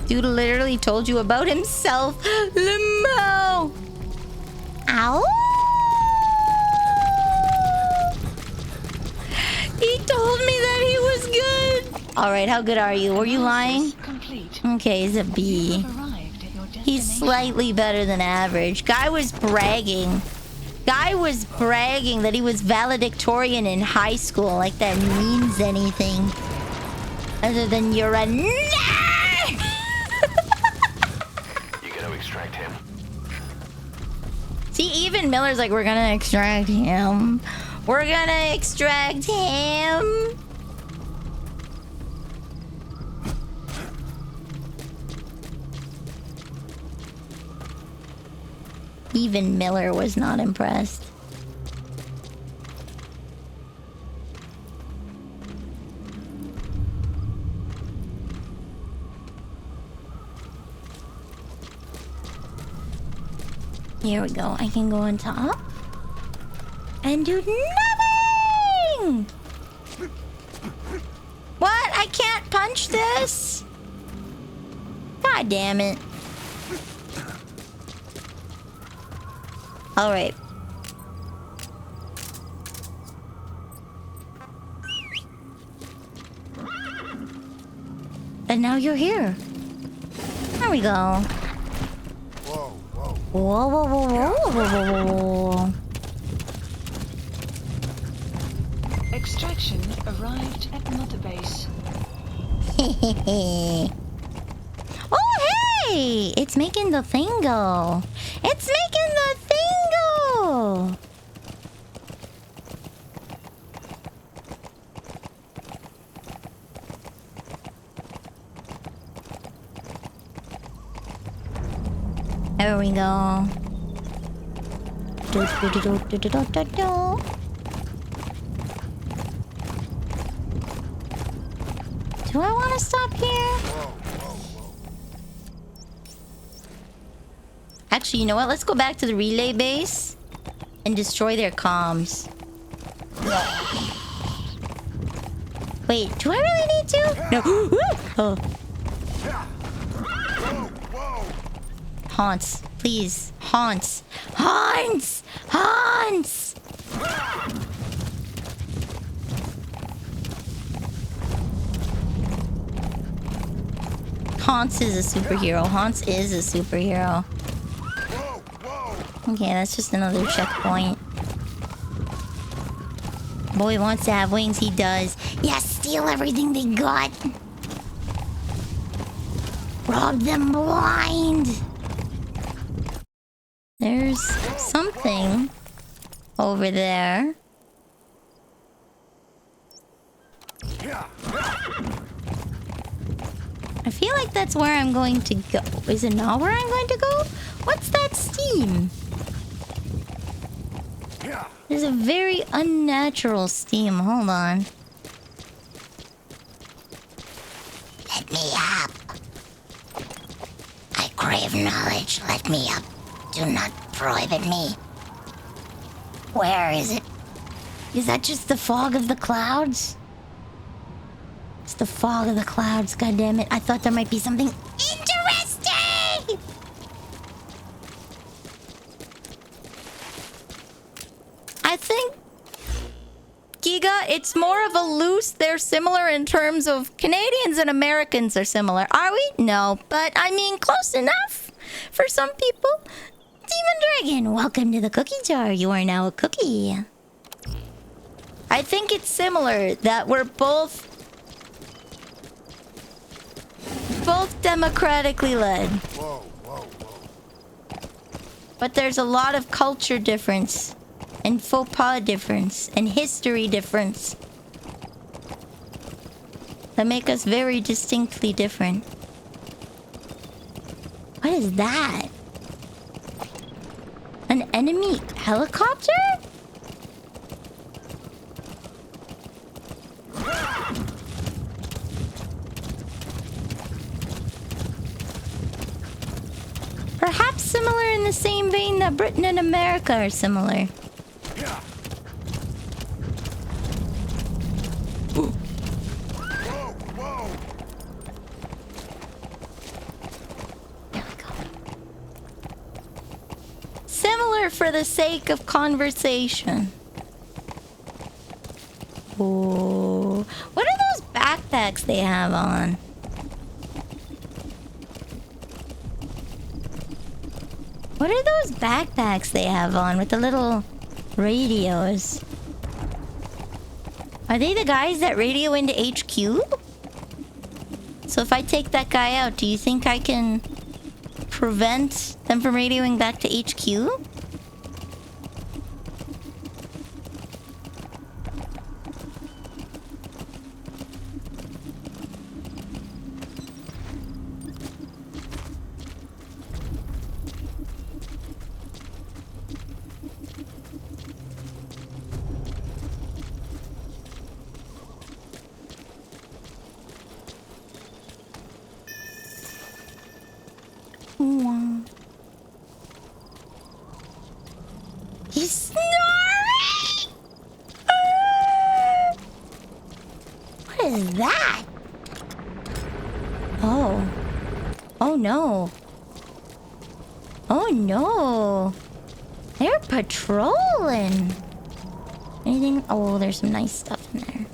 Speaker 1: Dude literally told you about himself. Limo! Ow! He told me that he was good. Alright, how good are you? Were you lying?
Speaker 3: Complete.
Speaker 1: Okay, he's a B.
Speaker 3: Arrived at your destination.
Speaker 1: He's slightly better than average. Guy was bragging. Guy was bragging that he was valedictorian in high school. Like that means anything. Other than you're a nerd!
Speaker 4: You gotta extract him.
Speaker 1: See, even Miller's like, we're gonna extract him. We're gonna extract him. Even Miller was not impressed. Here we go. I can go on top and do nothing. What? I can't punch this? God damn it. All right. And now you're here. There we go. Whoa, whoa, whoa, whoa, whoa, whoa, whoa.
Speaker 3: Extraction arrived at Mother Base.
Speaker 1: Oh, hey! It's making the thing go. It's making the thing go. There we go. Do, do, do, do, do, do, do, do. Do I want to stop here? Actually, you know what? Let's go back to the relay base and destroy their comms. Wait, do I really need to? No. Oh. Haunts, please. Haunts. Haunts! Haunts! Haunts is a superhero. Haunts is a superhero. Okay, that's just another checkpoint. Boy wants to have wings, he does. Yeah, steal everything they got. Rob them blind. There's something over there. I feel like that's where I'm going to go. Is it not where I'm going to go? What's that steam? There's a very unnatural steam. Hold on. Let me up. I crave knowledge. Let me up. Do not prohibit me. Where is it? Is that just the fog of the clouds? It's the fog of the clouds, goddammit. I thought there might be something interesting! I think, Giga, it's more of a loose. They're similar in terms of Canadians and Americans are similar. Are we? No, but I mean close enough for some people. Demon Dragon, welcome to the cookie jar. You are now a cookie. I think it's similar that we're both democratically led. But there's a lot of culture difference and faux pas difference and history difference that make us very distinctly different. What is that? An enemy helicopter? Perhaps similar in the same vein that Britain and America are similar. Similar for the sake of conversation. Oh, what are those backpacks they have on? What are those backpacks they have on with the little radios? Are they the guys that radio into HQ? So if I take that guy out, do you think I can prevent them from radioing back to HQ? He's snoring! What is that? Oh. Oh no. Oh no. They're patrolling. Anything? Oh, there's some nice stuff in there.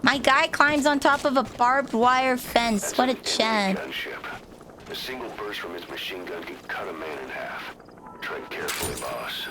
Speaker 1: My guy climbs on top of a barbed wire fence. What a Chad.
Speaker 4: A single burst from his machine gun could cut a man in half. Tread carefully, boss.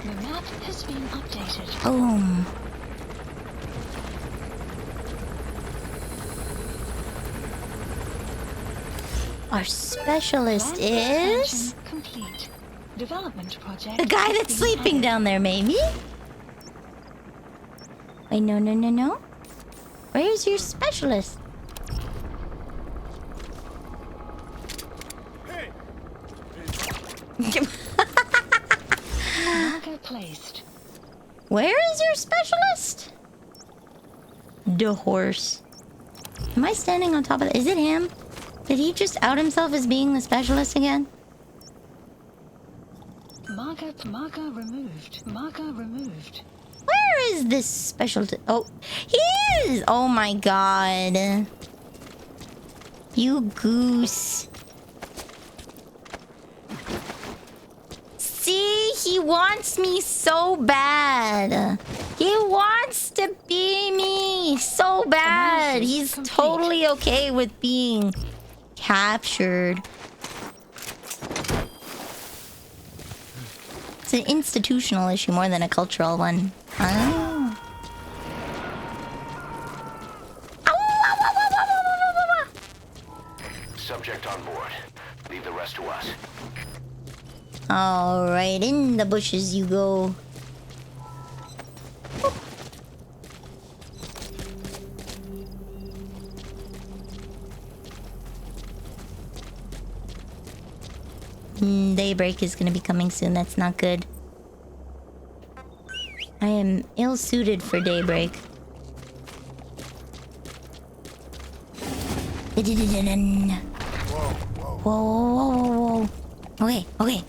Speaker 3: The map has been updated.
Speaker 1: Boom. Our specialist is
Speaker 3: Complete. Development project.
Speaker 1: the guy that's sleeping down there, maybe? Wait, no. Where's your specialist?
Speaker 3: Marker placed.
Speaker 1: Where is your specialist? The horse. Am I standing on top of it? Is it him? Did he just out himself as being the specialist again?
Speaker 3: Marker removed. Marker removed.
Speaker 1: Where is this specialty? Oh, he is! Oh my god. You goose. See, he wants me so bad. He wants to be me so bad. He's totally okay with being captured. It's an institutional issue more than a cultural one. Oh.
Speaker 4: Subject on board. Leave the rest to us.
Speaker 1: Alright, in the bushes you go. Daybreak is gonna be coming soon. That's not good. I am ill-suited for daybreak. Whoa, whoa, whoa, whoa. Okay, okay.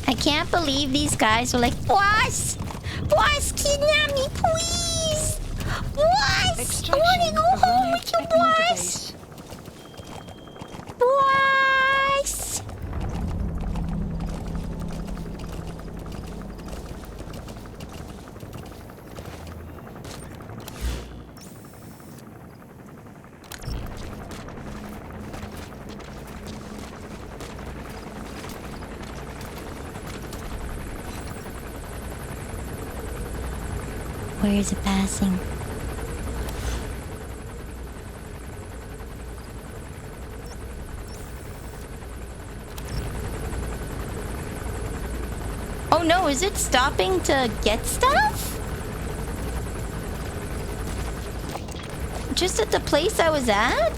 Speaker 1: I can't believe these guys were like, Boss! Boss, kidnap me, please! Boss! I wanna go home with you, boss! Boss! Where is it passing? Oh no, is it stopping to get stuff? Just at the place I was at?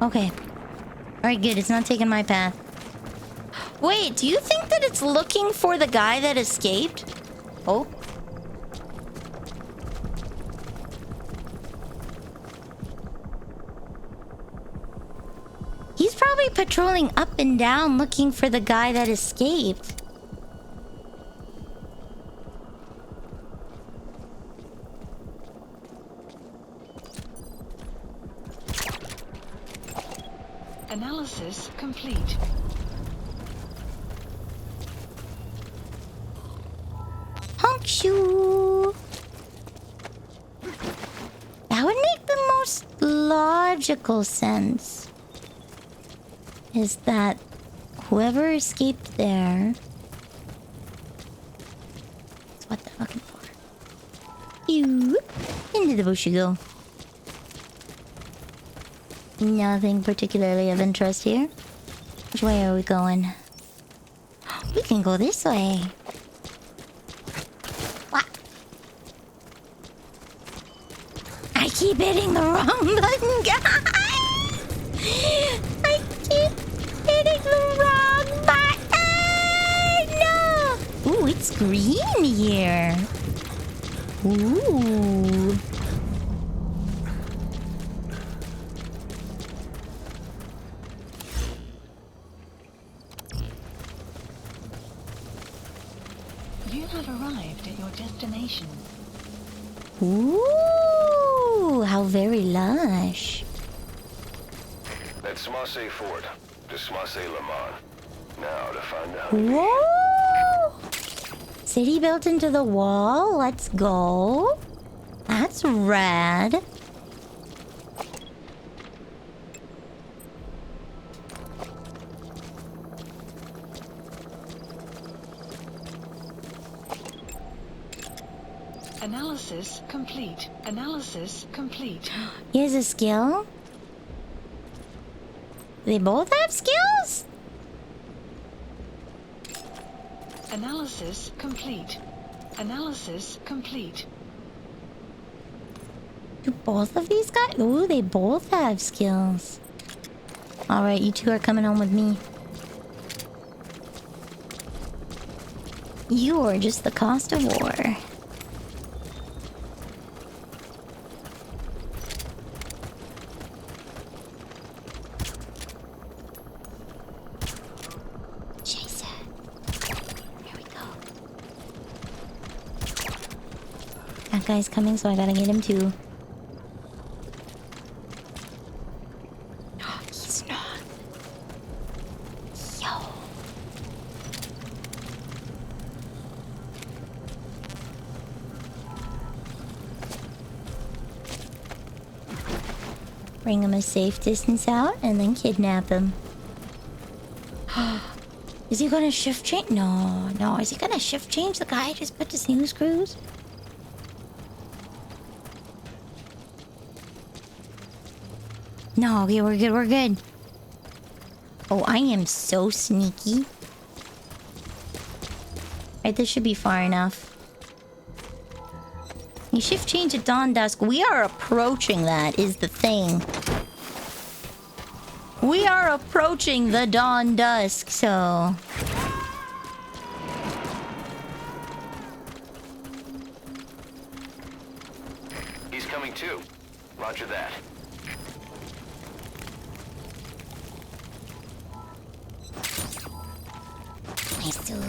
Speaker 1: Okay. Alright, good. It's not taking my path. Wait, do you think that it's looking for the guy that escaped? Oh. He's probably patrolling up and down looking for the guy that escaped.
Speaker 3: Analysis complete.
Speaker 1: Honk shoo. That would make the most logical sense. Is that whoever escaped there. That's what they're looking for. You into the bush you go. Nothing particularly of interest here. Which way are we going? We can go this way. What? I keep hitting the wrong button, guys! I keep hitting the wrong button! No! Ooh, it's green here. Ooh.
Speaker 3: You have arrived at your destination.
Speaker 1: Ooh, how very lush.
Speaker 4: That's Smasse Fort, to Smasse Le Mans. Now to find out.
Speaker 1: Whoa! City built into the wall. Let's go. That's rad.
Speaker 3: Analysis complete. Analysis complete.
Speaker 1: He has a skill? They both have skills?
Speaker 3: Analysis complete. Analysis complete.
Speaker 1: Do both of these guys? Ooh, they both have skills. Alright, you two are coming home with me. You are just the cost of war. Chaser. Here we go. That guy's coming, so I gotta get him too. He's not. Yo. Bring him a safe distance out and then kidnap him. Is he gonna shift change? No, no. Is he gonna shift change the guy I just put to snooze cruise? No, okay, we're good, we're good. Oh, I am so sneaky. Alright, this should be far enough. You shift change at dawn dusk. We are approaching that, is the thing. We are approaching the dawn dusk, so...
Speaker 4: He's coming too. Roger that.
Speaker 1: Nice too.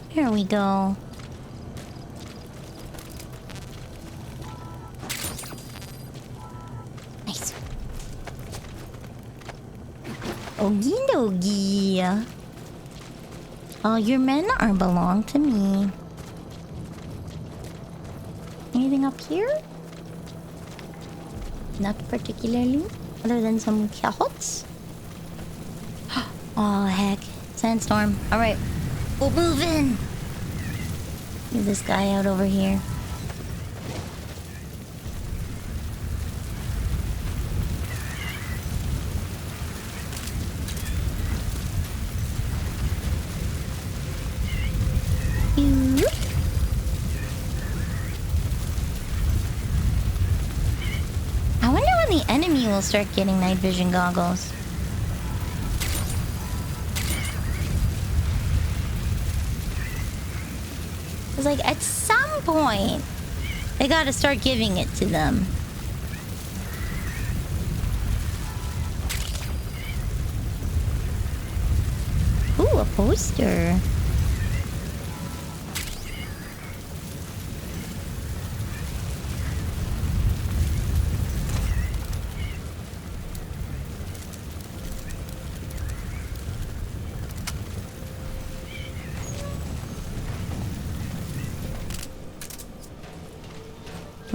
Speaker 1: Here we go. Nice. Okie dokie. All your men are belong to me. Anything up here? Not particularly. Other than some cahots. Oh, heck. Sandstorm. Alright. We'll move in. Leave this guy out over here. I wonder when the enemy will start getting night vision goggles. It's like at some point they gotta start giving it to them. Ooh, a poster.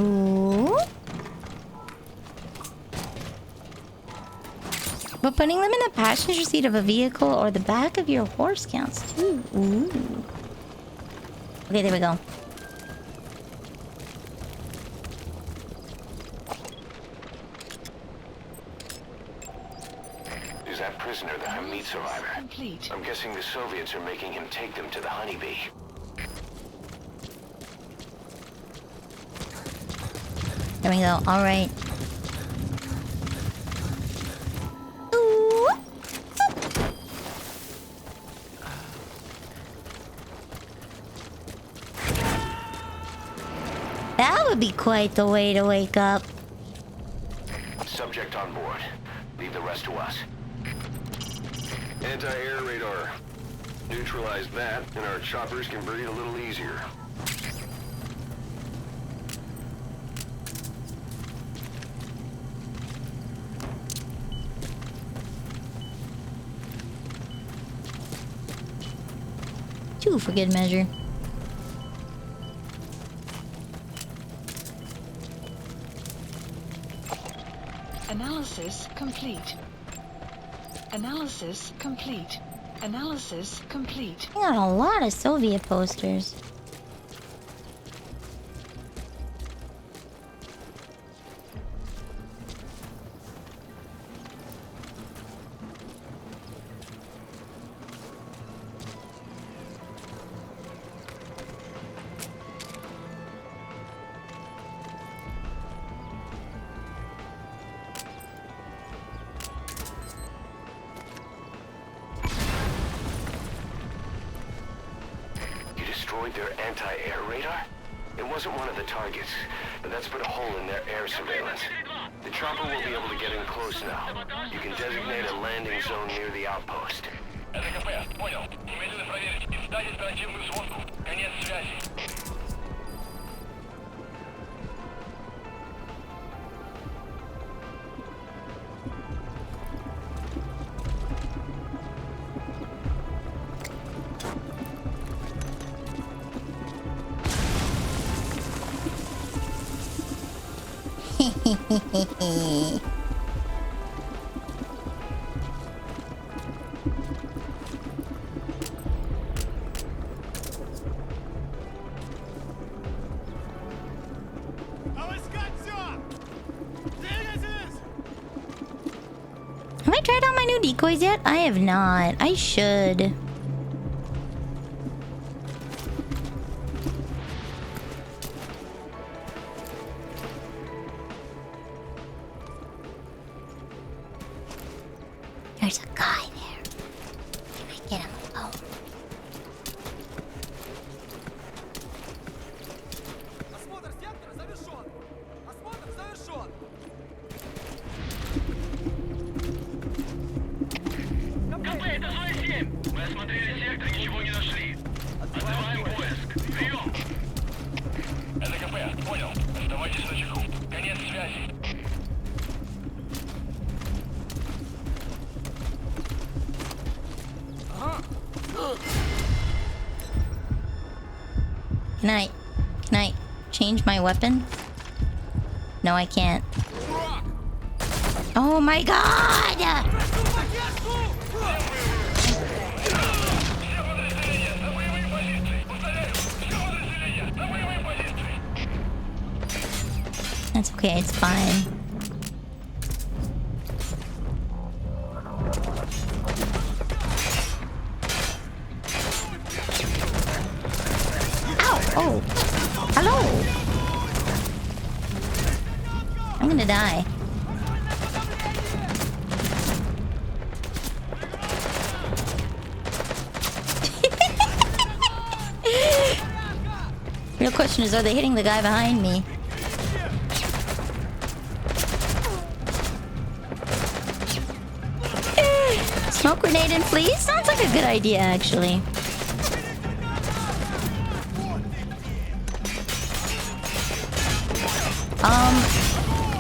Speaker 1: Ooh. But putting them in the passenger seat of a vehicle or the back of your horse counts too. Ooh. Okay, there we go.
Speaker 4: Is that prisoner the Hamid survivor?
Speaker 3: Complete.
Speaker 4: I'm guessing the Soviets are making him take them to the honeybee.
Speaker 1: There we go. All right. Ooh. That would be quite the way to wake up.
Speaker 4: Subject on board. Leave the rest to us. Anti-air radar. Neutralize that, and our choppers can breathe a little easier.
Speaker 1: Two for good measure.
Speaker 3: Analysis complete. Analysis complete. Analysis complete.
Speaker 1: I got a lot of Soviet posters.
Speaker 4: Their anti-air radar? It wasn't one of the targets, but that's put a hole in their air surveillance. The chopper will be able to get in close now. You can designate a landing zone near the outpost.
Speaker 5: ЭДКП, понял. Немедленно проверить и встать оперативную сводку. Конец связи.
Speaker 1: new decoys yet? I have not. I should. There's a guy there. Can I get him alone?
Speaker 8: Осмотр сектора завершен. Осмотр завершен.
Speaker 5: КП, это зона 7. Мы осмотрели сектор, ничего не нашли. Отзываем поиск. Прием. Это КП, понял. Оставайтесь на чеку. Конец связи.
Speaker 1: Can I change my weapon? No, I can't. Oh my god! That's okay, it's fine. Oh, hello. I'm gonna die. Real question is, are they hitting the guy behind me? Smoke grenade in, please? Sounds like a good idea, actually.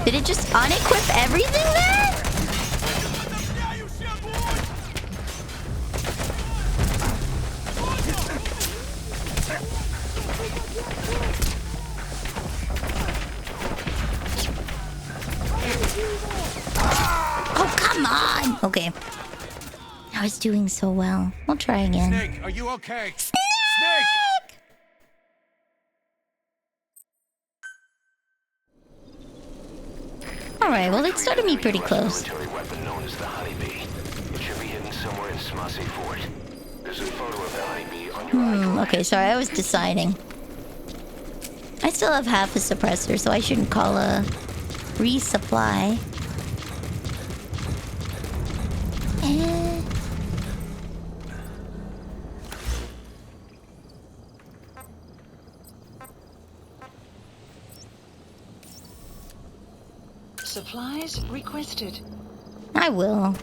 Speaker 1: Did it just unequip everything there? Oh, come on! Okay. I was doing so well. We'll try again.
Speaker 8: Snake, are you okay?
Speaker 1: Snake! Alright, well, it started me pretty close.
Speaker 4: Military weapon known as the honeybee. It should be hidden somewhere in Smasey Fort. There's a photo of the honeybee on your iPhone.
Speaker 1: Okay, sorry, I was deciding. I still have half a suppressor, so I shouldn't call a resupply.
Speaker 3: Supplies requested.
Speaker 1: I will.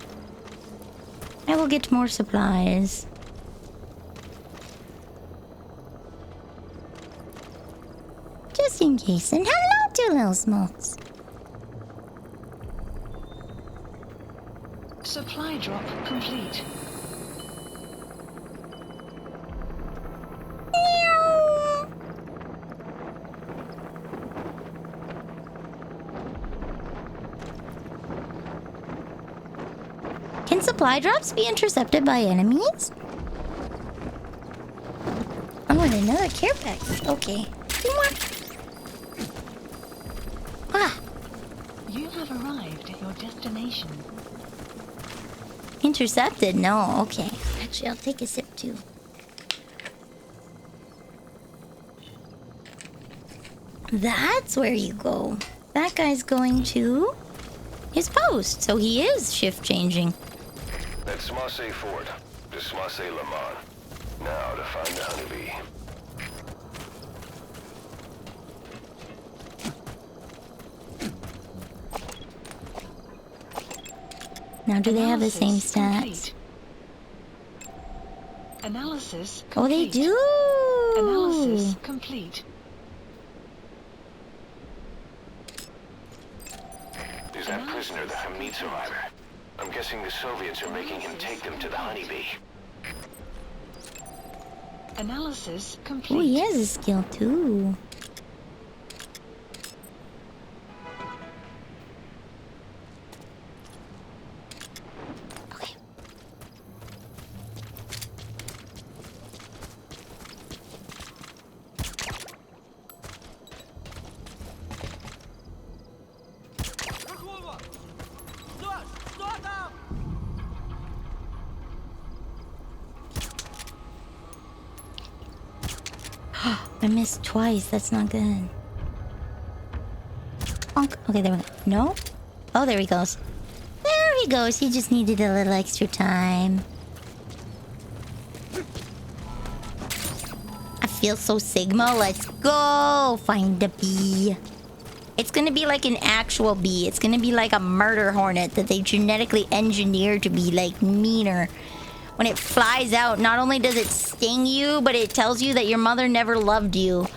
Speaker 1: I will get more supplies. Just in case. And hello, two little smokes.
Speaker 3: Supply drop complete.
Speaker 1: Can supply drops be intercepted by enemies? Oh, and another care package. Okay. Ah,
Speaker 3: You have arrived at your destination.
Speaker 1: intercepted? No, okay. Actually, I'll take a sip too. That's where you go. That guy's going to his post, so he is shift changing.
Speaker 4: That's Smasey Fort. To Smasey Lamont. Now to find the honeybee.
Speaker 1: Now, do they have the same stats?
Speaker 3: Analysis complete.
Speaker 1: Oh, they do!
Speaker 3: Analysis complete.
Speaker 4: Is that prisoner the Hamid survivor? I'm guessing the Soviets are making him take them to the honeybee.
Speaker 3: Analysis complete.
Speaker 1: Oh, he has a skill too. Okay. I missed twice. That's not good. Bonk. Okay, there we go. No? Oh, there he goes. There he goes. He just needed a little extra time. I feel so Sigma. Let's go find the bee. It's gonna be like an actual bee. It's gonna be like a murder hornet that they genetically engineered to be like meaner. When it flies out, not only does it sting you, but it tells you that your mother never loved you.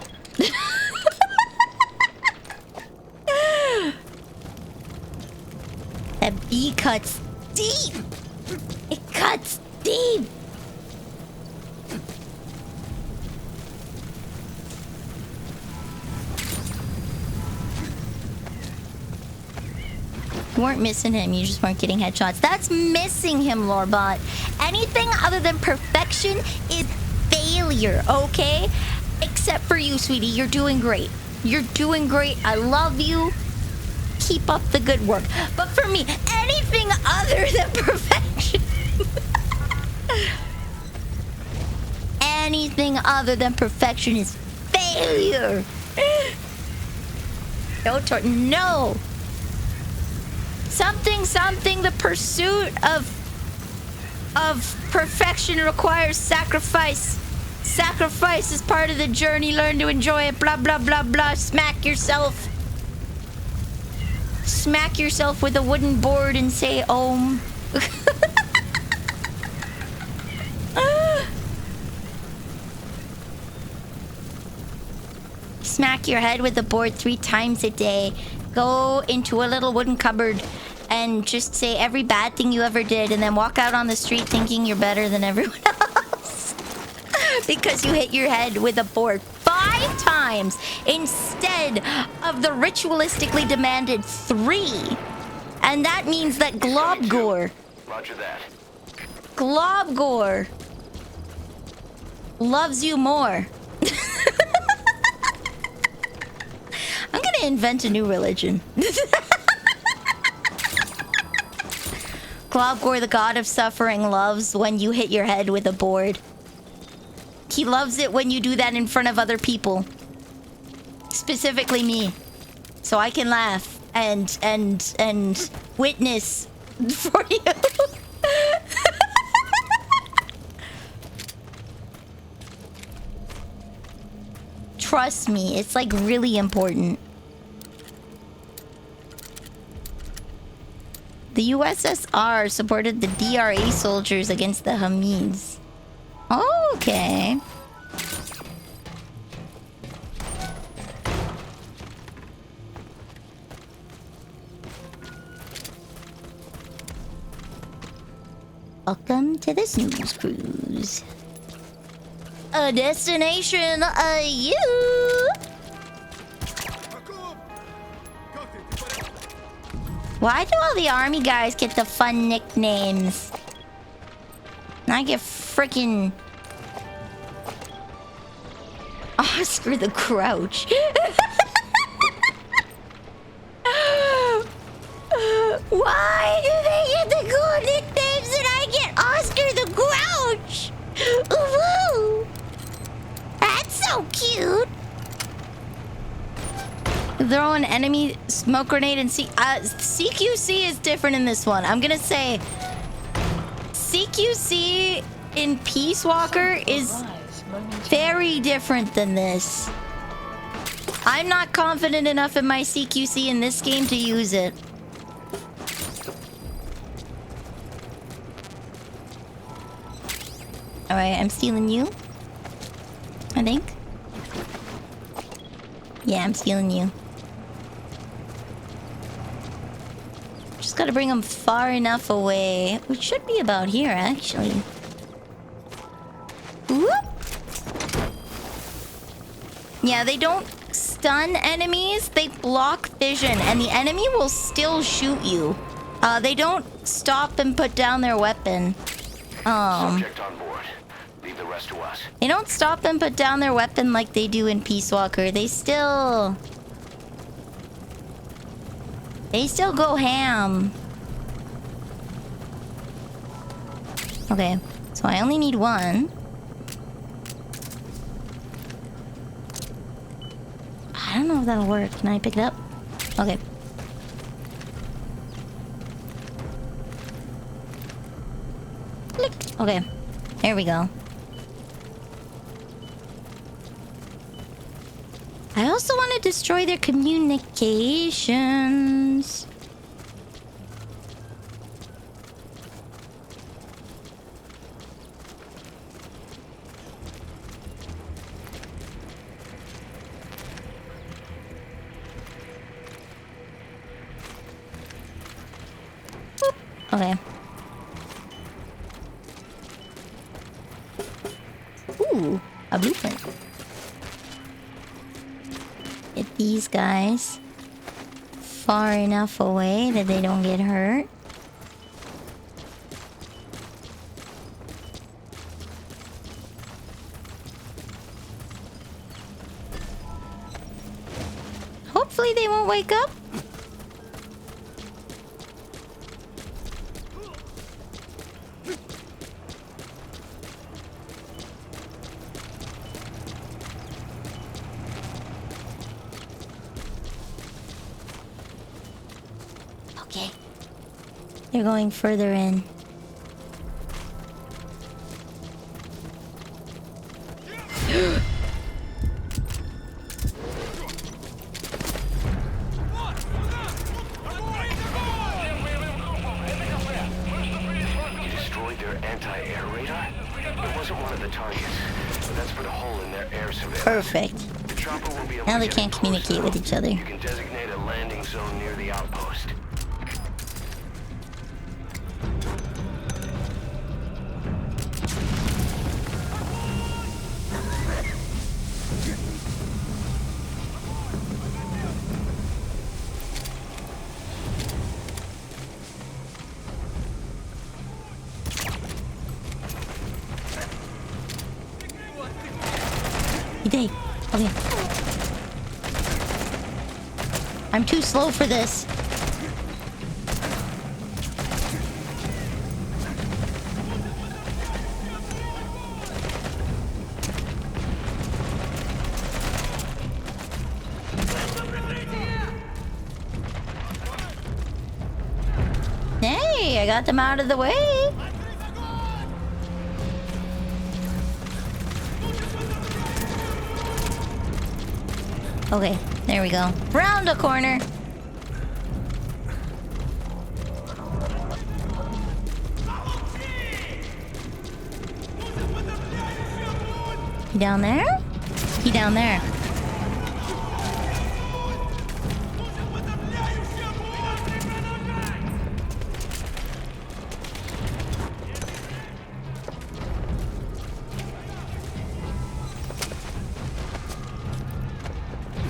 Speaker 1: That bee cuts deep. It cuts deep. You weren't missing him, you just weren't getting headshots. That's missing him, Lorebot. Anything other than perfection is failure, okay? Except for you, sweetie. You're doing great. You're doing great. I love you. Keep up the good work. But for me, anything other than perfection... anything other than perfection is failure. No. Something, the pursuit of perfection requires sacrifice. Sacrifice is part of the journey. Learn to enjoy it. Blah, blah, blah, blah. Smack yourself. Smack yourself with a wooden board and say Om. Smack your head with the board 3 times a day. Go into a little wooden cupboard and just say every bad thing you ever did, and then walk out on the street thinking you're better than everyone else. Because you hit your head with a board 5 times instead of the ritualistically demanded 3. And that means that Globgore...
Speaker 4: Roger that.
Speaker 1: Globgore loves you more. I'm gonna invent a new religion. Globgore, the god of suffering, loves when you hit your head with a board. He loves it when you do that in front of other people. Specifically me. So I can laugh and witness for you. Trust me, it's like really important. The USSR supported the DRA soldiers against the Hamids. Okay. Welcome to the Snooze Cruise. A destination, you. Why do all the army guys get the fun nicknames? And I get freaking Oscar the Grouch. Why do they get the cool nicknames and I get Oscar the Grouch? Woo! That's so cute. Throw an enemy smoke grenade and CQC is different in this one. I'm gonna say CQC in Peace Walker is very different than this. I'm not confident enough in my CQC in this game to use it. Alright, I'm stealing you. I think. Yeah, I'm stealing you. Just gotta bring them far enough away. Which should be about here, actually. Whoop. Yeah, they don't stun enemies. They block vision, and the enemy will still shoot you. They don't stop and put down their weapon.
Speaker 4: Subject on board. Leave the rest to us.
Speaker 1: They don't stop and put down their weapon like they do in Peace Walker. They still go ham. Okay, so I only need one. I don't know if that'll work. Can I pick it up? Okay. Click. Okay. There we go. I also want to destroy their communications. Boop. Okay. Ooh, a blueprint. Get these guys far enough away that they don't get hurt. Hopefully they won't wake up. Okay. They're going further in.
Speaker 4: You destroyed their anti-air radar? It wasn't one of the targets, but that's for the hole in their air surveillance.
Speaker 1: Perfect.
Speaker 4: The chopper will be able
Speaker 1: Now
Speaker 4: to
Speaker 1: they
Speaker 4: get
Speaker 1: can't
Speaker 4: close
Speaker 1: communicate with
Speaker 4: enough.
Speaker 1: each other.
Speaker 4: You can designate a landing zone near the outpost.
Speaker 1: You did. Okay. I'm too slow for this. Hey, I got them out of the way. Okay, there we go. Round a corner. He down there? He down there.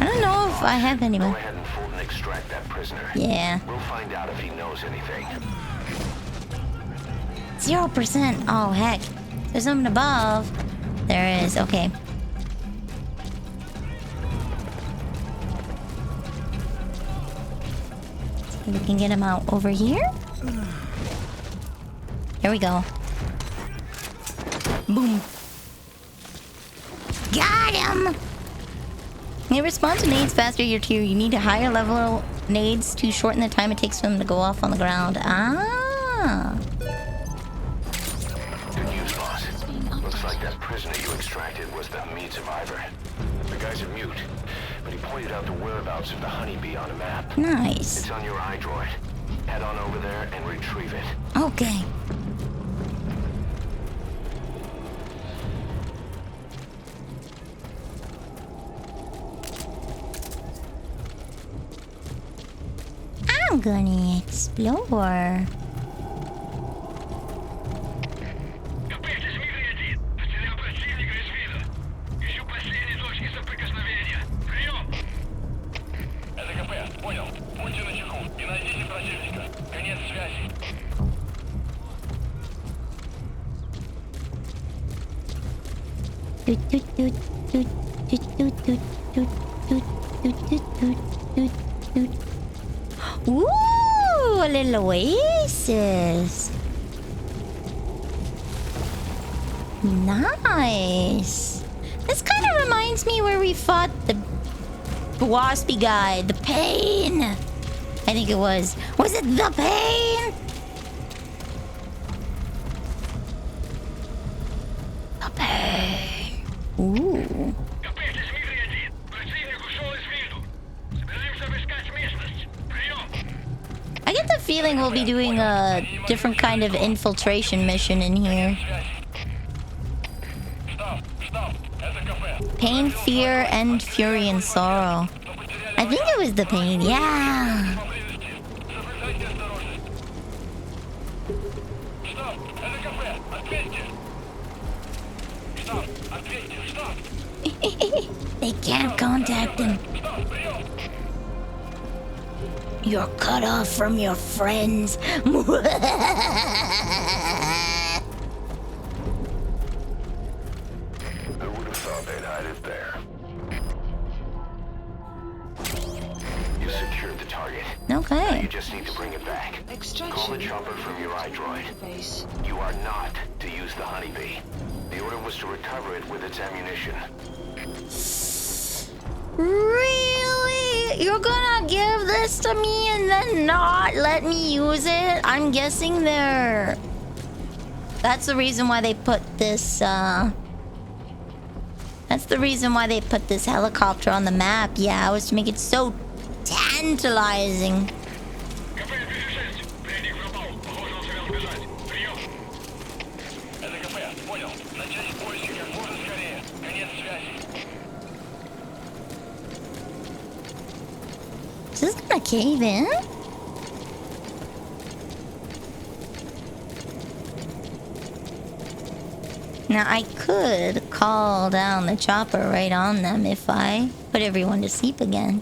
Speaker 1: I don't know if I have
Speaker 4: Go
Speaker 1: anyone.
Speaker 4: ahead and fold and extract that prisoner.
Speaker 1: Yeah.
Speaker 4: We'll find out if he knows anything.
Speaker 1: 0%. Oh, heck. There's something above. There is. Okay. See if we can get him out over here. Here we go. Boom. Got him! They respond to nades faster year 2. You need a higher level nades to shorten the time it takes for them to go off on the ground. Ah.
Speaker 4: Good news, boss. Looks like that prisoner you extracted was the meat survivor. The guy's a mute, but he pointed out the whereabouts of the honeybee on a map.
Speaker 1: Nice.
Speaker 4: It's on your iDroid. Head on over there and retrieve it.
Speaker 1: Okay. I'm gonna explore.
Speaker 5: Копайтесь, Дмитрий-1. Потерял противника из вида. Ищу последние точки соприкосновения. Прием! Это КП, понял. Будьте начеку и найдите противника. Конец связи.
Speaker 1: Ooh, a little oasis. Nice. This kind of reminds me where we fought the waspy guy. The Pain. I think it was. Was it the Pain? The Pain. Ooh. I get the feeling we'll be doing a different kind of infiltration mission in here. Pain, fear, and fury and sorrow. I think it was the Pain, yeah. They can't contact him. You're cut off from your friends.
Speaker 4: I would have thought they'd hide it there. You secured the target.
Speaker 1: Okay.
Speaker 4: You just need to bring it back. Call the chopper from your iDroid. You are not to use the honeybee. The order was to recover it with its ammunition.
Speaker 1: Really? You're gonna give this to me and then not let me use it? I'm guessing they're... That's the reason why they put this, That's the reason why they put this helicopter on the map. Yeah, it was to make it so tantalizing. Is this gonna cave in? Now I could call down the chopper right on them if I put everyone to sleep again.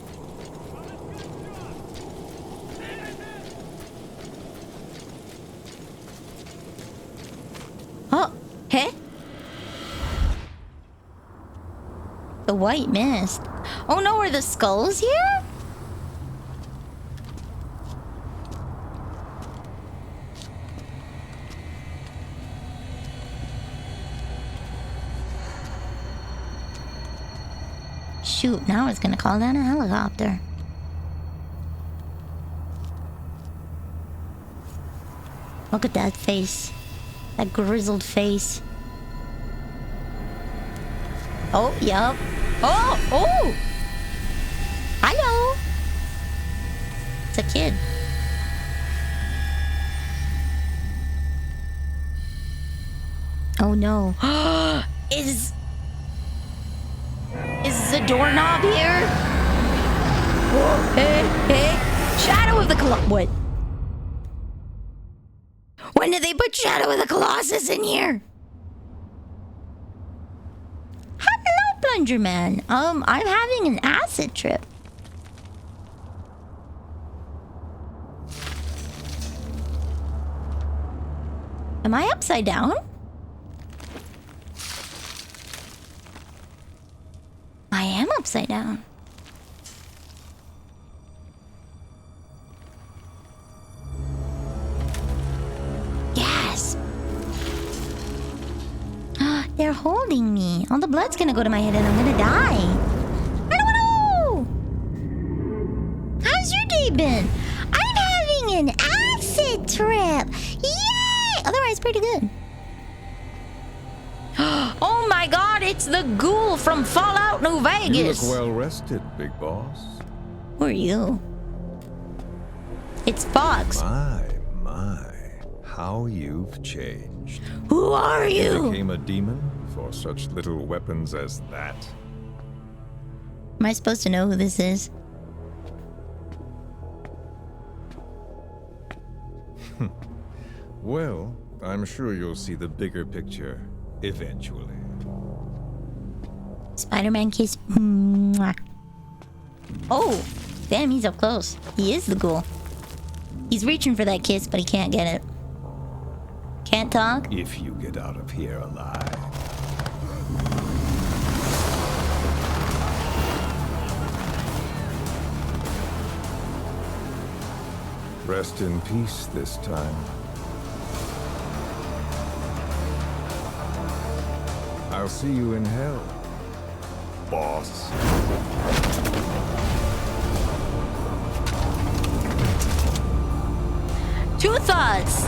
Speaker 1: Oh, hey? The white mist. Oh no, are the skulls here? Shoot, now it's gonna call down a helicopter. Look at that face. That grizzled face. Oh, yup. Oh, oh! Hello! It's a kid. Oh no. Is the doorknob here? Whoa, hey, hey. Shadow of the What? When did they put Shadow of the Colossus in here? Hello, Plunger Man. I'm having an acid trip. Am I upside down? I am upside down. Yes. They're holding me. All the blood's gonna go to my head and I'm gonna die. I don't know. How's your day been? I'm having an acid trip. Yay! Otherwise, pretty good. Oh my god, it's the ghoul from Fallout New Vegas.
Speaker 9: You look well rested, big boss.
Speaker 1: Who are you? It's Fox.
Speaker 9: My. How you've changed.
Speaker 1: Who are you?
Speaker 9: You became a demon for such little weapons as that.
Speaker 1: Am I supposed to know who this is?
Speaker 9: Well, I'm sure you'll see the bigger picture eventually.
Speaker 1: Spider-Man kiss. Mwah. Oh, damn, he's up close. He is the ghoul. He's reaching for that kiss, but he can't get it. Can't talk?
Speaker 9: If you get out of here alive. Rest in peace this time. I'll see you in hell. boss.
Speaker 1: Two thoughts.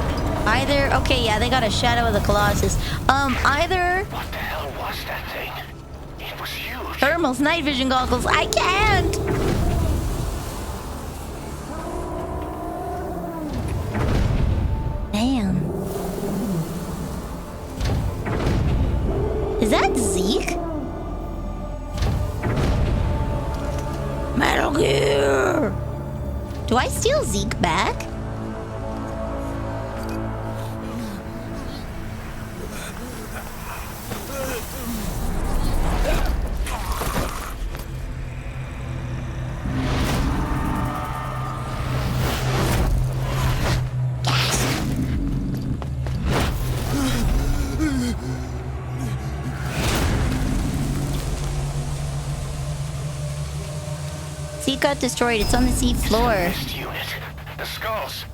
Speaker 1: Either, okay, yeah, they got a Shadow of the Colossus. Either
Speaker 4: What the hell was that thing? It was huge.
Speaker 1: thermals, night vision goggles. I can't. Damn. Is that Zeke? Metal Gear. Do I steal Zeke back? Zeke got destroyed. It's on the sea floor.
Speaker 4: This unit. The skulls.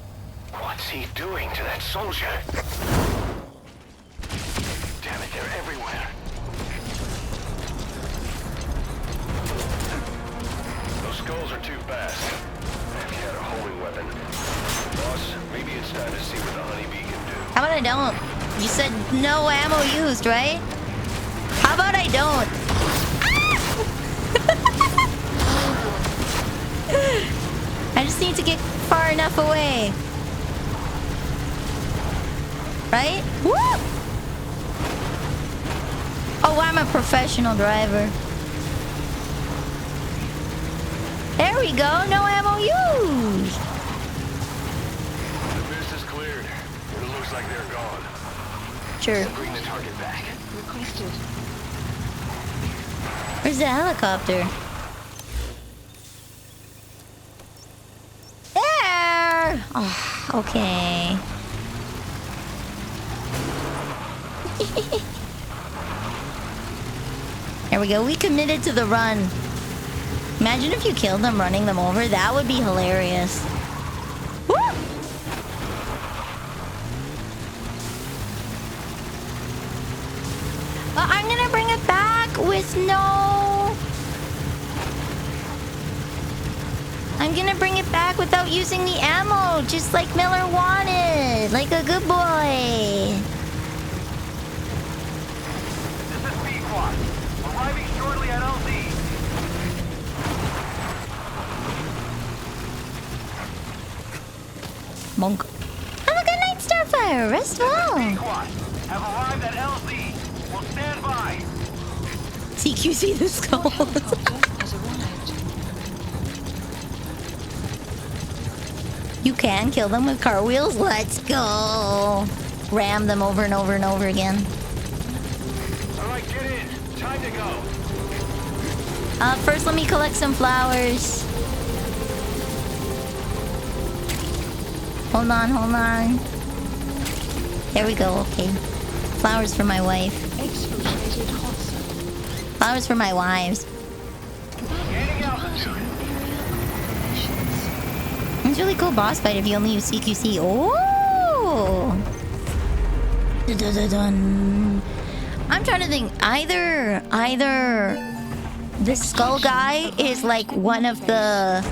Speaker 4: What's he doing to that soldier? Damn it, they're everywhere. Those skulls are too fast. If he had a homing weapon. Boss, maybe it's time to see what the honeybee can do.
Speaker 1: How about I don't? You said no ammo used, right? How about I don't? I just need to get far enough away. Right? Woo! Oh, I'm a professional driver. There we go. No ammo used.
Speaker 4: The mist is cleared. It looks like they're gone.
Speaker 1: Sure.
Speaker 4: Bring the target back.
Speaker 3: Requested.
Speaker 1: Where's the helicopter? There! Oh, okay. There we go. We committed to the run. Imagine if you killed them running them over. That would be hilarious. Woo! Well, I'm gonna bring it back with no... I'm gonna bring it back without using the ammo, just like Miller wanted. Like a good boy.
Speaker 5: This is B-Quad. Arriving shortly at LZ.
Speaker 1: Monk. Have a good night, Starfire. Rest well.
Speaker 5: B-Quad. Have arrived at LZ. Will stand by.
Speaker 1: CQC the skulls.
Speaker 3: Has arrived.
Speaker 1: You can kill them with car wheels. Let's go. Ram them over and over and over again.
Speaker 5: All right, get in. Time to go.
Speaker 1: First let me collect some flowers. Hold on, hold on. There we go, okay. Flowers for my wife.
Speaker 3: Exfiltrated hot zone.
Speaker 1: Flowers for my wives.
Speaker 5: Gaining altitude.
Speaker 1: It's a really cool boss fight if you only use CQC. Oh! Dun-dun-dun-dun. I'm trying to think. Either the skull guy is like one of the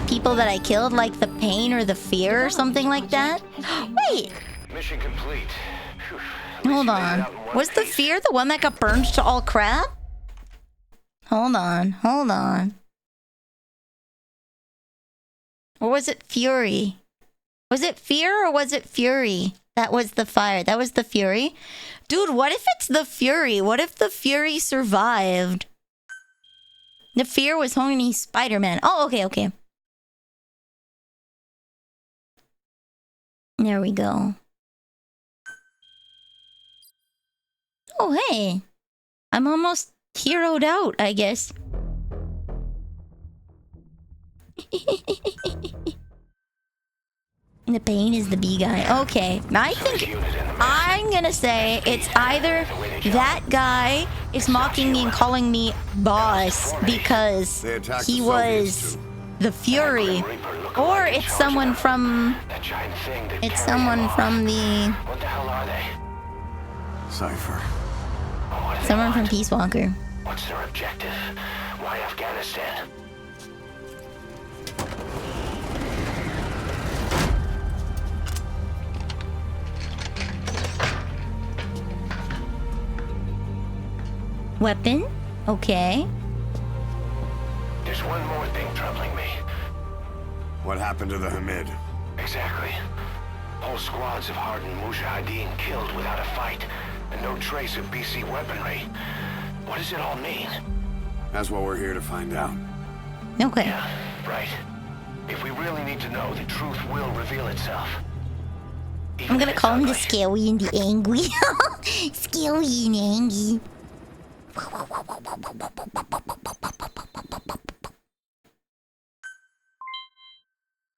Speaker 1: people that I killed, like the pain or the fear or something like that. Wait,
Speaker 4: Mission complete.
Speaker 1: hold on. Was the fear the one that got burned to all crap? Hold on. Or was it Fury? Was it Fear or was it Fury? That was the fire. That was the Fury. Dude, what if it's the Fury? What if the Fury survived? The Fear was horny Spider-Man. Oh, okay. There we go. Oh, hey. I'm almost heroed out, I guess. The pain is the B guy. Okay, I think I'm gonna say it's either that guy is mocking me and calling me boss because he was the Fury, or it's someone from
Speaker 4: That giant thing that
Speaker 1: it's
Speaker 4: carried
Speaker 1: someone
Speaker 4: him
Speaker 1: from
Speaker 4: off.
Speaker 1: the
Speaker 4: What the hell are they?
Speaker 8: Cypher.
Speaker 4: What do they
Speaker 1: someone from
Speaker 4: want?
Speaker 1: Peace Walker.
Speaker 4: What's their objective? Why Afghanistan?
Speaker 1: Weapon? Okay.
Speaker 4: There's one more thing troubling me.
Speaker 10: What happened to the Hamid?
Speaker 4: Exactly. Whole squads of hardened Mujahideen killed without a fight, and no trace of BC weaponry. What does it all mean?
Speaker 10: That's what we're here to find out.
Speaker 1: Okay.
Speaker 4: Yeah, right. If we really need to know, the truth will reveal itself.
Speaker 1: I'm gonna call him the scary and the angry. Scary and angry.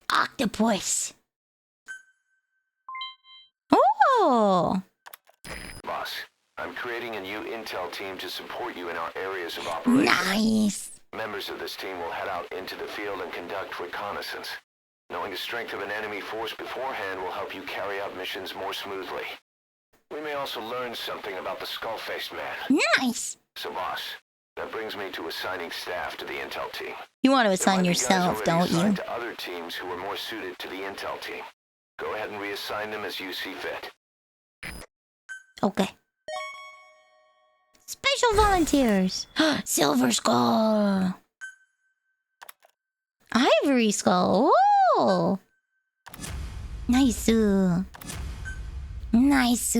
Speaker 1: Octopus. Oh.
Speaker 4: Boss, I'm creating a new intel team to support you in our areas of operation.
Speaker 1: Nice.
Speaker 4: Members of this team will head out into the field and conduct reconnaissance. Knowing the strength of an enemy force beforehand will help you carry out missions more smoothly. We may also learn something about the skull-faced man.
Speaker 1: Nice.
Speaker 4: So, boss, that brings me to assigning staff to the intel team.
Speaker 1: You want to assign yourself, don't you?
Speaker 4: To other teams who are more suited to the intel team. Go ahead and reassign them as you see fit.
Speaker 1: Okay. Special volunteers. Silver skull. Ivory skull. Oh. Nice. Nice.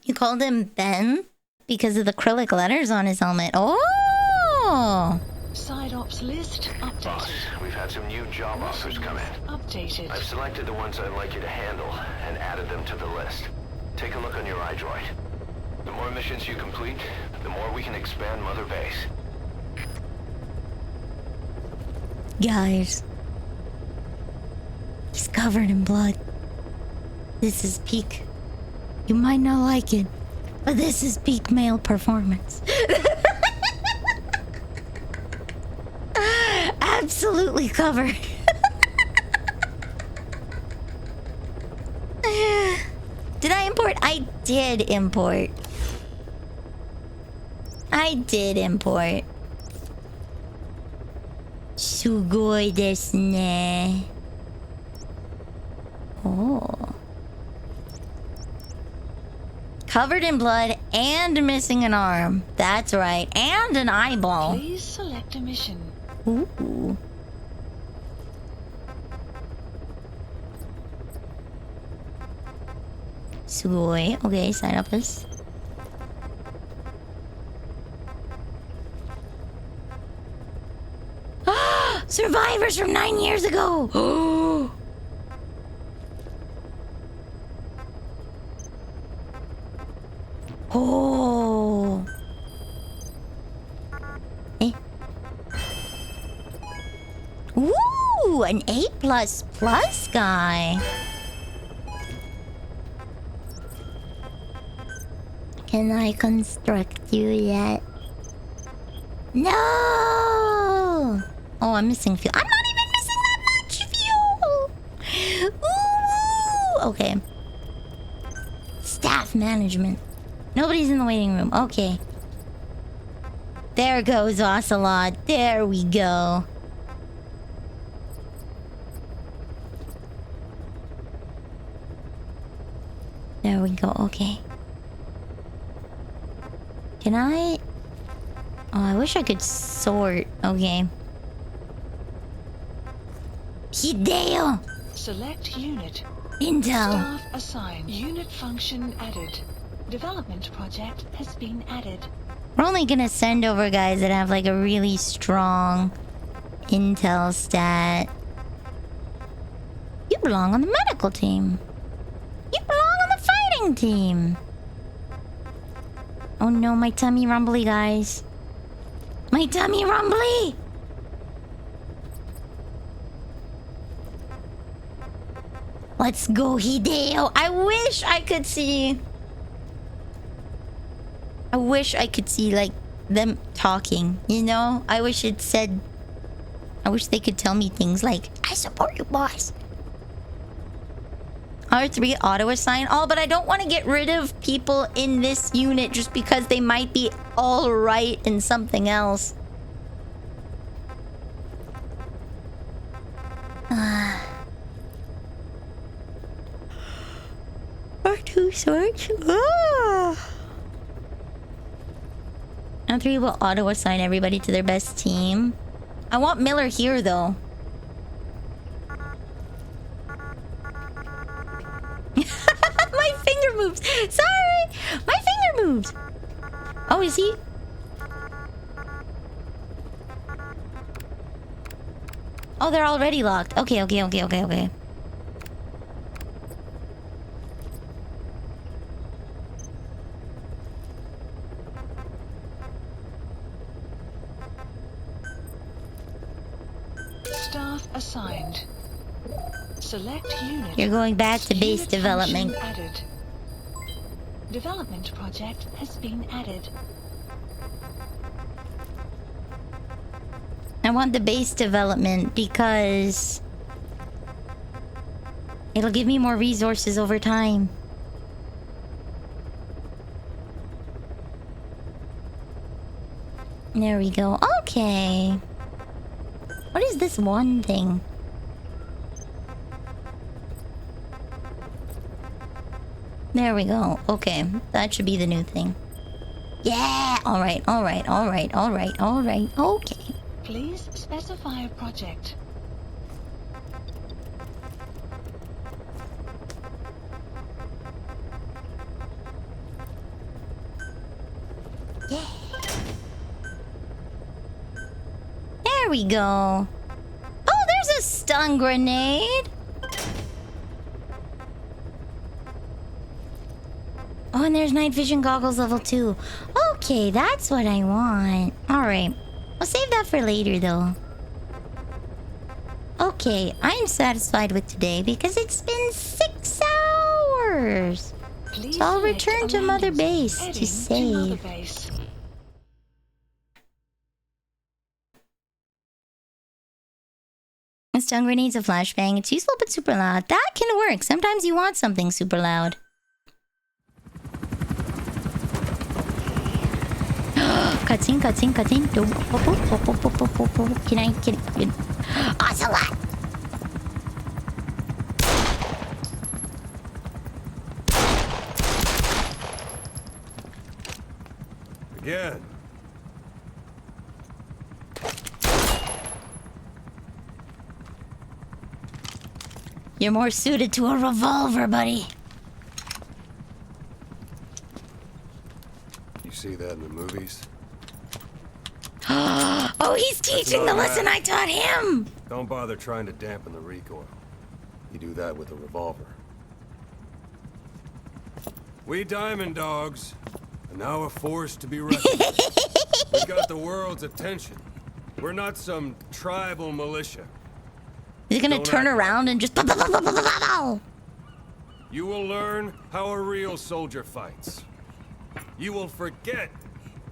Speaker 1: You called him Ben because of the acrylic letters on his helmet. Oh.
Speaker 3: Side ops list updated.
Speaker 4: Boss, we've had some new job offers come in.
Speaker 3: Updated.
Speaker 4: I've selected the ones I'd like you to handle and added them to the list. Take a look on your iDroid. The more missions you complete, the more we can expand Mother Base.
Speaker 1: Guys. He's covered in blood. This is peak. You might not like it, but this is peak male performance. Absolutely covered. Did I import? I did import. I did import. Sugoi desu ne. Oh. Covered in blood and missing an arm. That's right. And an eyeball.
Speaker 3: Please select a mission.
Speaker 1: Ooh. Sugoi. Okay, sign up this. Survivors from 9 years ago. Oh. Eh. Ooh, an A++ guy. Can I construct you yet? No! Oh, I'm missing fuel. I'm not even missing that much fuel! Ooh! Okay. Staff management. Nobody's in the waiting room. Okay. There goes Ocelot. There we go. There we go. Okay. Can I? Oh, I wish I could sort. Okay. Hideo!
Speaker 3: Select unit.
Speaker 1: Intel.
Speaker 3: Staff assigned. Unit function added. Development project has been added.
Speaker 1: We're only gonna send over guys that have like a really strong intel stat. You belong on the medical team. You belong on the fighting team. Oh no, my tummy rumbly, guys. My tummy rumbly! Let's go, Hideo. I wish I could see... I wish I could see, like, them talking, you know? I wish it said... I wish they could tell me things like, I support you, boss. R3 auto assign all, but I don't want to get rid of people in this unit just because they might be all right in something else. R2 search. R3 will auto assign everybody to their best team. I want Miller here though. My finger moves. Sorry, my finger moves. Oh, is he? Oh, they're already locked. Okay.
Speaker 3: Staff assigned. Select unit.
Speaker 1: You're going back to base
Speaker 3: Unit
Speaker 1: development.
Speaker 3: function added. Development project has been added.
Speaker 1: I want the base development because it'll give me more resources over time. There we go. Okay. What is this one thing? There we go. Okay. That should be the new thing. Yeah! Alright. Okay.
Speaker 3: Please specify a project.
Speaker 1: Yeah. There we go. Oh, there's a stun grenade. Oh, and there's night vision goggles level 2. Okay, that's what I want. Alright. I'll save that for later, though. Okay, I'm satisfied with today because it's been 6 hours.
Speaker 3: Please
Speaker 1: So I'll
Speaker 3: select
Speaker 1: return to Mother
Speaker 3: alliance.
Speaker 1: Base
Speaker 3: Heading
Speaker 1: to save.
Speaker 3: Mother Base.
Speaker 1: A stun grenade's a flashbang. It's useful but super loud. That can work. Sometimes you want something super loud. Cutscene. Can I? Ocelot!
Speaker 10: Again.
Speaker 1: You're more suited to a revolver, buddy.
Speaker 10: You see that in the movies?
Speaker 1: Oh, he's teaching the lesson I taught him!
Speaker 10: Don't bother trying to dampen the recoil. You do that with a revolver. We diamond dogs are now a force to be reckoned with. We've got the world's attention. We're not some tribal militia.
Speaker 1: Is he gonna
Speaker 10: Don't
Speaker 1: turn
Speaker 10: act
Speaker 1: around and just...
Speaker 10: You will learn how a real soldier fights. You will forget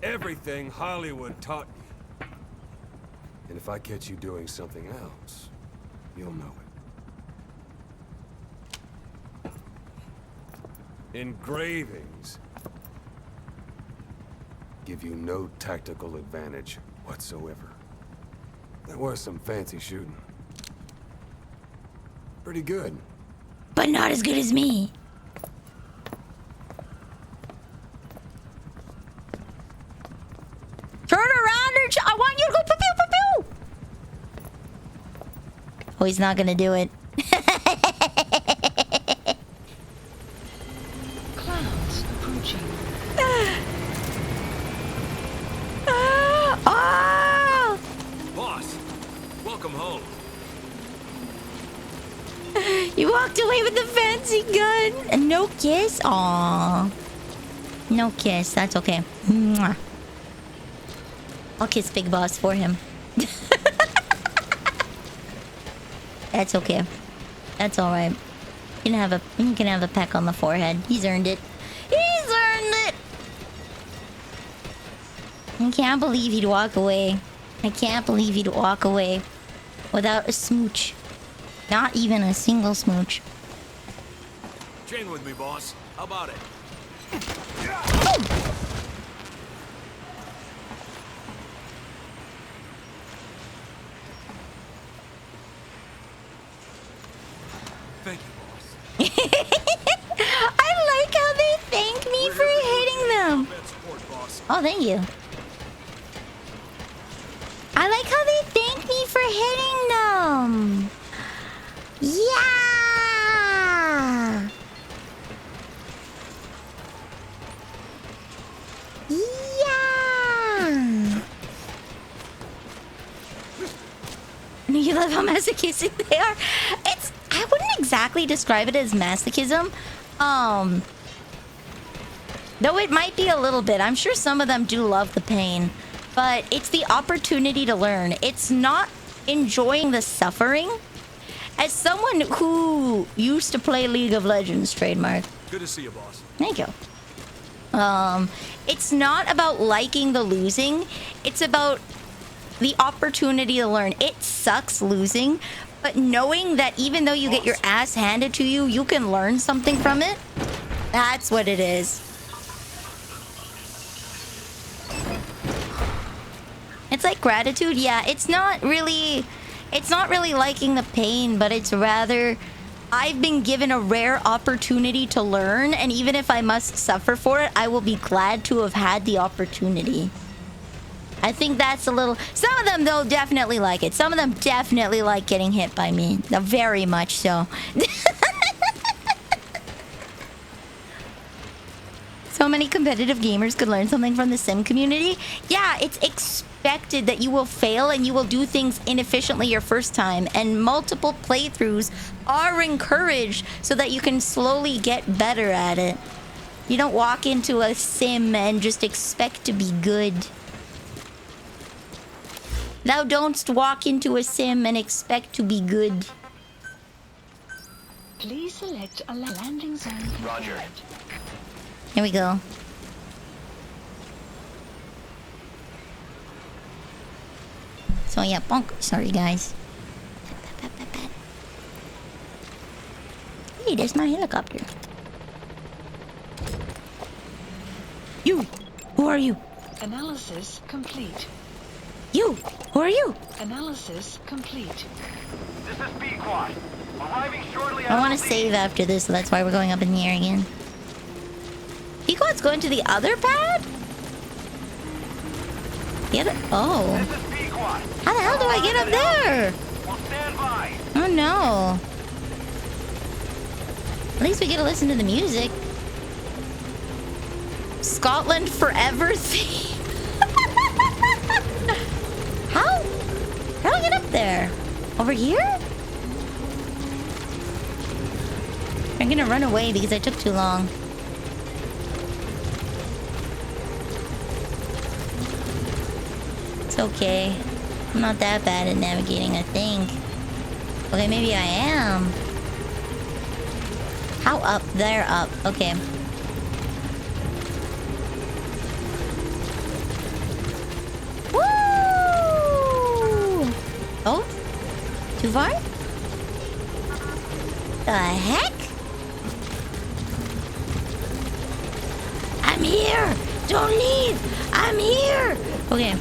Speaker 10: everything Hollywood taught you. And if I catch you doing something else, you'll know it. Engravings give you no tactical advantage whatsoever. That was some fancy shooting. Pretty good.
Speaker 1: But not as good as me. Turn around and I want you to go pew pew pew pew. Oh, he's not gonna do it.
Speaker 3: Clouds approaching.
Speaker 1: Oh!
Speaker 8: Boss, welcome home.
Speaker 1: You walked away with the fancy gun. And no kiss? Aww. No kiss. That's okay. Mwah. I'll kiss Big Boss for him. That's okay. That's alright. You can have a peck on the forehead. He's earned it. He's earned it! I can't believe he'd walk away. I can't believe he'd walk away without a smooch. Not even a single smooch.
Speaker 8: Chain with me, boss. How about it? Thank you, boss.
Speaker 1: I like how they thank me for hitting them.
Speaker 8: Support, boss.
Speaker 1: Oh, thank you. I like how they thank me for hitting them. Yeah. Yeah. You love how masochistic they are. I wouldn't exactly describe it as masochism. Though it might be a little bit. I'm sure some of them do love the pain. But it's the opportunity to learn. It's not enjoying the suffering. As someone who used to play League of Legends, trademark.
Speaker 8: Good to see you, boss.
Speaker 1: Thank you. It's not about liking the losing. It's about the opportunity to learn. It sucks losing, but knowing that even though you get your ass handed to you, you can learn something from it. That's what it is. It's like gratitude. Yeah, it's not really liking the pain, but it's rather I've been given a rare opportunity to learn, and even if I must suffer for it, I will be glad to have had the opportunity. I think that's a little... Some of them, though, definitely like it. Some of them definitely like getting hit by me. Very much so. So many competitive gamers could learn something from the sim community. Yeah, it's expected that you will fail and you will do things inefficiently your first time. And multiple playthroughs are encouraged so that you can slowly get better at it. You don't walk into a sim and just expect to be good. Thou don't walk into a sim and expect to be good.
Speaker 3: Please select a landing zone.
Speaker 4: Roger.
Speaker 1: Here we go. So yeah, bonk. Sorry, guys. Hey, there's my helicopter. You! Who are you?
Speaker 3: Analysis complete.
Speaker 1: You! Who are you?
Speaker 3: Analysis complete.
Speaker 5: This is B-Quad. Arriving shortly
Speaker 1: I want to save after this, so that's why we're going up in the air again. Pequod's going to the other pad? The other... Oh.
Speaker 5: This is B-Quad.
Speaker 1: How the hell do I get up there?
Speaker 5: We'll stand by.
Speaker 1: Oh no. At least we get to listen to the music. Scotland Forever theme. How do I get up there? Over here? I'm gonna run away because I took too long. It's okay. I'm not that bad at navigating, I think. Okay, maybe I am. How up? There, up. Okay. Woo! Oh? Too far? The heck? I'm here! Don't leave! I'm here! Okay.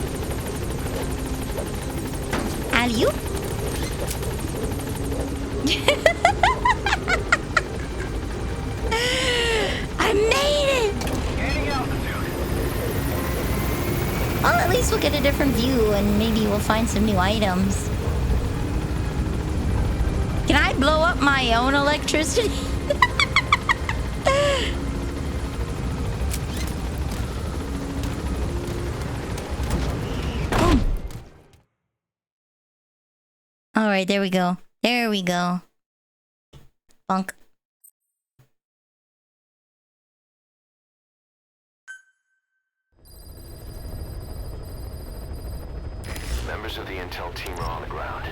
Speaker 1: Alley-oop? I made it!
Speaker 5: Gaining altitude.
Speaker 1: Well, at least we'll get a different view and maybe we'll find some new items. Can I blow up my own electricity? Alright, there we go. There we go. Bunk.
Speaker 4: Members of the intel team are on the ground.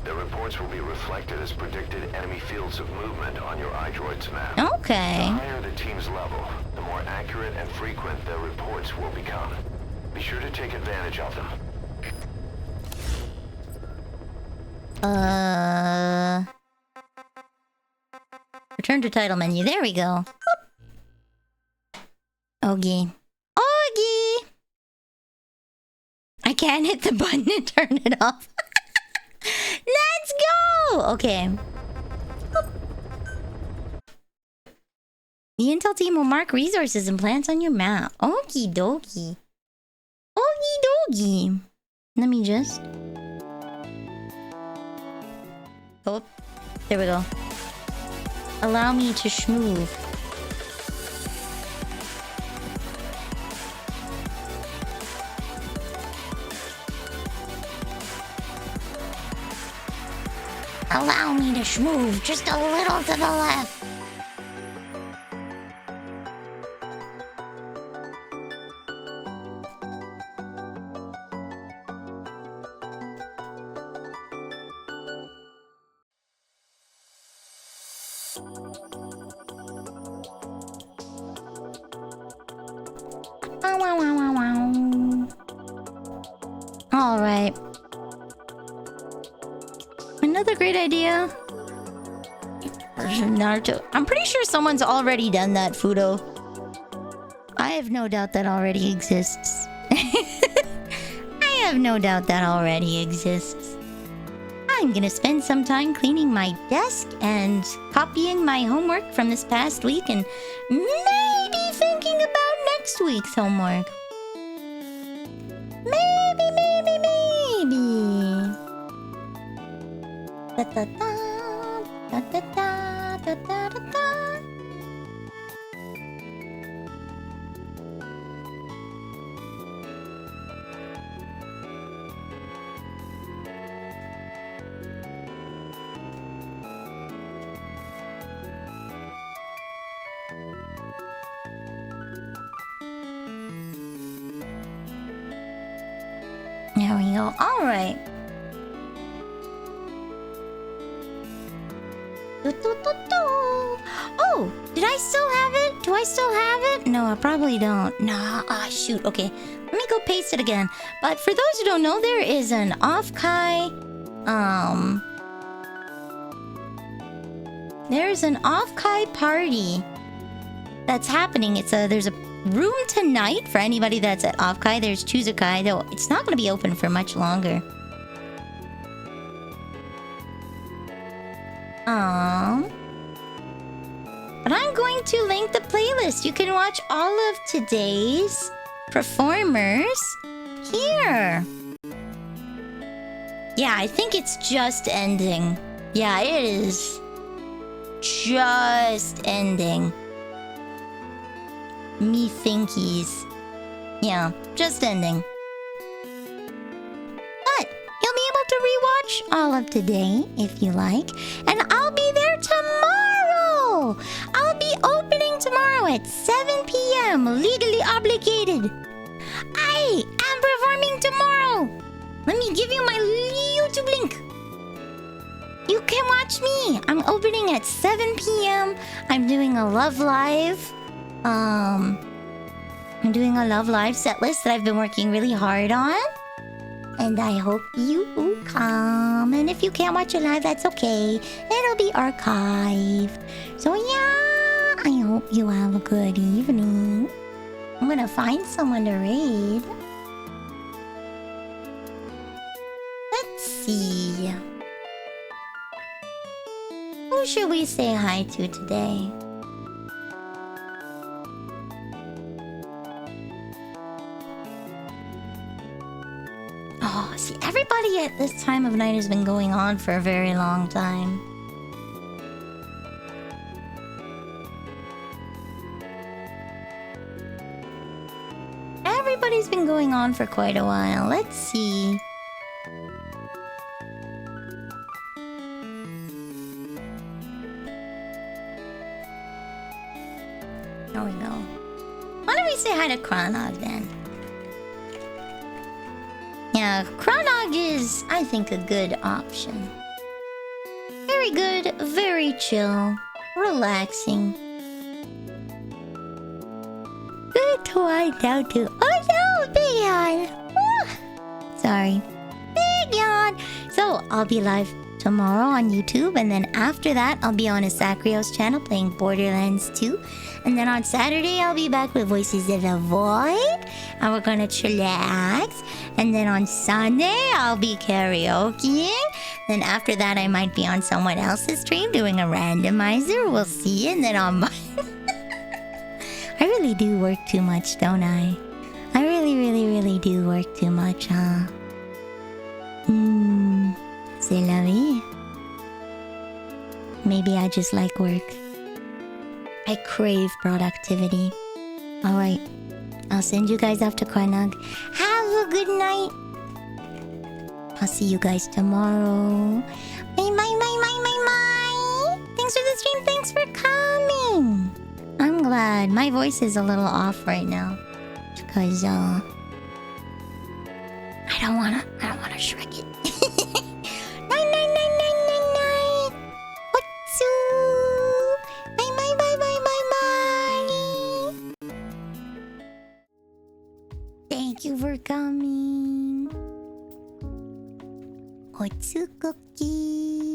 Speaker 4: Their reports will be reflected as predicted enemy fields of movement on your iDroid's map.
Speaker 1: Okay.
Speaker 4: The higher the team's level, the more accurate and frequent their reports will become. Be sure to take advantage of them.
Speaker 1: Return to title menu. There we go. Ogie. Ogie! I can't hit the button and turn it off. Let's go! Okay. The Intel team will mark resources and plants on your map. Okie dokie. Okie dokie. Let me just... Oh, there we go. Allow me to schmoove. Allow me to schmoove just a little to the left. All right. Another great idea. Naruto. I'm pretty sure someone's already done that, Fudo. I have no doubt that already exists. I have no doubt that already exists. I'm gonna spend some time cleaning my desk and copying my homework from this past week and maybe thinking about next week's homework. Maybe. Da da da da da da da da da. There we go. All right. Oh, did I still have it? Do I still have it? No, I probably don't. Nah, shoot. Okay, let me go paste it again. But for those who don't know, there is an off-kai, there's an off-kai party that's happening. There's a room tonight for anybody that's at off-kai. There's Chuzukai, though it's not going to be open for much longer. But I'm going to link the playlist. You can watch all of today's performers here. Yeah, I think it's just ending. Yeah, it is just ending. Me thinkies. Yeah, just ending. But you'll be able to rewatch all of today if you like. And I'll be there tomorrow. I'll be opening tomorrow at 7 p.m. Legally obligated. I am performing tomorrow. Let me give you my YouTube link. You can watch me. I'm opening at 7 p.m. I'm doing a Love Live. I'm doing a Love Live set list that I've been working really hard on. And I hope you come. And if you can't watch it live, that's okay. It'll be archived. So yeah, I hope you have a good evening. I'm gonna find someone to raid. Let's see. Who should we say hi to today? Oh, see, everybody at this time of night has been going on for a very long time. Everybody's been going on for quite a while. Let's see. There we go. Why don't we say hi to Chronog then? Yeah, Chronog is, I think, a good option. Very good, very chill, relaxing. Good to wind down to. Oh no, big yawn! Sorry. Big yawn! So, I'll be live tomorrow on YouTube, and then after that I'll be on Asakrio's channel playing Borderlands 2, and then on Saturday I'll be back with Voices of the Void, and we're gonna chillax, and then on Sunday I'll be karaokeing, then after that I might be on someone else's stream doing a randomizer, we'll see, and then on my... I really do work too much, don't I? I really do work too much, huh? C'est la vie. Maybe I just like work. I crave productivity. Alright. I'll send you guys off to Karnag. Have a good night. I'll see you guys tomorrow. Bye. Thanks for the stream. Thanks for coming. I'm glad. My voice is a little off right now. Because, I don't wanna shrek it. Night. What's up? Bye. Thank you for coming. Otsu cookie.